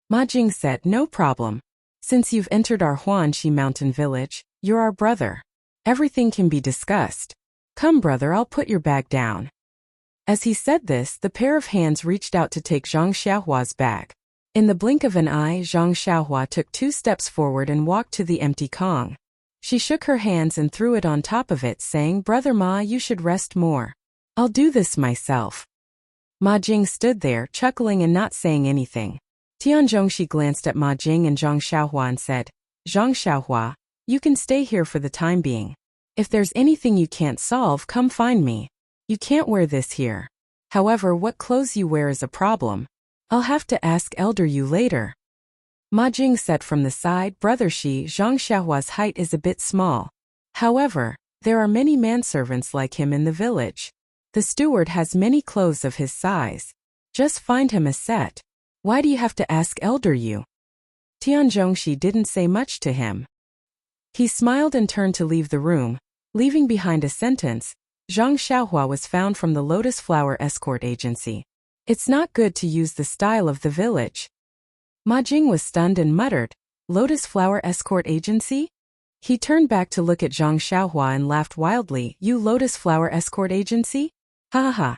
A: Ma Jing said, "No problem. Since you've entered our Huanxi mountain village, you're our brother. Everything can be discussed. Come, brother, I'll put your bag down." As he said this, the pair of hands reached out to take Zhang Xiaohua's bag. In the blink of an eye, Zhang Xiaohua took 2 steps forward and walked to the empty Kong. She shook her hands and threw it on top of it, saying, "Brother Ma, you should rest more. I'll do this myself." Ma Jing stood there, chuckling and not saying anything. Tian Zhongxi glanced at Ma Jing and Zhang Xiaohua and said, "Zhang Xiaohua, you can stay here for the time being. If there's anything you can't solve, come find me. You can't wear this here. However, what clothes you wear is a problem. I'll have to ask Elder Yu later." Ma Jing said from the side, "Brother Shi, Zhang Xiaohua's height is a bit small. However, there are many manservants like him in the village. The steward has many clothes of his size. Just find him a set. Why do you have to ask Elder Yu?" Tian Zhongxi didn't say much to him. He smiled and turned to leave the room, leaving behind a sentence. Zhang Xiaohua was found from the Lotus Flower Escort Agency. It's not good to use the style of the village. Ma Jing was stunned and muttered, "Lotus Flower Escort Agency?" He turned back to look at Zhang Xiaohua and laughed wildly, "You Lotus Flower Escort Agency? Ha ha ha."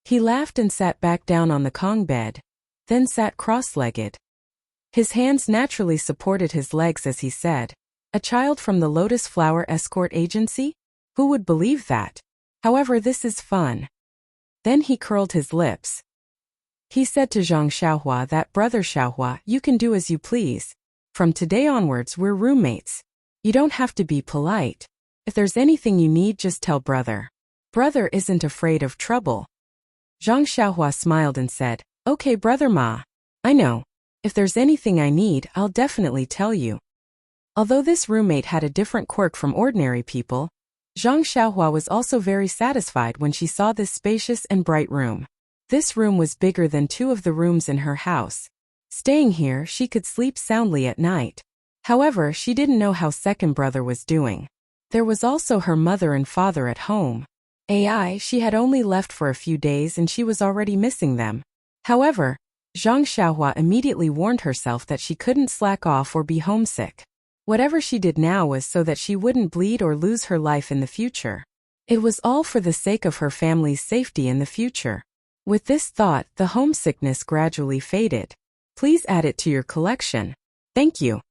A: He laughed and sat back down on the Kong bed, then sat cross-legged. His hands naturally supported his legs as he said, "A child from the Lotus Flower Escort Agency? Who would believe that? However, this is fun." Then he curled his lips. He said to Zhang Xiaohua that, "Brother Xiaohua, you can do as you please. From today onwards, we're roommates. You don't have to be polite. If there's anything you need, just tell brother. Brother isn't afraid of trouble." Zhang Xiaohua smiled and said, "Okay, Brother Ma. I know. If there's anything I need, I'll definitely tell you." Although this roommate had a different quirk from ordinary people, Zhang Xiaohua was also very satisfied when she saw this spacious and bright room. This room was bigger than 2 of the rooms in her house. Staying here, she could sleep soundly at night. However, she didn't know how second brother was doing. There was also her mother and father at home. She had only left for a few days and she was already missing them. However, Zhang Xiaohua immediately warned herself that she couldn't slack off or be homesick. Whatever she did now was so that she wouldn't bleed or lose her life in the future. It was all for the sake of her family's safety in the future. With this thought, the homesickness gradually faded. Please add it to your collection. Thank you.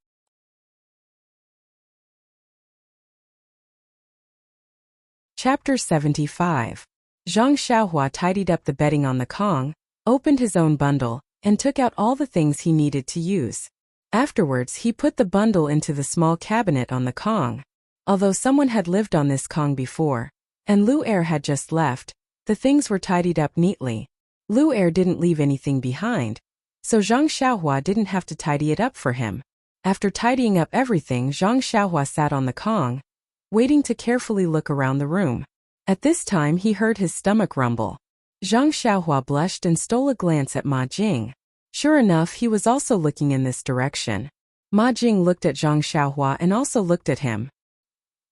A: Chapter 75. Zhang Xiaohua tidied up the bedding on the Kong, opened his own bundle, and took out all the things he needed to use. Afterwards, he put the bundle into the small cabinet on the Kong. Although someone had lived on this Kong before, and Lu Er had just left, the things were tidied up neatly. Lu Er didn't leave anything behind, so Zhang Xiaohua didn't have to tidy it up for him. After tidying up everything, Zhang Xiaohua sat on the Kong, waiting to carefully look around the room. At this time, he heard his stomach rumble. Zhang Xiaohua blushed and stole a glance at Ma Jing. Sure enough, he was also looking in this direction. Ma Jing looked at Zhang Xiaohua and also looked at him.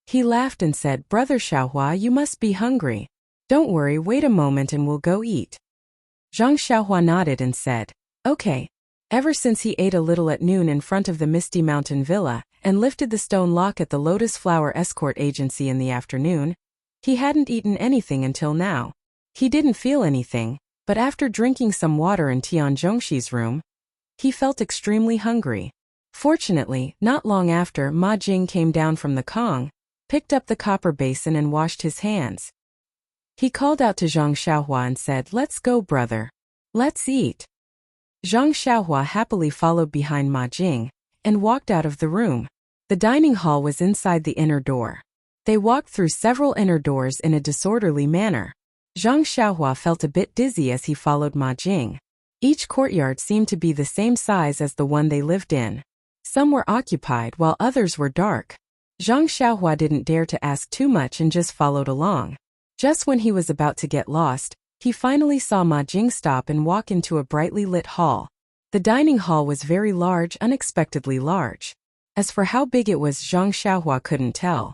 A: He laughed and said, "Brother Xiaohua, you must be hungry. Don't worry, wait a moment and we'll go eat." Zhang Xiaohua nodded and said, "Okay." Ever since he ate a little at noon in front of the Misty Mountain Villa and lifted the stone lock at the Lotus Flower Escort Agency in the afternoon, he hadn't eaten anything until now. He didn't feel anything, but after drinking some water in Tian Zhongxi's room, he felt extremely hungry. Fortunately, not long after, Ma Jing came down from the Kong, picked up the copper basin and washed his hands. He called out to Zhang Xiaohua and said, "Let's go, brother. Let's eat." Zhang Xiaohua happily followed behind Ma Jing and walked out of the room. The dining hall was inside the inner door. They walked through several inner doors in a disorderly manner. Zhang Xiaohua felt a bit dizzy as he followed Ma Jing. Each courtyard seemed to be the same size as the one they lived in. Some were occupied while others were dark. Zhang Xiaohua didn't dare to ask too much and just followed along. Just when he was about to get lost, he finally saw Ma Jing stop and walk into a brightly lit hall. The dining hall was very large, unexpectedly large. As for how big it was, Zhang Xiaohua couldn't tell.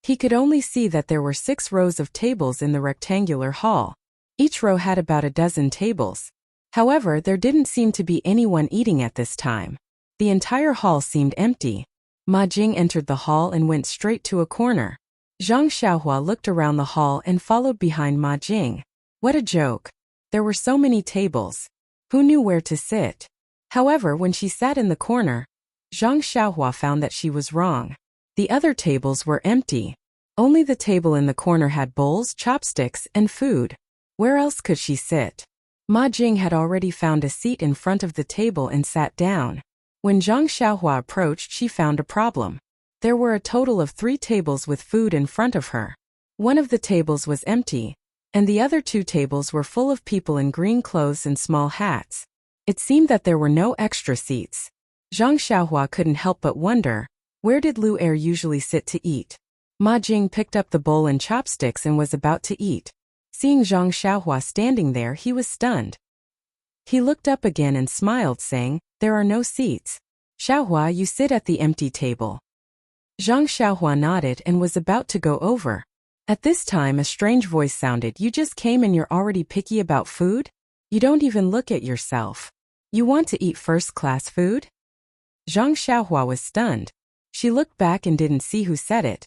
A: He could only see that there were 6 rows of tables in the rectangular hall. Each row had about a dozen tables. However, there didn't seem to be anyone eating at this time. The entire hall seemed empty. Ma Jing entered the hall and went straight to a corner. Zhang Xiaohua looked around the hall and followed behind Ma Jing. What a joke. There were so many tables. Who knew where to sit? However, when she sat in the corner, Zhang Xiaohua found that she was wrong. The other tables were empty. Only the table in the corner had bowls, chopsticks, and food. Where else could she sit? Ma Jing had already found a seat in front of the table and sat down. When Zhang Xiaohua approached, she found a problem. There were a total of 3 tables with food in front of her. One of the tables was empty, and the other 2 tables were full of people in green clothes and small hats. It seemed that there were no extra seats. Zhang Xiaohua couldn't help but wonder, where did Lu Er usually sit to eat? Ma Jing picked up the bowl and chopsticks and was about to eat. Seeing Zhang Xiaohua standing there, he was stunned. He looked up again and smiled, saying, "There are no seats. Xiaohua, you sit at the empty table." Zhang Xiaohua nodded and was about to go over. At this time, a strange voice sounded, "You just came and you're already picky about food? You don't even look at yourself. You want to eat first-class food?" Zhang Xiaohua was stunned. She looked back and didn't see who said it.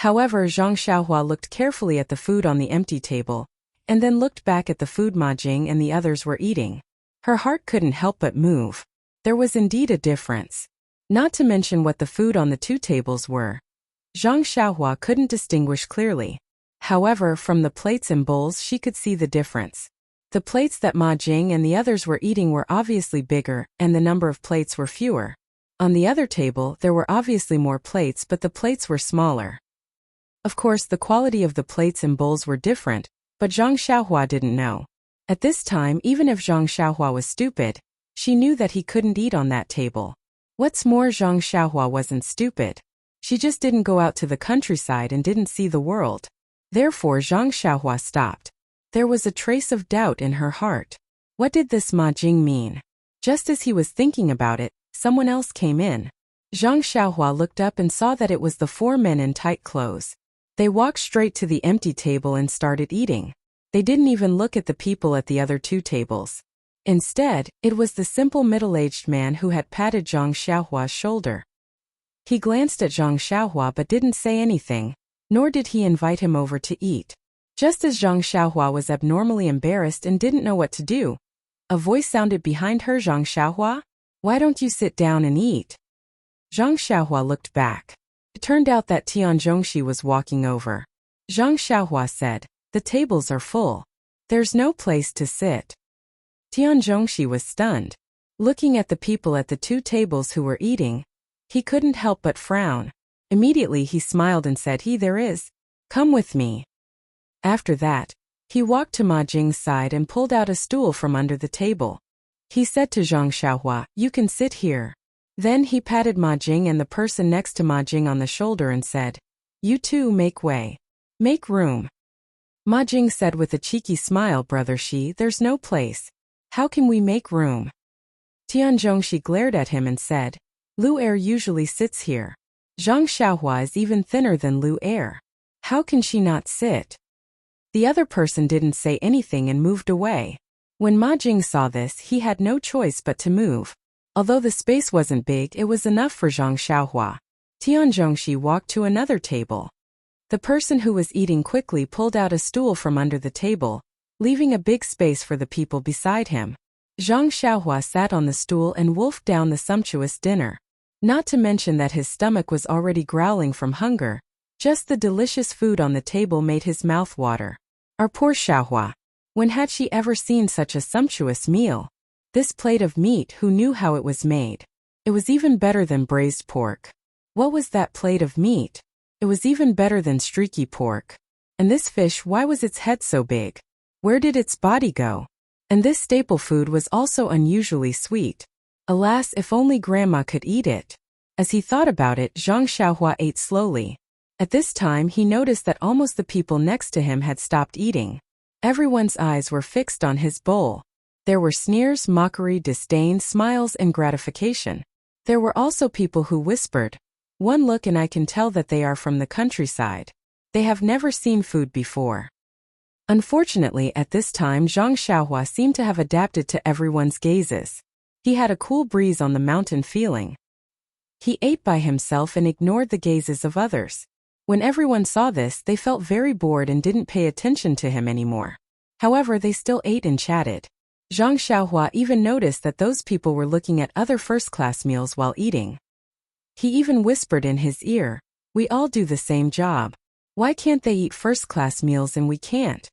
A: However, Zhang Xiaohua looked carefully at the food on the empty table, and then looked back at the food Ma Jing and the others were eating. Her heart couldn't help but move. There was indeed a difference. Not to mention what the food on the 2 tables were. Zhang Xiaohua couldn't distinguish clearly. However, from the plates and bowls she could see the difference. The plates that Ma Jing and the others were eating were obviously bigger, and the number of plates were fewer. On the other table, there were obviously more plates, but the plates were smaller. Of course, the quality of the plates and bowls were different, but Zhang Xiaohua didn't know. At this time, even if Zhang Xiaohua was stupid, she knew that he couldn't eat on that table. What's more, Zhang Xiaohua wasn't stupid. She just didn't go out to the countryside and didn't see the world. Therefore, Zhang Xiaohua stopped. There was a trace of doubt in her heart. What did this Ma Jing mean? Just as he was thinking about it, someone else came in. Zhang Xiaohua looked up and saw that it was the 4 men in tight clothes. They walked straight to the empty table and started eating. They didn't even look at the people at the other 2 tables. Instead, it was the simple middle-aged man who had patted Zhang Xiaohua's shoulder. He glanced at Zhang Xiaohua but didn't say anything, nor did he invite him over to eat. Just as Zhang Xiaohua was abnormally embarrassed and didn't know what to do, a voice sounded behind her, "Zhang Xiaohua? Why don't you sit down and eat?" Zhang Xiaohua looked back. It turned out that Tian Zhongxi was walking over. Zhang Xiaohua said, "The tables are full. There's no place to sit." Tian Zhongxi was stunned. Looking at the people at the 2 tables who were eating, he couldn't help but frown. Immediately he smiled and said, "There is. Come with me." After that, he walked to Ma Jing's side and pulled out a stool from under the table. He said to Zhang Xiaohua, "You can sit here." Then he patted Ma Jing and the person next to Ma Jing on the shoulder and said, "You two make way. Make room." Ma Jing said with a cheeky smile, "Brother Shi, there's no place. How can we make room?" Tian Zhongxi glared at him and said, "Lu Er usually sits here. Zhang Xiaohua is even thinner than Lu Er. How can she not sit?" The other person didn't say anything and moved away. When Ma Jing saw this, he had no choice but to move. Although the space wasn't big, it was enough for Zhang Xiaohua. Tian Zhongxi walked to another table. The person who was eating quickly pulled out a stool from under the table, leaving a big space for the people beside him. Zhang Xiaohua sat on the stool and wolfed down the sumptuous dinner. Not to mention that his stomach was already growling from hunger. Just the delicious food on the table made his mouth water. Our poor Xiaohua. When had she ever seen such a sumptuous meal? This plate of meat, who knew how it was made? It was even better than braised pork. What was that plate of meat? It was even better than streaky pork. And this fish, why was its head so big? Where did its body go? And this staple food was also unusually sweet. Alas, if only Grandma could eat it. As he thought about it, Zhang Xiaohua ate slowly. At this time he noticed that almost the people next to him had stopped eating. Everyone's eyes were fixed on his bowl. There were sneers, mockery, disdain, smiles, and gratification. There were also people who whispered, "One look and I can tell that they are from the countryside. They have never seen food before." Unfortunately, at this time Zhang Xiaohua seemed to have adapted to everyone's gazes. He had a cool breeze on the mountain feeling. He ate by himself and ignored the gazes of others. When everyone saw this, they felt very bored and didn't pay attention to him anymore. However, they still ate and chatted. Zhang Xiaohua even noticed that those people were looking at other first-class meals while eating. He even whispered in his ear, "We all do the same job. Why can't they eat first-class meals and we can't?"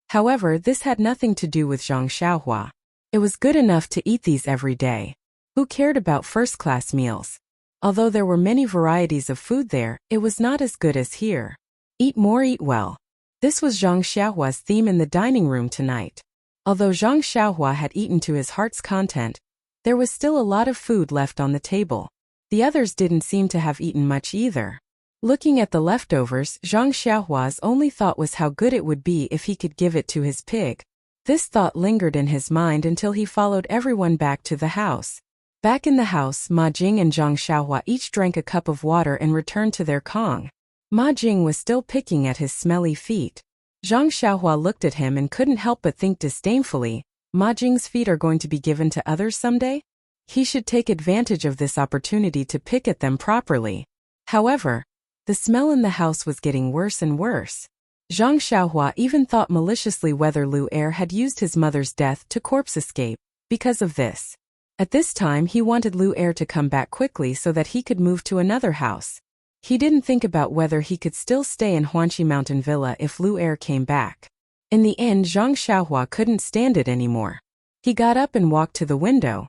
A: However, this had nothing to do with Zhang Xiaohua. It was good enough to eat these every day. Who cared about first-class meals? Although there were many varieties of food there, it was not as good as here. Eat more, eat well. This was Zhang Xiaohua's theme in the dining room tonight. Although Zhang Xiaohua had eaten to his heart's content, there was still a lot of food left on the table. The others didn't seem to have eaten much either. Looking at the leftovers, Zhang Xiaohua's only thought was how good it would be if he could give it to his pig. This thought lingered in his mind until he followed everyone back to the house. Back in the house, Ma Jing and Zhang Xiaohua each drank a cup of water and returned to their kong. Ma Jing was still picking at his smelly feet. Zhang Xiaohua looked at him and couldn't help but think disdainfully, Ma Jing's feet are going to be given to others someday? He should take advantage of this opportunity to pick at them properly. However, the smell in the house was getting worse and worse. Zhang Xiaohua even thought maliciously whether Lu Er had used his mother's death to corpse escape. Because of this, at this time he wanted Lu Er to come back quickly so that he could move to another house. He didn't think about whether he could still stay in Huanqi Mountain Villa if Lu Er came back. In the end, Zhang Xiaohua couldn't stand it anymore. He got up and walked to the window.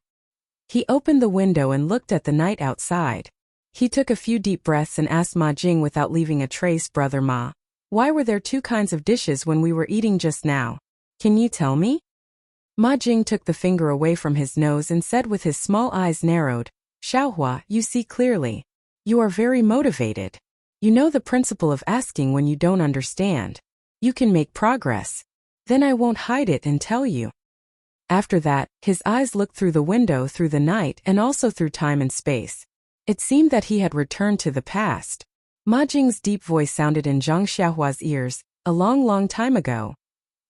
A: He opened the window and looked at the night outside. He took a few deep breaths and asked Ma Jing without leaving a trace, "Brother Ma, why were there two kinds of dishes when we were eating just now? Can you tell me?" Ma Jing took the finger away from his nose and said with his small eyes narrowed, "Xiaohua, you see clearly. You are very motivated. You know the principle of asking when you don't understand. You can make progress. Then I won't hide it and tell you." After that, his eyes looked through the window through the night and also through time and space. It seemed that he had returned to the past. Ma Jing's deep voice sounded in Zhang Xiaohua's ears, "A long, long time ago."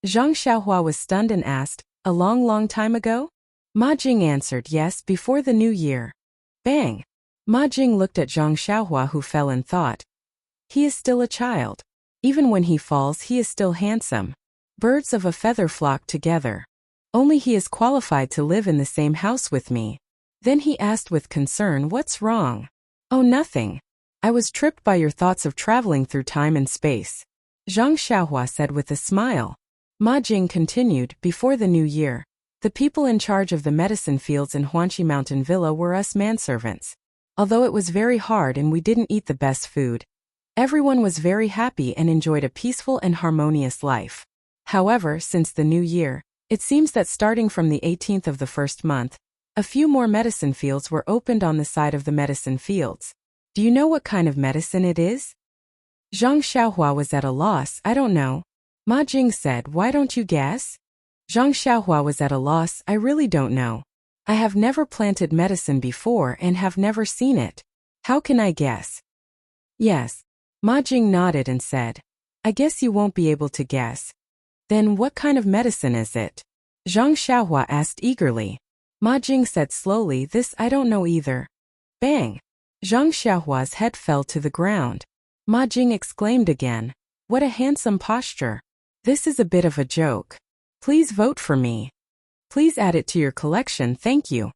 A: Zhang Xiaohua was stunned and asked, "A long, long time ago?" Ma Jing answered, "Yes, before the new year." Bang! Ma Jing looked at Zhang Xiaohua, who fell in thought. He is still a child. Even when he falls, he is still handsome. Birds of a feather flock together. Only he is qualified to live in the same house with me. Then he asked with concern, "What's wrong?" "Oh, nothing. I was tripped by your thoughts of traveling through time and space," Zhang Xiaohua said with a smile. Ma Jing continued, "Before the new year, the people in charge of the medicine fields in Huanqi Mountain Villa were us manservants. Although it was very hard and we didn't eat the best food, everyone was very happy and enjoyed a peaceful and harmonious life. However, since the new year, it seems that starting from the 18th of the first month, a few more medicine fields were opened on the side of the medicine fields. Do you know what kind of medicine it is?" Zhang Xiaohua was at a loss. "I don't know." Ma Jing said, "Why don't you guess?" Zhang Xiaohua was at a loss. "I really don't know. I have never planted medicine before and have never seen it. How can I guess?" "Yes." Ma Jing nodded and said, "I guess you won't be able to guess. Then what kind of medicine is it?" Zhang Xiaohua asked eagerly. Ma Jing said slowly, "This I don't know either." Bang! Zhang Xiaohua's head fell to the ground. Ma Jing exclaimed again, "What a handsome posture. This is a bit of a joke. Please vote for me. Please add it to your collection, thank you."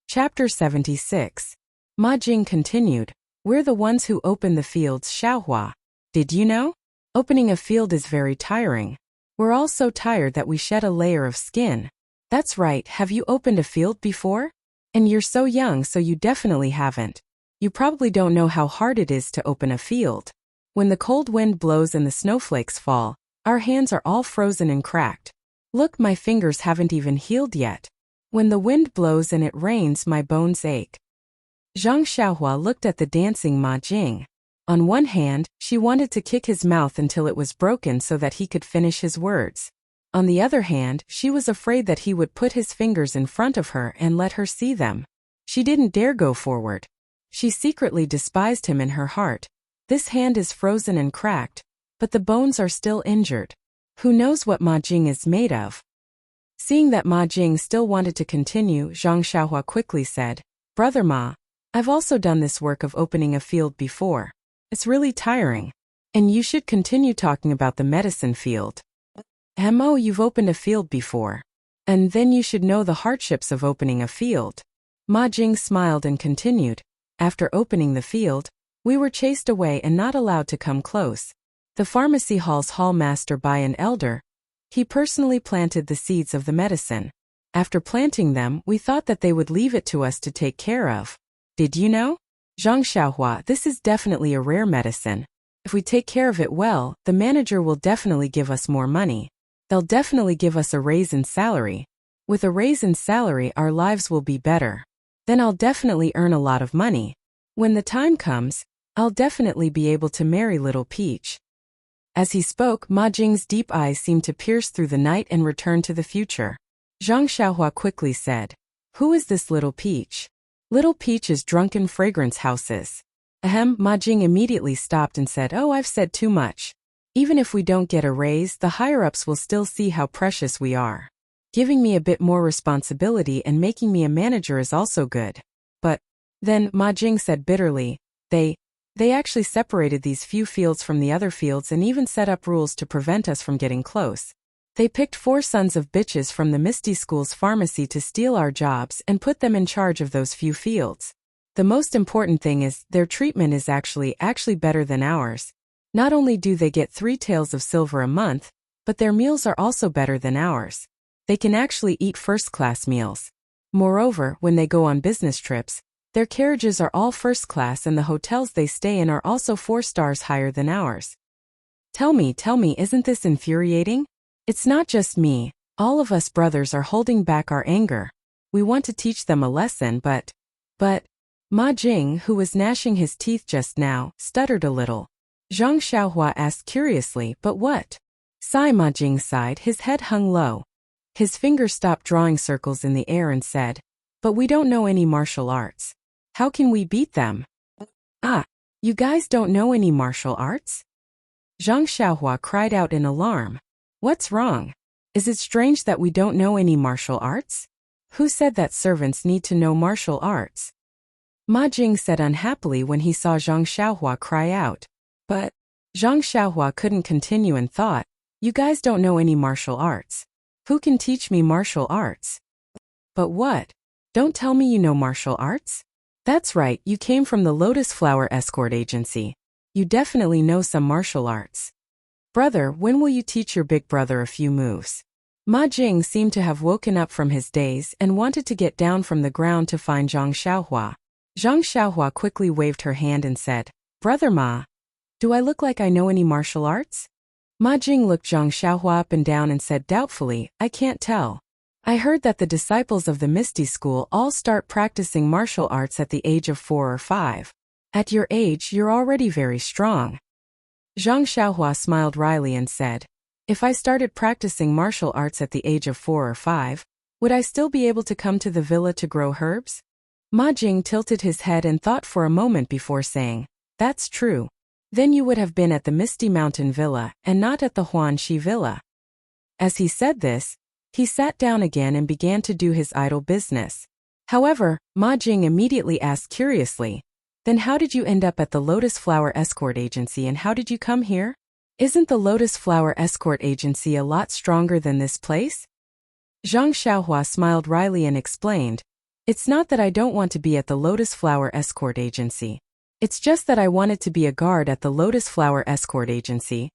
A: Chapter 76. Ma Jing continued, "We're the ones who open the fields, Xiaohua. Did you know? Opening a field is very tiring. We're all so tired that we shed a layer of skin." "That's right, have you opened a field before? And you're so young, so you definitely haven't. You probably don't know how hard it is to open a field." When the cold wind blows and the snowflakes fall, our hands are all frozen and cracked. Look, my fingers haven't even healed yet. When the wind blows and it rains, my bones ache. Zhang Xiaohua looked at the dancing Ma Jing. On one hand, she wanted to kick his mouth until it was broken so that he could finish his words. On the other hand, she was afraid that he would put his fingers in front of her and let her see them. She didn't dare go forward. She secretly despised him in her heart. This hand is frozen and cracked, but the bones are still injured. Who knows what Ma Jing is made of? Seeing that Ma Jing still wanted to continue, Zhang Xiaohua quickly said, "Brother Ma, I've also done this work of opening a field before. It's really tiring. And you should continue talking about the medicine field. Oh, you've opened a field before. And then you should know the hardships of opening a field." Ma Jing smiled and continued, "After opening the field, we were chased away and not allowed to come close. The pharmacy hall's hall master by an elder. He personally planted the seeds of the medicine. After planting them, we thought that they would leave it to us to take care of. Did you know? Zhang Xiaohua, this is definitely a rare medicine. If we take care of it well, the manager will definitely give us more money. They'll definitely give us a raise in salary. With a raise in salary, our lives will be better. Then I'll definitely earn a lot of money. When the time comes, I'll definitely be able to marry Little Peach." As he spoke, Ma Jing's deep eyes seemed to pierce through the night and return to the future. Zhang Xiaohua quickly said, "Who is this Little Peach?" "Little Peach is Drunken Fragrance Houses." Ma Jing immediately stopped and said, "Oh, I've said too much. Even if we don't get a raise, the higher-ups will still see how precious we are. Giving me a bit more responsibility and making me a manager is also good." But then, Ma Jing said bitterly, They actually separated these few fields from the other fields and even set up rules to prevent us from getting close. They picked 4 sons of bitches from the Misty School's pharmacy to steal our jobs and put them in charge of those few fields. The most important thing is, their treatment is actually better than ours. Not only do they get 3 taels of silver a month, but their meals are also better than ours. They can actually eat first-class meals. Moreover, when they go on business trips, their carriages are all first class and the hotels they stay in are also 4 stars higher than ours. Tell me, isn't this infuriating? It's not just me, all of us brothers are holding back our anger. We want to teach them a lesson, but... Ma Jing, who was gnashing his teeth just now, stuttered a little. Zhang Xiaohua asked curiously, "But what?" Ma Jing sighed, his head hung low. His fingers stopped drawing circles in the air and said, "But we don't know any martial arts. How can we beat them?" "Ah, you guys don't know any martial arts?" Zhang Xiaohua cried out in alarm. "What's wrong? Is it strange that we don't know any martial arts? Who said that servants need to know martial arts?" Ma Jing said unhappily when he saw Zhang Xiaohua cry out. But Zhang Xiaohua couldn't continue and thought, "You guys don't know any martial arts. Who can teach me martial arts?" "But what? Don't tell me you know martial arts? That's right, you came from the Lotus Flower Escort Agency. You definitely know some martial arts. Brother, when will you teach your big brother a few moves?" Ma Jing seemed to have woken up from his daze and wanted to get down from the ground to find Zhang Xiaohua. Zhang Xiaohua quickly waved her hand and said, "Brother Ma, do I look like I know any martial arts?" Ma Jing looked Zhang Xiaohua up and down and said doubtfully, "I can't tell. I heard that the disciples of the Misty School all start practicing martial arts at the age of 4 or 5. At your age, you're already very strong." Zhang Xiaohua smiled wryly and said, "If I started practicing martial arts at the age of 4 or 5, would I still be able to come to the villa to grow herbs?" Ma Jing tilted his head and thought for a moment before saying, "That's true. Then you would have been at the Misty Mountain Villa and not at the Huanxi Villa." As he said this, he sat down again and began to do his idle business. However, Ma Jing immediately asked curiously, "Then how did you end up at the Lotus Flower Escort Agency and how did you come here? Isn't the Lotus Flower Escort Agency a lot stronger than this place?" Zhang Xiaohua smiled wryly and explained, "It's not that I don't want to be at the Lotus Flower Escort Agency. It's just that I wanted to be a guard at the Lotus Flower Escort Agency.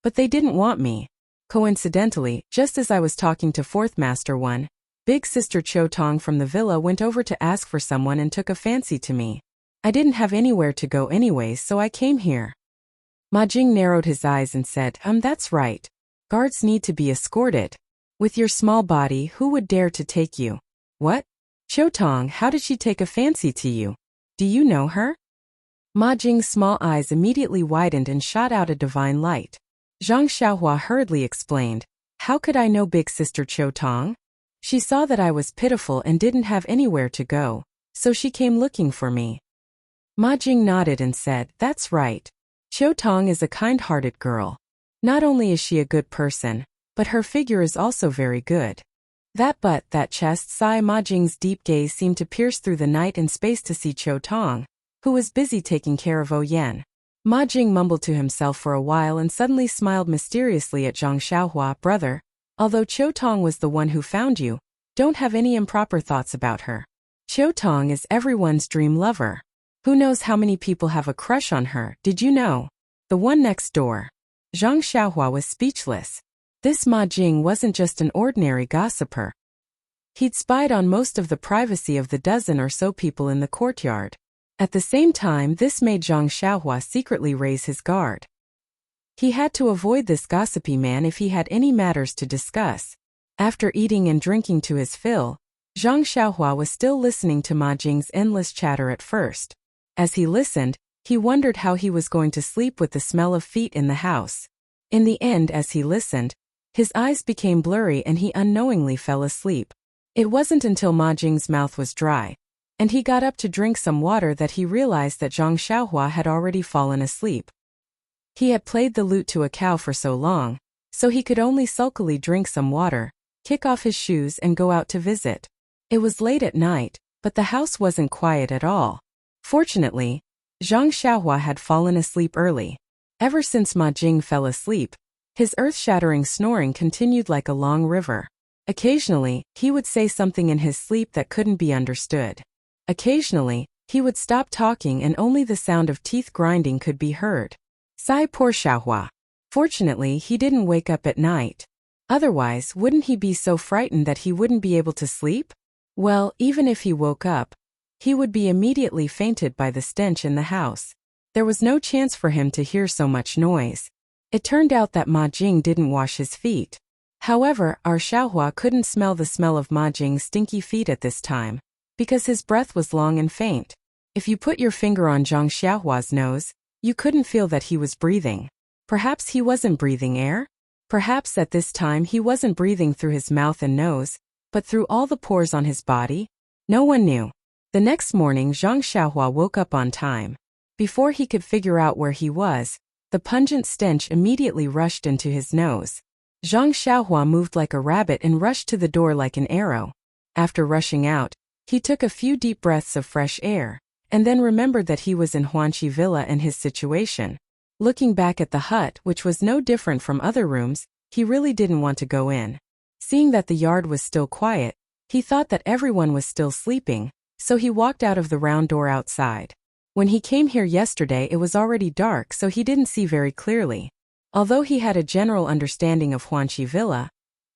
A: But they didn't want me. Coincidentally, just as I was talking to Fourth Master 1, Big Sister Cho Tong from the villa went over to ask for someone and took a fancy to me. I didn't have anywhere to go anyways, so I came here." Ma Jing narrowed his eyes and said, that's right. Guards need to be escorted. With your small body, who would dare to take you? What? Qiu Tong, how did she take a fancy to you? Do you know her? Ma Jing's small eyes immediately widened and shot out a divine light. Zhang Xiaohua hurriedly explained, how could I know big sister Qiu Tong? She saw that I was pitiful and didn't have anywhere to go, so she came looking for me. Ma Jing nodded and said, that's right. Qiu Tong is a kind-hearted girl. Not only is she a good person, but her figure is also very good. That butt, that chest, sigh. Ma Jing's deep gaze seemed to pierce through the night and space to see Qiu Tong, who was busy taking care of Yan. Ma Jing mumbled to himself for a while and suddenly smiled mysteriously at Zhang Xiaohua. Brother, although Qiu Tong was the one who found you, don't have any improper thoughts about her. Qiu Tong is everyone's dream lover. Who knows how many people have a crush on her, did you know? The one next door. Zhang Xiaohua was speechless. This Ma Jing wasn't just an ordinary gossiper. He'd spied on most of the privacy of the dozen or so people in the courtyard. At the same time, this made Zhang Xiaohua secretly raise his guard. He had to avoid this gossipy man if he had any matters to discuss. After eating and drinking to his fill, Zhang Xiaohua was still listening to Ma Jing's endless chatter at first. As he listened, he wondered how he was going to sleep with the smell of feet in the house. In the end, as he listened, his eyes became blurry and he unknowingly fell asleep. It wasn't until Ma Jing's mouth was dry, and he got up to drink some water that he realized that Zhang Xiaohua had already fallen asleep. He had played the lute to a cow for so long, so he could only sulkily drink some water, kick off his shoes and go out to visit. It was late at night, but the house wasn't quiet at all. Fortunately, Zhang Xiaohua had fallen asleep early. Ever since Ma Jing fell asleep, his earth-shattering snoring continued like a long river. Occasionally, he would say something in his sleep that couldn't be understood. Occasionally, he would stop talking and only the sound of teeth grinding could be heard. Sigh, poor Xiaohua. Fortunately, he didn't wake up at night. Otherwise, wouldn't he be so frightened that he wouldn't be able to sleep? Well, even if he woke up, he would be immediately fainted by the stench in the house. There was no chance for him to hear so much noise. It turned out that Ma Jing didn't wash his feet. However, our Xiaohua couldn't smell the smell of Ma Jing's stinky feet at this time, because his breath was long and faint. If you put your finger on Zhang Xiaohua's nose, you couldn't feel that he was breathing. Perhaps he wasn't breathing air? Perhaps at this time he wasn't breathing through his mouth and nose, but through all the pores on his body? No one knew. The next morning Zhang Xiaohua woke up on time. Before he could figure out where he was, the pungent stench immediately rushed into his nose. Zhang Xiaohua moved like a rabbit and rushed to the door like an arrow. After rushing out, he took a few deep breaths of fresh air, and then remembered that he was in Huanqi Villa and his situation. Looking back at the hut, which was no different from other rooms, he really didn't want to go in. Seeing that the yard was still quiet, he thought that everyone was still sleeping, so he walked out of the round door outside. When he came here yesterday, it was already dark, so he didn't see very clearly. Although he had a general understanding of Huanqi Villa,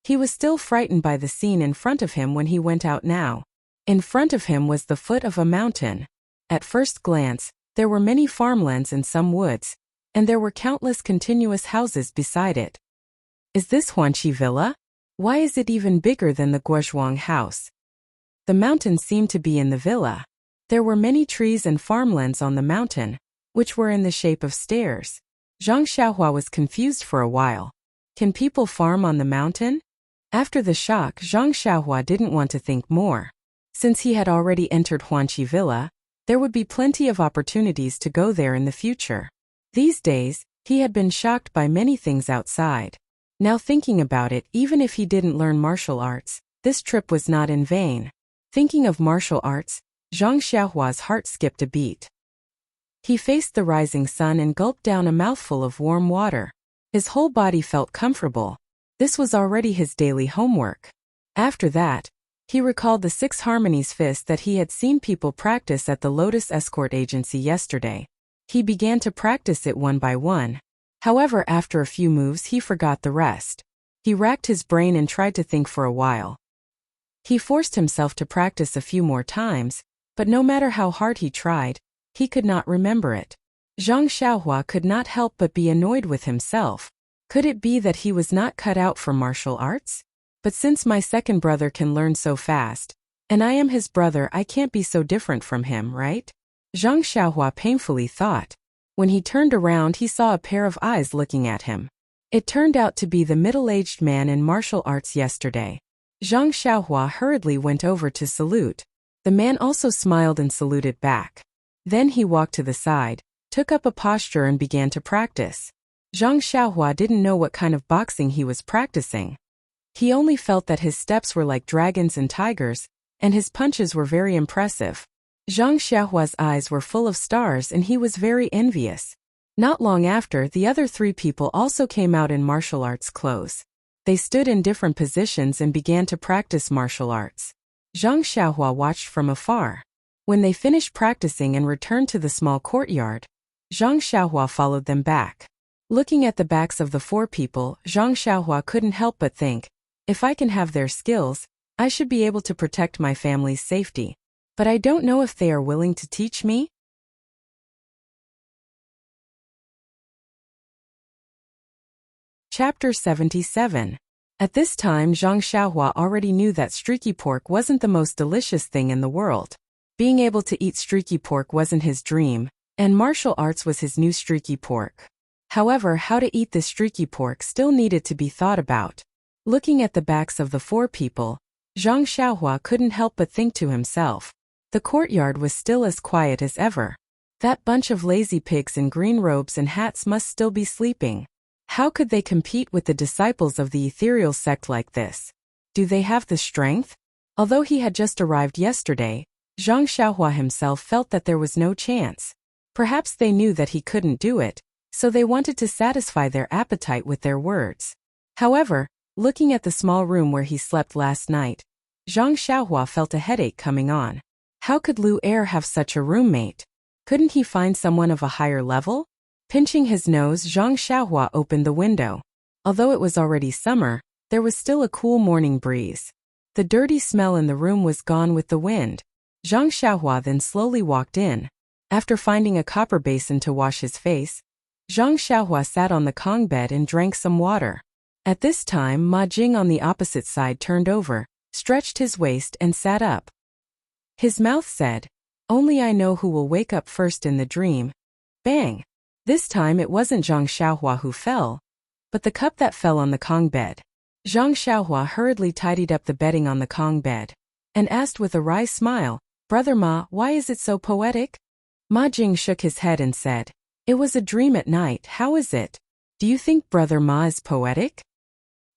A: he was still frightened by the scene in front of him when he went out now. In front of him was the foot of a mountain. At first glance, there were many farmlands and some woods, and there were countless continuous houses beside it. Is this Huanqi Villa? Why is it even bigger than the Guozhuang house? The mountain seemed to be in the villa. There were many trees and farmlands on the mountain, which were in the shape of stairs. Zhang Xiaohua was confused for a while. Can people farm on the mountain? After the shock, Zhang Xiaohua didn't want to think more. Since he had already entered Huanqi Villa, there would be plenty of opportunities to go there in the future. These days, he had been shocked by many things outside. Now thinking about it, even if he didn't learn martial arts, this trip was not in vain. Thinking of martial arts, Zhang Xiaohua's heart skipped a beat. He faced the rising sun and gulped down a mouthful of warm water. His whole body felt comfortable. This was already his daily homework. After that, he recalled the 6 harmonies fist that he had seen people practice at the Lotus Escort Agency yesterday. He began to practice it one by one. However, after a few moves he forgot the rest. He racked his brain and tried to think for a while. He forced himself to practice a few more times, but no matter how hard he tried, he could not remember it. Zhang Xiaohua could not help but be annoyed with himself. Could it be that he was not cut out for martial arts? But since my second brother can learn so fast, and I am his brother, I can't be so different from him, right? Zhang Xiaohua painfully thought. When he turned around, he saw a pair of eyes looking at him. It turned out to be the middle-aged man in martial arts yesterday. Zhang Xiaohua hurriedly went over to salute. The man also smiled and saluted back. Then he walked to the side, took up a posture and began to practice. Zhang Xiaohua didn't know what kind of boxing he was practicing. He only felt that his steps were like dragons and tigers, and his punches were very impressive. Zhang Xiaohua's eyes were full of stars and he was very envious. Not long after, the other three people also came out in martial arts clothes. They stood in different positions and began to practice martial arts. Zhang Xiaohua watched from afar. When they finished practicing and returned to the small courtyard, Zhang Xiaohua followed them back. Looking at the backs of the four people, Zhang Xiaohua couldn't help but think, if I can have their skills, I should be able to protect my family's safety. But I don't know if they are willing to teach me. Chapter 77. At this time, Zhang Xiaohua already knew that streaky pork wasn't the most delicious thing in the world. Being able to eat streaky pork wasn't his dream, and martial arts was his new streaky pork. However, how to eat this streaky pork still needed to be thought about. Looking at the backs of the four people, Zhang Xiaohua couldn't help but think to himself. The courtyard was still as quiet as ever. That bunch of lazy pigs in green robes and hats must still be sleeping. How could they compete with the disciples of the ethereal sect like this? Do they have the strength? Although he had just arrived yesterday, Zhang Xiaohua himself felt that there was no chance. Perhaps they knew that he couldn't do it, so they wanted to satisfy their appetite with their words. However, looking at the small room where he slept last night, Zhang Xiaohua felt a headache coming on. How could Lu Er have such a roommate? Couldn't he find someone of a higher level? Pinching his nose, Zhang Xiaohua opened the window. Although it was already summer, there was still a cool morning breeze. The dirty smell in the room was gone with the wind. Zhang Xiaohua then slowly walked in. After finding a copper basin to wash his face, Zhang Xiaohua sat on the Kong bed and drank some water. At this time, Ma Jing on the opposite side turned over, stretched his waist and sat up. His mouth said, "Only I know who will wake up first in the dream." Bang! This time it wasn't Zhang Xiaohua who fell, but the cup that fell on the Kong bed. Zhang Xiaohua hurriedly tidied up the bedding on the Kong bed and asked with a wry smile, "Brother Ma, why is it so poetic?" Ma Jing shook his head and said, "It was a dream at night, how is it? Do you think Brother Ma is poetic?"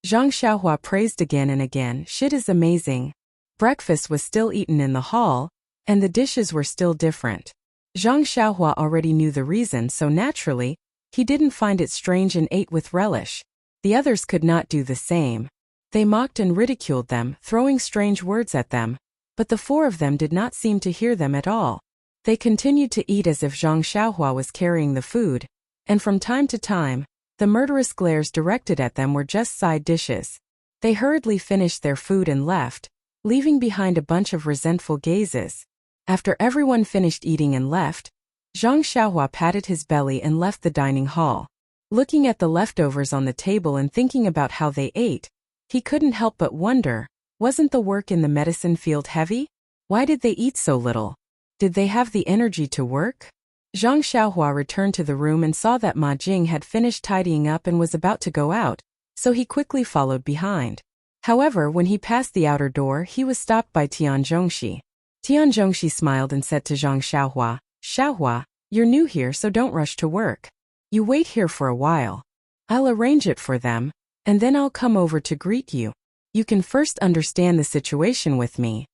A: Zhang Xiaohua praised again and again, "Shit is amazing." Breakfast was still eaten in the hall, and the dishes were still different. Zhang Xiaohua already knew the reason, so naturally, he didn't find it strange and ate with relish. The others could not do the same. They mocked and ridiculed them, throwing strange words at them, but the four of them did not seem to hear them at all. They continued to eat as if Zhang Xiaohua was carrying the food, and from time to time, the murderous glares directed at them were just side dishes. They hurriedly finished their food and left, leaving behind a bunch of resentful gazes. After everyone finished eating and left, Zhang Xiaohua patted his belly and left the dining hall. Looking at the leftovers on the table and thinking about how they ate, he couldn't help but wonder, wasn't the work in the medicine field heavy? Why did they eat so little? Did they have the energy to work? Zhang Xiaohua returned to the room and saw that Ma Jing had finished tidying up and was about to go out, so he quickly followed behind. However, when he passed the outer door, he was stopped by Tian Zhongxi. Tian Zhongxi smiled and said to Zhang Xiaohua, "Xiaohua, you're new here, so don't rush to work. You wait here for a while. I'll arrange it for them, and then I'll come over to greet you. You can first understand the situation with me."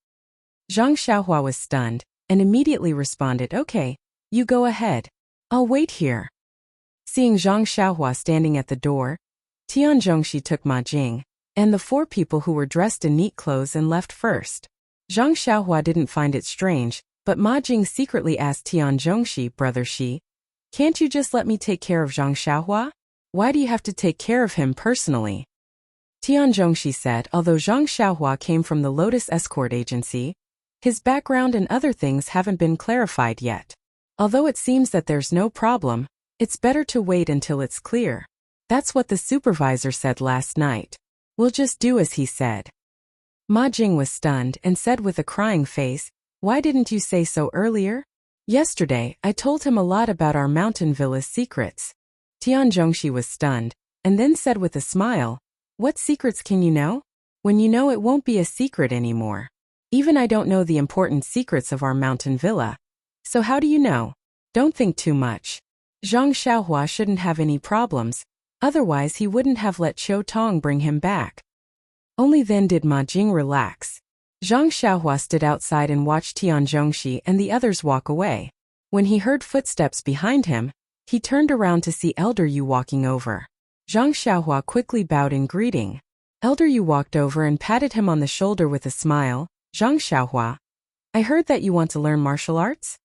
A: Zhang Xiaohua was stunned, and immediately responded, "Okay, you go ahead. I'll wait here." Seeing Zhang Xiaohua standing at the door, Tian Zhongxi took Ma Jing and the four people who were dressed in neat clothes and left first. Zhang Xiaohua didn't find it strange, but Ma Jing secretly asked Tian Zhongxi, "Brother Xi, can't you just let me take care of Zhang Xiaohua? Why do you have to take care of him personally?" Tian Zhongxi said, although Zhang Xiaohua came from the Lotus Escort Agency, his background and other things haven't been clarified yet. Although it seems that there's no problem, it's better to wait until it's clear. That's what the supervisor said last night. We'll just do as he said. Ma Jing was stunned and said with a crying face, "Why didn't you say so earlier? Yesterday, I told him a lot about our mountain villa's secrets." Tian Zhongxi was stunned, and then said with a smile, "What secrets can you know? When you know it won't be a secret anymore. Even I don't know the important secrets of our mountain villa. So how do you know? Don't think too much. Zhang Xiaohua shouldn't have any problems, otherwise he wouldn't have let Qiu Tong bring him back." Only then did Ma Jing relax. Zhang Xiaohua stood outside and watched Tian Zhongxi and the others walk away. When he heard footsteps behind him, he turned around to see Elder Yu walking over. Zhang Xiaohua quickly bowed in greeting. Elder Yu walked over and patted him on the shoulder with a smile. "Zhang Xiaohua, I heard that you want to learn martial arts?"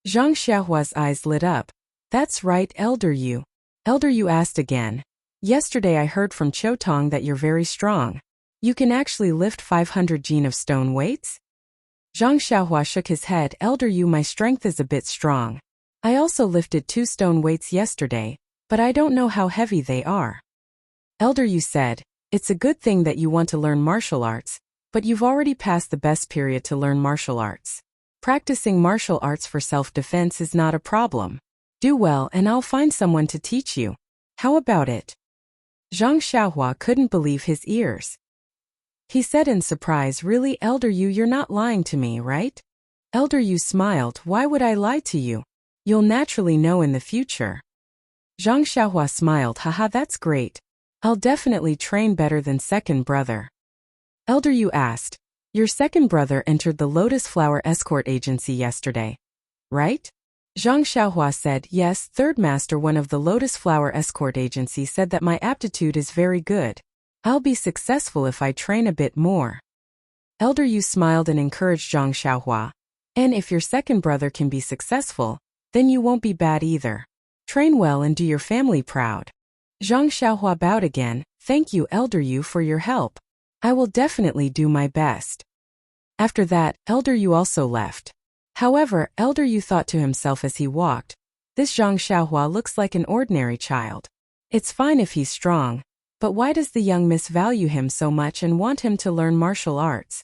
A: Zhang Xiaohua's eyes lit up. "That's right, Elder Yu." Elder Yu asked again. "Yesterday I heard from Qiu Tong that you're very strong. You can actually lift 500 jin of stone weights?" Zhang Xiaohua shook his head. "Elder Yu, my strength is a bit strong. I also lifted 2 stone weights yesterday, but I don't know how heavy they are." Elder Yu said, "It's a good thing that you want to learn martial arts, but you've already passed the best period to learn martial arts. Practicing martial arts for self-defense is not a problem. Do well and I'll find someone to teach you. How about it?" Zhang Xiaohua couldn't believe his ears. He said in surprise, "Really, Elder Yu, you're not lying to me, right?" Elder Yu smiled. "Why would I lie to you? You'll naturally know in the future." Zhang Xiaohua smiled. "Haha, that's great. I'll definitely train better than second brother." Elder Yu asked, "Your second brother entered the Lotus Flower Escort Agency yesterday, right?" Zhang Xiaohua said, "Yes, third master one of the Lotus Flower Escort Agency said that my aptitude is very good. I'll be successful if I train a bit more." Elder Yu smiled and encouraged Zhang Xiaohua. "And if your second brother can be successful, then you won't be bad either. Train well and do your family proud." Zhang Xiaohua bowed again. "Thank you, Elder Yu, for your help. I will definitely do my best." After that, Elder Yu also left. However, Elder Yu thought to himself as he walked, "This Zhang Xiaohua looks like an ordinary child. It's fine if he's strong, but why does the young miss value him so much and want him to learn martial arts?"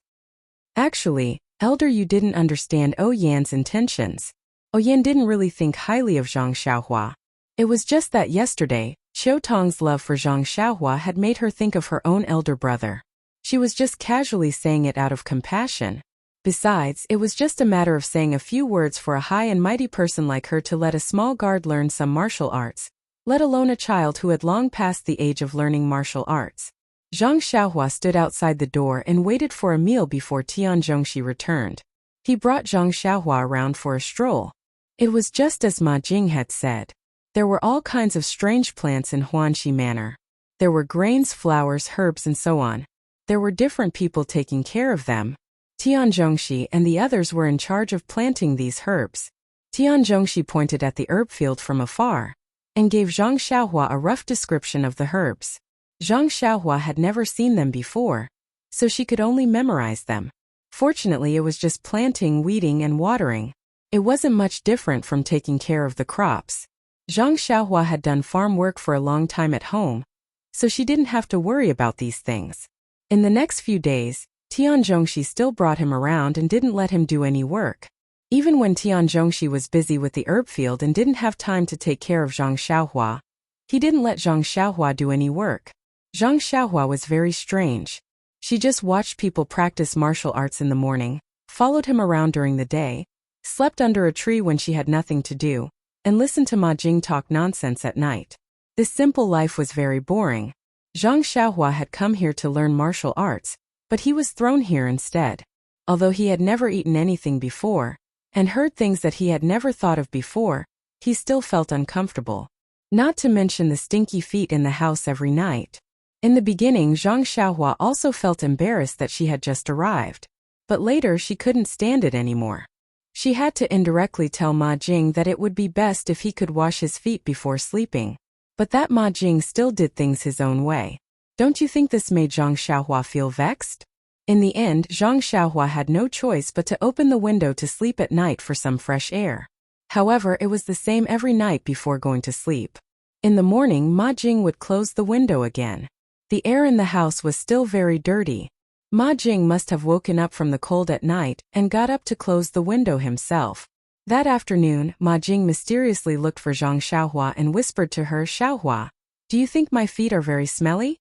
A: Actually, Elder Yu didn't understand Yan's intentions. Yan didn't really think highly of Zhang Xiaohua. It was just that yesterday, Qiu Tong's love for Zhang Xiaohua had made her think of her own elder brother. She was just casually saying it out of compassion. Besides, it was just a matter of saying a few words for a high and mighty person like her to let a small guard learn some martial arts, let alone a child who had long passed the age of learning martial arts. Zhang Xiaohua stood outside the door and waited for a meal before Tian Zhongxi returned. He brought Zhang Xiaohua around for a stroll. It was just as Ma Jing had said. There were all kinds of strange plants in Huanxi Manor. There were grains, flowers, herbs, and so on. There were different people taking care of them. Tian Zhongxi and the others were in charge of planting these herbs. Tian Zhongxi pointed at the herb field from afar and gave Zhang Xiaohua a rough description of the herbs. Zhang Xiaohua had never seen them before, so she could only memorize them. Fortunately, it was just planting, weeding, and watering. It wasn't much different from taking care of the crops. Zhang Xiaohua had done farm work for a long time at home, so she didn't have to worry about these things. In the next few days, Tian Zhongxi still brought him around and didn't let him do any work. Even when Tian Zhongxi was busy with the herb field and didn't have time to take care of Zhang Xiaohua, he didn't let Zhang Xiaohua do any work. Zhang Xiaohua was very strange. She just watched people practice martial arts in the morning, followed him around during the day, slept under a tree when she had nothing to do, and listened to Ma Jing talk nonsense at night. This simple life was very boring. Zhang Xiaohua had come here to learn martial arts, but he was thrown here instead. Although he had never eaten anything before, and heard things that he had never thought of before, he still felt uncomfortable. Not to mention the stinky feet in the house every night. In the beginning, Zhang Xiaohua also felt embarrassed that she had just arrived. But later she couldn't stand it anymore. She had to indirectly tell Ma Jing that it would be best if he could wash his feet before sleeping. But that Ma Jing still did things his own way. Don't you think this made Zhang Xiaohua feel vexed? In the end, Zhang Xiaohua had no choice but to open the window to sleep at night for some fresh air. However, it was the same every night before going to sleep. In the morning, Ma Jing would close the window again. The air in the house was still very dirty. Ma Jing must have woken up from the cold at night and got up to close the window himself. That afternoon, Ma Jing mysteriously looked for Zhang Xiaohua and whispered to her, "Xiaohua, do you think my feet are very smelly?"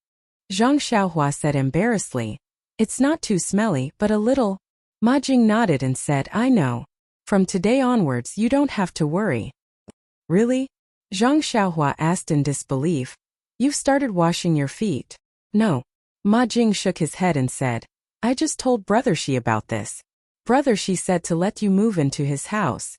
A: Zhang Xiaohua said embarrassedly, "It's not too smelly, but a little." Ma Jing nodded and said, "I know. From today onwards you don't have to worry." "Really?" Zhang Xiaohua asked in disbelief. "You've started washing your feet?" "No." Ma Jing shook his head and said, "I just told Brother Shi about this. Brother Shi said to let you move into his house."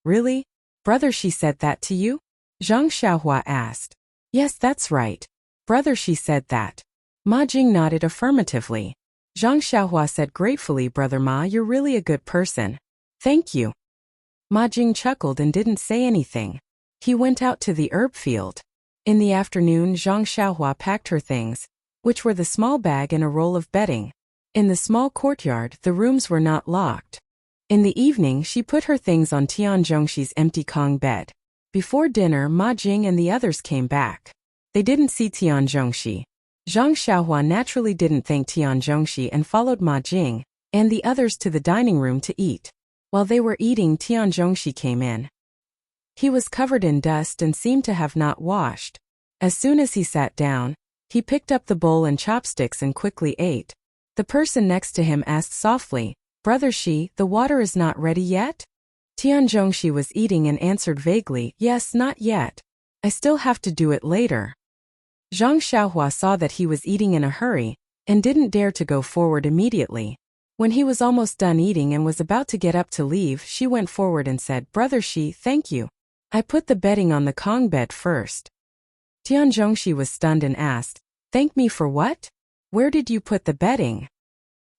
A: "Really? Brother Shi said that to you?" Zhang Xiaohua asked. "Yes, that's right. Brother Shi said that." Ma Jing nodded affirmatively. Zhang Xiaohua said gratefully, "Brother Ma, you're really a good person. Thank you." Ma Jing chuckled and didn't say anything. He went out to the herb field. In the afternoon, Zhang Xiaohua packed her things, which were the small bag and a roll of bedding. In the small courtyard, the rooms were not locked. In the evening, she put her things on Tian Zhongshi's empty Kong bed. Before dinner, Ma Jing and the others came back. They didn't see Tian Zhongxi. Zhang Xiaohua naturally didn't thank Tian Zhongxi and followed Ma Jing and the others to the dining room to eat. While they were eating, Tian Zhongxi came in. He was covered in dust and seemed to have not washed. As soon as he sat down, he picked up the bowl and chopsticks and quickly ate. The person next to him asked softly, "Brother Shi, the water is not ready yet?" Tian Zhongxi was eating and answered vaguely, "Yes, not yet. I still have to do it later." Zhang Xiaohua saw that he was eating in a hurry and didn't dare to go forward immediately. When he was almost done eating and was about to get up to leave, she went forward and said, "Brother Shi, thank you. I put the bedding on the Kong bed first." Tian Zhongxi was stunned and asked, "Thank me for what? Where did you put the bedding?"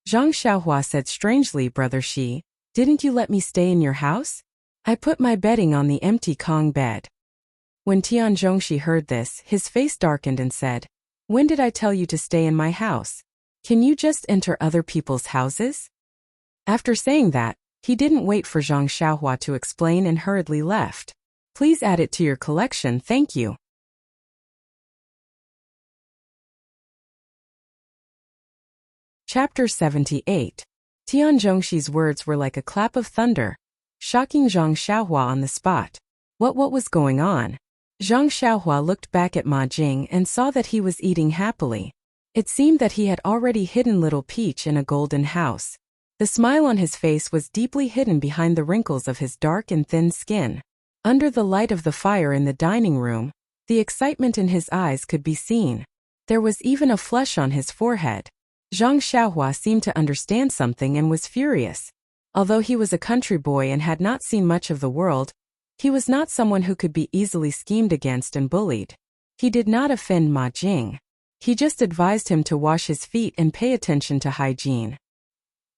A: Zhang Xiaohua said strangely, "Brother Shi, didn't you let me stay in your house? I put my bedding on the empty Kong bed." When Tian Zhongxi heard this, his face darkened and said, "When did I tell you to stay in my house? Can you just enter other people's houses?" After saying that, he didn't wait for Zhang Xiaohua to explain and hurriedly left. Please add it to your collection, thank you. Chapter 78. Tian Zhongxi's words were like a clap of thunder, shocking Zhang Xiaohua on the spot. What was going on? Zhang Xiaohua looked back at Ma Jing and saw that he was eating happily. It seemed that he had already hidden Little Peach in a golden house. The smile on his face was deeply hidden behind the wrinkles of his dark and thin skin. Under the light of the fire in the dining room, the excitement in his eyes could be seen. There was even a flush on his forehead. Zhang Xiaohua seemed to understand something and was furious. Although he was a country boy and had not seen much of the world, he was not someone who could be easily schemed against and bullied. He did not offend Ma Jing. He just advised him to wash his feet and pay attention to hygiene.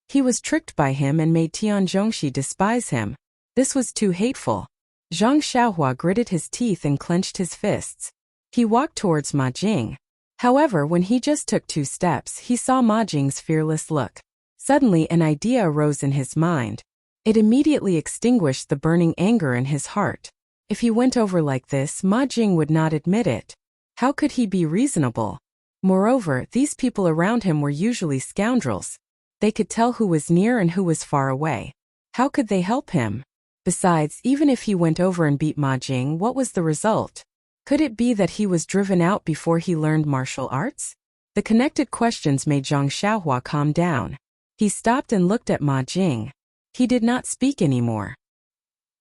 A: He was tricked by him and made Tian Zhongxi despise him. This was too hateful. Zhang Xiaohua gritted his teeth and clenched his fists. He walked towards Ma Jing. However, when he just took 2 steps, he saw Ma Jing's fearless look. Suddenly an idea arose in his mind. It immediately extinguished the burning anger in his heart. If he went over like this, Ma Jing would not admit it. How could he be reasonable? Moreover, these people around him were usually scoundrels. They could tell who was near and who was far away. How could they help him? Besides, even if he went over and beat Ma Jing, what was the result? Could it be that he was driven out before he learned martial arts? The connected questions made Zhang Xiaohua calm down. He stopped and looked at Ma Jing. He did not speak anymore.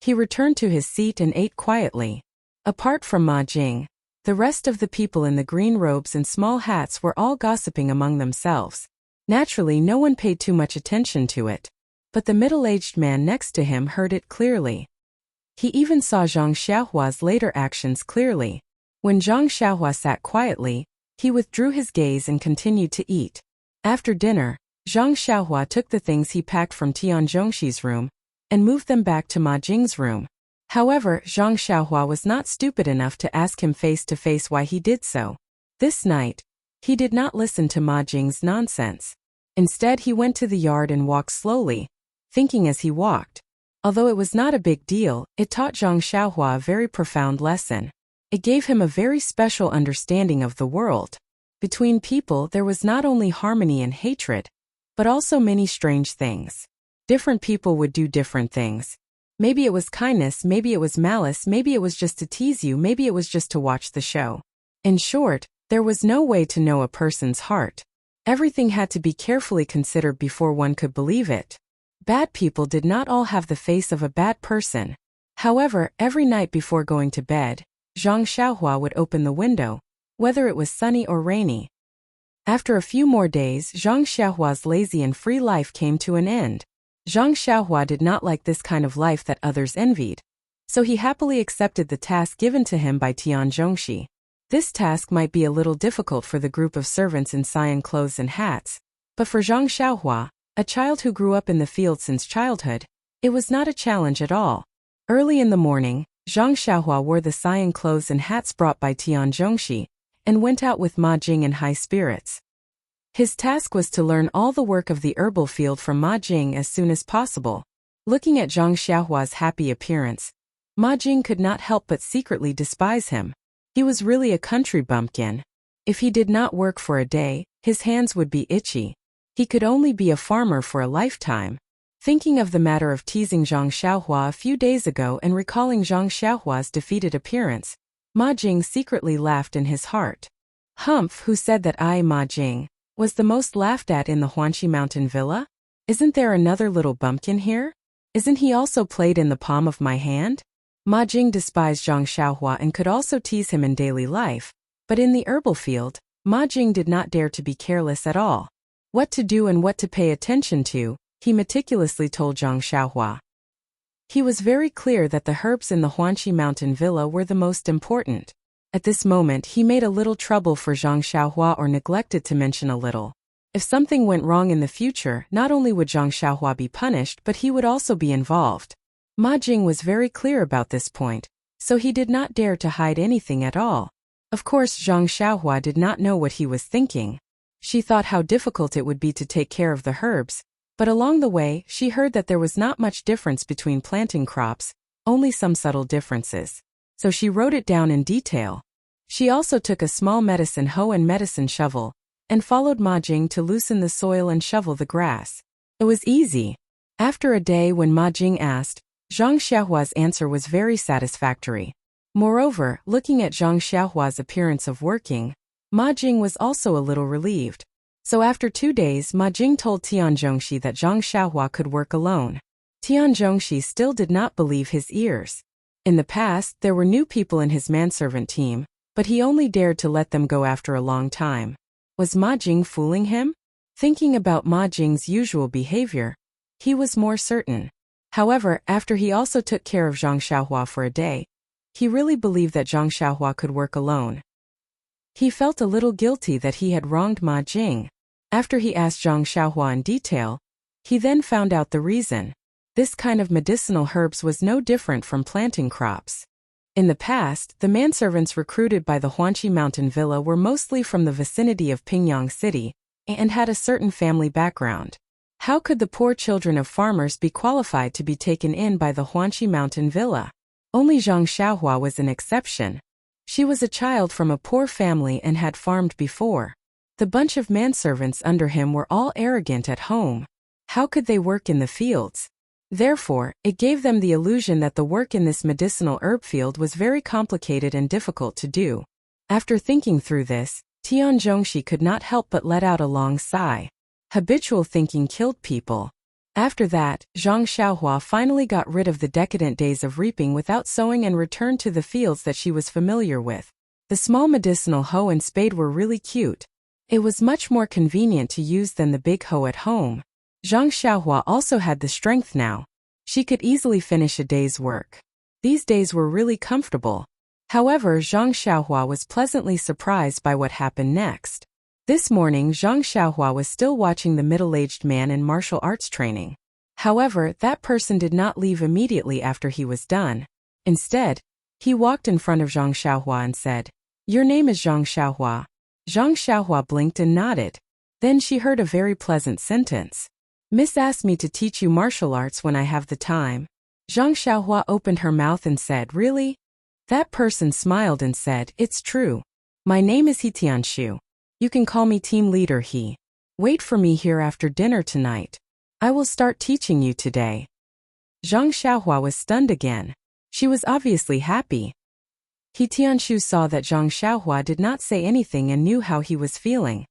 A: He returned to his seat and ate quietly. Apart from Ma Jing, the rest of the people in the green robes and small hats were all gossiping among themselves. Naturally, no one paid too much attention to it. But the middle-aged man next to him heard it clearly. He even saw Zhang Xiaohua's later actions clearly. When Zhang Xiaohua sat quietly, he withdrew his gaze and continued to eat. After dinner, Zhang Xiaohua took the things he packed from Tian Zhongxi's room and moved them back to Ma Jing's room. However, Zhang Xiaohua was not stupid enough to ask him face to face why he did so. This night, he did not listen to Ma Jing's nonsense. Instead, he went to the yard and walked slowly, thinking as he walked. Although it was not a big deal, it taught Zhang Xiaohua a very profound lesson. It gave him a very special understanding of the world. Between people there was not only harmony and hatred, but also many strange things. Different people would do different things. Maybe it was kindness, maybe it was malice, maybe it was just to tease you, maybe it was just to watch the show. In short, there was no way to know a person's heart. Everything had to be carefully considered before one could believe it. Bad people did not all have the face of a bad person. However, every night before going to bed, Zhang Xiaohua would open the window, whether it was sunny or rainy. After a few more days, Zhang Xiaohua's lazy and free life came to an end. Zhang Xiaohua did not like this kind of life that others envied, so he happily accepted the task given to him by Tian Zhongxi. This task might be a little difficult for the group of servants in cyan clothes and hats, but for Zhang Xiaohua, a child who grew up in the field since childhood, it was not a challenge at all. Early in the morning, Zhang Xiaohua wore the cyan clothes and hats brought by Tian Zhongxi, and went out with Ma Jing in high spirits. His task was to learn all the work of the herbal field from Ma Jing as soon as possible. Looking at Zhang Xiaohua's happy appearance, Ma Jing could not help but secretly despise him. He was really a country bumpkin. If he did not work for a day, his hands would be itchy. He could only be a farmer for a lifetime. Thinking of the matter of teasing Zhang Xiaohua a few days ago and recalling Zhang Xiaohua's defeated appearance, Ma Jing secretly laughed in his heart. Humph, who said that I, Ma Jing, was the most laughed at in the Huanqi Mountain Villa? Isn't there another little bumpkin here? Isn't he also played in the palm of my hand? Ma Jing despised Zhang Xiaohua and could also tease him in daily life, but in the herbal field, Ma Jing did not dare to be careless at all. What to do and what to pay attention to, he meticulously told Zhang Xiaohua. He was very clear that the herbs in the Huanqi Mountain Villa were the most important. At this moment he made a little trouble for Zhang Xiaohua or neglected to mention a little. If something went wrong in the future, not only would Zhang Xiaohua be punished but he would also be involved. Ma Jing was very clear about this point, so he did not dare to hide anything at all. Of course Zhang Xiaohua did not know what he was thinking. She thought how difficult it would be to take care of the herbs, but along the way she heard that there was not much difference between planting crops, only some subtle differences. So she wrote it down in detail. She also took a small medicine hoe and medicine shovel, and followed Ma Jing to loosen the soil and shovel the grass. It was easy. After a day when Ma Jing asked, Zhang Xiaohua's answer was very satisfactory. Moreover, looking at Zhang Xiaohua's appearance of working, Ma Jing was also a little relieved. So after 2 days Ma Jing told Tian Zhongxi that Zhang Xiaohua could work alone. Tian Zhongxi still did not believe his ears. In the past, there were new people in his manservant team, but he only dared to let them go after a long time. Was Ma Jing fooling him? Thinking about Ma Jing's usual behavior, he was more certain. However, after he also took care of Zhang Xiaohua for a day, he really believed that Zhang Xiaohua could work alone. He felt a little guilty that he had wronged Ma Jing. After he asked Zhang Xiaohua in detail, he then found out the reason. This kind of medicinal herbs was no different from planting crops. In the past, the manservants recruited by the Huanqi Mountain Villa were mostly from the vicinity of Pingyang City and had a certain family background. How could the poor children of farmers be qualified to be taken in by the Huanqi Mountain Villa? Only Zhang Xiaohua was an exception. She was a child from a poor family and had farmed before. The bunch of manservants under him were all arrogant at home. How could they work in the fields? Therefore, it gave them the illusion that the work in this medicinal herb field was very complicated and difficult to do. After thinking through this, Tian Zhongxi could not help but let out a long sigh. Habitual thinking killed people. After that, Zhang Xiaohua finally got rid of the decadent days of reaping without sowing and returned to the fields that she was familiar with. The small medicinal hoe and spade were really cute. It was much more convenient to use than the big hoe at home. Zhang Xiaohua also had the strength now. She could easily finish a day's work. These days were really comfortable. However, Zhang Xiaohua was pleasantly surprised by what happened next. This morning Zhang Xiaohua was still watching the middle-aged man in martial arts training. However, that person did not leave immediately after he was done. Instead, he walked in front of Zhang Xiaohua and said, "Your name is Zhang Xiaohua." Zhang Xiaohua blinked and nodded. Then she heard a very pleasant sentence. "Miss asked me to teach you martial arts when I have the time." Zhang Xiaohua opened her mouth and said, "Really?" That person smiled and said, "It's true. My name is He Tianshu. You can call me team leader He. Wait for me here after dinner tonight. I will start teaching you today." Zhang Xiaohua was stunned again. She was obviously happy. He Tianshu saw that Zhang Xiaohua did not say anything and knew how he was feeling.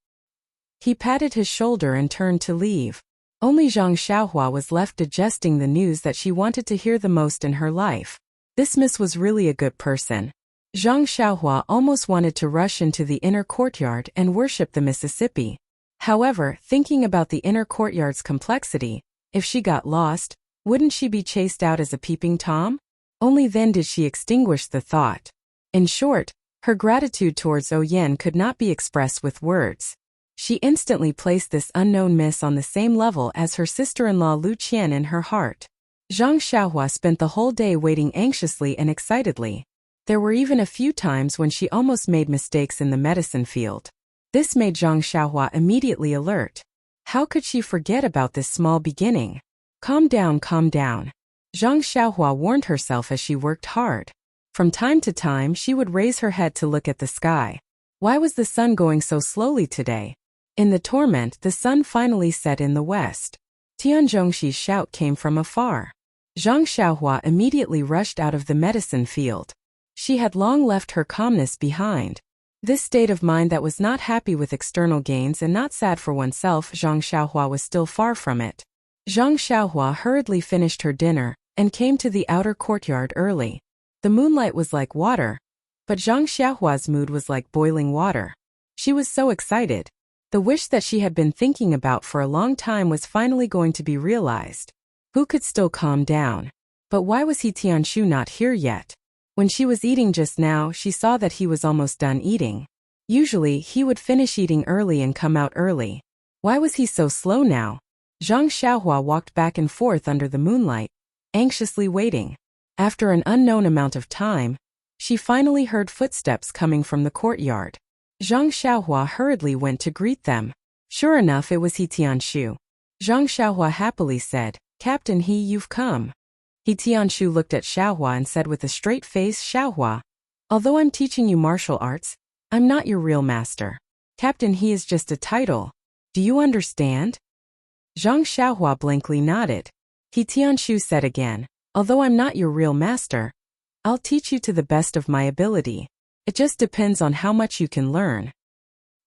A: He patted his shoulder and turned to leave. Only Zhang Xiaohua was left digesting the news that she wanted to hear the most in her life. This miss was really a good person. Zhang Xiaohua almost wanted to rush into the inner courtyard and worship the Mississippi. However, thinking about the inner courtyard's complexity, if she got lost, wouldn't she be chased out as a peeping Tom? Only then did she extinguish the thought. In short, her gratitude towards Oyen could not be expressed with words. She instantly placed this unknown miss on the same level as her sister-in-law Lu Qian in her heart. Zhang Xiaohua spent the whole day waiting anxiously and excitedly. There were even a few times when she almost made mistakes in the medicine field. This made Zhang Xiaohua immediately alert. How could she forget about this small beginning? Calm down, calm down. Zhang Xiaohua warned herself as she worked hard. From time to time she would raise her head to look at the sky. Why was the sun going so slowly today? In the torment, the sun finally set in the west. Tian Zhongxi's shout came from afar. Zhang Xiaohua immediately rushed out of the medicine field. She had long left her calmness behind. This state of mind that was not happy with external gains and not sad for oneself, Zhang Xiaohua was still far from it. Zhang Xiaohua hurriedly finished her dinner and came to the outer courtyard early. The moonlight was like water, but Zhang Xiaohua's mood was like boiling water. She was so excited. The wish that she had been thinking about for a long time was finally going to be realized. Who could still calm down? But why was He Tianshu not here yet? When she was eating just now, she saw that he was almost done eating. Usually, he would finish eating early and come out early. Why was he so slow now? Zhang Xiaohua walked back and forth under the moonlight, anxiously waiting. After an unknown amount of time, she finally heard footsteps coming from the courtyard. Zhang Xiaohua hurriedly went to greet them. Sure enough, it was He Tianshu. Zhang Xiaohua happily said, "Captain He, you've come." He Tianshu looked at Xiaohua and said with a straight face, "Xiaohua, although I'm teaching you martial arts, I'm not your real master. Captain He is just a title. Do you understand?" Zhang Xiaohua blankly nodded. He Tianshu said again, "Although I'm not your real master, I'll teach you to the best of my ability. It just depends on how much you can learn."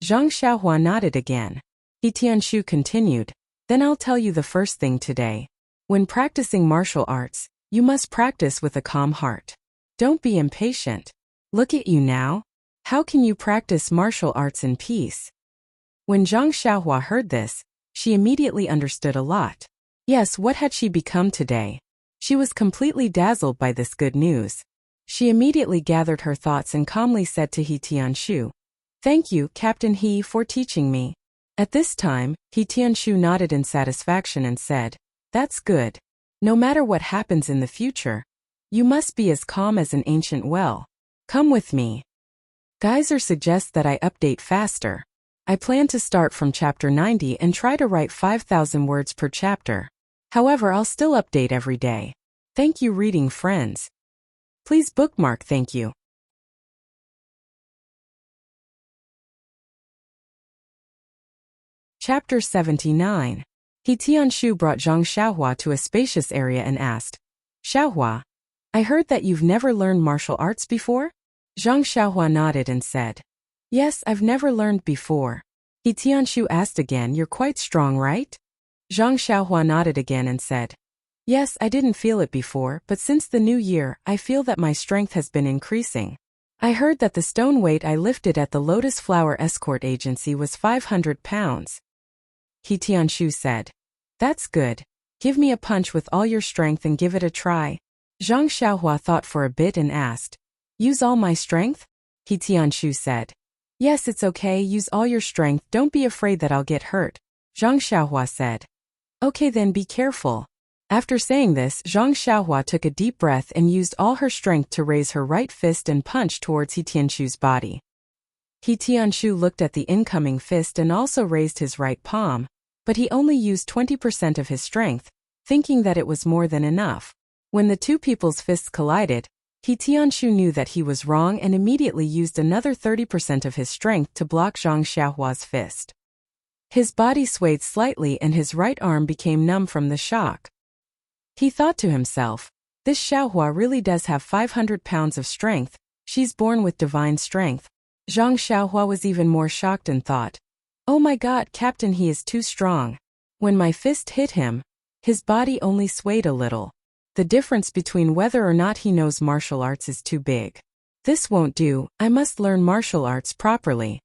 A: Zhang Xiaohua nodded again. He Tianshu continued, "Then I'll tell you the first thing today. When practicing martial arts, you must practice with a calm heart. Don't be impatient. Look at you now. How can you practice martial arts in peace?" When Zhang Xiaohua heard this, she immediately understood a lot. Yes, what had she become today? She was completely dazzled by this good news. She immediately gathered her thoughts and calmly said to He Tianshu, "Thank you, Captain He, for teaching me." At this time, He Tianshu nodded in satisfaction and said, "That's good. No matter what happens in the future, you must be as calm as an ancient well. Come with me." Geyser suggests that I update faster. I plan to start from chapter 90 and try to write 5,000 words per chapter. However, I'll still update every day. Thank you, reading friends. Please bookmark, thank you. Chapter 79. He Tianshu brought Zhang Xiaohua to a spacious area and asked, "Xiaohua, I heard that you've never learned martial arts before?" Zhang Xiaohua nodded and said, "Yes, I've never learned before." He Tianshu asked again, "You're quite strong, right?" Zhang Xiaohua nodded again and said, "Yes, I didn't feel it before, but since the new year, I feel that my strength has been increasing. I heard that the stone weight I lifted at the Lotus Flower Escort Agency was 500 pounds. He Tianshu said, "That's good. Give me a punch with all your strength and give it a try." Zhang Xiaohua thought for a bit and asked, "Use all my strength?" He Tianshu said, "Yes, it's okay, use all your strength, don't be afraid that I'll get hurt." Zhang Xiaohua said, "Okay then, be careful." After saying this, Zhang Xiaohua took a deep breath and used all her strength to raise her right fist and punch towards He Tianshu's body. He Tianshu looked at the incoming fist and also raised his right palm, but he only used 20% of his strength, thinking that it was more than enough. When the two people's fists collided, He Tianshu knew that he was wrong and immediately used another 30% of his strength to block Zhang Xiaohua's fist. His body swayed slightly and his right arm became numb from the shock. He thought to himself, this Xiaohua really does have 500 pounds of strength, she's born with divine strength. Zhang Xiaohua was even more shocked and thought, oh my god, Captain, he is too strong. When my fist hit him, his body only swayed a little. The difference between whether or not he knows martial arts is too big. This won't do, I must learn martial arts properly.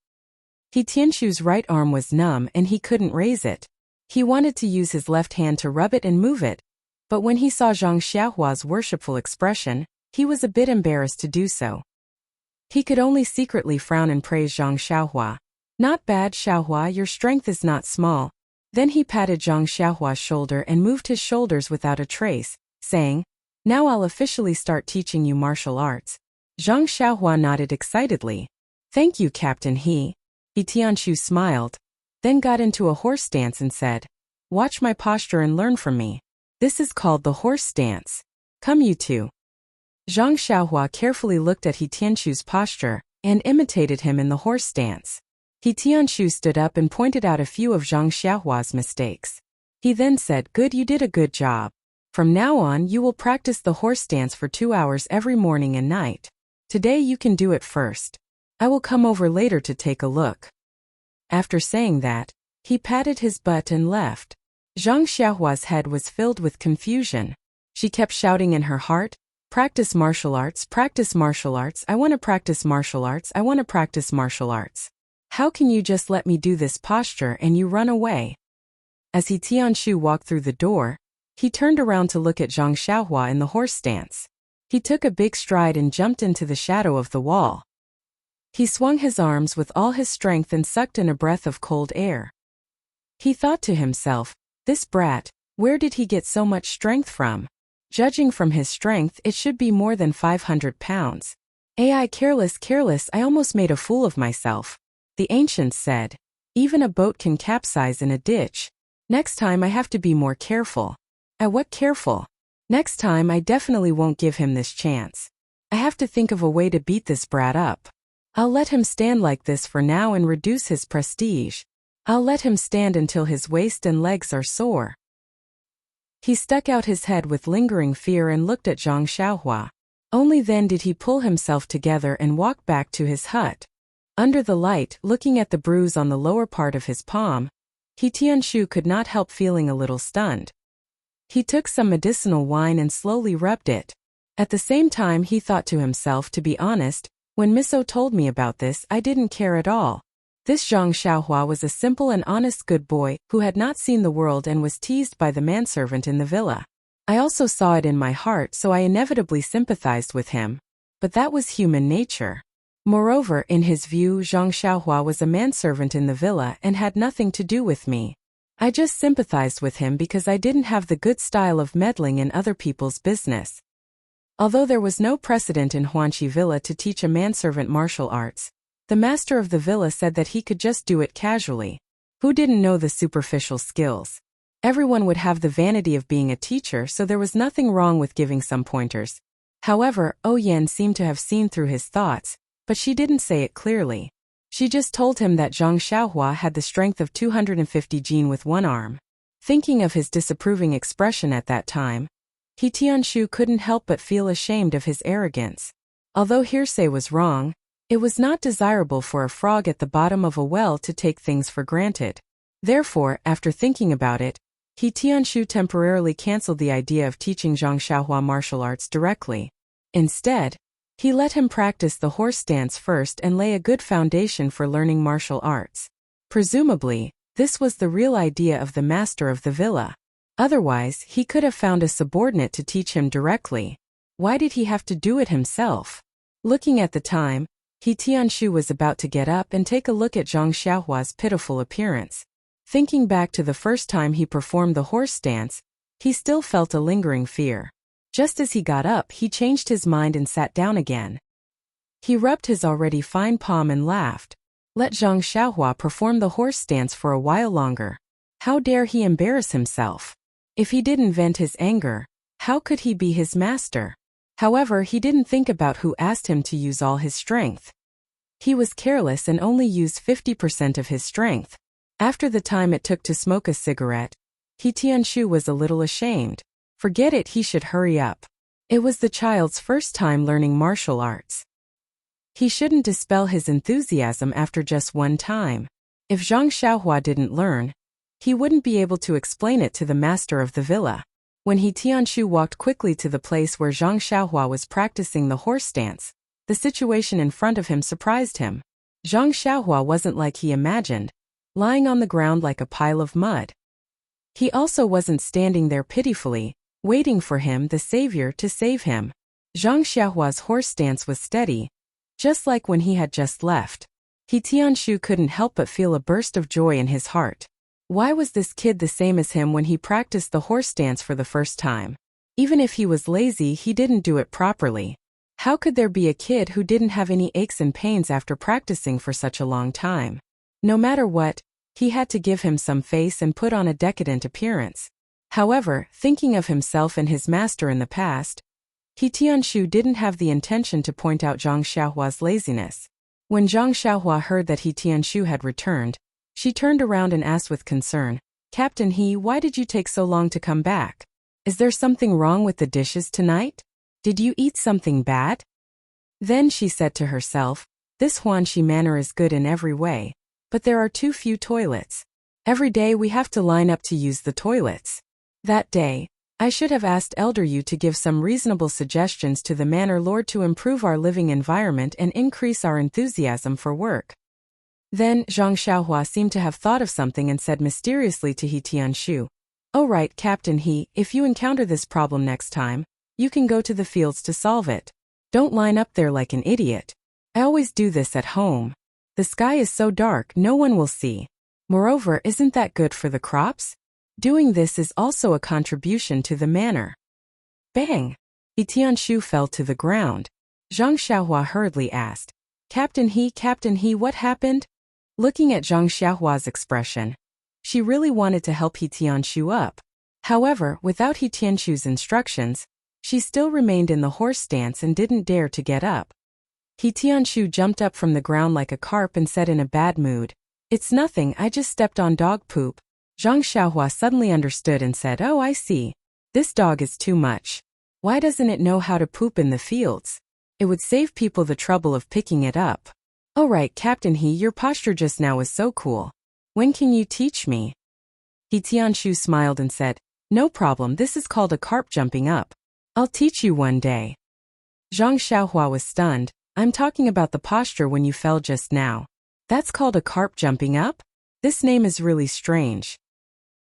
A: He Tianshu's right arm was numb and he couldn't raise it. He wanted to use his left hand to rub it and move it, but when he saw Zhang Xiaohua's worshipful expression, he was a bit embarrassed to do so. He could only secretly frown and praise Zhang Xiaohua. Not bad, Xiaohua, your strength is not small. Then he patted Zhang Xiaohua's shoulder and moved his shoulders without a trace, saying, now I'll officially start teaching you martial arts. Zhang Xiaohua nodded excitedly. Thank you, Captain. He Tianshu smiled, then got into a horse stance and said, watch my posture and learn from me. This is called the horse stance. Come you two. Zhang Xiaohua carefully looked at He Tianshu's posture and imitated him in the horse stance. He Tianshu stood up and pointed out a few of Zhang Xiaohua's mistakes. He then said, good, you did a good job. From now on you will practice the horse stance for 2 hours every morning and night. Today you can do it first. I will come over later to take a look. After saying that, he patted his butt and left. Zhang Xiaohua's head was filled with confusion. She kept shouting in her heart, practice martial arts, I want to practice martial arts, I want to practice martial arts. How can you just let me do this posture and you run away? As He Tianshu walked through the door, he turned around to look at Zhang Xiaohua in the horse stance. He took a big stride and jumped into the shadow of the wall. He swung his arms with all his strength and sucked in a breath of cold air. He thought to himself, this brat, where did he get so much strength from? Judging from his strength, it should be more than 500 pounds. Ai, careless, I almost made a fool of myself. The ancients said, even a boat can capsize in a ditch. Next time I have to be more careful. What careful? Next time I definitely won't give him this chance. I have to think of a way to beat this brat up. I'll let him stand like this for now and reduce his prestige. I'll let him stand until his waist and legs are sore. He stuck out his head with lingering fear and looked at Zhang Xiaohua. Only then did he pull himself together and walk back to his hut. Under the light, looking at the bruise on the lower part of his palm, He Tianshu could not help feeling a little stunned. He took some medicinal wine and slowly rubbed it. At the same time he thought to himself, to be honest, when Miso told me about this I didn't care at all. This Zhang Xiaohua was a simple and honest good boy who had not seen the world and was teased by the manservant in the villa. I also saw it in my heart, so I inevitably sympathized with him. But that was human nature. Moreover, in his view, Zhang Xiaohua was a manservant in the villa and had nothing to do with me. I just sympathized with him because I didn't have the good style of meddling in other people's business. Although there was no precedent in Huanqi Villa to teach a manservant martial arts, the master of the villa said that he could just do it casually. Who didn't know the superficial skills? Everyone would have the vanity of being a teacher, so there was nothing wrong with giving some pointers. However, Oyen seemed to have seen through his thoughts, but she didn't say it clearly. She just told him that Zhang Xiaohua had the strength of 250 jin with one arm. Thinking of his disapproving expression at that time, He Tianshu couldn't help but feel ashamed of his arrogance. Although hearsay was wrong, it was not desirable for a frog at the bottom of a well to take things for granted. Therefore, after thinking about it, He Tianshu temporarily cancelled the idea of teaching Zhang Xiaohua martial arts directly. Instead, he let him practice the horse stance first and lay a good foundation for learning martial arts. Presumably, this was the real idea of the master of the villa. Otherwise, he could have found a subordinate to teach him directly. Why did he have to do it himself? Looking at the time, He Tianshu was about to get up and take a look at Zhang Xiaohua's pitiful appearance. Thinking back to the first time he performed the horse stance, he still felt a lingering fear. Just as he got up, he changed his mind and sat down again. He rubbed his already fine palm and laughed. Let Zhang Xiaohua perform the horse stance for a while longer. How dare he embarrass himself? If he didn't vent his anger, How could he be his master? However, he didn't think about who asked him to use all his strength. He was careless and only used 50% of his strength. After the time it took to smoke a cigarette, He Tianshu was a little ashamed. Forget it, he should hurry up. It was the child's first time learning martial arts. He shouldn't dispel his enthusiasm after just one time. If Zhang Xiaohua didn't learn, he wouldn't be able to explain it to the master of the villa. When He Tianshu walked quickly to the place where Zhang Xiaohua was practicing the horse stance, the situation in front of him surprised him. Zhang Xiaohua wasn't like he imagined, lying on the ground like a pile of mud. He also wasn't standing there pitifully, waiting for him, the savior, to save him. Zhang Xiaohua's horse stance was steady, just like when he had just left. He Tianshu couldn't help but feel a burst of joy in his heart. Why was this kid the same as him when he practiced the horse stance for the first time? Even if he was lazy, he didn't do it properly. How could there be a kid who didn't have any aches and pains after practicing for such a long time? No matter what, he had to give him some face and put on a decadent appearance. However, thinking of himself and his master in the past, He Tianshu didn't have the intention to point out Zhang Xiaohua's laziness. When Zhang Xiaohua heard that He Tianshu had returned, she turned around and asked with concern, "Captain He, why did you take so long to come back? Is there something wrong with the dishes tonight? Did you eat something bad?" Then she said to herself, "This Huanxi manor is good in every way, but there are too few toilets. Every day we have to line up to use the toilets. That day, I should have asked Elder Yu to give some reasonable suggestions to the manor lord to improve our living environment and increase our enthusiasm for work." Then Zhang Xiaohua seemed to have thought of something and said mysteriously to He Tianshu, "Oh right, Captain He, if you encounter this problem next time, you can go to the fields to solve it. Don't line up there like an idiot. I always do this at home. The sky is so dark no one will see. Moreover, isn't that good for the crops? Doing this is also a contribution to the manor." Bang! He Tianshu fell to the ground. Zhang Xiaohua hurriedly asked, Captain He, what happened?" Looking at Zhang Xiaohua's expression, she really wanted to help He Tianshu up. However, without He Tianshu's instructions, she still remained in the horse stance and didn't dare to get up. He Tianshu jumped up from the ground like a carp and said in a bad mood, "It's nothing, I just stepped on dog poop." Zhang Xiaohua suddenly understood and said, "Oh, I see. This dog is too much. Why doesn't it know how to poop in the fields? It would save people the trouble of picking it up." "All right, Captain He, your posture just now was so cool. When can you teach me?" He Tianshu smiled and said, "No problem, this is called a carp jumping up. I'll teach you one day." Zhang Xiaohua was stunned. "I'm talking about the posture when you fell just now. That's called a carp jumping up? This name is really strange."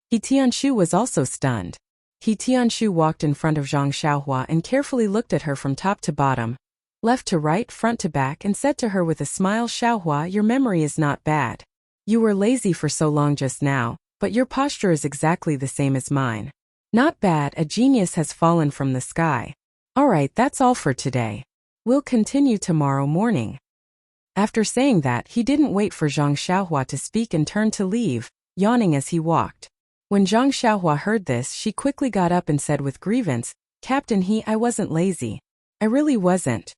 A: He Tianshu was also stunned. He Tianshu walked in front of Zhang Xiaohua and carefully looked at her from top to bottom, left to right, front to back, and said to her with a smile, "Xiaohua, your memory is not bad. You were lazy for so long just now, but your posture is exactly the same as mine. Not bad, a genius has fallen from the sky. All right, that's all for today. We'll continue tomorrow morning." After saying that, he didn't wait for Zhang Xiaohua to speak and turned to leave, yawning as he walked. When Zhang Xiaohua heard this, she quickly got up and said with grievance, "Captain He, I wasn't lazy. I really wasn't."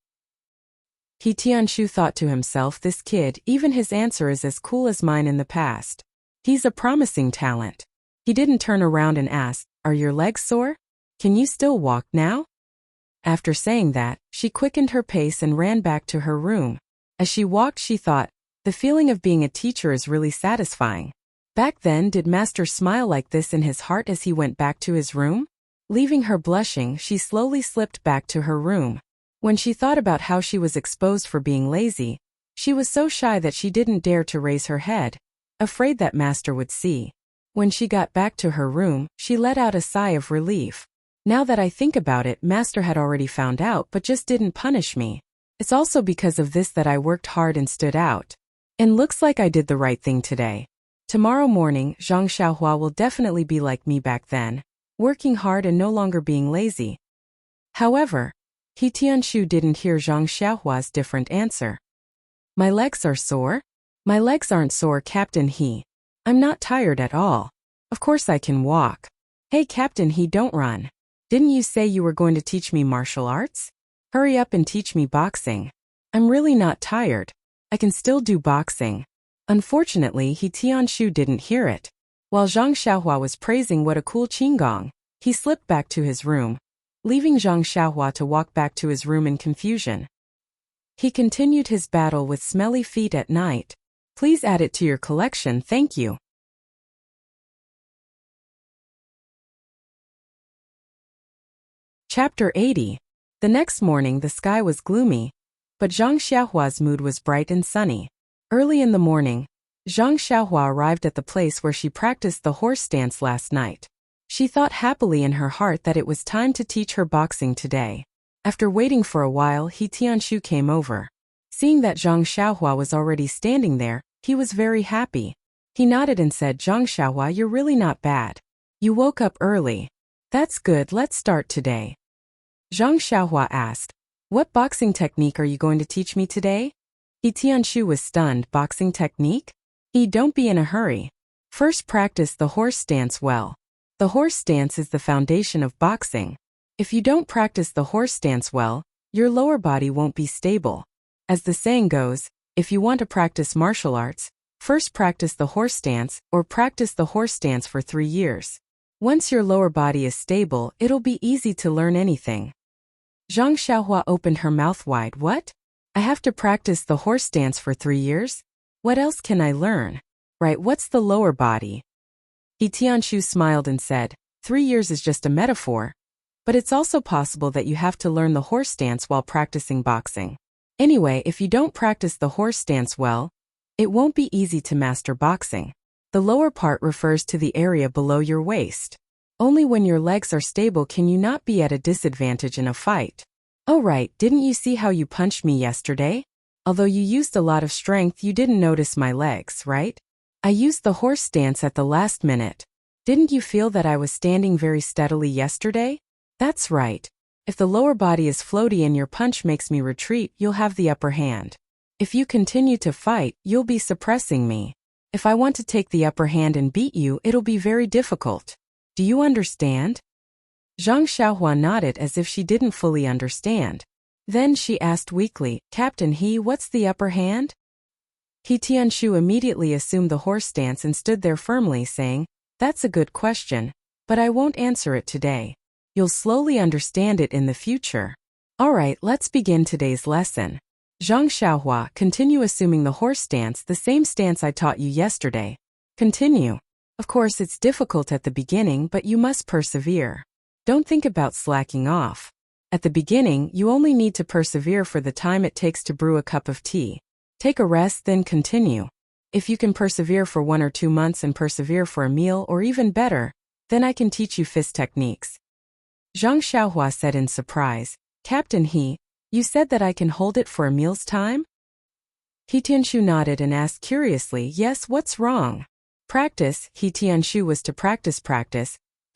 A: He Tianshu thought to himself, this kid, even his answer is as cool as mine in the past. He's a promising talent. He didn't turn around and ask, "Are your legs sore? Can you still walk now?" After saying that, she quickened her pace and ran back to her room. As she walked, she thought, the feeling of being a teacher is really satisfying. Back then, did Master smile like this in his heart as he went back to his room? Leaving her blushing, she slowly slipped back to her room. When she thought about how she was exposed for being lazy, she was so shy that she didn't dare to raise her head, afraid that Master would see. When she got back to her room, she let out a sigh of relief. Now that I think about it, Master had already found out but just didn't punish me. It's also because of this that I worked hard and stood out. And looks like I did the right thing today. Tomorrow morning, Zhang Xiaohua will definitely be like me back then, working hard and no longer being lazy. However, He Tianshu didn't hear Zhang Xiaohua's different answer. "My legs are sore?" "My legs aren't sore, Captain He. I'm not tired at all. Of course I can walk." "Hey Captain He, don't run. Didn't you say you were going to teach me martial arts? Hurry up and teach me boxing. I'm really not tired. I can still do boxing. Unfortunately, He Tianshu didn't hear it. While Zhang Xiaohua was praising what a cool qigong, he slipped back to his room, leaving Zhang Xiaohua to walk back to his room in confusion. He continued his battle with smelly feet at night. Please add it to your collection, thank you. Chapter 80. The next morning the sky was gloomy, but Zhang Xiaohua's mood was bright and sunny. Early in the morning, Zhang Xiaohua arrived at the place where she practiced the horse stance last night. She thought happily in her heart that it was time to teach her boxing today. After waiting for a while, He Tianshu came over. Seeing that Zhang Xiaohua was already standing there, he was very happy. He nodded and said, Zhang Xiaohua, you're really not bad. You woke up early. That's good, let's start today. Zhang Xiaohua asked, what boxing technique are you going to teach me today? He Tianshu was stunned. Boxing technique? Don't be in a hurry. First practice the horse stance well. The horse stance is the foundation of boxing. If you don't practice the horse stance well, your lower body won't be stable. As the saying goes, if you want to practice martial arts, first practice the horse stance or practice the horse stance for 3 years. Once your lower body is stable, it'll be easy to learn anything. Zhang Xiaohua opened her mouth wide. What? I have to practice the horse stance for 3 years? What else can I learn? Right, what's the lower body? He Tianshu smiled and said, 3 years is just a metaphor. But it's also possible that you have to learn the horse stance while practicing boxing. Anyway, if you don't practice the horse stance well, it won't be easy to master boxing. The lower part refers to the area below your waist. Only when your legs are stable can you not be at a disadvantage in a fight. Oh right, didn't you see how you punched me yesterday? Although you used a lot of strength, you didn't notice my legs, right? I used the horse stance at the last minute. Didn't you feel that I was standing very steadily yesterday? That's right. If the lower body is floaty and your punch makes me retreat, you'll have the upper hand. If you continue to fight, you'll be suppressing me. If I want to take the upper hand and beat you, it'll be very difficult. Do you understand? Zhang Xiaohua nodded as if she didn't fully understand. Then she asked weakly, Captain He, what's the upper hand? He Tianshu immediately assumed the horse stance and stood there firmly saying, that's a good question, but I won't answer it today. You'll slowly understand it in the future. Alright, let's begin today's lesson. Zhang Xiaohua, continue assuming the horse stance, the same stance I taught you yesterday. Continue. Of course, it's difficult at the beginning, but you must persevere. Don't think about slacking off. At the beginning, you only need to persevere for the time it takes to brew a cup of tea. Take a rest, then continue. If you can persevere for 1 or 2 months and persevere for a meal, or even better, then I can teach you fist techniques. Zhang Xiaohua said in surprise, Captain He, you said that I can hold it for a meal's time? He Tianshu nodded and asked curiously, yes, what's wrong? Practice. He Tianshu was to practice.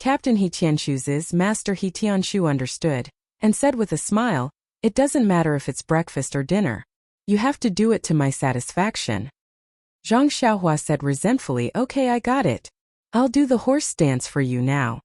A: Captain He Tianshu's Master He Tianshu understood, and said with a smile, it doesn't matter if it's breakfast or dinner. You have to do it to my satisfaction. Zhang Xiaohua said resentfully, okay, I got it. I'll do the horse stance for you now.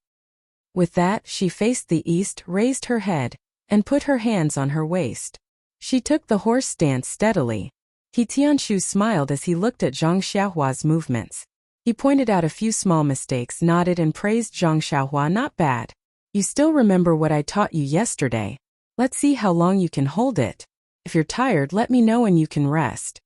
A: With that, she faced the east, raised her head, and put her hands on her waist. She took the horse stance steadily. He Tianshu smiled as he looked at Zhang Xiaohua's movements. He pointed out a few small mistakes, nodded and praised Zhang Xiaohua, not bad. You still remember what I taught you yesterday. Let's see how long you can hold it. If you're tired, let me know and you can rest.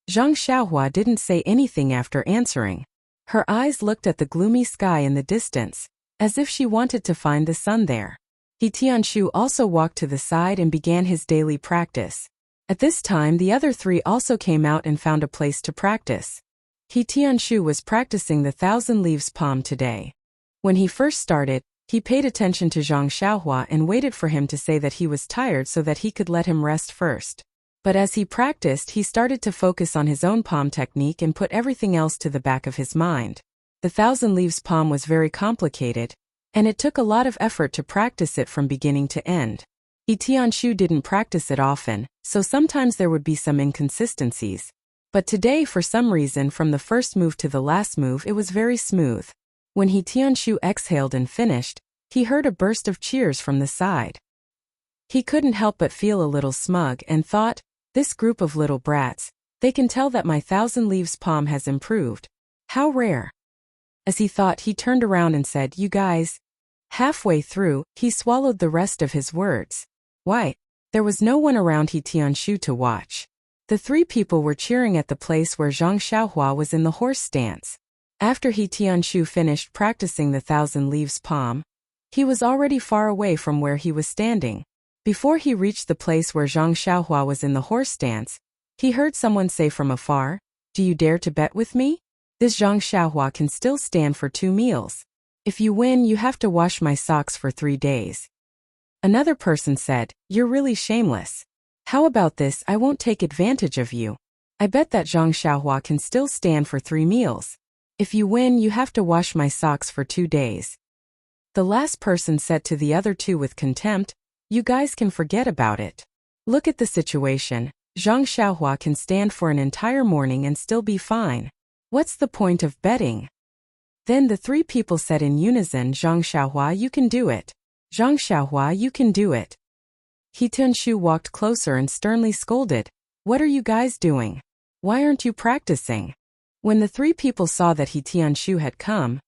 A: Zhang Xiaohua didn't say anything after answering. Her eyes looked at the gloomy sky in the distance, as if she wanted to find the sun there. He Tianshu also walked to the side and began his daily practice. At this time, the other 3 also came out and found a place to practice. He Tianshu was practicing the 1,000 leaves palm today. When he first started, he paid attention to Zhang Xiaohua and waited for him to say that he was tired so that he could let him rest first. But as he practiced, he started to focus on his own palm technique and put everything else to the back of his mind. The 1,000 leaves palm was very complicated, and it took a lot of effort to practice it from beginning to end. He Tianshu didn't practice it often, so sometimes there would be some inconsistencies. But today, for some reason, from the first move to the last move, it was very smooth. When He Tianshu exhaled and finished, he heard a burst of cheers from the side. He couldn't help but feel a little smug and thought, this group of little brats, they can tell that my 1,000 leaves palm has improved. How rare. As he thought, he turned around and said, you guys. Halfway through, he swallowed the rest of his words. Why? There was no one around He Tianshu to watch. The three people were cheering at the place where Zhang Xiaohua was in the horse stance. After He Tianshu finished practicing the 1,000 leaves palm, he was already far away from where he was standing. Before he reached the place where Zhang Xiaohua was in the horse stance, he heard someone say from afar, do you dare to bet with me? This Zhang Xiaohua can still stand for 2 meals. If you win, you have to wash my socks for 3 days. Another person said, you're really shameless. How about this? I won't take advantage of you. I bet that Zhang Xiaohua can still stand for 3 meals. If you win, you have to wash my socks for 2 days. The last person said to the other two with contempt, you guys can forget about it. Look at the situation. Zhang Xiaohua can stand for an entire morning and still be fine. What's the point of betting? Then the 3 people said in unison, Zhang Xiaohua, you can do it. Zhang Xiaohua, you can do it. He Tianshu walked closer and sternly scolded, what are you guys doing? Why aren't you practicing? When the 3 people saw that He Tianshu had come,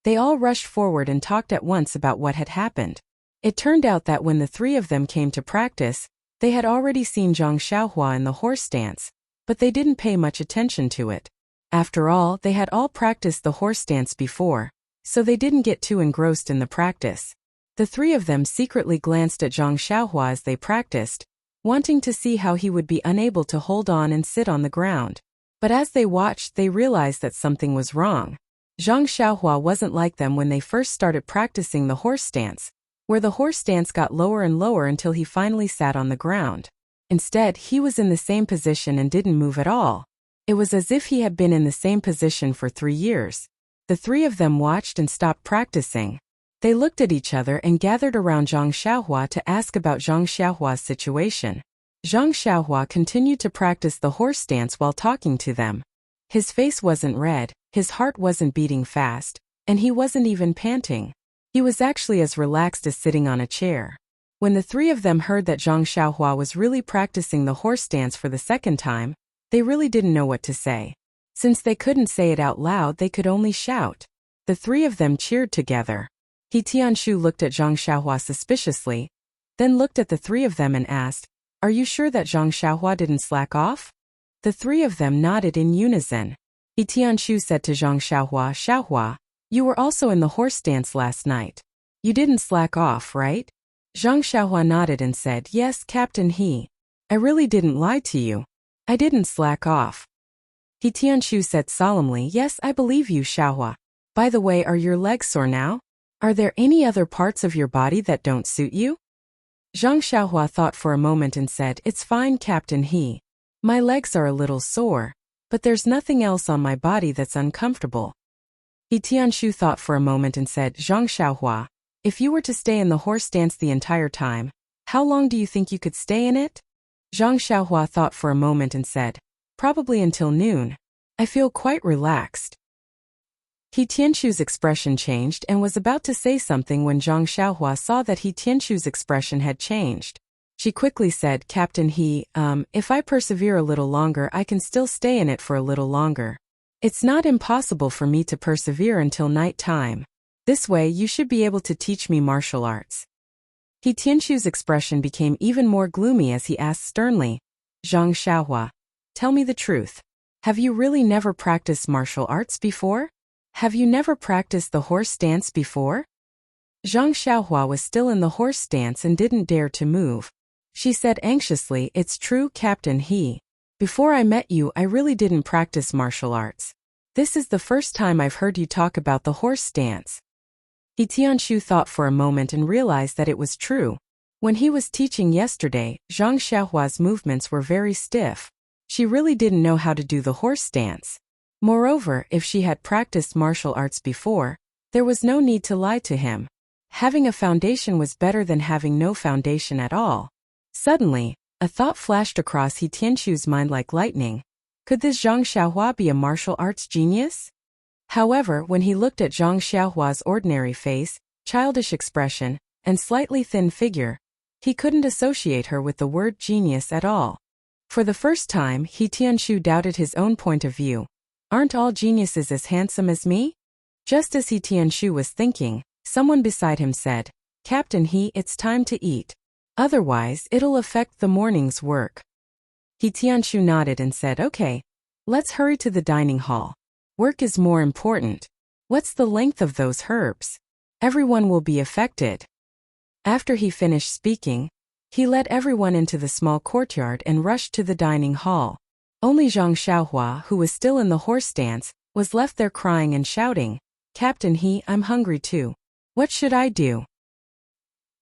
A: they all rushed forward and talked at once about what had happened. It turned out that when the 3 of them came to practice, they had already seen Zhang Xiaohua in the horse stance, but they didn't pay much attention to it. After all, they had all practiced the horse stance before, so they didn't get too engrossed in the practice. The 3 of them secretly glanced at Zhang Xiaohua as they practiced, wanting to see how he would be unable to hold on and sit on the ground. But as they watched, they realized that something was wrong. Zhang Xiaohua wasn't like them when they first started practicing the horse stance, where the horse stance got lower and lower until he finally sat on the ground. Instead, he was in the same position and didn't move at all. It was as if he had been in the same position for 3 years. The 3 of them watched and stopped practicing. They looked at each other and gathered around Zhang Xiaohua to ask about Zhang Xiaohua's situation. Zhang Xiaohua continued to practice the horse stance while talking to them. His face wasn't red, his heart wasn't beating fast, and he wasn't even panting. He was actually as relaxed as sitting on a chair. When the 3 of them heard that Zhang Xiaohua was really practicing the horse stance for the second time, they really didn't know what to say. Since they couldn't say it out loud, they could only shout. The 3 of them cheered together. He Tianshu looked at Zhang Xiaohua suspiciously, then looked at the 3 of them and asked, are you sure that Zhang Xiaohua didn't slack off? The 3 of them nodded in unison. He Tianshu said to Zhang Xiaohua, Xiaohua, you were also in the horse stance last night. You didn't slack off, right? Zhang Xiaohua nodded and said, yes, Captain He. I really didn't lie to you. I didn't slack off. He Tianshu said solemnly, yes, I believe you, Xiaohua. By the way, are your legs sore now? Are there any other parts of your body that don't suit you? Zhang Xiaohua thought for a moment and said, it's fine, Captain He. My legs are a little sore, but there's nothing else on my body that's uncomfortable. He Tianshu thought for a moment and said, Zhang Xiaohua, if you were to stay in the horse stance the entire time, how long do you think you could stay in it? Zhang Xiaohua thought for a moment and said, probably until noon. I feel quite relaxed. He Tianshu's expression changed and was about to say something when Zhang Xiaohua saw that He Tianshu's expression had changed. She quickly said, Captain He, if I persevere a little longer, I can still stay in it for a little longer. It's not impossible for me to persevere until night time. This way you should be able to teach me martial arts. He Tianshu's expression became even more gloomy as he asked sternly, Zhang Xiaohua, tell me the truth. Have you really never practiced martial arts before? Have you never practiced the horse stance before? Zhang Xiaohua was still in the horse stance and didn't dare to move. She said anxiously, it's true, Captain He. Before I met you, I really didn't practice martial arts. This is the first time I've heard you talk about the horse stance. He Tianshu thought for a moment and realized that it was true. When he was teaching yesterday, Zhang Xiaohua's movements were very stiff. She really didn't know how to do the horse stance. Moreover, if she had practiced martial arts before, there was no need to lie to him. Having a foundation was better than having no foundation at all. Suddenly, a thought flashed across He Tianshu's mind like lightning. Could this Zhang Xiaohua be a martial arts genius? However, when he looked at Zhang Xiaohua's ordinary face, childish expression, and slightly thin figure, he couldn't associate her with the word genius at all. For the first time, He Tianshu doubted his own point of view. Aren't all geniuses as handsome as me? Just as He Tianshu was thinking, someone beside him said, Captain He, it's time to eat. Otherwise, it'll affect the morning's work. He Tianshu nodded and said, okay, let's hurry to the dining hall. Work is more important. What's the length of those herbs? Everyone will be affected. After he finished speaking, he led everyone into the small courtyard and rushed to the dining hall. Only Zhang Xiaohua, who was still in the horse stance, was left there crying and shouting, Captain He, I'm hungry too. What should I do?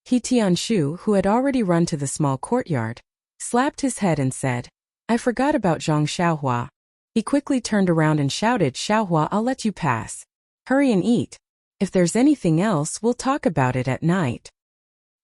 A: He Tianshu, who had already run to the small courtyard, slapped his head and said, I forgot about Zhang Xiaohua. He quickly turned around and shouted, Xiaohua, I'll let you pass. Hurry and eat. If there's anything else, we'll talk about it at night.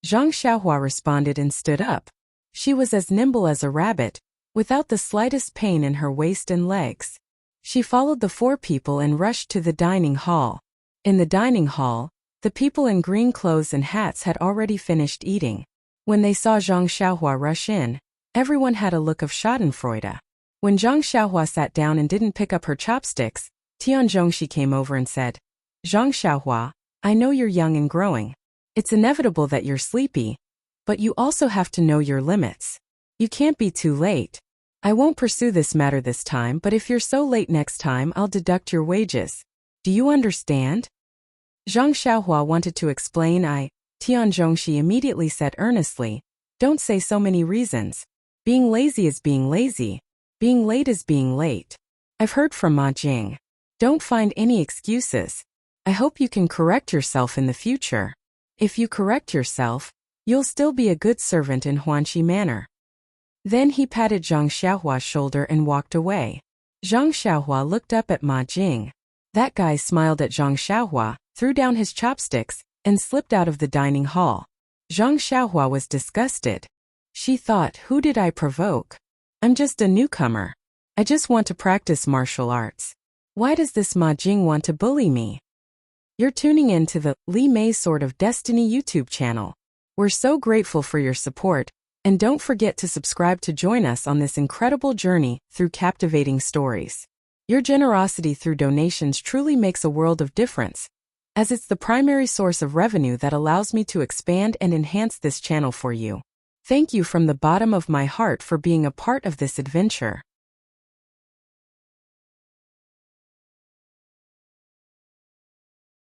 A: Zhang Xiaohua responded and stood up. She was as nimble as a rabbit, without the slightest pain in her waist and legs. She followed the four people and rushed to the dining hall. In the dining hall, the people in green clothes and hats had already finished eating. When they saw Zhang Xiaohua rush in, everyone had a look of schadenfreude. When Zhang Xiaohua sat down and didn't pick up her chopsticks, Tian Zhongxi came over and said, Zhang Xiaohua, I know you're young and growing. It's inevitable that you're sleepy, but you also have to know your limits. You can't be too late. I won't pursue this matter this time, but if you're so late next time, I'll deduct your wages. Do you understand? Zhang Xiaohua wanted to explain. Tian Zhongxi immediately said earnestly, don't say so many reasons. Being lazy is being lazy. Being late is being late. I've heard from Ma Jing. Don't find any excuses. I hope you can correct yourself in the future. If you correct yourself, you'll still be a good servant in Huanxi Manor. Then he patted Zhang Xiaohua's shoulder and walked away. Zhang Xiaohua looked up at Ma Jing. That guy smiled at Zhang Xiaohua, threw down his chopsticks, and slipped out of the dining hall. Zhang Xiaohua was disgusted. She thought, who did I provoke? I'm just a newcomer. I just want to practice martial arts. Why does this Ma Jing want to bully me? You're tuning in to the Li Mei Sword of Destiny YouTube channel. We're so grateful for your support, and don't forget to subscribe to join us on this incredible journey through captivating stories. Your generosity through donations truly makes a world of difference, as it's the primary source of revenue that allows me to expand and enhance this channel for you. Thank you from the bottom of my heart for being a part of this adventure.